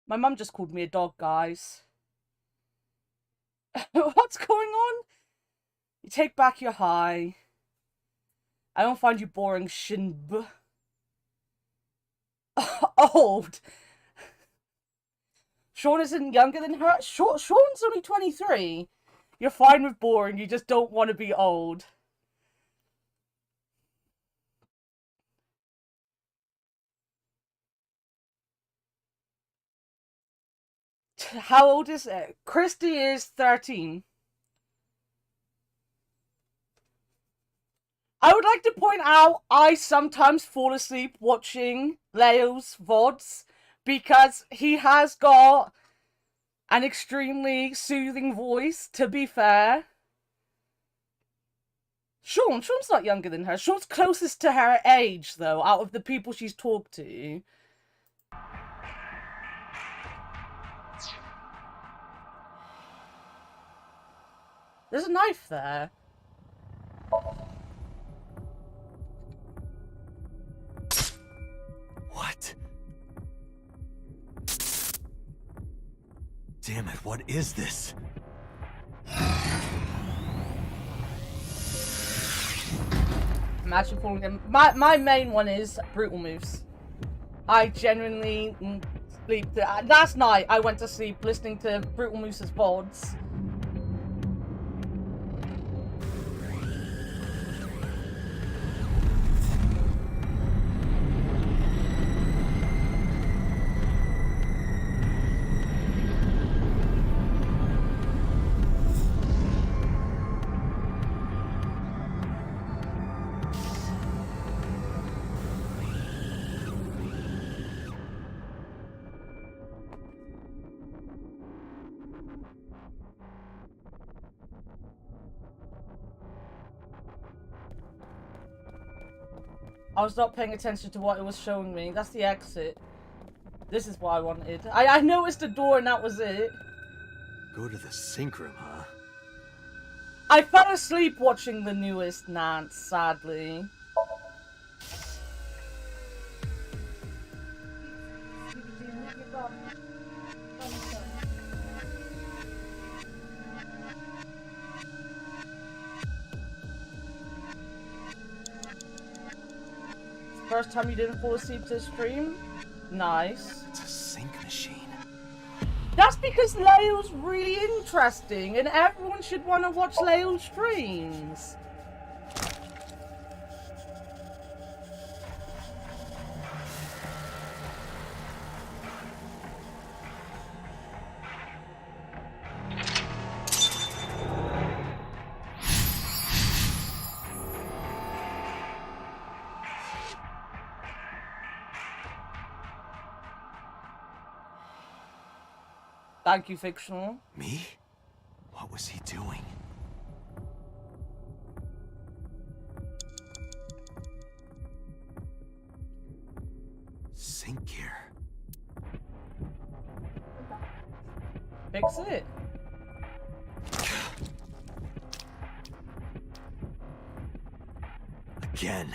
My mum just called me a dog, guys. What's going on? You take back your high. I don't find you boring, Shinb. Old. Sean isn't younger than her. Sean's only 23. You're fine with boring, you just don't want to be old. How old is it? Christy is 13. I would like to point out I sometimes fall asleep watching Leo's VODs because he has got an extremely soothing voice, to be fair. Sean's not younger than her. Sean's closest to her age, though, out of the people she's talked to. There's a knife there. What? Damn it, what is this? Imagine falling them. My main one is brutal moves. I genuinely sleep. Last night I went to sleep listening to Brutal Moose's VODs. I was not paying attention to what it was showing me. That's the exit. This is what I wanted. I noticed the door and that was it. Go to the sink room, huh? I fell asleep watching the newest Nance, sadly. First time you didn't fall asleep to stream? Nice. It's a sink machine. That's because Leo's really interesting and everyone should want to watch Leo's streams. Thank you, Fictional. Me? What was he doing? Sink gear. Fix it. Again.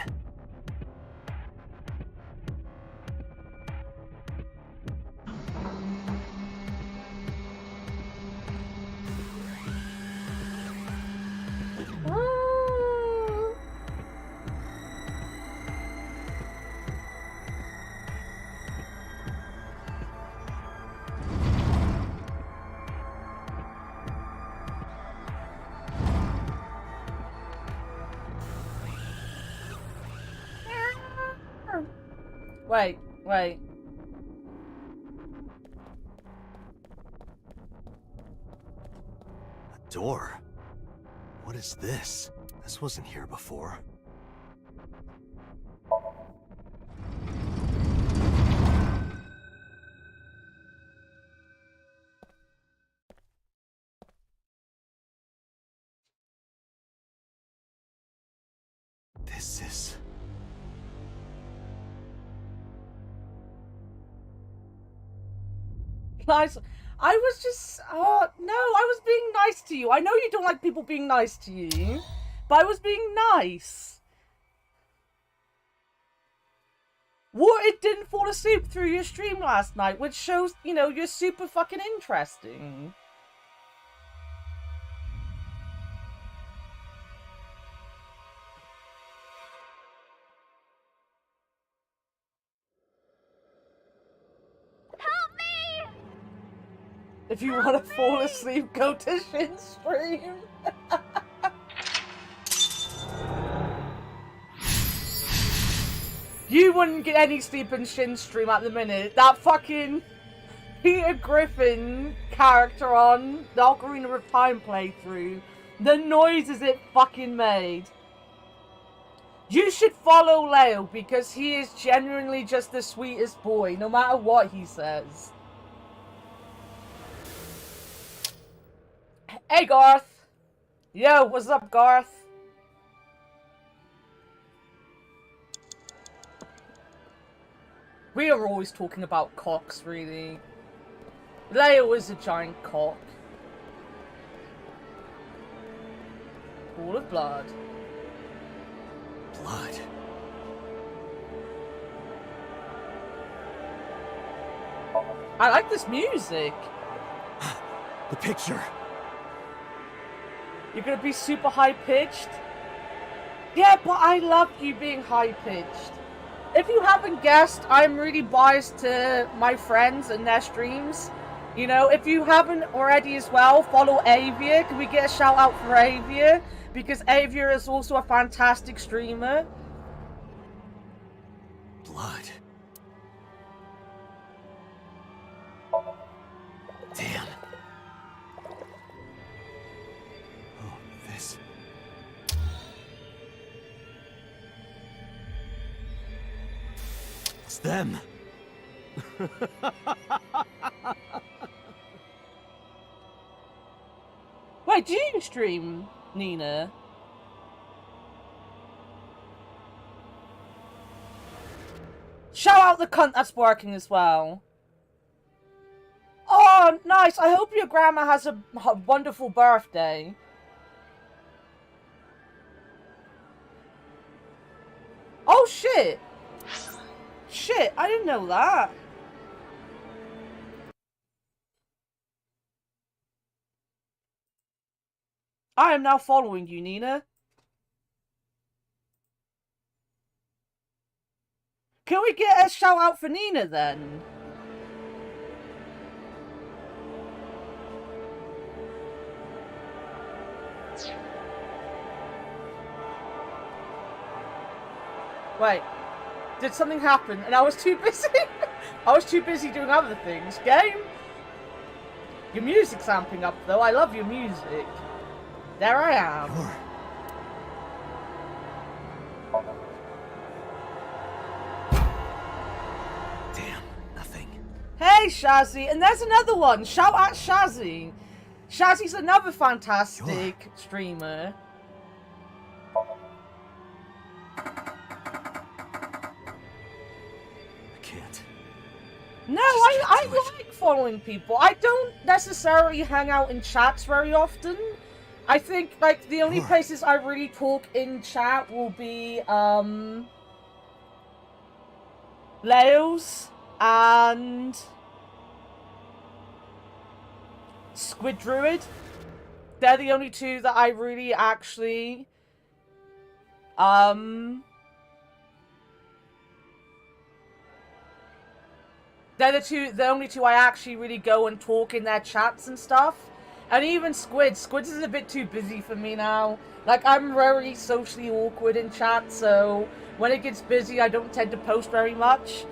Wait. A door? What is this? This wasn't here before. This is... Nice. I was just... Oh, no, I was being nice to you. I know you don't like people being nice to you, but I was being nice. What, it didn't fall asleep through your stream last night, which shows, you know, you're super fucking interesting. If you want to fall asleep, go to Shin's stream. You wouldn't get any sleep in Shin's stream at the minute. That fucking Peter Griffin character on the Ocarina of Time playthrough. The noises it fucking made. You should follow Leo because he is genuinely just the sweetest boy, no matter what he says. Hey, Garth. Yo, what's up, Garth? We are always talking about cocks, really. Leo is a giant cock. Pool of blood. Blood. I like this music. The picture. You're gonna be super high-pitched? Yeah, but I love you being high-pitched. If you haven't guessed, I'm really biased to my friends and their streams. You know, if you haven't already as well, follow Avia. Can we get a shout out for Avia? Because Avia is also a fantastic streamer. Blood. Damn. Oh, this... It's them. Wait, do you stream, Nina? Shout out the cunt that's working as well. Oh, nice. I hope your grandma has a wonderful birthday. Oh, shit. Shit, I didn't know that. I am now following you, Nina. Can we get a shout out for Nina then? Wait, did something happen and I was too busy? I was too busy doing other things. Game? Your music's amping up though, I love your music. There I am. Damn, nothing. Hey Shazzy, and there's another one. Shout out Shazzy. Shazzy's another fantastic streamer. No, I like following people. I don't necessarily hang out in chats very often. I think, like, the only places I really talk in chat will be, Leo's and Squid Druid. They're the only two that I really actually, they're the only two I actually really go and talk in their chats and stuff. And even Squid. Squid is a bit too busy for me now. Like, I'm very socially awkward in chat, so when it gets busy, I don't tend to post very much.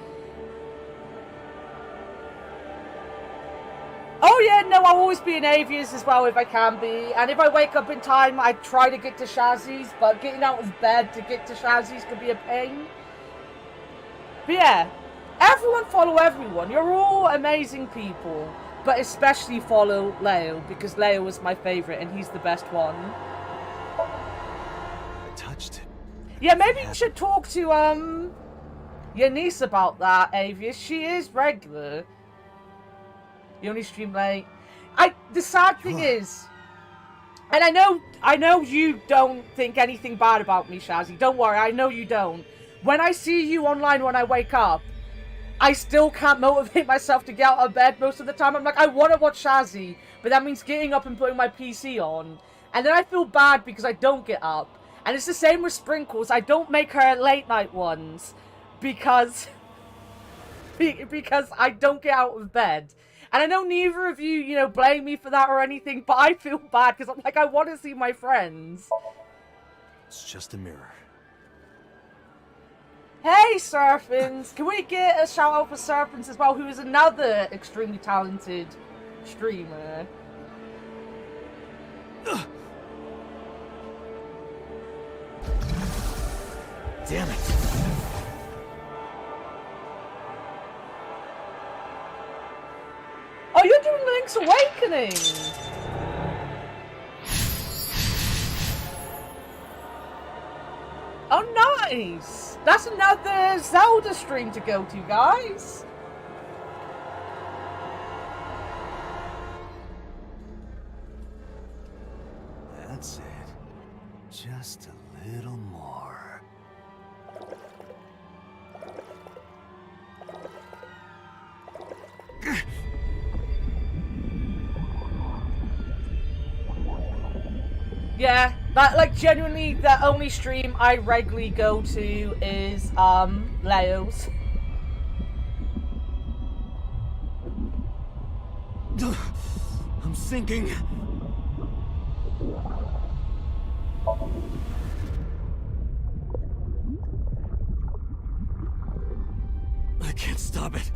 Oh yeah, no, I'll always be in Avia's as well if I can be. And if I wake up in time, I try to get to Shazzy's, but getting out of bed to get to Shazzy's could be a pain. But yeah, everyone follow everyone. You're all amazing people. But especially follow Leo, because Leo is my favourite and he's the best one. I touched it. Yeah, maybe you should talk to, your niece about that, Avius. She is regular. You only stream late. The sad thing is, and I know you don't think anything bad about me, Shazzy. Don't worry, I know you don't. When I see you online when I wake up, I still can't motivate myself to get out of bed most of the time. I'm like, I want to watch Shazzy, but that means getting up and putting my PC on. And then I feel bad because I don't get up. And it's the same with Sprinkles. I don't make her late night ones because I don't get out of bed. And I know neither of you, you know, blame me for that or anything, but I feel bad because I'm like, I want to see my friends. It's just a mirror. Hey, Serpents! Can we get a shout out for Serpents as well, who is another extremely talented streamer? Damn it! Oh, you're doing Link's Awakening! Oh, nice! That's another Zelda stream to go to, guys! That's it. Just a little more. Yeah, but like genuinely the only stream I regularly go to is Leo's. I'm sinking. I can't stop it.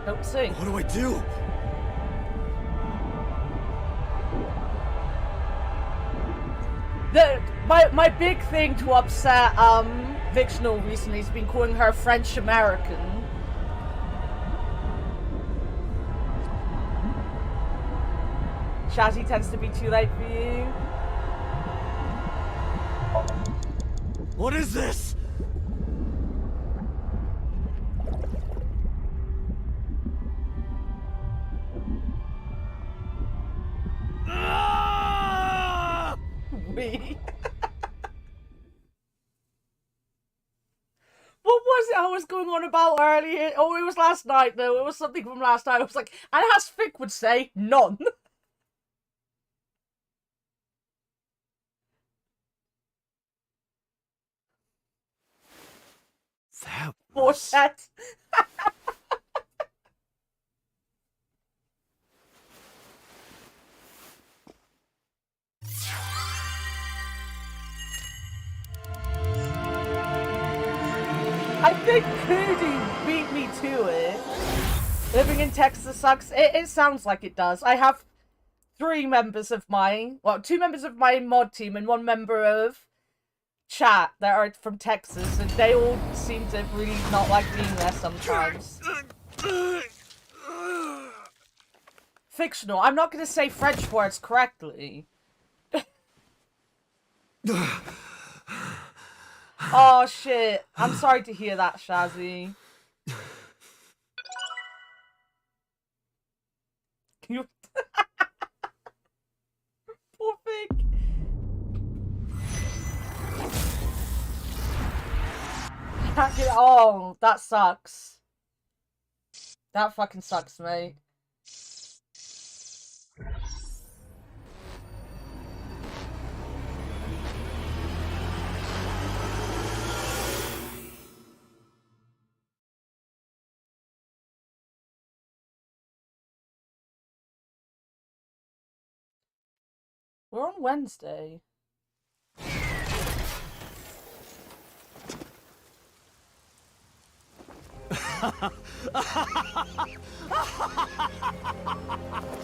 Don't sing. What do I do? My big thing to upset Victional recently has been calling her French American. Shazzy tends to be too late for you. What is this? We. What was it I was going on about earlier? Oh, it was last night though. It was something from last night. I was like, and as Vic would say, none. That was... Forset. I think Kudu beat me to it. Living in Texas sucks. It sounds like it does. I have 3 members of my... Well, 2 members of my mod team and 1 member of chat that are from Texas. And they all seem to really not like being there sometimes. Fictional. I'm not going to say French words correctly. Oh shit. I'm sorry to hear that, Shazzy. You... Poor Vic. Can't get... Oh, that sucks. That fucking sucks, mate. We're on Wednesday.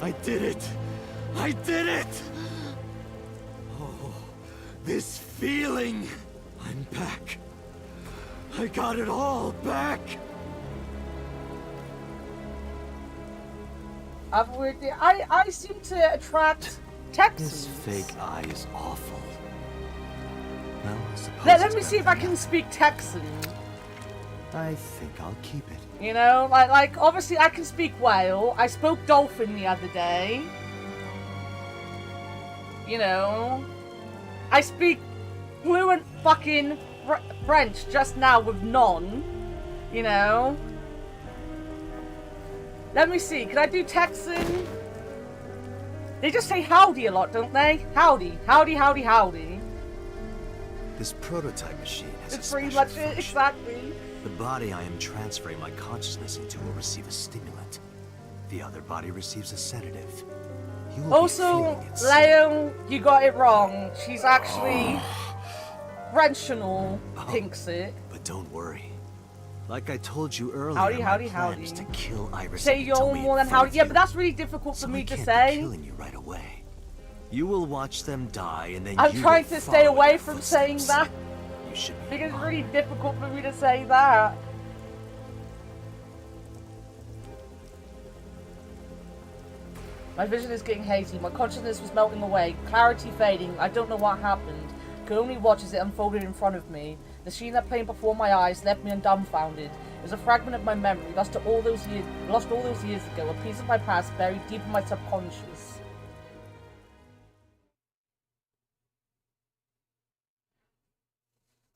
I did it! I did it! Oh, this feeling! I'm back. I got it all back! I seem to attract Texans. This fake eye is awful. Well, I suppose Let it's me see if I can speak Texan. I think I'll keep it. You know, like obviously I can speak whale. I spoke dolphin the other day. You know, I speak fluent fucking French just now with none. You know. Let me see, can I do Texan? They just say howdy a lot, don't they? Howdy, howdy, howdy, howdy. This prototype machine has It's a pretty special much function. it, exactly. The body I am transferring my consciousness into will receive a stimulant. The other body receives a sedative. You will Also, be feeling it soon. Leo, you got it wrong. She's actually French-tional, thinks it. But don't worry. Like I told you earlier, Howdy, my howdy, plan howdy. is to kill Iris Say and you're Tommy more in than front howdy. of Yeah, you. but that's really difficult for So me I to can't say. be killing you right away. You will watch them die, and then I'm you trying will to stay follow in away their from saying footsteps. that. You should be Because it's really difficult for me to say that. My vision is getting hazy. My consciousness was melting away. Clarity fading. I don't know what happened. Could only watch as it unfolded in front of me. The scene that played before my eyes left me dumbfounded. It was a fragment of my memory, lost all those years ago. A piece of my past buried deep in my subconscious.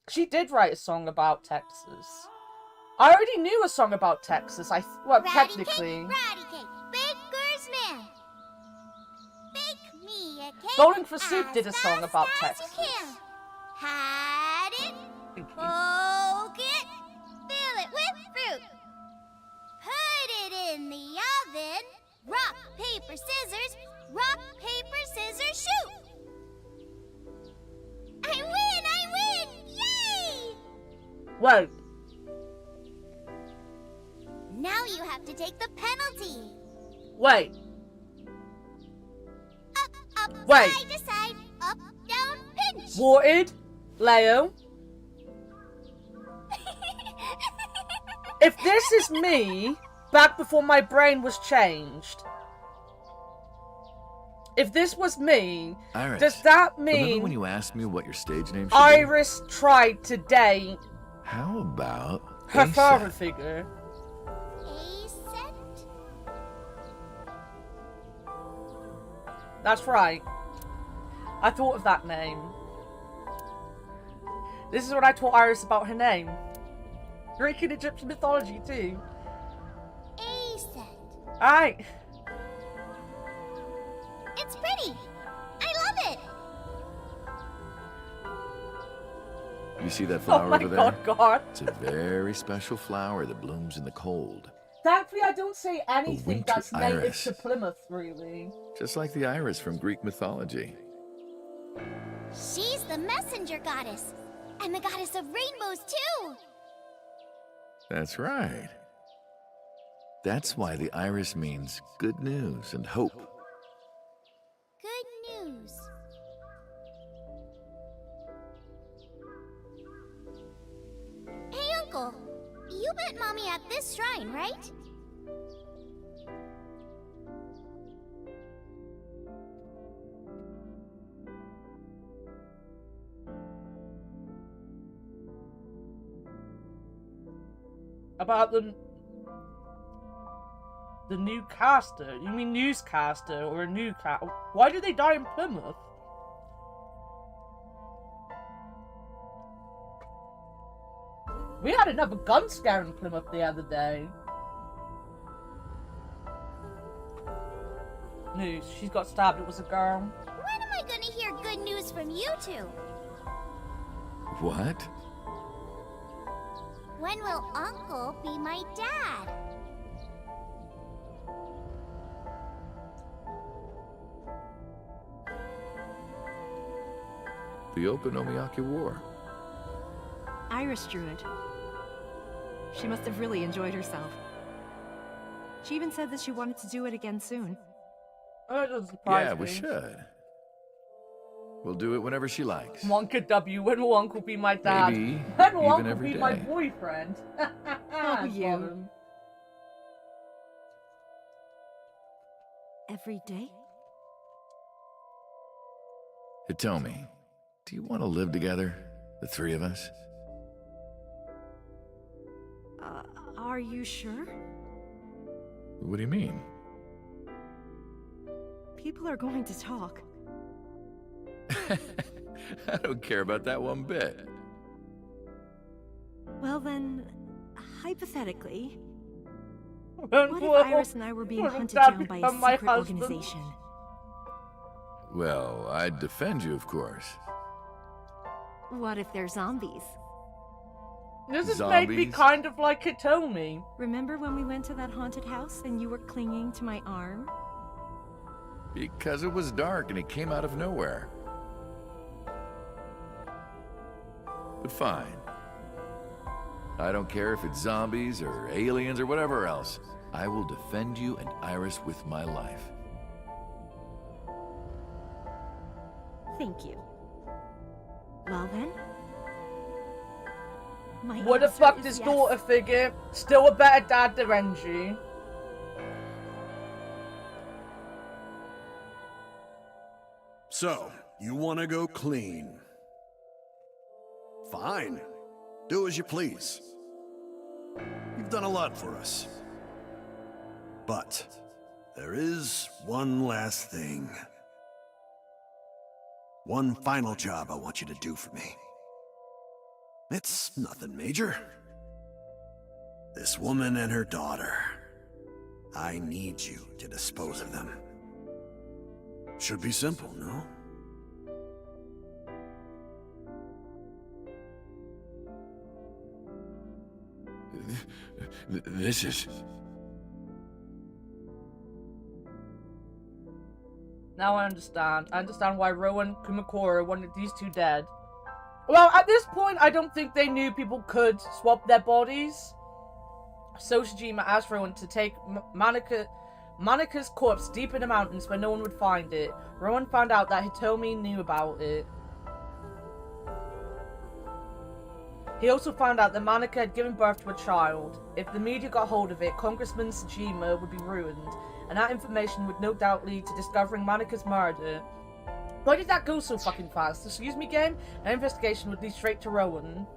She did write a song about Texas. I already knew a song about Texas. Well, technically. Baker's man. Bake me a cake. Bowling for Soup did a song about as Texas. you can. Hide it. Poke it. Fill it with fruit. Put it in the oven. Rock, paper, scissors. Rock, paper, scissors, shoot. I win! Yay! Whoa. Now you have to take the penalty. Wait. Up, Wait. side to side, up, down, pinch. Watered. Leo. If this is me, back before my brain was changed. If this was me, Iris, does that remember mean when you asked me what your stage name should be? Iris tried to date How about her Asa? father figure? That's right. I thought of that name. This is what I taught Iris about her name. Greek and Egyptian mythology too. Alright. It's pretty. I love it. You see that flower Oh my over there? God. It's a very special flower that blooms in the cold. Thankfully, I don't say anything winter that's native iris. to Plymouth, really. Just like the iris from Greek mythology. She's the messenger goddess. And the goddess of rainbows, too. That's right. That's why the iris means good news and hope. Good news. Hey, Uncle. You met Mommy at this shrine, right? About the newscaster. You mean newscaster or a newscaster? Why did they die in Plymouth? We had another gun scare in Plymouth the other day. News. She's got stabbed. It was a girl. When am I gonna hear good news from you two? What? When will Uncle be my dad? the Okonomiyaki War. Iris drew it. She must have really enjoyed herself. She even said that she wanted to do it again soon. Oh, it doesn't surprise Yeah, me. we should. We'll do it whenever she likes. Wonka W, when will Uncle be my dad? Maybe When will even Uncle every be my day. boyfriend? Oh, you. Every day? Hitomi, do you want to live together? The three of us? Are you sure? What do you mean? People are going to talk. I don't care about that one bit. Well then, hypothetically, What if Iris and I were being hunted down by a secret organization? Well, I'd defend you, of course. What if they're zombies? This has made me Zombies? kind of like Hitomi. Remember when we went to that haunted house and you were clinging to my arm? Because it was dark and it came out of nowhere. But fine. I don't care if it's zombies or aliens or whatever else. I will defend you and Iris with my life. Thank you. Well then. My What the answer fuck is this yes. daughter figure? Still a better dad than Renji. So, you want to go clean? Fine. Do as you please. You've done a lot for us. But there is one last thing. One final job I want you to do for me. It's nothing major. This woman and her daughter. I need you to dispose of them. Should be simple, no? This is... Now I understand. I understand why Rowan Kumakura wanted these two dead. Well, at this point, I don't think they knew people could swap their bodies. So Shijima asked Rowan to take Manika's corpse deep in the mountains where no one would find it. Rowan found out that Hitomi knew about it. He also found out that Manika had given birth to a child. If the media got hold of it, Congressman Shijima would be ruined, and that information would no doubt lead to discovering Manika's murder. Why did that go so fucking fast? Excuse me, game? An investigation would lead straight to Rowan.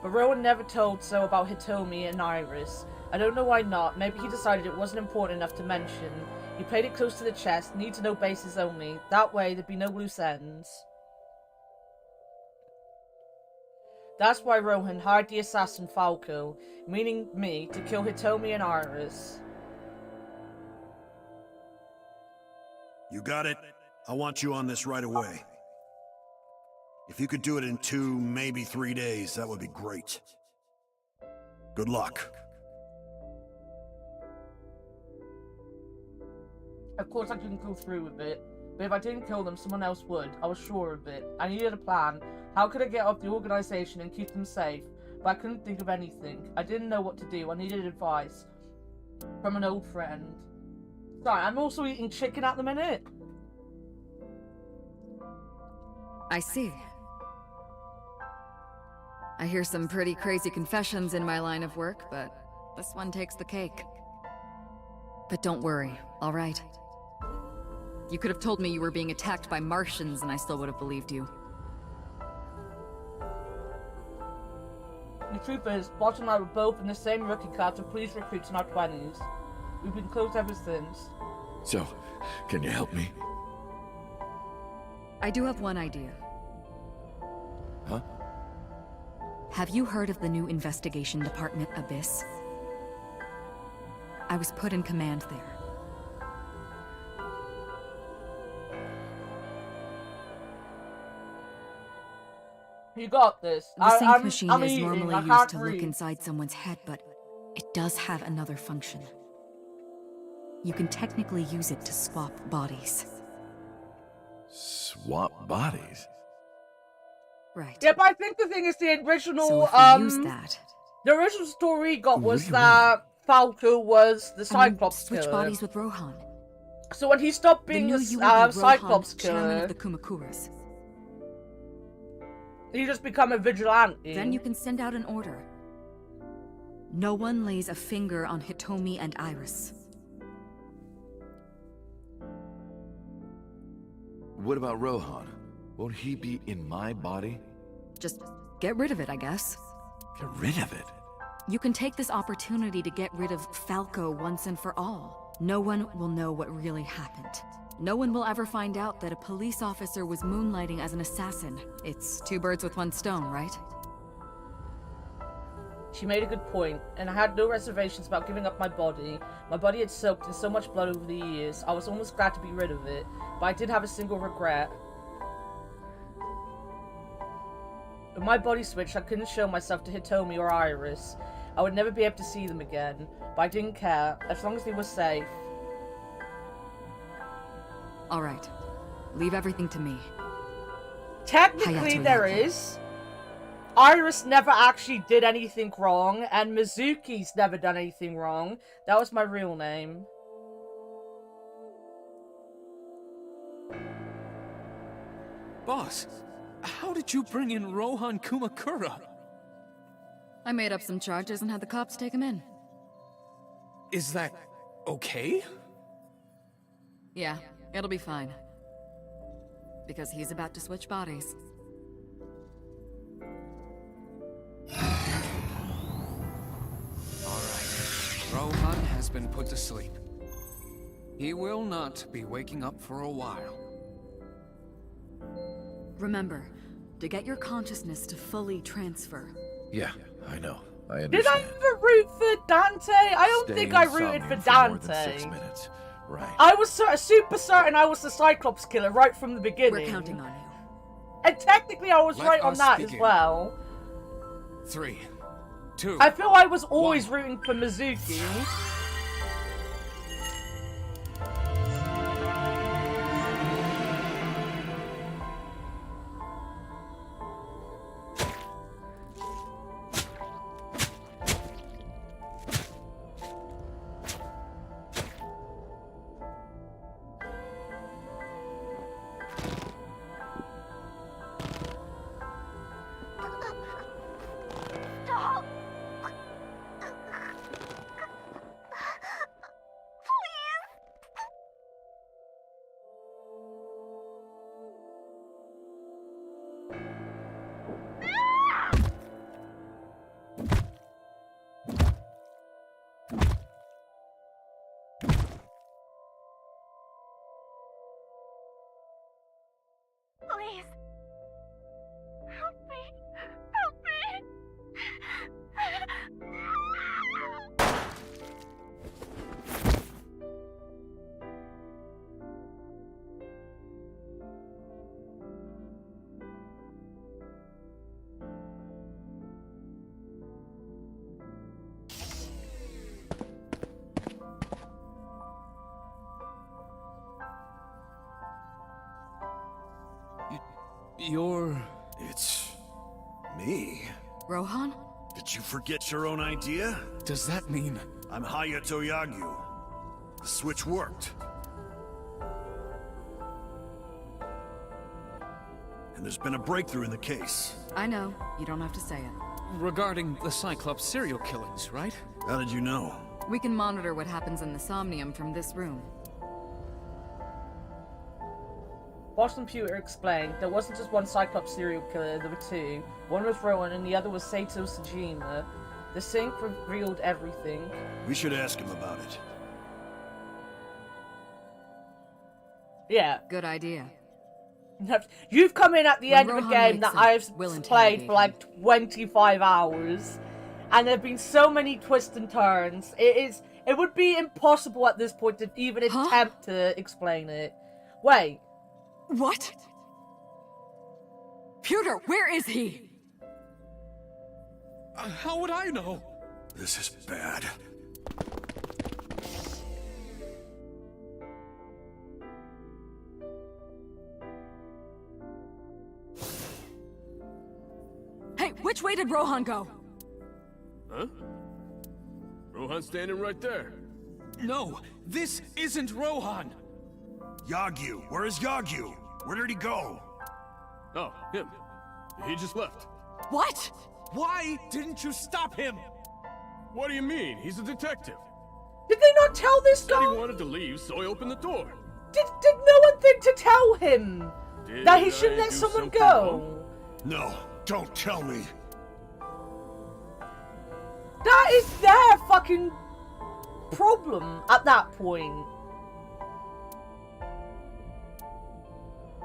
But Rowan never told so about Hitomi and Iris. I don't know why not. Maybe he decided it wasn't important enough to mention. He played it close to the chest, need to know bases only. That way, there'd be no loose ends. That's why Rohan hired the assassin Falco, meaning me, to kill Hitomi and Iris. You got it. I want you on this right away. If you could do it in 2, maybe 3 days, that would be great. Good luck. Of course I couldn't go through with it, but if I didn't kill them, someone else would. I was sure of it. I needed a plan. How could I get off the organization and keep them safe? But I couldn't think of anything. I didn't know what to do. I needed advice from an old friend. Sorry, I'm also eating chicken at the minute. I see. I hear some pretty crazy confessions in my line of work, but this one takes the cake. But don't worry, all right? You could have told me you were being attacked by Martians and I still would have believed you. The truth is, Bot and I were both in the same rookie class of police recruits in our 20s. We've been close ever since. So, can you help me? I do have one idea. Huh? Have you heard of the new investigation department, Abyss? I was put in command there. You got this. The sync I'm machine I'm is eating. normally I used can't to breathe. look inside someone's head, but it does have another function. You can technically use it to swap bodies. Swap bodies? Right. Yeah, but I think the thing is the original, So if we use that, the original story we got was What do you that Falco was the Cyclops switch killer. bodies with Rohan. So when he stopped The being new the you will be Cyclops Rohan, chairman killer, of the Kumakuras. he just become a vigilante. Then you can send out an order. No one lays a finger on Hitomi and Iris. What about Rohan? Won't he be in my body? Just get rid of it, I guess. Get rid of it? You can take this opportunity to get rid of Falco once and for all. No one will know what really happened. No one will ever find out that a police officer was moonlighting as an assassin. It's two birds with one stone, right? She made a good point, and I had no reservations about giving up my body. My body had soaked in so much blood over the years, I was almost glad to be rid of it, but I did have a single regret. With my body switched, I couldn't show myself to Hitomi or Iris. I would never be able to see them again, but I didn't care, as long as they were safe. Alright. Leave everything to me. Technically, Hayato there Yaki. is. Iris never actually did anything wrong, and Mizuki's never done anything wrong. That was my real name. Boss, how did you bring in Rohan Kumakura? I made up some charges and had the cops take him in. Is that okay? Yeah, it'll be fine. Because he's about to switch bodies. Rohan has been put to sleep. He will not be waking up for a while. Remember, to get your consciousness to fully transfer. Yeah, I know. I understand. Did I ever root for Dante? I don't Stay think I in rooted for Somnium for more than Dante. 6 minutes. Right. I was super certain I was the Cyclops killer right from the beginning. We're counting on you. And technically I was Let right on us that as begin. well. 3, 2. I feel I was always rooting for Mizuki. Stop! Please. Help me. Help me. You're... It's... me. Rohan? Did you forget your own idea? Does that mean... I'm Hayato Yagyu. The switch worked. And there's been a breakthrough in the case. I know. You don't have to say it. Regarding the Cyclops serial killings, right? How did you know? We can monitor what happens in the Somnium from this room. Boston Pewter explained there wasn't just one Cyclops serial killer, there were two. One was Rowan and the other was Sato Sejima. The sync revealed everything. We should ask him about it. Yeah. Good idea. You've come in at the When end of a Rohan game wakes that up, I've we'll played interrogate for like 25 hours. And there have been so many twists and turns. It would be impossible at this point to even attempt to explain it. Wait. What? Pewter, where is he? How would I know? This is bad. way did Rohan go? Huh? Rohan's standing right there. No, this isn't Rohan! Yagyu, where is Yagyu? Where did he go? Oh, him. He just left. What? Why didn't you stop him? What do you mean? He's a detective. Did they not tell this Said guy? he wanted to leave, so I opened the door. Did no one think to tell him that he shouldn't I let do someone something go? wrong? No, don't tell me. That is their fucking problem at that point.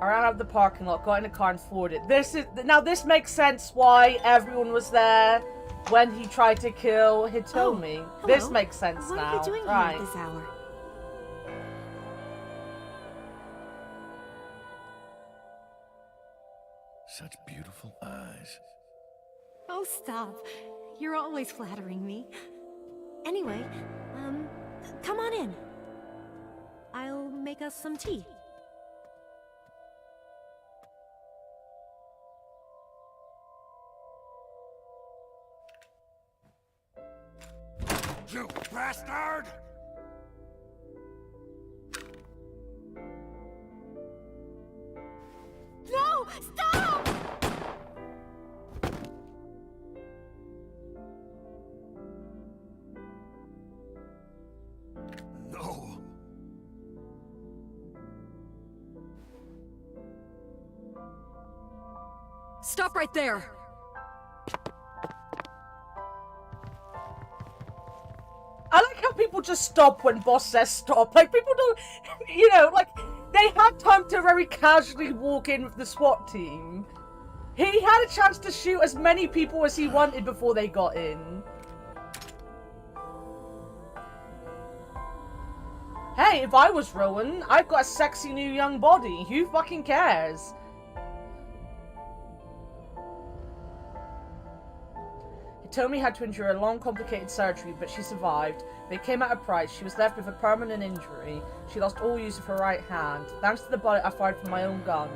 I ran out of the parking lot, got in a car and floored it. This makes sense why everyone was there when he tried to kill Hitomi. This hello. makes sense What now. are you doing right. here at this hour? Such beautiful eyes. Oh, stop. You're always flattering me. Anyway, come on in. I'll make us some tea. You bastard! No! Stop! No. Stop right there! I like how people just stop when boss says stop. Like, people don't, you know, like, they had time to very casually walk in with the SWAT team. He had a chance to shoot as many people as he wanted before they got in. Hey, if I was Rowan, I've got a sexy new young body. Who fucking cares? Hitomi had to endure a long, complicated surgery, but she survived. They came at a price. She was left with a permanent injury. She lost all use of her right hand. Thanks to the bullet I fired from my own gun.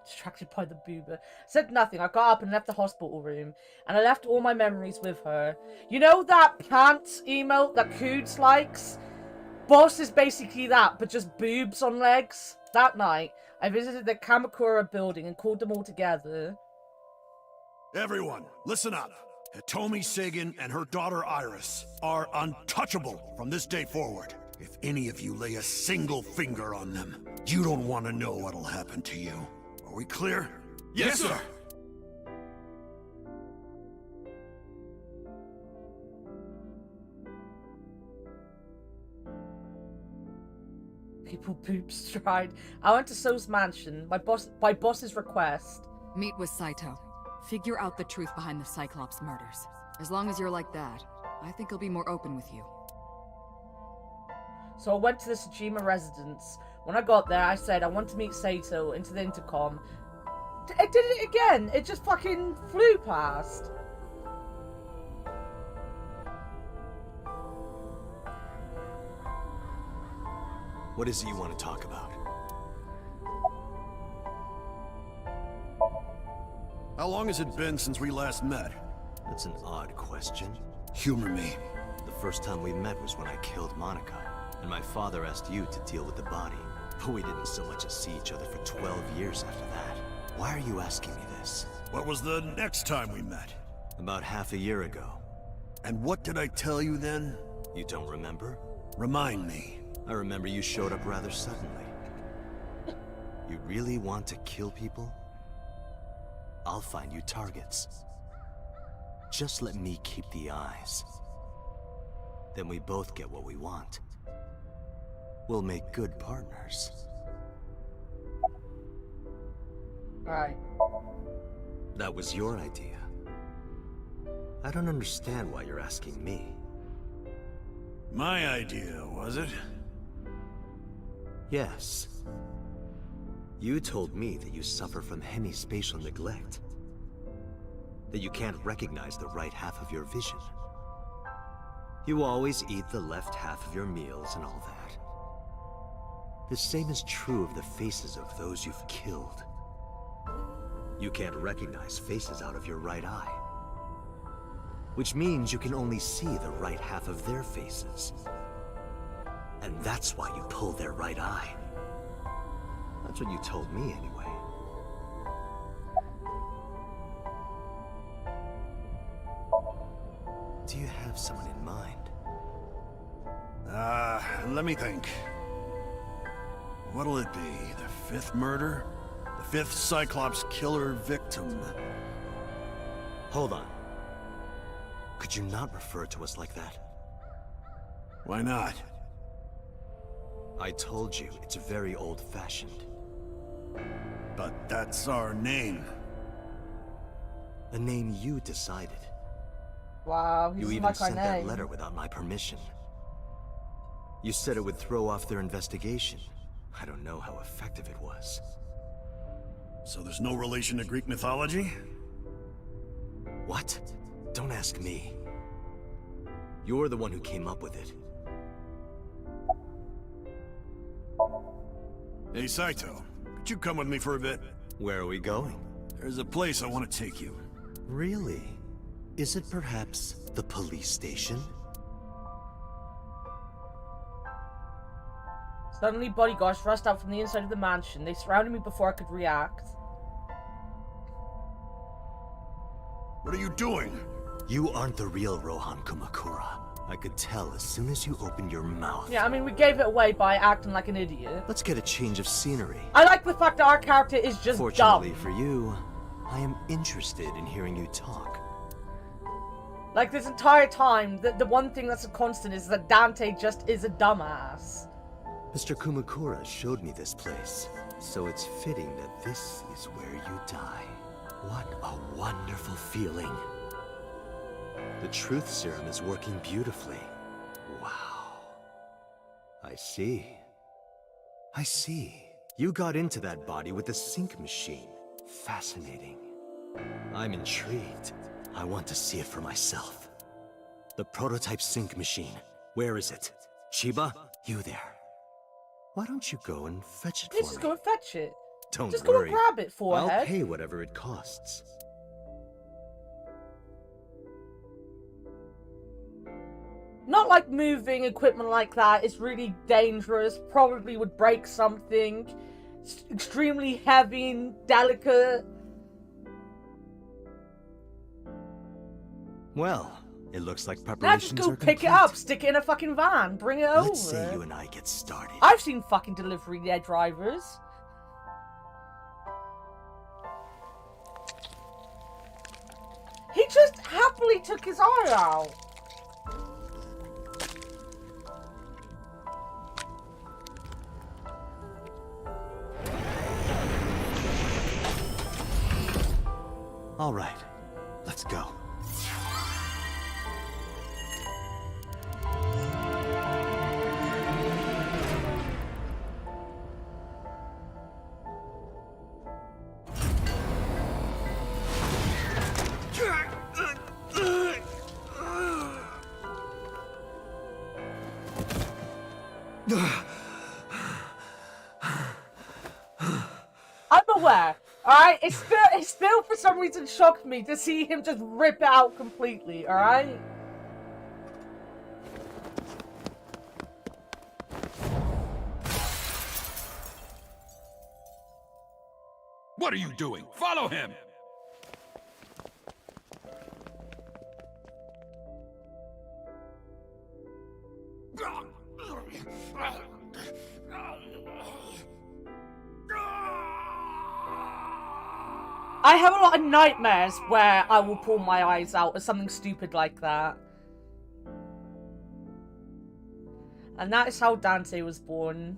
Distracted by the boober. Said nothing. I got up and left the hospital room. And I left all my memories with her. You know that pants emote that Coots likes? Boss is basically that, but just boobs on legs. That night, I visited the Kamakura building and called them all together. Everyone, listen up. Hitomi Sagan and her daughter Iris are untouchable from this day forward. If any of you lay a single finger on them, you don't want to know what'll happen to you. Are we clear? Yes, sir. People poop stride. I went to So's mansion, by boss's request. Meet with Saito. Figure out the truth behind the Cyclops murders. As long as you're like that, I think he'll be more open with you. So I went to the Tsushima residence. When I got there, I said I want to meet Saito into the intercom. It did it again. It just fucking flew past. What is it you want to talk about? How long has it been since we last met? That's an odd question. Humor me. The first time we met was when I killed Monica, and my father asked you to deal with the body. But we didn't so much as see each other for 12 years after that. Why are you asking me this? What was the next time we met? About half a year ago. And what did I tell you then? You don't remember? Remind me. I remember you showed up rather suddenly. You really want to kill people? I'll find you targets. Just let me keep the eyes. Then we both get what we want. We'll make good partners. Right. That was your idea. I don't understand why you're asking me. My idea, was it? Yes. You told me that you suffer from hemispatial neglect. That you can't recognize the right half of your vision. You always eat the left half of your meals and all that. The same is true of the faces of those you've killed. You can't recognize faces out of your right eye. Which means you can only see the right half of their faces. And that's why you pull their right eye. That's what you told me anyway. Do you have someone in mind? Let me think. What'll it be? The fifth murder? The fifth Cyclops killer victim? Hold on. Could you not refer to us like that? Why not? I told you, it's very old-fashioned. But that's our name. The name you decided. Wow, You even sent that letter without my permission. You said it would throw off their investigation. I don't know how effective it was. So there's no relation to Greek mythology? What? Don't ask me. You're the one who came up with it. Hey, Saito. Could you come with me for a bit? Where are we going? There's a place I want to take you. Really? Is it perhaps the police station? Suddenly, bodyguards rushed out from the inside of the mansion. They surrounded me before I could react. What are you doing? You aren't the real Rohan Kumakura. I could tell as soon as you opened your mouth. Yeah, I mean, we gave it away by acting like an idiot. Let's get a change of scenery. I like the fact that our character is just Fortunately dumb. for you, I am interested in hearing you talk. Like, this entire time, the one thing that's a constant is that Dante just is a dumbass. Mr. Kumakura showed me this place, so it's fitting that this is where you die. What a wonderful feeling. The truth serum is working beautifully. Wow. I see. I see. You got into that body with the sync machine. Fascinating. I'm intrigued. I want to see it for myself. The prototype sync machine. Where is it? Chiba, you there. Why don't you go and fetch it for me? Just go and fetch it. Don't Just worry. go and grab it, forehead. I'll pay whatever it costs. Not like moving equipment like that is really dangerous, probably would break something. It's extremely heavy and delicate. Well, it looks like Now preparations just go are pick complete. it up, stick it in a fucking van, bring it over. Let's say you and I get started. I've seen fucking delivery drivers. He just happily took his eye out. All right, let's go. I'm aware. Alright? It still for some reason shocked me to see him just rip it out completely, alright? What are you doing? Follow him! I have a lot of nightmares where I will pull my eyes out or something stupid like that. And that is how Dante was born.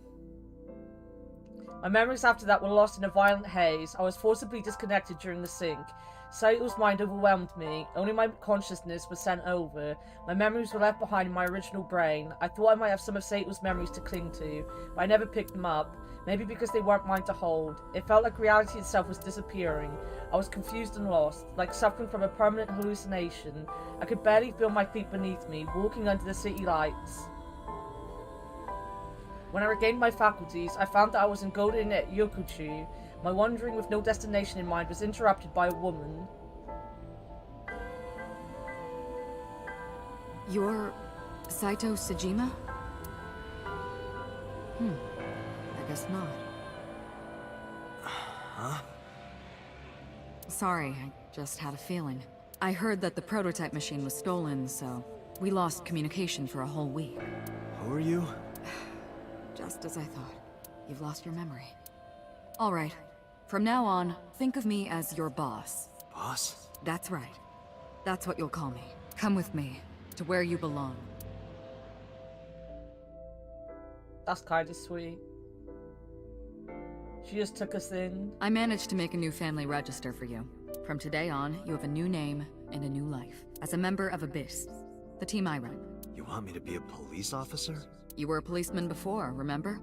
My memories after that were lost in a violent haze. I was forcibly disconnected during the sync. Saito's mind overwhelmed me. Only my consciousness was sent over. My memories were left behind in my original brain. I thought I might have some of Saito's memories to cling to, but I never picked them up. Maybe because they weren't mine to hold. It felt like reality itself was disappearing. I was confused and lost, like suffering from a permanent hallucination. I could barely feel my feet beneath me, walking under the city lights. When I regained my faculties, I found that I was in Golden at Yokuchu. My wandering with no destination in mind was interrupted by a woman. You're Saito Sejima? I guess not. Huh? Sorry, I just had a feeling. I heard that the prototype machine was stolen, so we lost communication for a whole week. Who are you? Just as I thought. You've lost your memory. All right. From now on, think of me as your boss. Boss? That's right. That's what you'll call me. Come with me, to where you belong. That's kind of sweet. She just took us in. I managed to make a new family register for you. From today on, you have a new name and a new life. As a member of Abyss, the team I run. You want me to be a police officer? You were a policeman before, remember?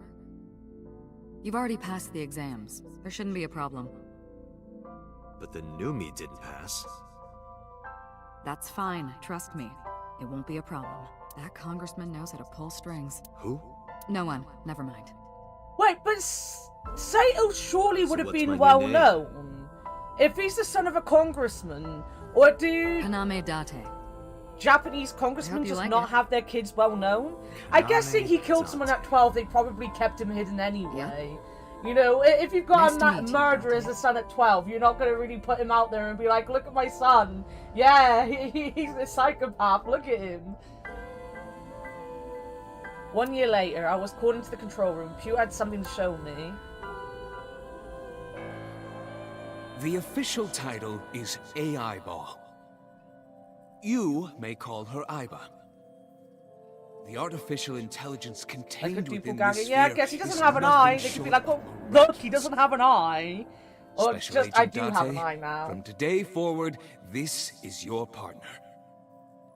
You've already passed the exams. There shouldn't be a problem. But the new me didn't pass. That's fine, trust me. It won't be a problem. That congressman knows how to pull strings. Who? No one, never mind. Wait, but Saito surely would have what's been my new well name? known. If he's the son of a congressman, or do Haname Date. Japanese congressmen you just like not it. have their kids well known? I guess Haname he killed someone at 12, they probably kept him hidden anyway. You know, if you've got Nice to a meet you, murderer as a son at 12, you're not going to really put him out there and be like, look at my son. Yeah, he's a psychopath, look at him. 1 year later, I was called into the control room. Pew had something to show me. The official title is AI Ball. You may call her Aiba. The artificial intelligence contained within this sphere Yeah, I guess he doesn't is have an nothing eye. They could short be like, of oh, look, he doesn't have an eye. Or Special just, Agent I do have an Date, eye now. From today forward, this is your partner.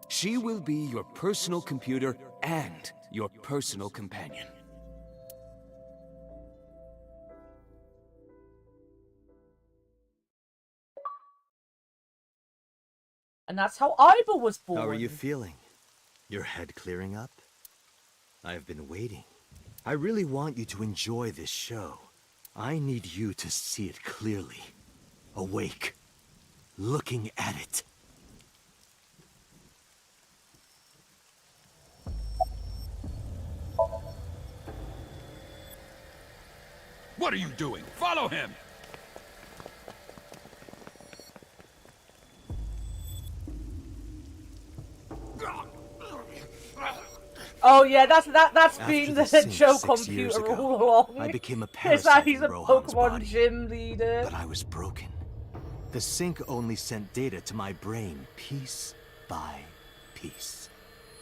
She will be your personal computer and your personal companion. And that's how Aiba was born. How are you feeling? Your head clearing up? I've been waiting. I really want you to enjoy this show. I need you to see it clearly. Awake. Looking at it. What are you doing? Follow him! Oh yeah, that's After been the the sync Joe 6 years computer ago, all along. I became a It's parasite that he's in a Rohan's Pokemon body. gym leader. But I was broken. The sync only sent data to my brain piece by piece.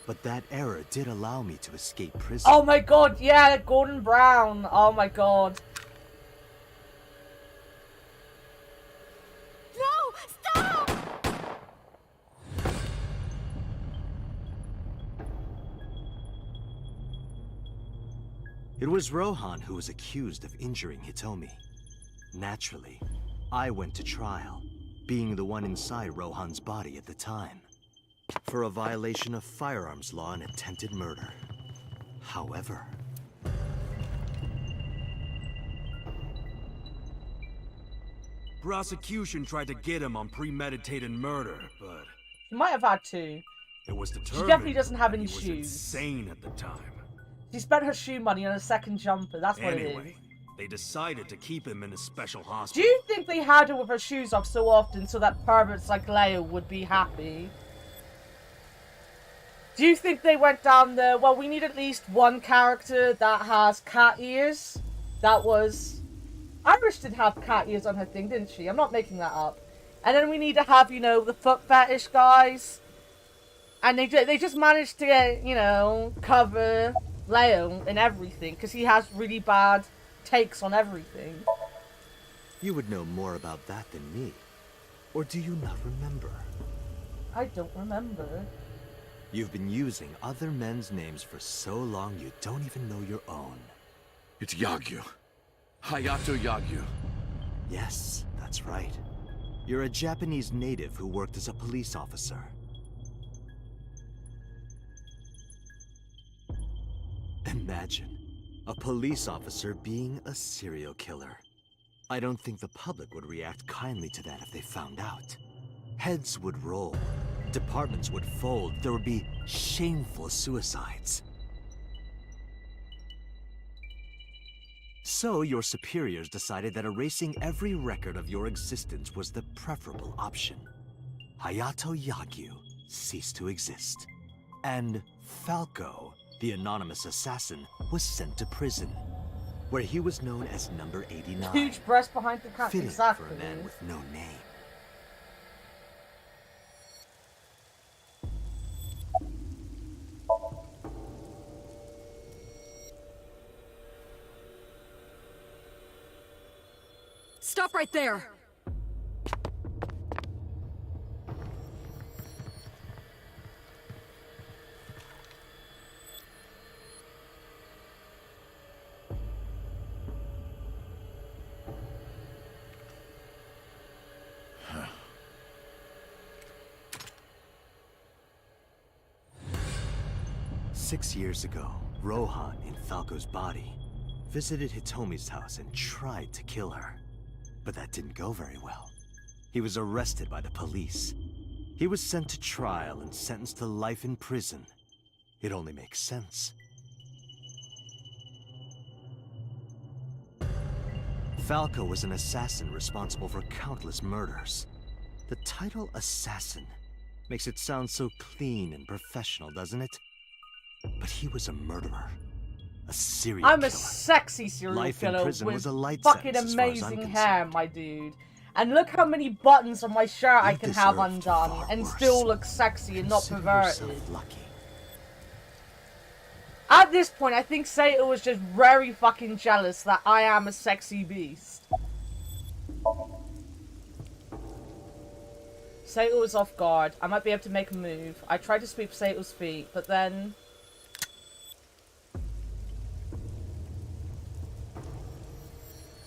But that error did allow me to escape prison. Oh my god, yeah, Gordon Brown. Oh my god. No! Stop! It was Rohan who was accused of injuring Hitomi. Naturally, I went to trial, being the one inside Rohan's body at the time, for a violation of firearms law and attempted murder. However, Prosecution tried to get him on premeditated murder, but He might have had to. it was determined definitely doesn't have that any he was shoes. insane at the time. She spent her shoe money on a second jumper, that's what it Anyway, is. they decided to keep him in a special Do hospital. you think they had her with her shoes off so often so that perverts like Leo would be happy? Do you think they went down the, well, we need at least one character that has cat ears? That was... Iris did have cat ears on her thing, didn't she? I'm not making that up. And then we need to have, you know, the foot fetish guys. And they just managed to get, you know, cover Leo in everything. Because he has really bad takes on everything. you would know more about that than me. Or do you not remember? I don't remember. You've been using other men's names for so long you don't even know your own. It's Yagyu. Hayato Yagyu. Yes, that's right. You're a Japanese native who worked as a police officer. Imagine a police officer being a serial killer. I don't think the public would react kindly to that if they found out. Heads would roll, departments would fold, there would be shameful suicides. So your superiors decided that erasing every record of your existence was the preferable option. Hayato Yagyu ceased to exist. And Falco, the anonymous assassin, was sent to prison, where he was known as Number 89. Huge breast behind the cat. Fitting Exactly. for a man with no name. Stop right there! Six years ago, Rohan, in Falco's body, visited Hitomi's house and tried to kill her. But that didn't go very well. He was arrested by the police. He was sent to trial and sentenced to life in prison. It only makes sense. Falco was an assassin responsible for countless murders. The title assassin makes it sound so clean and professional, doesn't it? But he was a murderer. A serial killer. I'm a sexy serial Life in killer prison with was a light fucking sentence, as far as I'm amazing concerned. hair, my dude. And look how many buttons on my shirt I can have deserved undone far and worse. still look sexy and not Consider perverted. yourself lucky. At this point, I think Sato was just very fucking jealous that I am a sexy beast. Sato was off guard. I might be able to make a move. I tried to sweep Sato's feet, but then...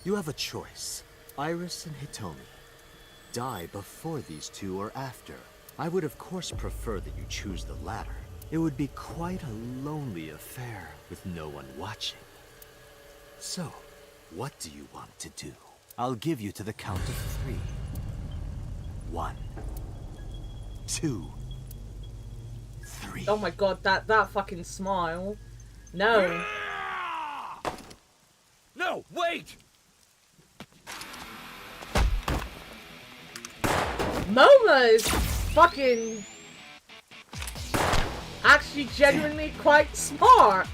You have a choice. Iris and Hitomi. Die before these two or after. I would of course prefer that you choose the latter. It would be quite a lonely affair with no one watching. So, what do you want to do? I'll give you to the count of 3. 1, 2, 3. Oh my god, that fucking smile. No. No, wait! Moma is fucking... actually genuinely quite smart.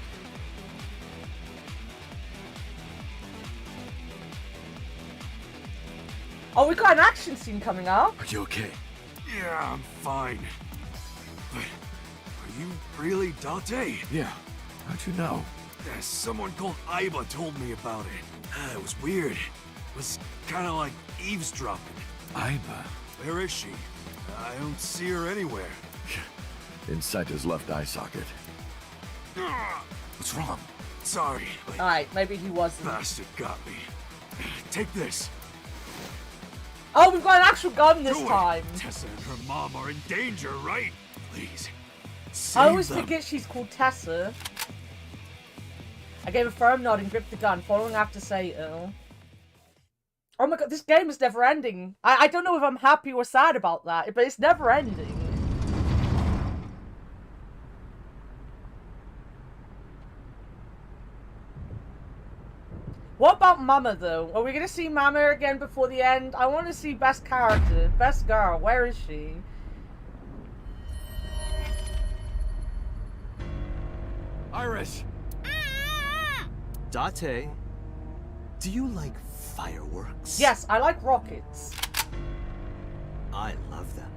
Oh, we got an action scene coming up. Are you okay? Yeah, I'm fine. But are you really Dante? Yeah. How'd you know? Someone called Aiba told me about it. It was weird. It was kind of like eavesdropping. Aiba? Where is she? I don't see her anywhere. Inside his left eye socket. What's wrong? Sorry. Alright, maybe he wasn't. Bastard got me. Take this. Oh, we've got an actual gun this Do it. time. Tessa and her mom are in danger, right? Please. I Save always them. forget she's called Tessa. I gave a firm nod and gripped the gun, following after Sato. Oh my god, this game is never ending. I don't know if I'm happy or sad about that, but it's never ending. What about Mama, though? Are we going to see Mama again before the end? I want to see best character, best girl. Where is she? Iris! Date, do you like fireworks? Yes, I like rockets. I love them.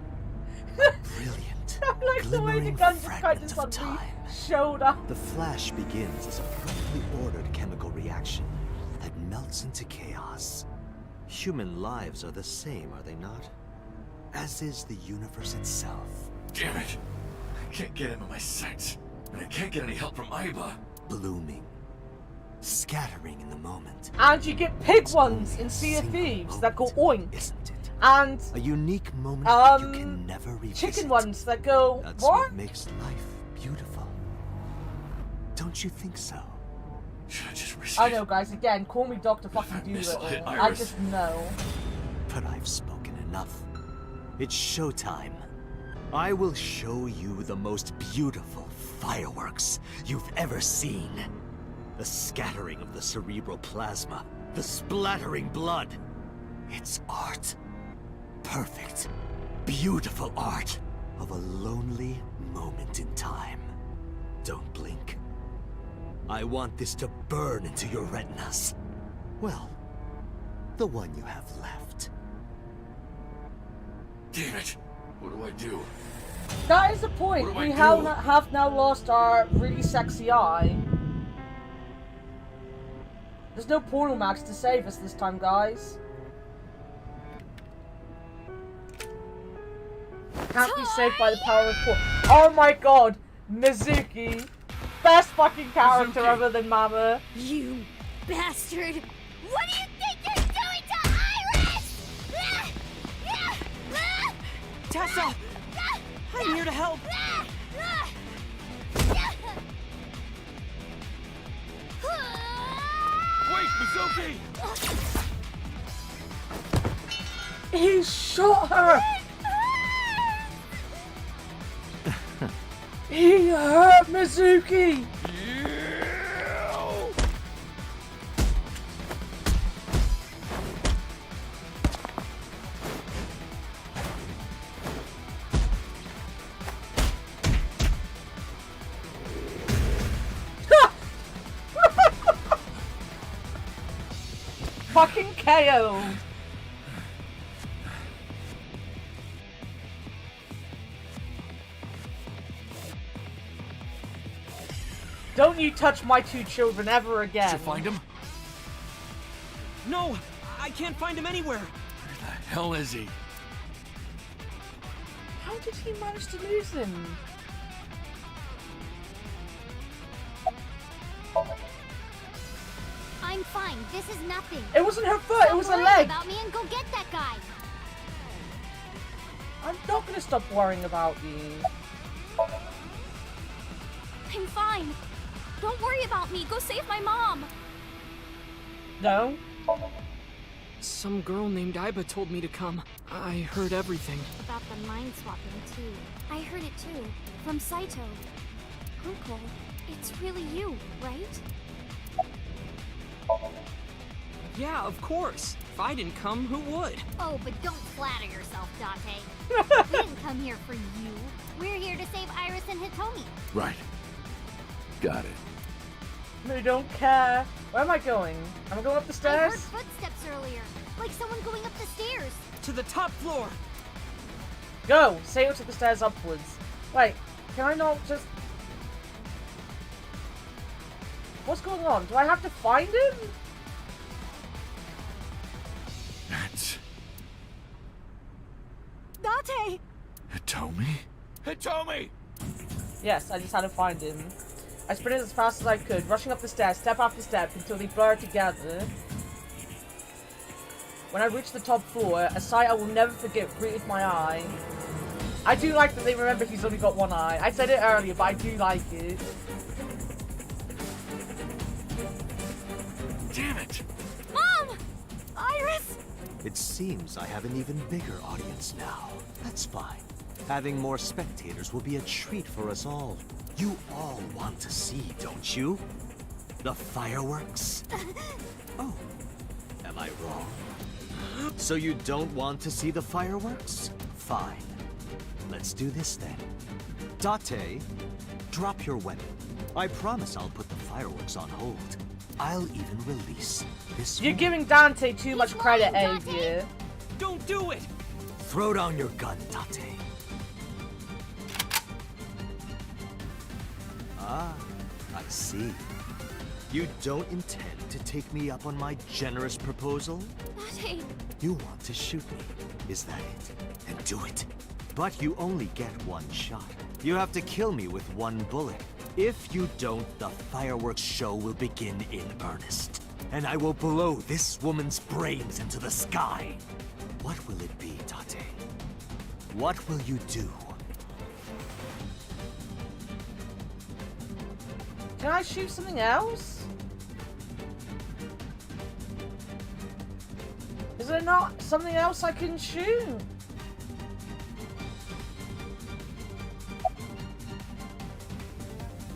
Brilliant. I like the way the glimmering gun just kind fragment of of suddenly time. showed up. The flash begins as a perfectly ordered chemical reaction that melts into chaos. Human lives are the same, are they not? As is the universe itself. Damn it. I can't get into my sights. And I can't get any help from Aiba. Blooming. Scattering in the moment. And you get pig ones in Sea of Thieves that go oink. Isn't it? And a unique moment that you can never revisit. chicken ones that go That's what? what makes life beautiful. Don't you think so? Should I just risk I it? know, guys. Again, call me Dr. Fucking missile hit Doolittle. I Iris. just know. But I've spoken enough. It's showtime. I will show you the most beautiful fireworks you've ever seen. The scattering of the cerebral plasma, the splattering blood. It's art. Perfect, beautiful art of a lonely moment in time. Don't blink. I want this to burn into your retinas. Well, the one you have left. Damn it! What do I do? That is the point. What do I We do? have now lost our really sexy eye. There's no portal max to save us this time, guys. Can't be saved by the power of portal. Oh my god! Mizuki! Best fucking character Mizuki. other than Mama. You bastard! What do you think you're doing to Iris? Tessa! I'm here to help! Wait, Mizuki! He shot her! He hurt Mizuki! Fucking KO! Don't you touch my two children ever again. Did you find him? No! I can't find him anywhere! Where the hell is he? How did he manage to lose him? I'm fine. This is nothing. It wasn't her foot, it Stop was a worrying leg. about me and go get that guy. I'm not gonna stop worrying about you. I'm fine. Don't worry about me. Go save my mom. No? Some girl named Iba told me to come. I heard everything. About the mind swapping too. I heard it too. From Saito. Uncle, it's really you, right? Yeah, of course. If I didn't come, who would? Oh, but don't flatter yourself, Date. We didn't come here for you. We're here to save Iris and Hitomi. Right. Got it. We don't care. Where am I going? Am I going up the I stairs? heard footsteps earlier, like someone going up the stairs. To the top floor! Go! Say it to the stairs upwards. Wait, can I not just... What's going on? Do I have to find him? That's Date! Hitomi? Hitomi! Yes, I just had to find him. I sprinted as fast as I could, rushing up the stairs, step after step, until they blurred together. When I reached the top floor, a sight I will never forget greeted my eye. I do like that they remember he's only got one eye. I said it earlier, but I do like it. Damn it! Mom! Iris! It seems I have an even bigger audience now. That's fine. Having more spectators will be a treat for us all. You all want to see, don't you? The fireworks? Oh, am I wrong? So you don't want to see the fireworks? Fine. Let's do this then. Date, drop your weapon. I promise I'll put the fireworks on hold. I'll even release this You're one. giving Dante too much credit, Avia. Don't do it! Throw down your gun, Date. Ah, I see. You don't intend to take me up on my generous proposal? Date! You want to shoot me, is that it? Then do it. But you only get one shot. You have to kill me with one bullet. If you don't, the fireworks show will begin in earnest. And I will blow this woman's brains into the sky. What will it be, Date? What will you do? Can I shoot something else? there not something else I can shoot?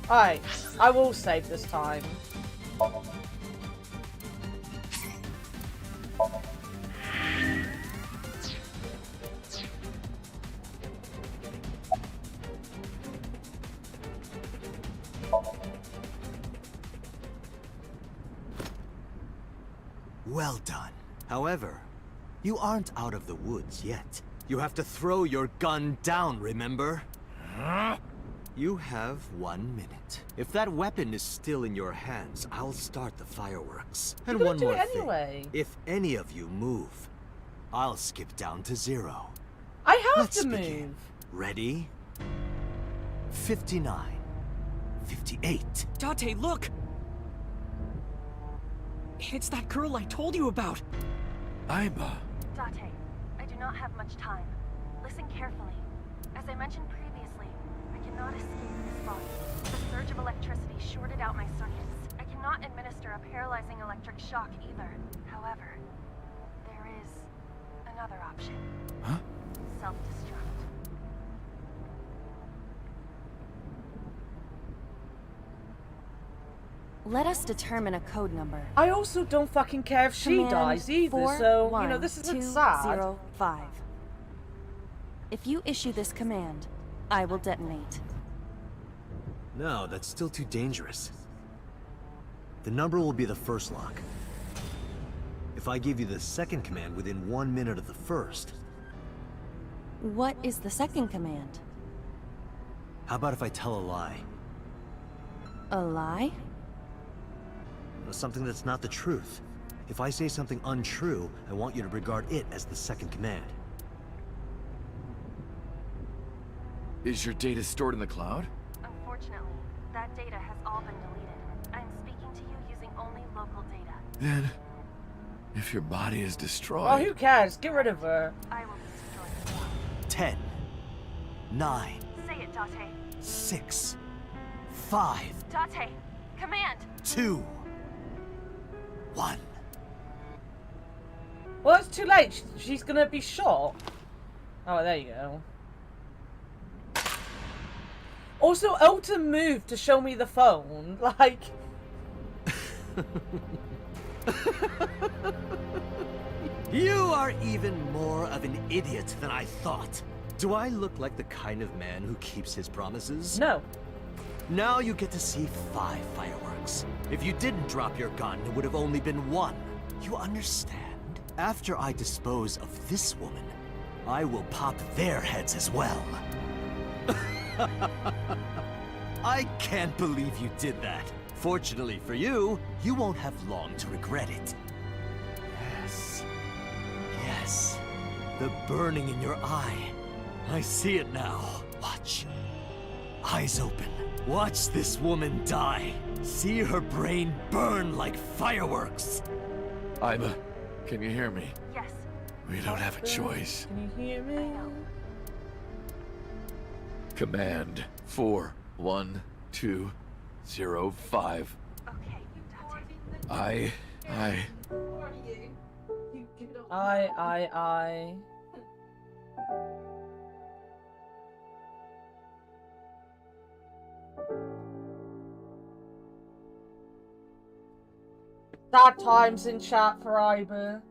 Alright, I will save this time. Well done. However, you aren't out of the woods yet. You have to throw your gun down, remember? You have 1 minute. If that weapon is still in your hands, I'll start the fireworks. And one more thing. If any of you move, I'll skip down to 0. I have Let's to begin. move. Ready? 59. 58. Date, look! It's that girl I told you about! Aiba. Date, I do not have much time. Listen carefully. As I mentioned previously, I cannot escape this body. The surge of electricity shorted out my circuits. I cannot administer a paralyzing electric shock either. However, there is another option. Huh? Self-destruct. Let us determine a code number. I also don't fucking care if she dies either, so, you know, this isn't sad. 41-205. If you issue this command, I will detonate. No, that's still too dangerous. The number will be the first lock. If I give you the second command within 1 minute of the first... What is the second command? How about if I tell a lie? A lie? Something that's not the truth. If I say something untrue, I want you to regard it as the second command. Is your data stored in the cloud? Unfortunately, that data has all been deleted. I'm speaking to you using only local data. Then, if your body is destroyed... Oh, who cares? Get rid of her. I will be destroyed. 10, 9... Say it, Date. 6, 5... Date, command! 2... 1. Well, it's too late. She's gonna be shot. Oh, there you go. Also, Elton moved to show me the phone. Like... You are even more of an idiot than I thought. Do I look like the kind of man who keeps his promises? No. Now you get to see 5 fireworks. If you didn't drop your gun, it would have only been 1. You understand? After I dispose of this woman, I will pop their heads as well. I can't believe you did that. Fortunately for you, you won't have long to regret it. Yes. Yes. The burning in your eye. I see it now. Watch. Eyes open. Watch this woman die. See her brain burn like fireworks. Aiba, can you hear me? Yes. We don't have a choice. Can you hear me? Command 41205. Okay, Date. I. Sad times in chat for Iber.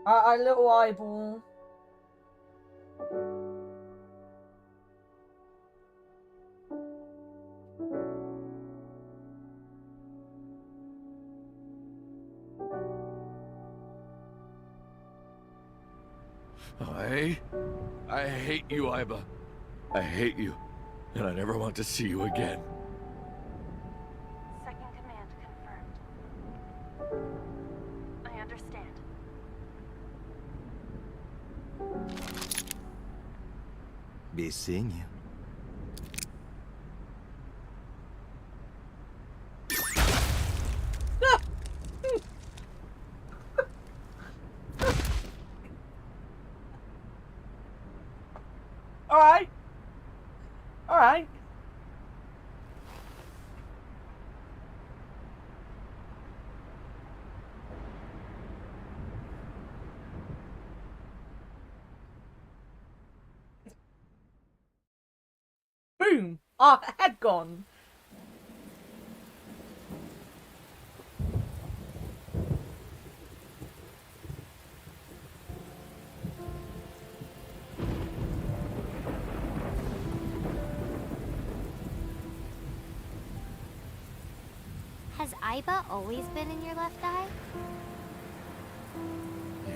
I little eyeball. I hate you, Aiba. I hate you, and I never want to see you again. Second command confirmed. I understand. Be seeing you. Alright. Alright. our head gone. Has Aiba always been in your left eye? Yeah.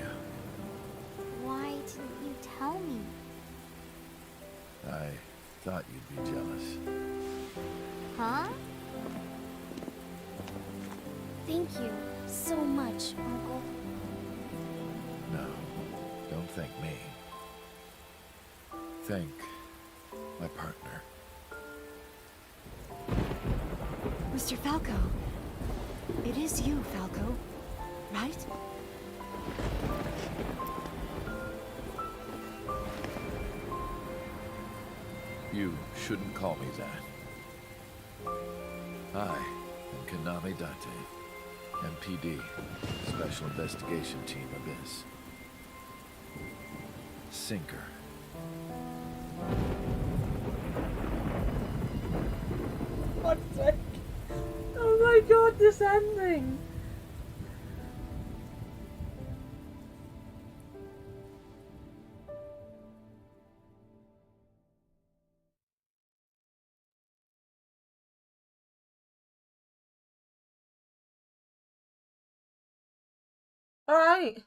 Why didn't you tell me? I thought you'd be jealous. Huh? Thank you so much, Uncle. No, don't thank me. Thank my partner. Mr. Falco. It is you, Falco. Right? You shouldn't call me that. I am Kaname Date, MPD, Special Investigation Team Abyss. Sinker. What the heck? Oh my god, this ending! Alright.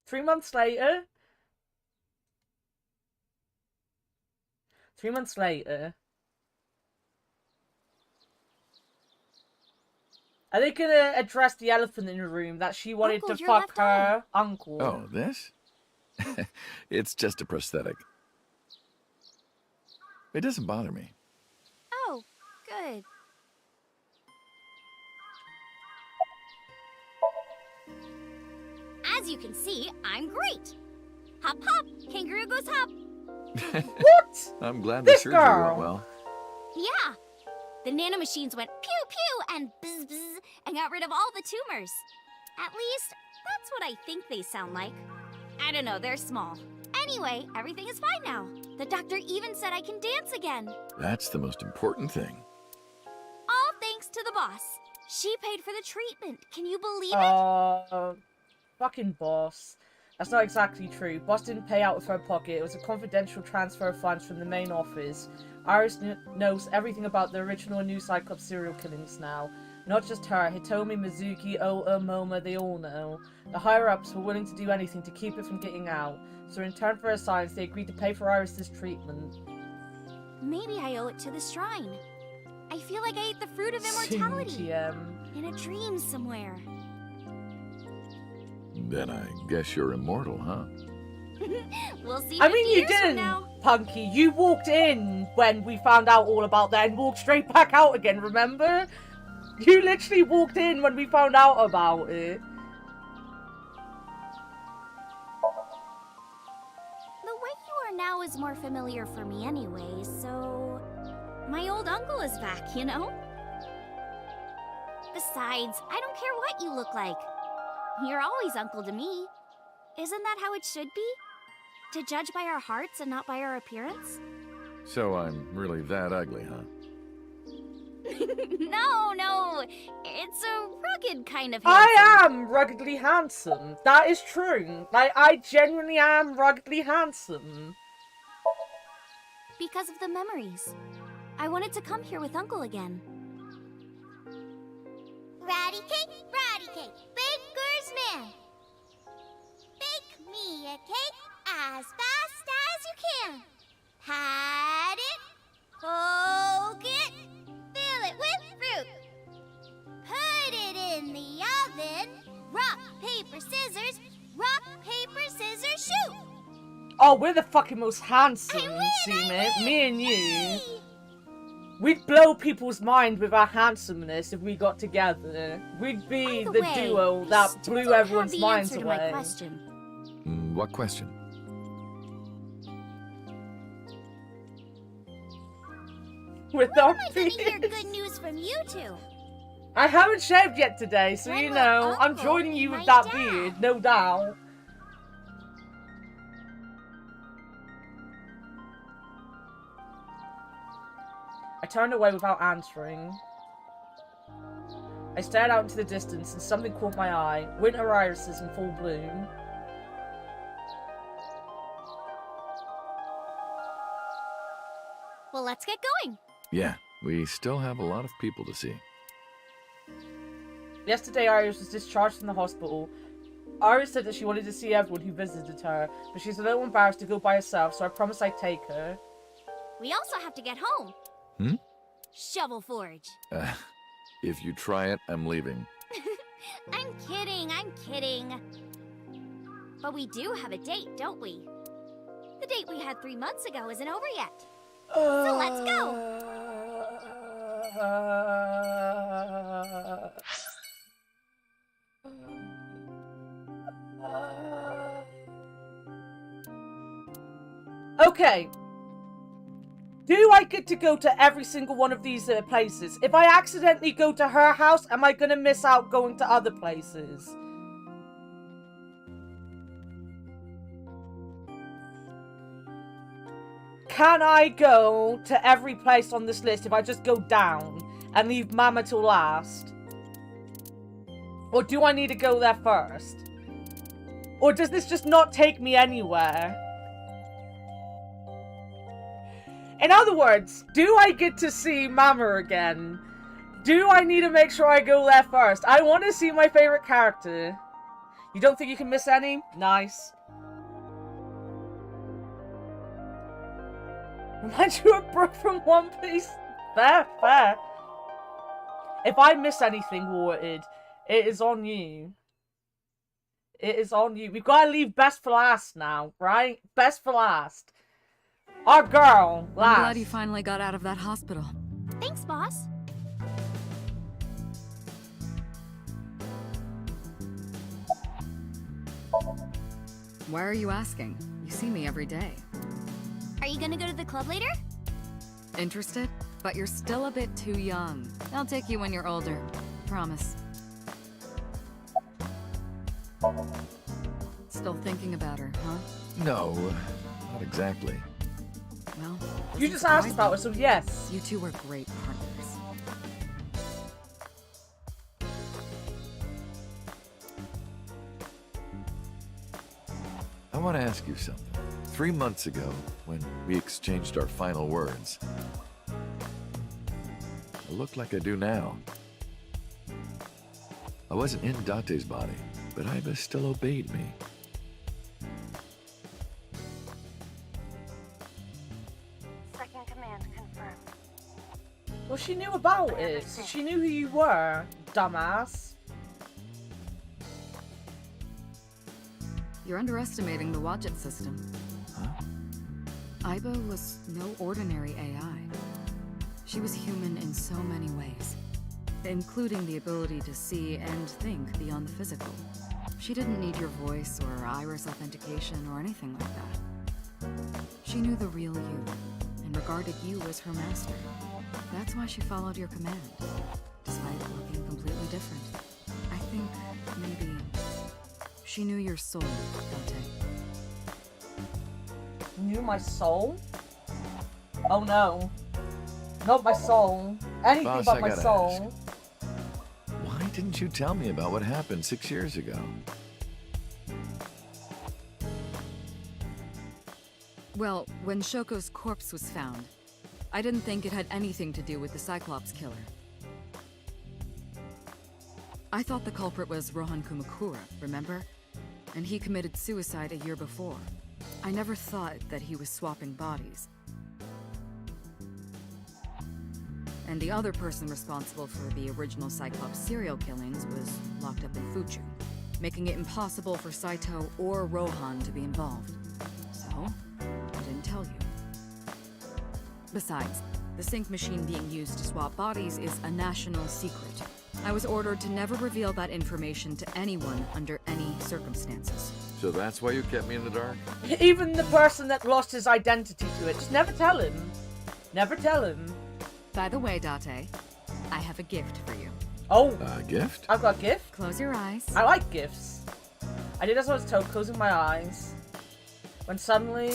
Three months later. 3 months later. Are they gonna address the elephant in the room that she wanted Uncle, to your fuck left eye. her uncle? Oh, this? It's just a prosthetic. It doesn't bother me. Oh, good. As you can see, I'm great. Hop hop, kangaroo goes hop. What? I'm glad This the surgery girl. went well. Yeah. The nanomachines went pew pew and bzz bzz and got rid of all the tumors. At least, that's what I think they sound like. I don't know, they're small. Anyway, everything is fine now. The doctor even said I can dance again. That's the most important thing. All thanks to the boss. She paid for the treatment. Can you believe it? Fucking boss. That's not exactly true. Boss didn't pay out of her pocket. It was a confidential transfer of funds from the main office. Iris knows everything about the original and new Cyclops serial killings now. Not just her. Hitomi, Mizuki, Ota, Moma, they all know. The higher-ups were willing to do anything to keep it from getting out. So in return for her science, they agreed to pay for Iris's treatment. Maybe I owe it to the shrine. I feel like I ate the fruit of immortality. TM. In a dream somewhere. Then I guess you're immortal, huh? We'll see. I mean, 50 you years from didn't, now. Punky. You walked in when we found out all about that and walked straight back out again, remember? You literally walked in when we found out about it. The way you are now is more familiar for me anyway, so... My old uncle is back, you know? Besides, I don't care what you look like. You're always uncle to me. Isn't that how it should be? To judge by our hearts and not by our appearance? So I'm really that ugly, huh? No. It's a rugged kind of handsome. I am ruggedly handsome. That is true. I genuinely am ruggedly handsome. Because of the memories. I wanted to come here with Uncle again. Ratty cake, baker's man. Bake me a cake as fast as you can. Pat it, poke it, fill it with fruit. Put it in the oven. Rock, paper, scissors, shoot. Oh, we're the fucking most handsome, Sumit. Me and you. We'd blow people's mind with our handsomeness if we got together. We'd be the duo that blew everyone's minds away. What question? With our When am I gonna hear good news from you two? I haven't shaved yet today, so you know, I'm Uncle joining be you with my that dad? beard, no doubt. turned away without answering. I stared out into the distance and something caught my eye. Winter irises in full bloom. Well, let's get going. Yeah, we still have a lot of people to see. Yesterday, Iris was discharged from the hospital. Iris said that she wanted to see everyone who visited her, but she's a little embarrassed to go by herself, so I promised I'd take her. We also have to get home. Hmm? Shovel Forge. If you try it, I'm leaving. I'm kidding. But we do have a date, don't we? The date we had 3 months ago isn't over yet. So let's go! Okay. Do I get to go to every single one of these places? If I accidentally go to her house, am I gonna miss out going to other places? Can I go to every place on this list if I just go down and leave Mama till last? Or do I need to go there first? Or does this just not take me anywhere? In other words, do I get to see Mama again? Do I need to make sure I go there first? I want to see my favorite character. You don't think you can miss any? Nice. Remind you of Brooke from One Piece? Fair. If I miss anything, Warted, it is on you. It is on you. We've got to leave best for last now, right? Best for last. Our girl, last. I'm glad you finally got out of that hospital. Thanks, boss. Why are you asking? You see me every day. Are you gonna go to the club later? Interested? But you're still a bit too young. I'll take you when you're older. Promise. Still thinking about her, huh? No, not exactly. Well, you just asked about her, so yes. You two were great partners. I want to ask you something. 3 months ago, when we exchanged our final words, I look like I do now. I wasn't in Date's body, but Iba still obeyed me. Second command confirmed. Well, she knew about it. She knew who you were, dumbass. You're underestimating the Wadjet system. Huh? Iba was no ordinary AI. She was human in so many ways, including the ability to see and think beyond the physical. She didn't need your voice or iris authentication or anything like that. She knew the real you and regarded you as her master. That's why she followed your command, despite looking completely different. I think maybe she knew your soul, Date. Knew my soul? Oh no. Not my soul. Anything Boss, but I my gotta soul. Why didn't you tell me about what happened 6 years ago? Well, when Shoko's corpse was found, I didn't think it had anything to do with the Cyclops killer. I thought the culprit was Rohan Kumakura, remember? And he committed suicide a year before. I never thought that he was swapping bodies. And the other person responsible for the original Cyclops serial killings was locked up in Fuchu, making it impossible for Saito or Rohan to be involved. So, I didn't tell you. Besides, the sync machine being used to swap bodies is a national secret. I was ordered to never reveal that information to anyone under any circumstances. So that's why you kept me in the dark? Even the person that lost his identity to it. Just never tell him. Never tell him. By the way, Date, I have a gift for you. Oh. A gift? I've got a gift? Close your eyes. I like gifts. I did as I was told, closing my eyes. When suddenly...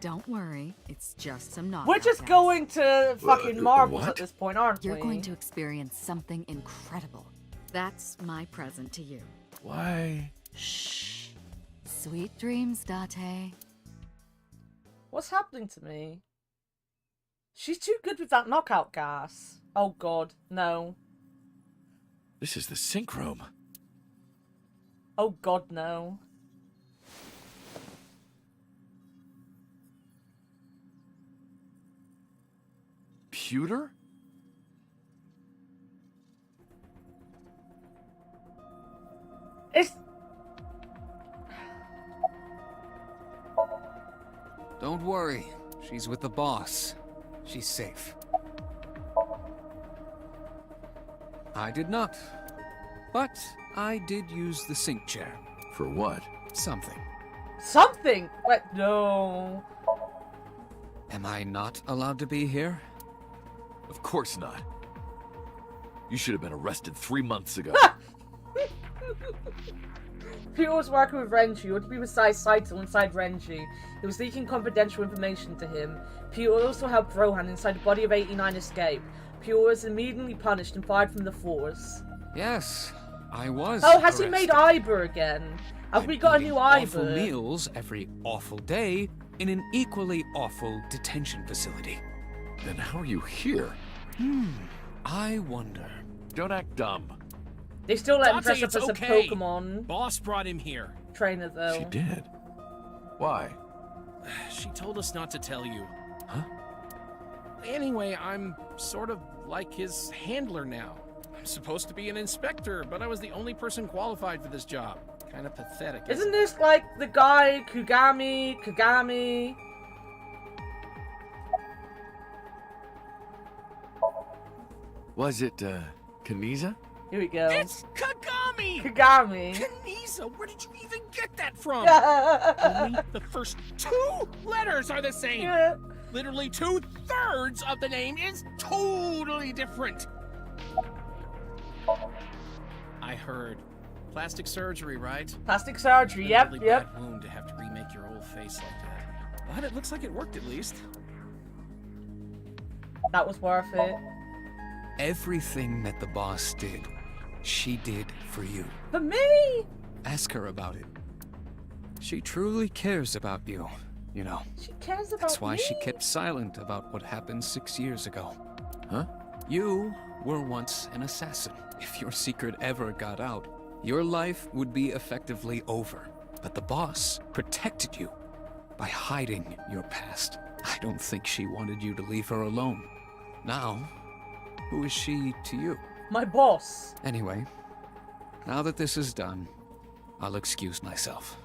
Don't worry, it's just some knockout We're just tests. going to fucking marbles what? at this point, aren't You're we? going to experience something incredible. That's my present to you. Why? Shh. Sweet dreams, Date. What's happening to me? She's too good with that knockout gas. Oh god, no. This is the sync room. Oh god, no. Pewter? It's... Don't worry. She's with the boss. She's safe. I did not. But I did use the sync chair. For what? Something. Something? What? No. Am I not allowed to be here? Of course not. You should have been arrested 3 months ago. Peter was working with Renji, or to be precise, Saito inside Renji. He was leaking confidential information to him. Peter also helped Rohan inside the body of 89 escape. Peter was immediately punished and fired from the force. Yes, I was. Oh, has he arrested. made Iber again? Have we got a new Awful Iber? meals every awful day in an equally awful detention facility. Then how are you here? I wonder. Don't act dumb. They still let him dress Date, up as it's okay. a Pokemon Boss brought him here. trainer, though. She did. Why? She told us not to tell you. Huh? Anyway, I'm sort of like his handler now. I'm supposed to be an inspector, but I was the only person qualified for this job. Kind of pathetic. Isn't this like the guy Kagami? Was it, Kaniza? Here we go. It's Kagami! Kagami. Kaniza, where did you even get that from? Only the first 2 letters are the same. Yeah. Literally 2/3 of the name is totally different. I heard. Plastic surgery, right? Plastic surgery, Been a yep, really yep. bad wound to have to remake your old face like that. But it looks like it worked at least. That was worth it. Everything that the boss did, she did for you. For me? Ask her about it. She truly cares about you, you know. She cares about That's why me? she kept silent about what happened 6 years ago. Huh? You were once an assassin. If your secret ever got out, your life would be effectively over. But the boss protected you by hiding your past. I don't think she wanted you to leave her alone. Now, who is she to you? My boss. Anyway, now that this is done, I'll excuse myself.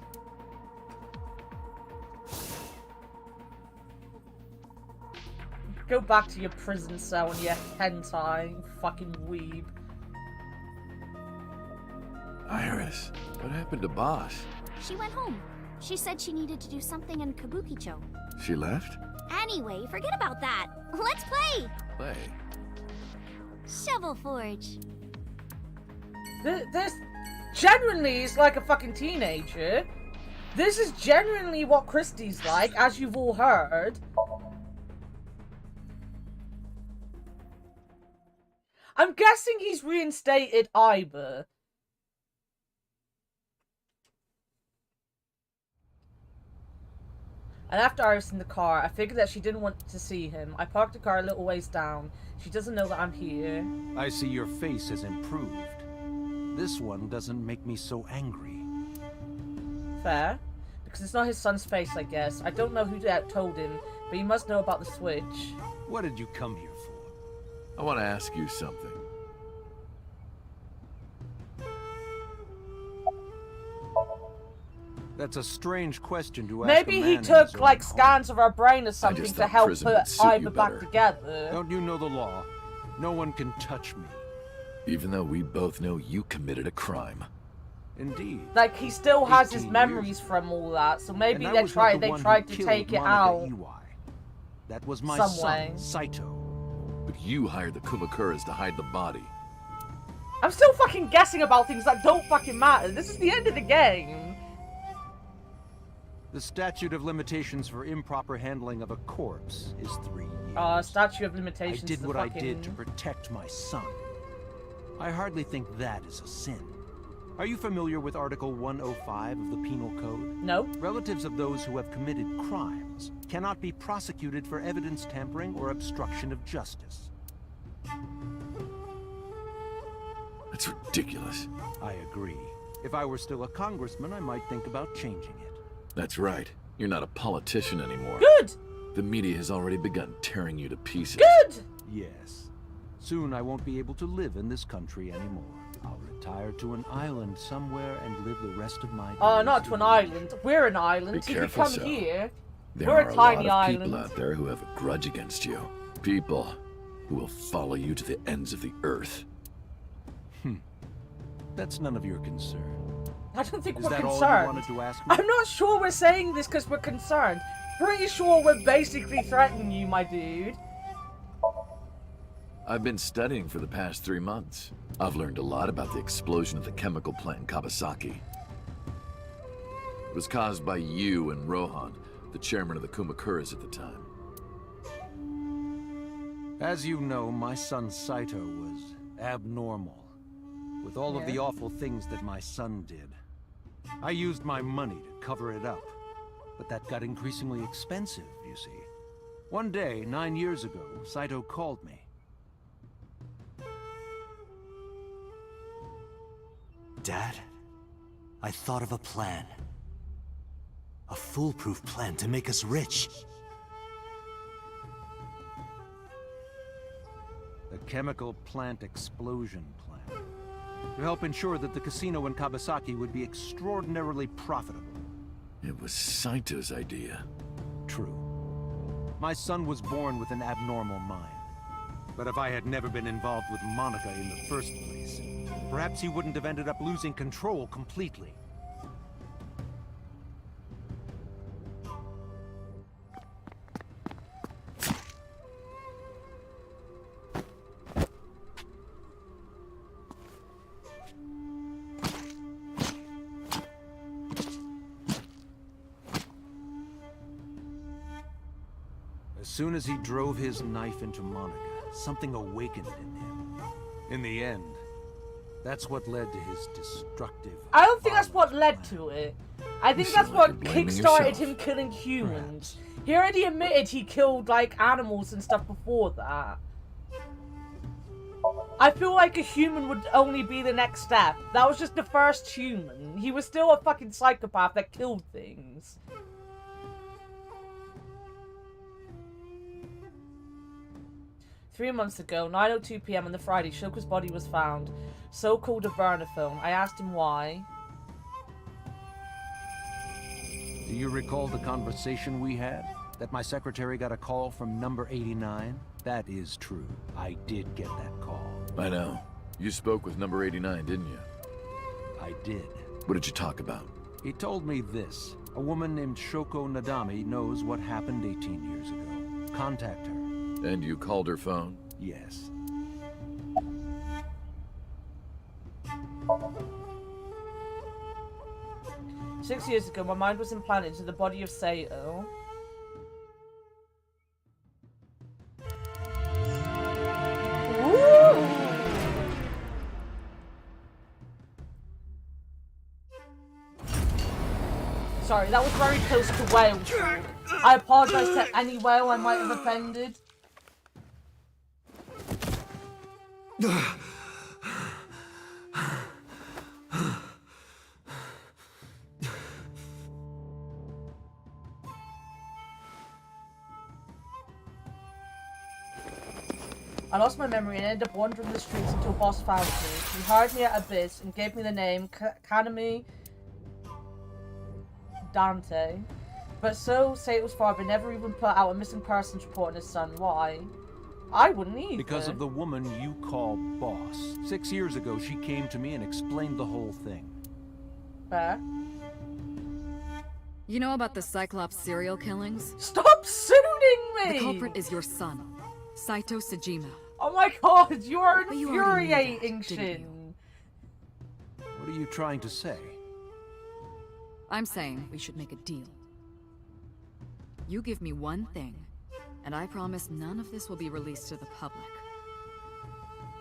Go back to your prison cell and your hentai, you fucking weeb. Iris, what happened to Boss? She went home. She said she needed to do something in Kabukicho. She left? Anyway, forget about that. Let's play! Play. Shovel Forge. This genuinely is like a fucking teenager. This is genuinely what Christie's like, as you've all heard. I'm guessing he's reinstated Iber. And after I was in the car, I figured that she didn't want to see him. I parked the car a little ways down. She doesn't know that I'm here. I see your face has improved. This one doesn't make me so angry. Fair. Because it's not his son's face, I guess. I don't know who that told him, but he must know about the Switch. What did you come here for? I want to ask you something. That's a strange question to ask. Maybe he took, like, scans of our brain or something to help put Iber back together. Don't you know the law? No one can touch me. Even though we both know you committed a crime. Indeed. Like, he still has his 18 memories from all that, so maybe And they I was not the tried one to who killed take it Monica out. Iwai. That was my some son, way. Saito. But you hired the Kumakuras to hide the body. I'm still fucking guessing about things that don't fucking matter. This is the end of the game. The statute of limitations for improper handling of a corpse is 3 years. Statute of limitations. I did the what fucking... I did to protect my son. I hardly think that is a sin. Are you familiar with Article 105 of the Penal Code? No. Relatives of those who have committed crimes cannot be prosecuted for evidence tampering or obstruction of justice. That's ridiculous. I agree. If I were still a congressman, I might think about changing it. That's right. You're not a politician anymore. Good! The media has already begun tearing you to pieces. Good! Yes. Soon I won't be able to live in this country anymore. I'll retire to an island somewhere and live the rest of my days. Not to an island. We're an island. Be You can careful, come Sal. here. There We're are a a tiny lot of island. people out there who have a grudge against you. People who will follow you to the ends of the earth. That's none of your concern. I don't think Is we're that concerned. all you wanted to ask me? I'm not sure we're saying this because we're concerned. Pretty sure we're basically threatening you, my dude. I've been studying for the past 3 months. I've learned a lot about the explosion of the chemical plant in Kawasaki. It was caused by you and Rohan, the chairman of the Kumakuras at the time. As you know, my son Saito was abnormal. With all of the awful things that my son did. I used my money to cover it up. But that got increasingly expensive, you see. One day, 9 years ago, Saito called me. Dad, I thought of a plan. A foolproof plan to make us rich. The chemical plant explosion plan. To help ensure that the casino in Kawasaki would be extraordinarily profitable. It was Saito's idea. True. My son was born with an abnormal mind. But if I had never been involved with Monica in the first place, perhaps he wouldn't have ended up losing control completely. As soon as he drove his knife into Monica, something awakened in him. In the end, that's what led to his destructive... I don't think that's what led to it. I think that's what blaming kickstarted yourself. him killing humans. He already admitted he killed, like, animals and stuff before that. I feel like a human would only be the next step. That was just the first human. He was still a fucking psychopath that killed things. Three months ago, 9:02 p.m. on the Friday, Shoko's body was found. So-called a burner film. I asked him why. Do you recall the conversation we had? That my secretary got a call from number 89? That is true. I did get that call. I know. You spoke with number 89, didn't you? I did. What did you talk about? He told me this. A woman named Shoko Nadami knows what happened 18 years ago. Contact her. And you called her phone? Yes. Six years ago, my mind was implanted into the body of Saito. Sorry, that was very close to whale talk. I apologize to any whale I might have offended. I lost my memory and ended up wandering the streets until a boss found me. He hired me at Abyss and gave me the name Kanami Dante. But so Sato's father never even put out a missing persons report on his son. Why? I wouldn't either. Because of the woman you call boss. 6 years ago, she came to me and explained the whole thing. Fair. You know about the Cyclops serial killings? Stop suiting me! The culprit is your son, Saito Sejima. Oh my god, you are But you already knew that, infuriating, didn't Shin. What are you trying to say? I'm saying we should make a deal. You give me one thing, and I promise none of this will be released to the public.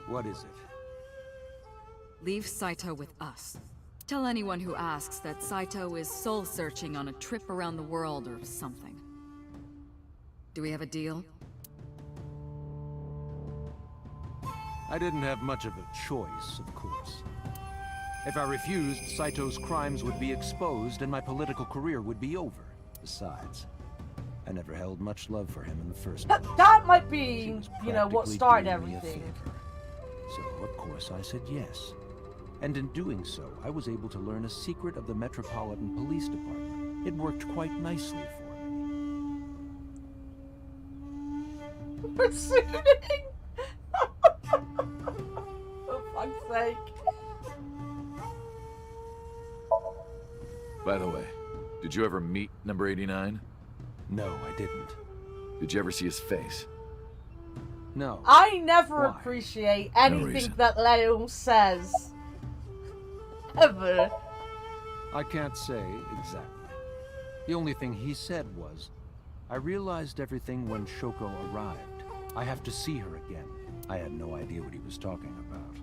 What is it? Leave Saito with us. Tell anyone who asks that Saito is soul-searching on a trip around the world or something. Do we have a deal? I didn't have much of a choice, of course. If I refused, Saito's crimes would be exposed and my political career would be over. Besides, I never held much love for him in the first place. That might be, you know, what started everything. So, of course, I said yes. And in doing so, I was able to learn a secret of the Metropolitan Police Department. It worked quite nicely for me. Pursuing! For fuck's sake. By the way, did you ever meet number 89? No, I didn't. Did you ever see his face? No. I never Why? appreciate No anything reason. that Leo says. Ever. I can't say exactly. The only thing he said was, I realized everything when Shoko arrived. I have to see her again. I had no idea what he was talking about.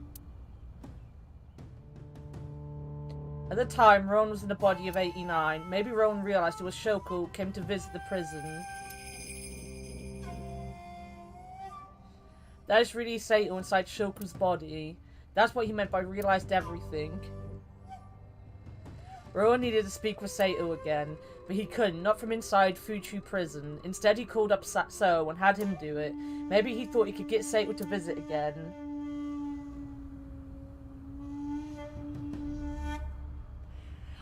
At the time, Rowan was in the body of 89. Maybe Rowan realized it was Shoko who came to visit the prison. That is really Saito inside Shoko's body. That's what he meant by realized everything. Rowan needed to speak with Saito again, but he couldn't, not from inside Fuchu prison. Instead, he called up So and had him do it. Maybe he thought he could get Saito to visit again.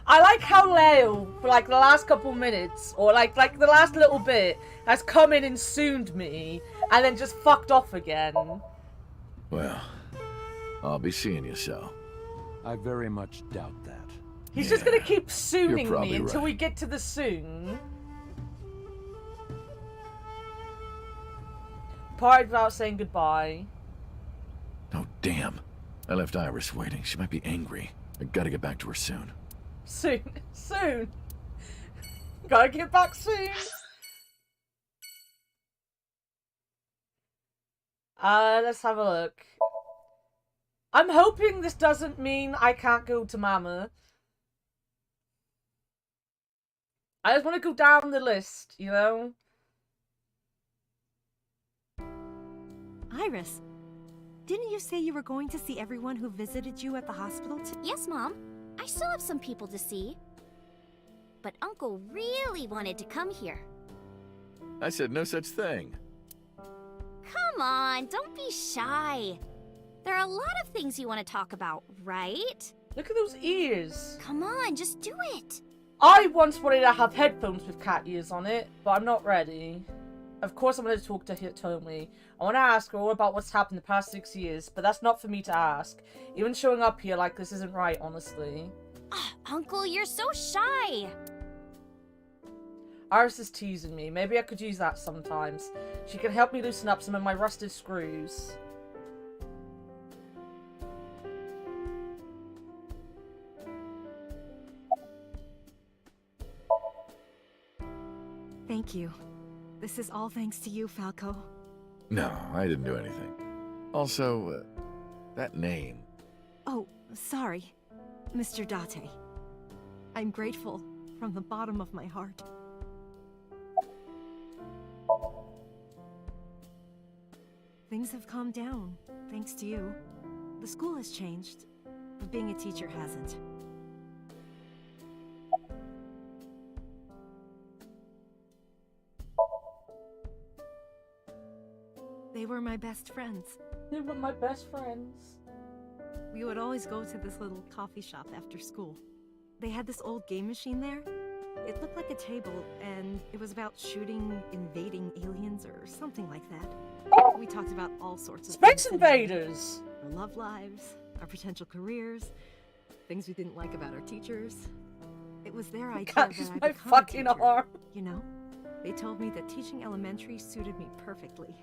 I like how Leo, for like the last couple minutes, or like the last little bit, has come in and sooned me, and then just fucked off again. Well, I'll be seeing you, so. I very much doubt that. He's just gonna keep sooning You're me probably until right. we get to the soon. Parted without saying goodbye. Oh, damn. I left Iris waiting. She might be angry. I gotta get back to her soon. Soon. Soon. Gotta get back soon. Let's have a look. I'm hoping this doesn't mean I can't go to Mama. I just want to go down the list, you know? Iris, didn't you say you were going to see everyone who visited you at the hospital? Yes, Mom. I still have some people to see. But Uncle really wanted to come here. I said no such thing. Come on, don't be shy. There are a lot of things you want to talk about, right? Look at those ears. Come on, just do it. I once wanted to have headphones with cat ears on it, but I'm not ready. Of course I'm going to talk to Hitomi. I want to ask her all about what's happened the past 6 years, but that's not for me to ask. Even showing up here like this isn't right, honestly. Uncle, you're so shy. Iris is teasing me. Maybe I could use that sometimes. She can help me loosen up some of my rusted screws. Thank you. This is all thanks to you, Falco. No, I didn't do anything. Also, that name. Oh, sorry, Mr. Date. I'm grateful from the bottom of my heart. Things have calmed down, thanks to you. The school has changed, but being a teacher hasn't. They were my best friends. They were my best friends. We would always go to this little coffee shop after school. They had this old game machine there. It looked like a table, and it was about shooting invading aliens or something like that. We talked about all sorts of Space things. invaders! Our love lives, our potential careers, things we didn't like about our teachers. It was their idea that Catches I my become fucking a teacher. arm. You know, they told me that teaching elementary suited me perfectly.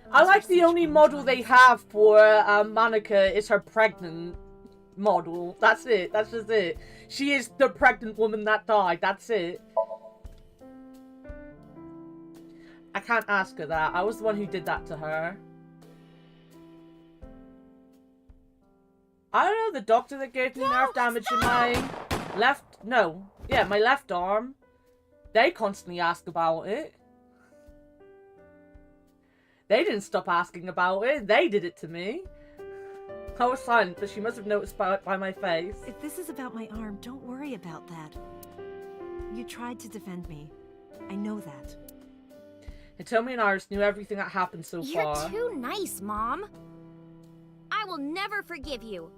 I like the only model they have for Monica is her pregnant. model. That's it. That's just it. She is the pregnant woman that died. That's it. I can't ask her that. I was the one who did that to her. I don't know, the doctor that gave me nerve damage in my left... No. Yeah, my left arm. They constantly ask about it. They didn't stop asking about it. They did it to me. I was silent, but she must have noticed by my face. If this is about my arm, don't worry about that. You tried to defend me. I know that. Hitomi and Iris knew everything that happened so far. You're too nice, Mom. I will never forgive you.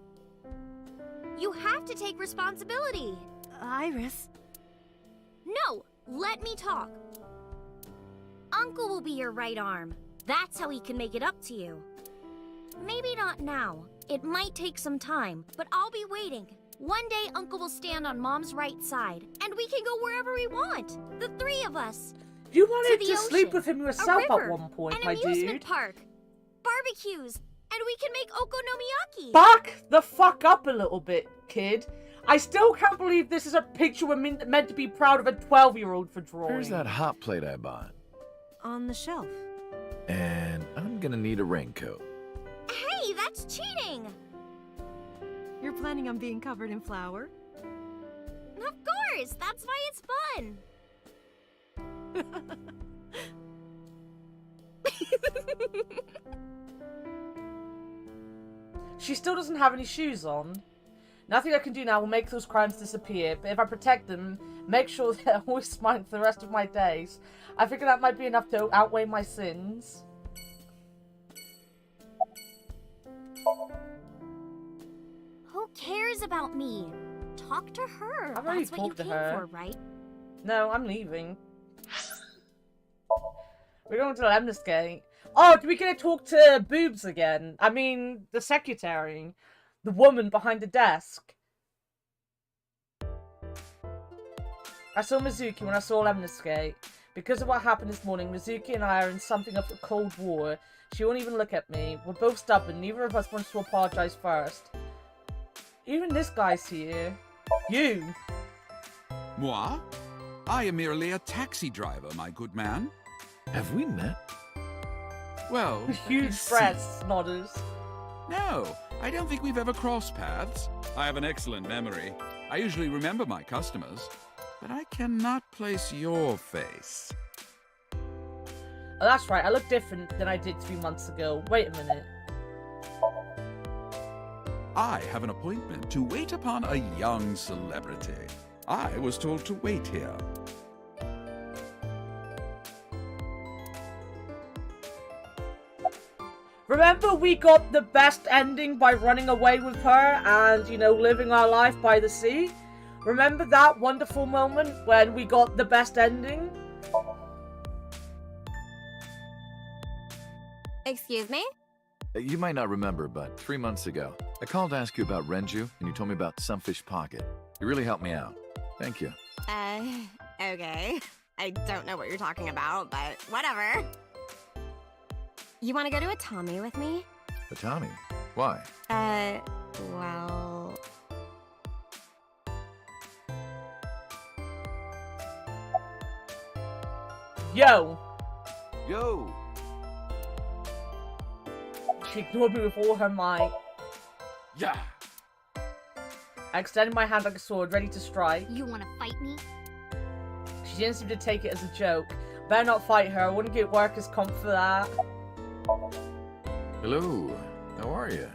You have to take responsibility. Iris. No, let me talk. Uncle will be your right arm. That's how he can make it up to you. Maybe not now. It might take some time, but I'll be waiting. One day, Uncle will stand on Mom's right side, and we can go wherever we want. The three of us. You wanted to ocean, sleep with him yourself a river, at one point, an my amusement dude. park, barbecues, and we can make okonomiyaki. Back the fuck up a little bit, kid. I still can't believe this is a picture we're meant to be proud of a 12-year-old for drawing. Where's that hot plate I bought? On the shelf. And I'm gonna need a raincoat. Hey, that's cheating! You're planning on being covered in flour? Of course! That's why it's fun! She still doesn't have any shoes on. Nothing I can do now will make those crimes disappear, but if I protect them, make sure they're always smiling for the rest of my days, I figure that might be enough to outweigh my sins. Who cares about me? Talk to her. I've already That's what you talked to came her. for, right? No, I'm leaving. We're going to Lemnisgate. Oh, do we get to talk to Boobs again? I mean, the secretary. The woman behind the desk. I saw Mizuki when I saw Lemnisgate. Because of what happened this morning, Mizuki and I are in something of a cold war. She won't even look at me. We're both stubborn. Neither of us wants to apologize first. Even this guy's here. You. Moi? I am merely a taxi driver, my good man. Have we met? Well, Huge breasts, nodders. No, I don't think we've ever crossed paths. I have an excellent memory. I usually remember my customers, but I cannot place your face. Oh, that's right. I look different than I did 3 months ago. Wait a minute. I have an appointment to wait upon a young celebrity. I was told to wait here. Remember we got the best ending by running away with her and, you know, living our life by the sea? Remember that wonderful moment when we got the best ending? Excuse me? You might not remember, but 3 months ago, I called to ask you about Renju, and you told me about Sunfish Pocket. You really helped me out. Thank you. Okay. I don't know what you're talking about, but whatever. You want to go to Atami with me? Atami? Why? Well... Yo! Yo! She ignored me with all her might. Yeah! I extended my hand like a sword, ready to strike. You want to fight me? She didn't seem to take it as a joke. Better not fight her. I wouldn't get workers' comp for that. Hello. How are you?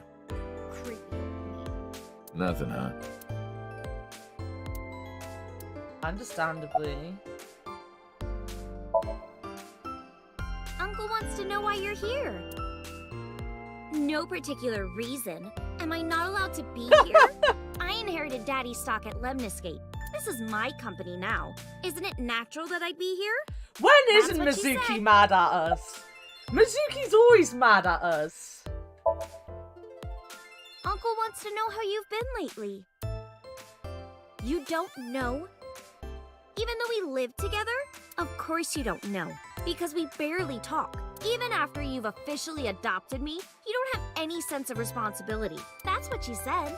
Creepy. Nothing, huh? Understandably. Uncle wants to know why you're here. No particular reason. Am I not allowed to be here? I inherited Daddy's stock at Lemnisgate. This is my company now. Isn't it natural that I'd be here? When That's isn't what she Mizuki said. mad at us? Mizuki's always mad at us. Uncle wants to know how you've been lately. You don't know? Even though we live together? Of course you don't know. Because we barely talk. Even after you've officially adopted me, you don't have any sense of responsibility. That's what she said.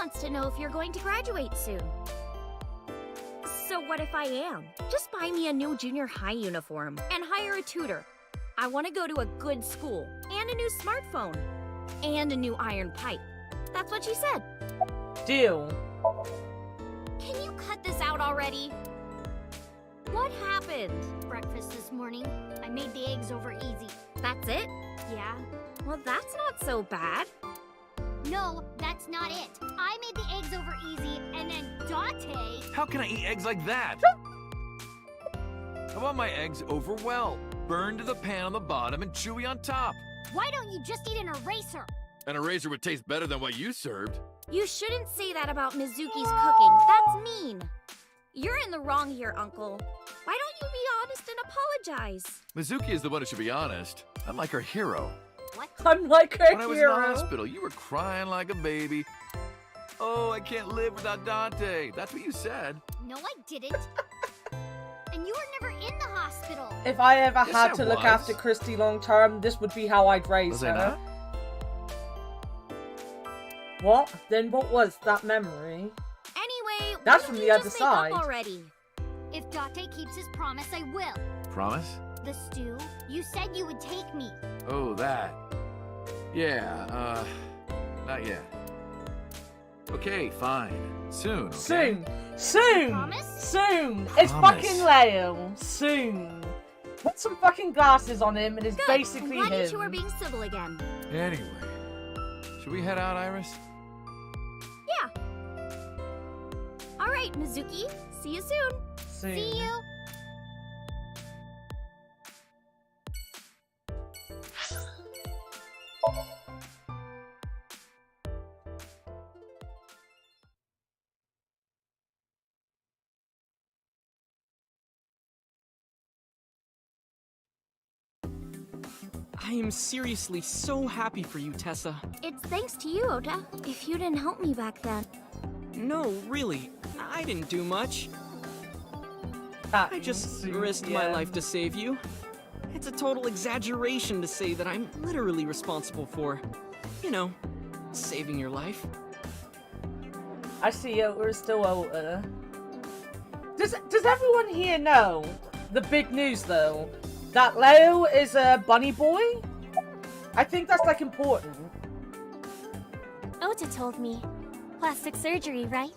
wants to know if you're going to graduate soon. So what if I am? Just buy me a new junior high uniform and hire a tutor. I want to go to a good school and a new smartphone and a new iron pipe. That's what she said. Deal. Can you cut this out already? What happened? Breakfast this morning. I made the eggs over easy. That's it? Yeah. Well, that's not so bad. No, that's not it. I made the eggs over easy, and then Dante... How can I eat eggs like that? I want my eggs over well. Burned to the pan on the bottom and chewy on top. Why don't you just eat an eraser? An eraser would taste better than what you served. You shouldn't say that about Mizuki's cooking. That's mean. You're in the wrong here, Uncle. Why don't you be honest and apologize? Mizuki is the one who should be honest. I'm like her hero. What? I'm like her When I was in the hospital, you were crying like a baby. Oh, I can't live without Dante. That's what you said. No, I didn't. And you were never in the hospital. If I ever Yes, had I to look was. after Christy long term, this would be how I'd raise Was her. I not? What? Then what was that memory? Anyway, That's why from don't the you other just make up side. already? If Dante keeps his promise, I will. Promise? The stew, you said you would take me. Oh, that. Yeah, not yet. Okay, fine. Soon, okay? Soon. Soon. Promise? Soon. It's Promise. fucking Leo. Soon. Put some fucking glasses on him and it's Good. basically I'm glad you him. two are being civil again. Anyway, should we head out, Iris? Yeah. All right, Mizuki. See you soon. Soon. See you. I am seriously so happy for you, Tessa. It's thanks to you, Ota. If you didn't help me back then. No, really. I didn't do much. I just risked my yeah. life to save you. It's a total exaggeration to say that I'm literally responsible for, you know, saving your life. I see Ota is still Ota. Does everyone here know the big news though? That Leo is a bunny boy? I think that's like important. Ota told me. Plastic surgery, right?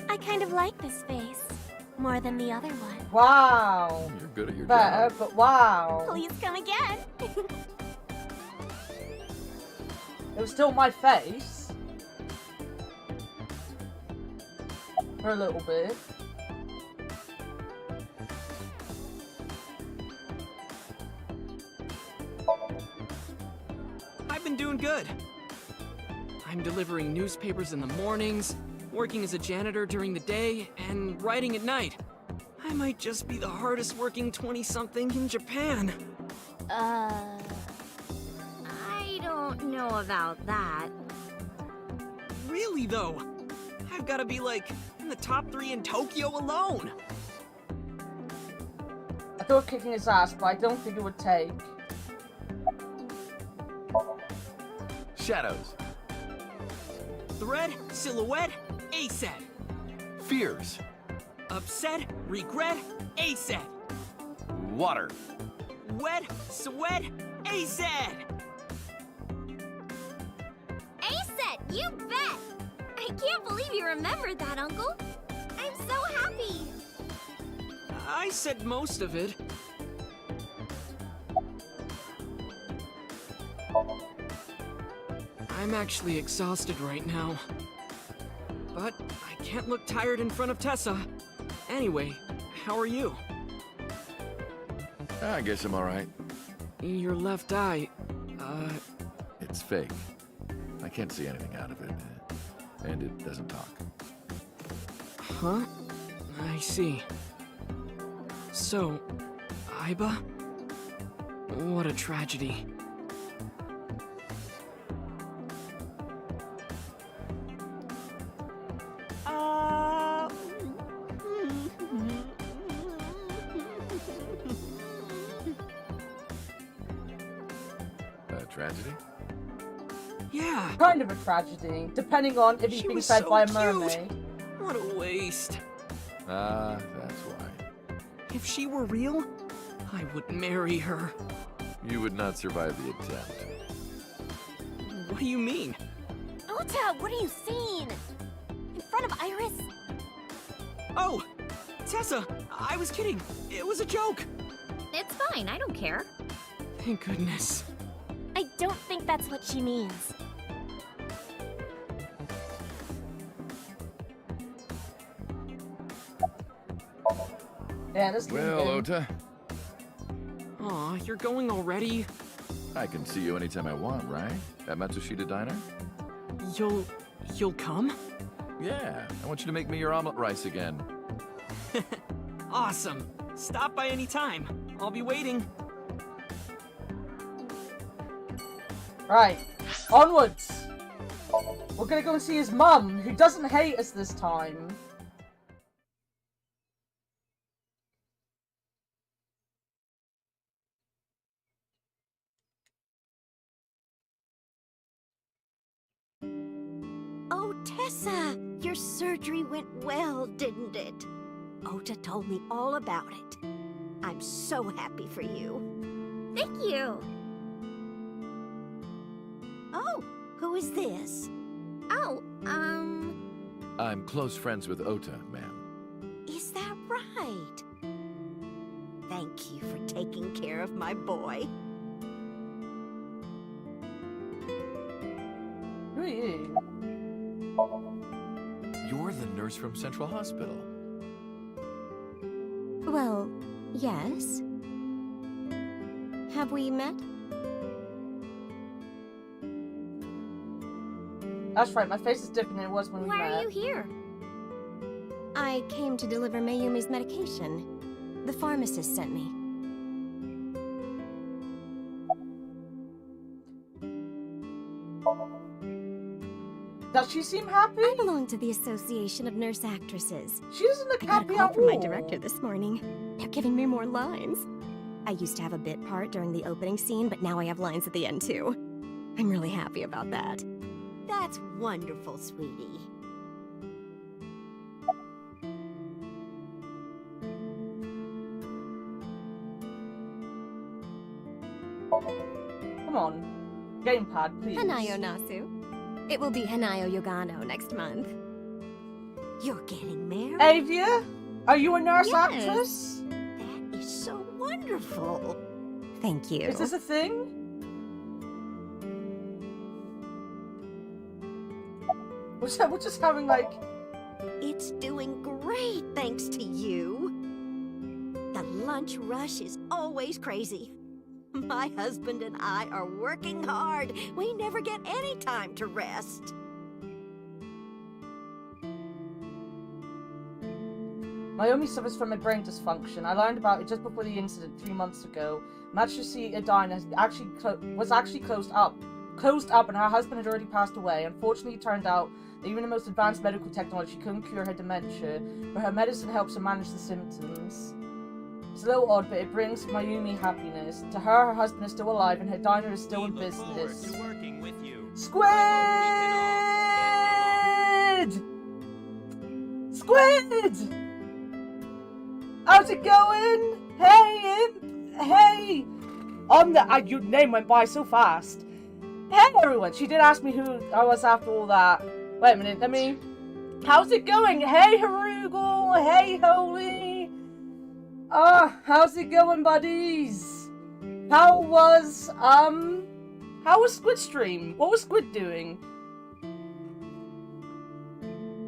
I kind of like this face. More than the other one. Wow. You're good at your Better, job. but wow. Please come again. It was still my face. For a little bit. I've been doing good. I'm delivering newspapers in the mornings, working as a janitor during the day, and writing at night. I might just be the hardest working 20-something in Japan. I don't know about that. Really, though? I've got to be, like, in the top 3 in Tokyo alone. I thought kicking his ass, but I don't think it would take. Shadows. Thread, silhouette, ASET. Fears. Upset, regret, ASET. Water. Wet, sweat, ASET. ASET, you bet! I can't believe you remembered that, Uncle. I'm so happy. I said most of it. I'm actually exhausted right now. But I can't look tired in front of Tessa. Anyway, how are you? I guess I'm alright. Your left eye, It's fake. I can't see anything out of it. And it doesn't talk. Huh? I see. So, Aiba? What a tragedy. Tragedy? Yeah. Kind of a tragedy, depending on if he's being fed so by a cute. mermaid. What a waste. Ah, that's why. If she were real, I would marry her. You would not survive the attempt. What do you mean? Ota, what are you seeing? In front of Iris? Oh, Tessa, I was kidding. It was a joke. It's fine, I don't care. Thank goodness. I don't think that's what she means. Yeah, this Well, Ota, Aw, you're going already? I can see you anytime I want, right? At Matsushita Diner? You'll come? Yeah, I want you to make me your omelet rice again. Awesome. Stop by any time. I'll be waiting. Right, onwards. We're gonna go and see his mum, who doesn't hate us this time. Oh, Tessa! Your surgery went well, didn't it? Ota told me all about it. I'm so happy for you. Thank you. Oh, who is this? Oh, I'm close friends with Ota, ma'am. Is that right? Thank you for taking care of my boy. Who are you? You're the nurse from Central Hospital. Well, yes. Have we met? That's right, my face is different than it was when we met. why are you here? I came to deliver Mayumi's medication. The pharmacist sent me. Does she seem happy? I belong to the Association of Nurse Actresses. She doesn't look I got happy a call at from my all. director this morning. They're giving me more lines. I used to have a bit part during the opening scene, but now I have lines at the end too. I'm really happy about that. That's wonderful, sweetie. Come on. Gamepad, please. Hanayo Nasu. It will be Hanayo Yogano next month. You're getting married? Avia? Are you a nurse Yes. actress? That is so wonderful. Thank you. Is this a thing? We're just having like... It's doing great thanks to you. The lunch rush is always crazy. My husband and I are working hard. We never get any time to rest. Mayumi suffers from a brain dysfunction. I learned about it just before the incident 3 months ago. Matsushita Diner was actually closed up, and her husband had already passed away. Unfortunately, it turned out that even the most advanced medical technology couldn't cure her dementia, but her medicine helps her manage the symptoms. It's a little odd, but it brings Mayumi happiness. To her, her husband is still alive, and her diner is still in business. Squid! Squid! How's it going? Hey, Imp! Hey! Your name went by so fast. Hey, everyone! She did ask me who I was after all that. Wait a minute, How's it going? Hey, Harugal! Hey, Holy! How's it going, buddies? How was Squid Stream? What was Squid doing?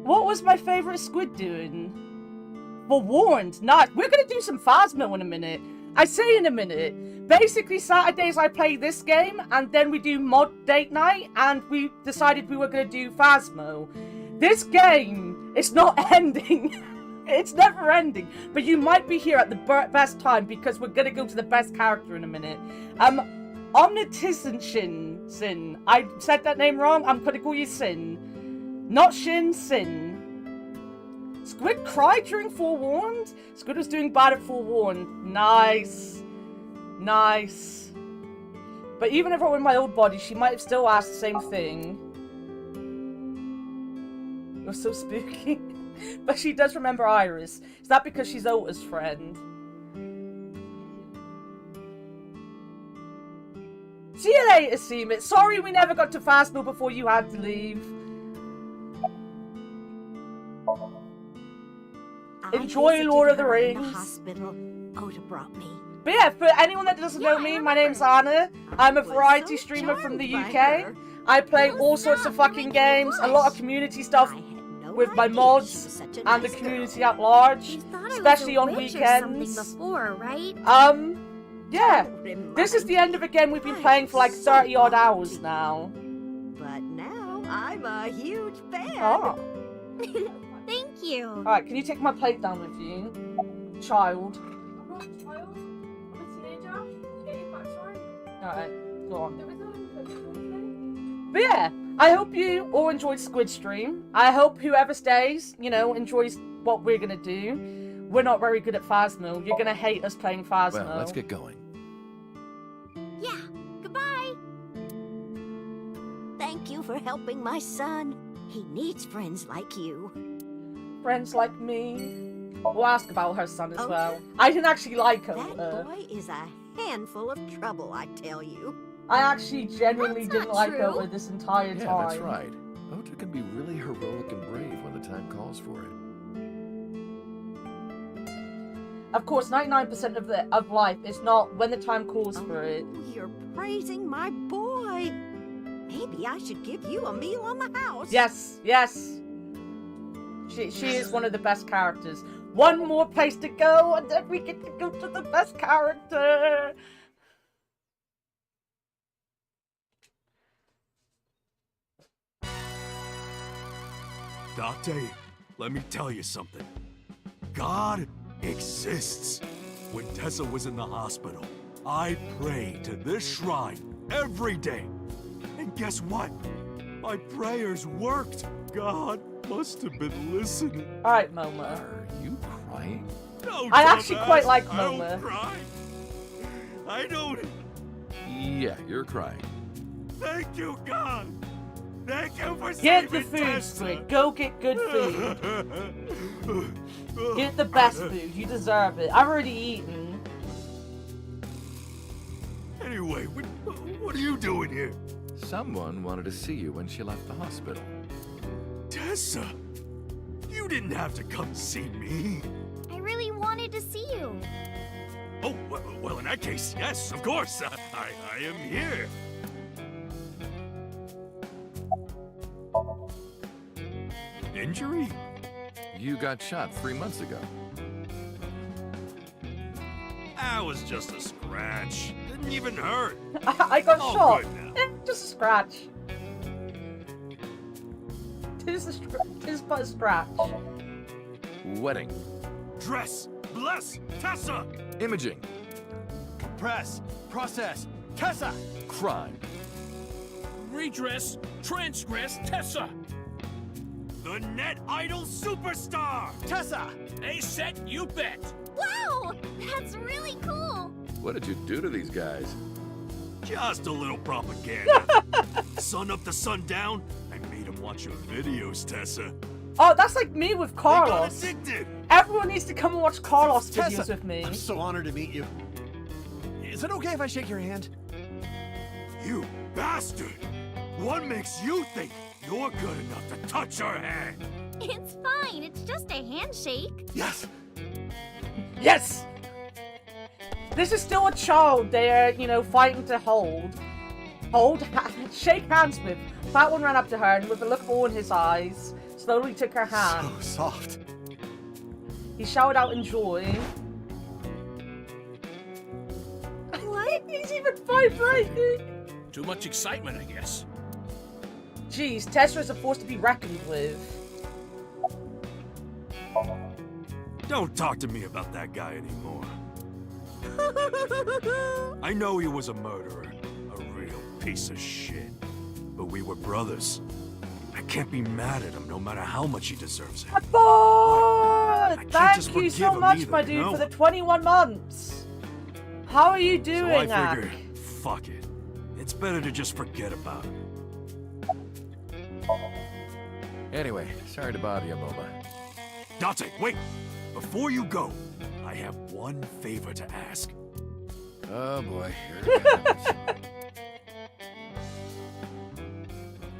What was my favorite Squid doing? Warned. Nice. We're gonna do some Phasmo in a minute. I say in a minute. Basically, Saturdays I play this game, and then we do mod date night, and we decided we were gonna do Phasmo. This game is not ending. It's never ending. But you might be here at the best time, because we're gonna go to the best character in a minute. Omnitiscent Sin. I said that name wrong. I'm gonna call you Sin. Not Shin, Sin. Squid cried during Forewarned? Squid was doing bad at Forewarned. Nice. Nice. But even if I were in my old body, she might have still asked the same thing. You're so spooky. But she does remember Iris. Is that because she's Ota's friend? See you later, Seemit. Sorry we never got to Fastmill before you had to leave. Enjoy Lord of the Rings. The hospital Ota brought me. But yeah, for anyone that doesn't know me, my name's Anna. I'm a variety streamer from the UK. I play all sorts of fucking games, a lot of community stuff with my mods and the community at large, especially on weekends. Before, right? Yeah. This is the end of a game we've been playing for like 30 odd hours now. But now I'm a huge fan. Oh. Thank you. Alright, can you take my plate down with you, child? I'm not a child. I'm a teenager. Get your facts right. Alright, go on. There is no today. But yeah, I hope you all enjoyed Squid Stream. I hope whoever stays, you know, enjoys what we're gonna do. We're not very good at Phasmo. You're gonna hate us playing Phasmo. Well, let's get going. Yeah, goodbye. Thank you for helping my son. He needs friends like you. Friends like me. We'll ask about her son as well. I didn't actually like her. That boy is a handful of trouble, I tell you. I actually genuinely didn't like her this entire time. Yeah, that's right. Ota can be really heroic and brave when the time calls for it. Of course, 99% of life is not when the time calls for it. You're praising my boy. Maybe I should give you a meal on the house. Yes, yes. She is one of the best characters. One more place to go, and then we get to go to the best character. Date, let me tell you something. God exists. When Tessa was in the hospital, I prayed to this shrine every day. And guess what? My prayers worked. God must have been listening. Alright, Moma. Are you crying? No, I actually dumbass. quite like I Moma. don't cry. I don't. Yeah, you're crying. Thank you, God. Thank you for Get the saving food, Tessa. Squid. Go get good food. Get the best food. You deserve it. I've already eaten. Anyway, what are you doing here? Someone wanted to see you when she left the hospital. Tessa, you didn't have to come see me. I really wanted to see you. Oh, well, in that case, yes, of course. I am here. Injury? You got shot 3 months ago. That was just a scratch. Didn't even hurt. I got All shot. good now. Just a scratch. Tis but a scratch. Wedding. Dress. Bless. Tessa. Imaging. Press. Process. Tessa. Crime. Redress, transgress, Tessa. The net idol superstar. Tessa. A set, you bet. Wow, that's really cool. What did you do to these guys? Just a little propaganda. Sun up to sundown. I made him watch your videos, Tessa. Oh, that's like me with Carlos. They got addicted. Everyone needs to come and watch Carlos videos Tessa, with me. I'm so honored to meet you. Is it okay if I shake your hand? You bastard! What makes you think you're good enough to touch her hand? It's fine. It's just a handshake. Yes. Yes! This is still a child they're, you know, fighting to hold. Shake hands with. Fat one ran up to her and with a look of awe in his eyes, slowly took her hand. So soft. He shouted out in joy. What? He's even vibrating! Too much excitement, I guess. Jeez, Tessa is a force to be reckoned with. Don't talk to me about that guy anymore. I know he was a murderer, a real piece of shit. But we were brothers. I can't be mad at him no matter how much he deserves it. Thank you so much, my dude, for the 21 months. How are you So doing, I Ak? figured, fuck it. It's better to just forget about it. Anyway, sorry to bother you, Momo. Date, wait! Before you go, I have one favor to ask. Oh boy, here it comes.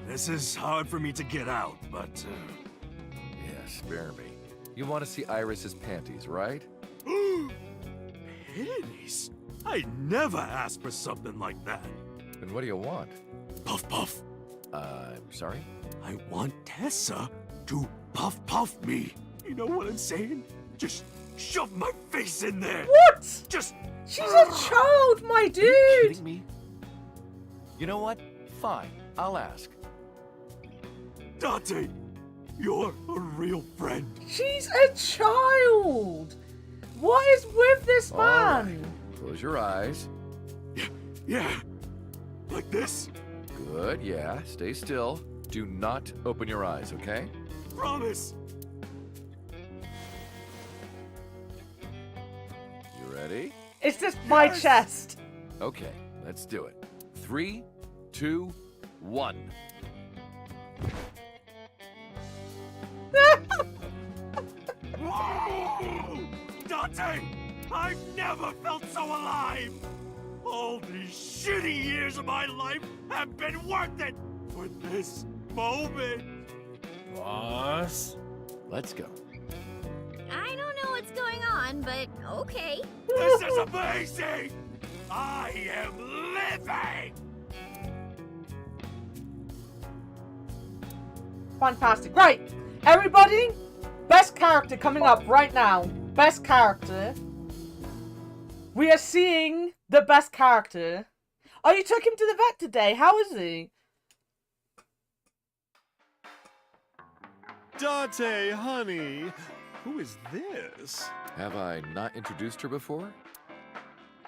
This is hard for me to get out, but... Yeah, spare me. You want to see Iris's panties, right? Panties? I never asked for something like that. Then what do you want? Puff puff. I'm sorry? I want Tessa to puff puff me. You know what I'm saying? Just shove my face in there. What? Just... She's a child, my dude! Are you kidding me? You know what? Fine, I'll ask. Date, you're a real friend. She's a child! What is with this man? All right. Close your eyes. Yeah. Like this? Good, yeah. Stay still. Do not open your eyes, okay? Promise. You ready? It's just my chest. Okay, let's do it. 3, 2, 1. Date! I've never felt so alive! All these shitty years of my life have been worth it for this moment! Boss? Let's go. I don't know what's going on, but okay. This is amazing! I am living! Fantastic. Right, everybody, best character coming up right now. Best character. We are seeing the best character. Oh, you took him to the vet today. How is he? Date, honey. Who is this? Have I not introduced her before?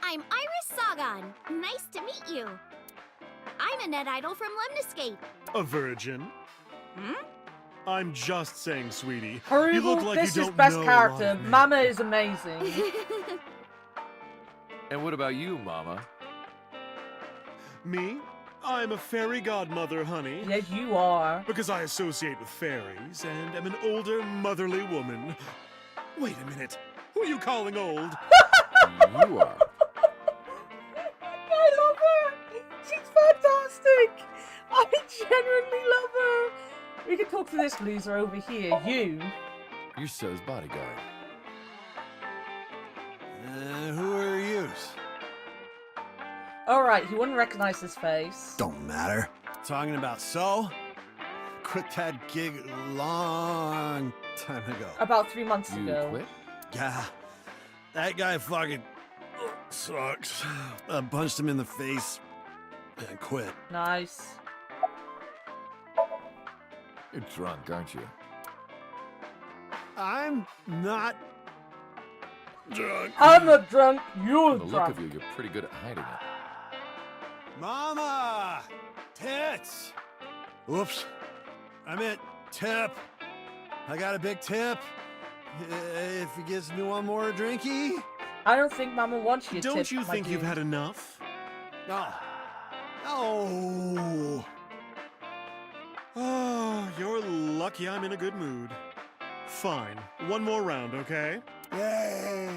I'm Iris Sagan. Nice to meet you. I'm a net idol from Lemniscape. A virgin? Hmm? I'm just saying, sweetie. Haruval, You look like this you is don't best know a character. lot of men. Mama is amazing. And what about you, Mama? Me? I'm a fairy godmother, honey. Yes, you are. Because I associate with fairies and am an older, motherly woman. Wait a minute. Who are you calling old? You are. I love her. She's fantastic. I genuinely love her. We can talk to this loser over here. You. You're So's bodyguard. Who are you? Alright, he wouldn't recognize his face. Don't matter. Talking about So? Quit that gig long time ago. About 3 months You ago. quit? Yeah. That guy fucking sucks. I punched him in the face and quit. Nice. You're drunk, aren't you? I'm not drunk. I'm not drunk. You're From the look drunk. of you, you're pretty good at hiding it. Mama! Tits! Oops. I meant tip. I got a big tip. If he gives me one more drinky. I don't think Mama wants you to Don't tip, you my think you've dude. had enough? No. No. Oh, you're lucky I'm in a good mood. Fine. One more round, okay? Yay.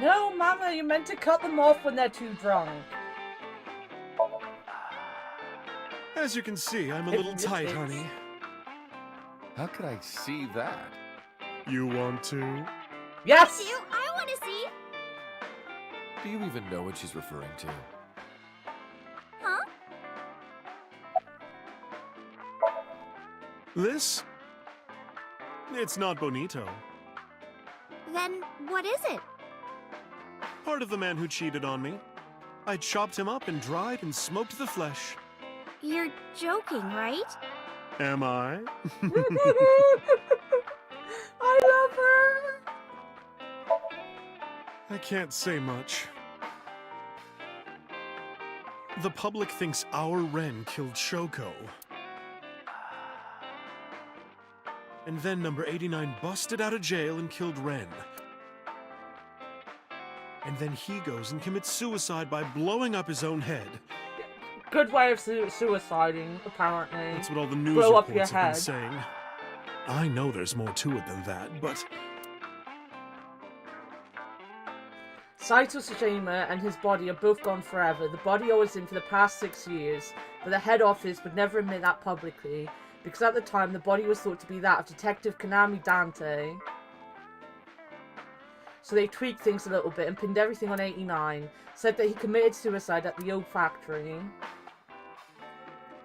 No, Mama, you're meant to cut them off when they're too drunk. As you can see, I'm a If little you tight, fix. honey. How could I see that? You want to? Yes! You, I want to see. Do you even know what she's referring to? Huh? This? It's not bonito. Then what is it? Part of the man who cheated on me. I chopped him up and dried and smoked the flesh. You're joking, right? Am I? I love her. I can't say much. The public thinks our Ren killed Shoko. And then number 89 busted out of jail and killed Ren. And then he goes and commits suicide by blowing up his own head. Good way of suiciding, apparently. That's what all the news Blow up your reports have head. been saying. I know there's more to it than that, but... Saito Tsushima and his body are both gone forever. The body was in for the past 6 years, but the head office would never admit that publicly, because at the time the body was thought to be that of Detective Konami Dante. So they tweaked things a little bit and pinned everything on 89, said that he committed suicide at the old factory.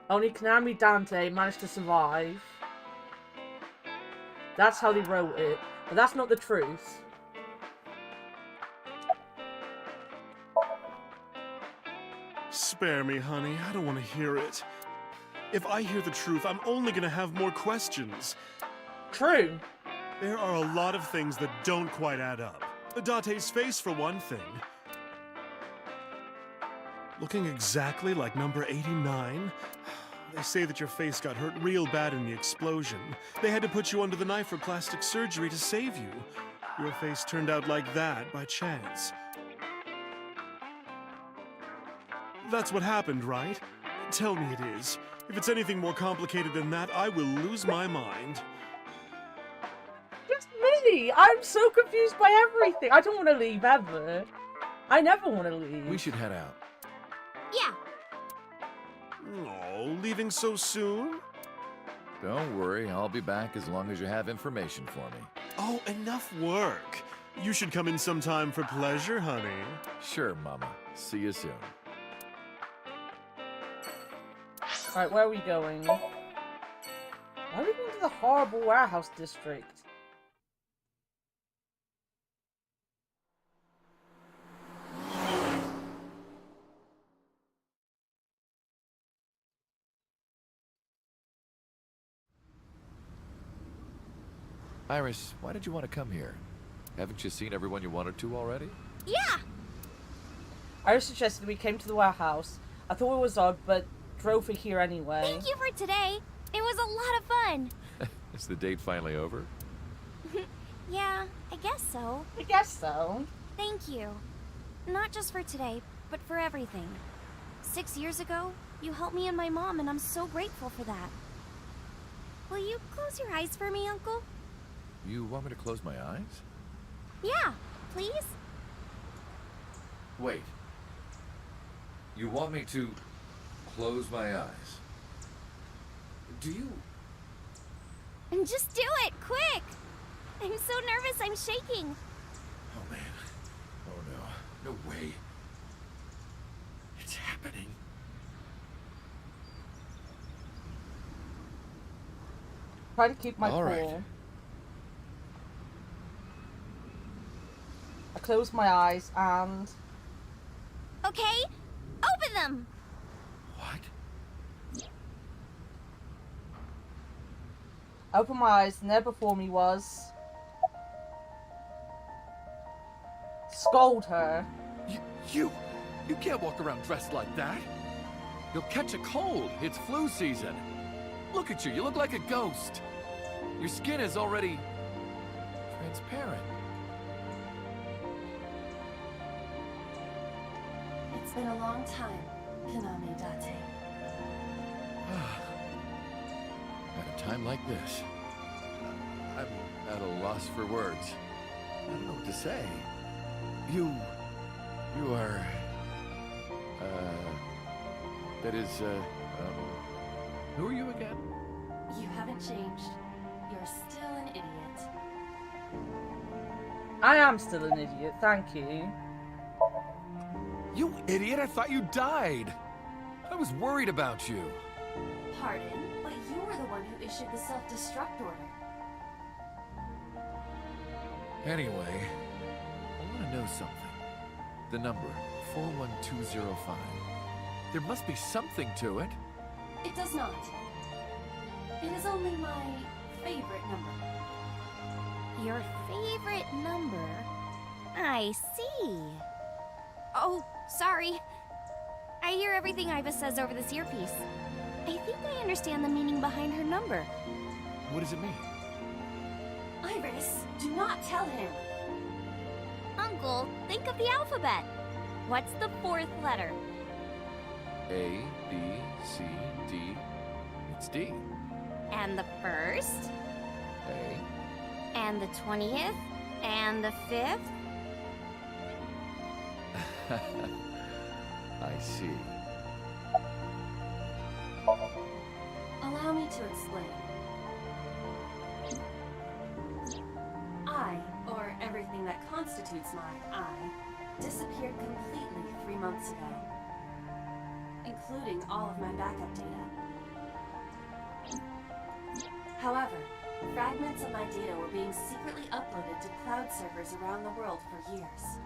Only Konami Dante managed to survive. That's how they wrote it, but that's not the truth. Spare me, honey. I don't want to hear it. If I hear the truth, I'm only gonna have more questions. True. There are a lot of things that don't quite add up. Dante's face, for one thing. Looking exactly like number 89? They say that your face got hurt real bad in the explosion. They had to put you under the knife for plastic surgery to save you. Your face turned out like that by chance. That's what happened, right? Tell me it is. If it's anything more complicated than that, I will lose my mind. Just me! I'm so confused by everything. I don't want to leave ever. I never want to leave. We should head out. Yeah. Oh, leaving so soon? Don't worry, I'll be back as long as you have information for me. Oh, enough work. You should come in sometime for pleasure, honey. Sure, Mama. See you soon. Alright, where are we going? Why are we going to the horrible warehouse district? Iris, why did you want to come here? Haven't you seen everyone you wanted to already? Yeah! I suggested we came to the warehouse. I thought it was odd, but drove for here anyway. Thank you for today. It was a lot of fun. Is the date finally over? Yeah, I guess so. I guess so. Thank you. Not just for today, but for everything. 6 years ago, you helped me and my mom, and I'm so grateful for that. Will you close your eyes for me, Uncle? You want me to close my eyes? Yeah, please? Wait. You want me to close my eyes? Do you? Just do it, quick! I'm so nervous, I'm shaking. Oh man. Oh no. No way. It's happening. Try to keep my cool. Right. I close my eyes and... Okay, open them! What? I open my eyes and there before me was... Scold her. You can't walk around dressed like that. You'll catch a cold. It's flu season. Look at you. You look like a ghost. Your skin is already transparent. It's been a long time, Konami Date. At a time like this, I'm at a loss for words. I don't know what to say. You are, that is, who are you again? You haven't changed. You're still an idiot. I am still an idiot, thank you. You idiot, I thought you died. I was worried about you. Pardon, but you were the one who issued the self-destruct order. Anyway, I want to know something. The number, 41205. There must be something to it. It does not. It is only my favorite number. Your favorite number? I see. Oh, sorry. I hear everything Iva says over this earpiece. I think I understand the meaning behind her number. What does it mean? Iris, do not tell him. Uncle, think of the alphabet. What's the fourth letter? A, B, C, D. It's D. And the 1st? A. And the 20th? And the 5th? I see. Allow me to explain. I, or everything that constitutes my I, disappeared completely 3 months ago, including all of my backup data. However, fragments of my data were being secretly uploaded to cloud servers around the world for years.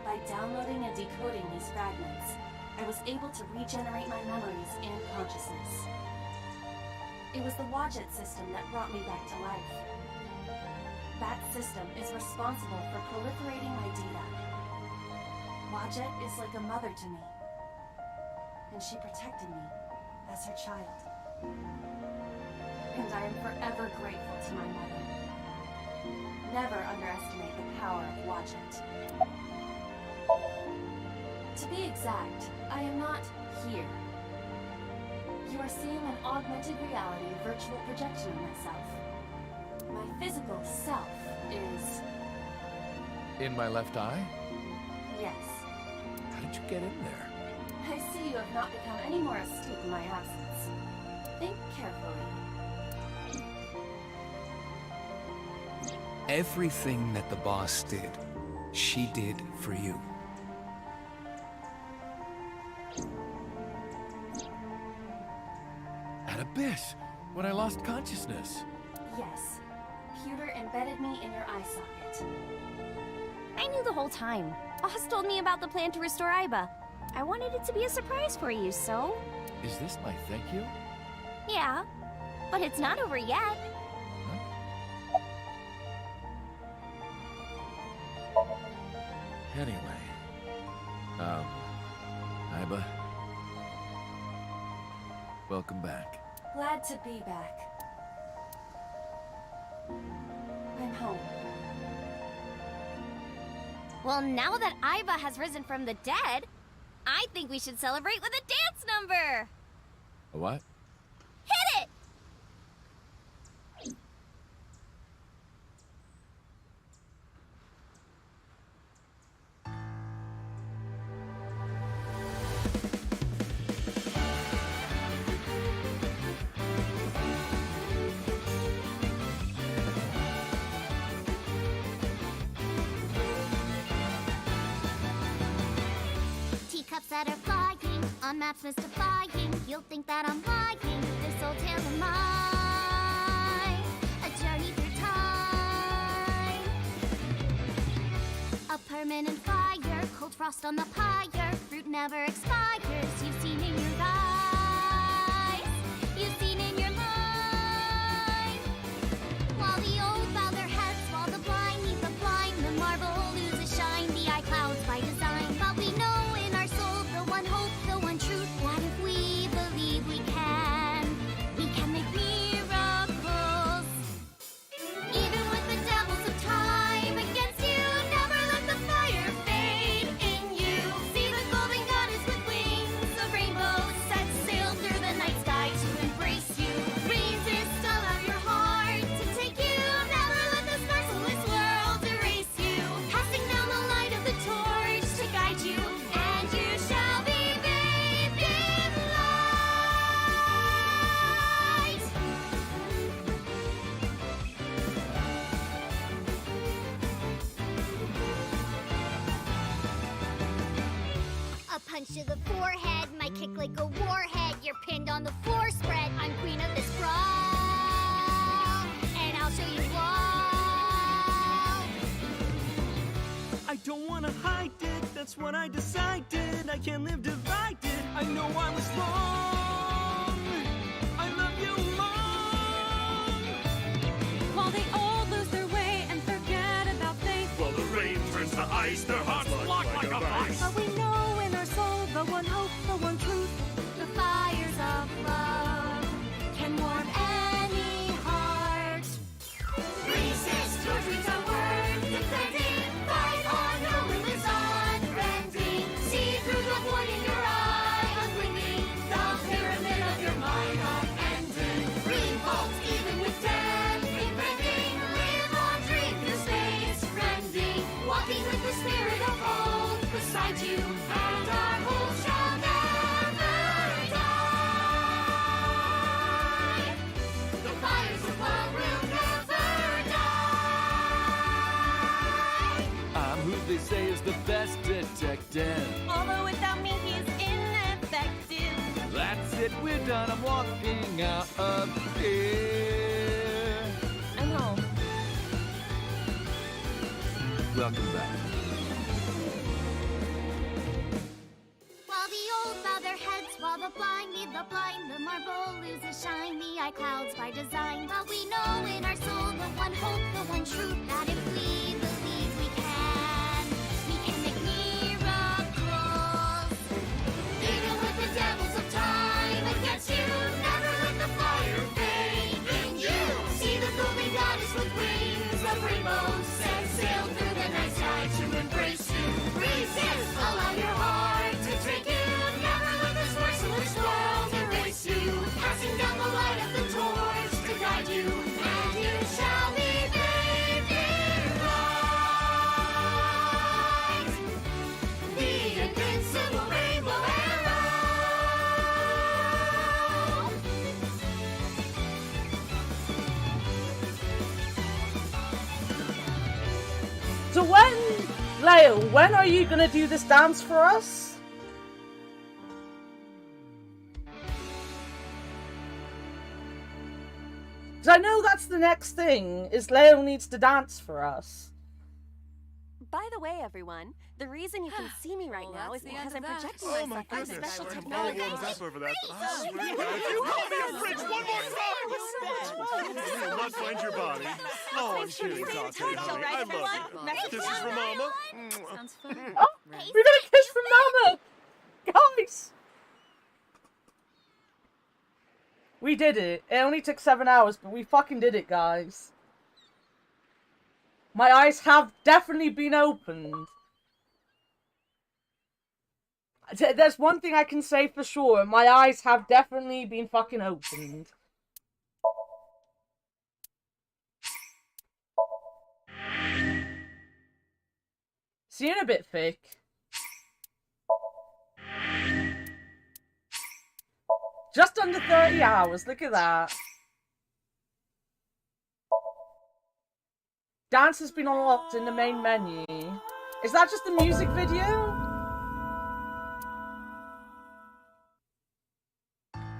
By downloading and decoding these fragments, I was able to regenerate my memories and consciousness. It was the Wadjet system that brought me back to life. That system is responsible for proliferating my data. Wadjet is like a mother to me, and she protected me as her child. And I am forever grateful to my mother. Never underestimate the power of Wadjet. To be exact, I am not here. You are seeing an augmented reality virtual projection of myself. My physical self is... In my left eye? Yes. How did you get in there? I see you have not become any more astute in my absence. Think carefully. Everything that the boss did, she did for you. At Abyss, when I lost consciousness. Yes. Pewter embedded me in your eye socket. I knew the whole time. Boss told me about the plan to restore Aiba. I wanted it to be a surprise for you, so... Is this my thank you? Yeah, but it's not over yet. Anyway, Aiba, welcome back. Glad to be back. I'm home. Well, now that Aiba has risen from the dead, I think we should celebrate with a dance number! A what? Hit it! Teacups that are flying, on maps mystifying. You'll think that I'm lying. This old tale of mine, a journey through time. A permanent fire, cold frost on the pyre. Fruit never expires. You've seen in your eyes, you've seen in your mind. While the old bow their heads, while the blind meet the blind, the marble loses shine. The eye clouds by design, but we know in our soul the one hope, the one truth, that if we believe we can make miracles. Even with the devils of time against you, never let the fire fade in you. See the golden goddess with wings of rainbows set sail through the night sky to embrace you. Resist, allow your heart to take you. Never let this merciless world erase you. Passing down the light of the torch to guide you, and you shall be bathed in light. A punch to the forehead, my kick like a warhead. You're pinned on the floor spread. I'm queen of this brawl, and I'll show you all. I don't wanna hide it, that's what I decided. I can't live divided, I know I was wrong. I love you long. While they all lose their way and forget about faith. While the rain turns to ice, their hearts lock like a vice. But we know in our soul the one hope, the one truth. The fires of love can warm any heart. Resist, your dreams are worth defending. Fight on, your will is unbending. See through the void in your eye. guide you, and our hopes shall never die. The fires of love will never die. I'm who they say is the best detective. Although without me, he's ineffective. That's it, we're done. I'm walking out of here. I'm home. Welcome back. While the old bow their heads, while the blind lead the blind, the marble loses shine, the eye clouds by design. But we know in our soul the one hope, the one truth, that if we believe we can make miracles. Even with the devils of time against you, never let the fire fade in you. See the golden goddess with wings of rainbows, set sail through the night sky to embrace you. Resist, allow your heart to take you. Never let this merciless world erase you. Passing down the light of the torch to guide you, and you shall be bathed in light. The invincible rainbow arrow. So Leo, when are you gonna do this dance for us? Because I know that's the next thing, is Leo needs to dance for us. By the way, everyone, the reason you can see me right now is because I'm projecting Oh my myself goodness, special I'm all technology. warmed up over that. I swear, if you call me a fridge one more time, you will not find your body. Oh, I'm kidding, Dante, honey. I love you. Kisses from Mama. Sounds fun. Oh, we got a kiss from Mama! Guys! We did it. It only took 7 hours, but we fucking did it, guys. My eyes have definitely been opened. There's one thing I can say for sure. My eyes have definitely been fucking opened. See you in a bit, Fick. Just under 30 hours. Look at that. Dance has been unlocked in the main menu. Is that just the music video?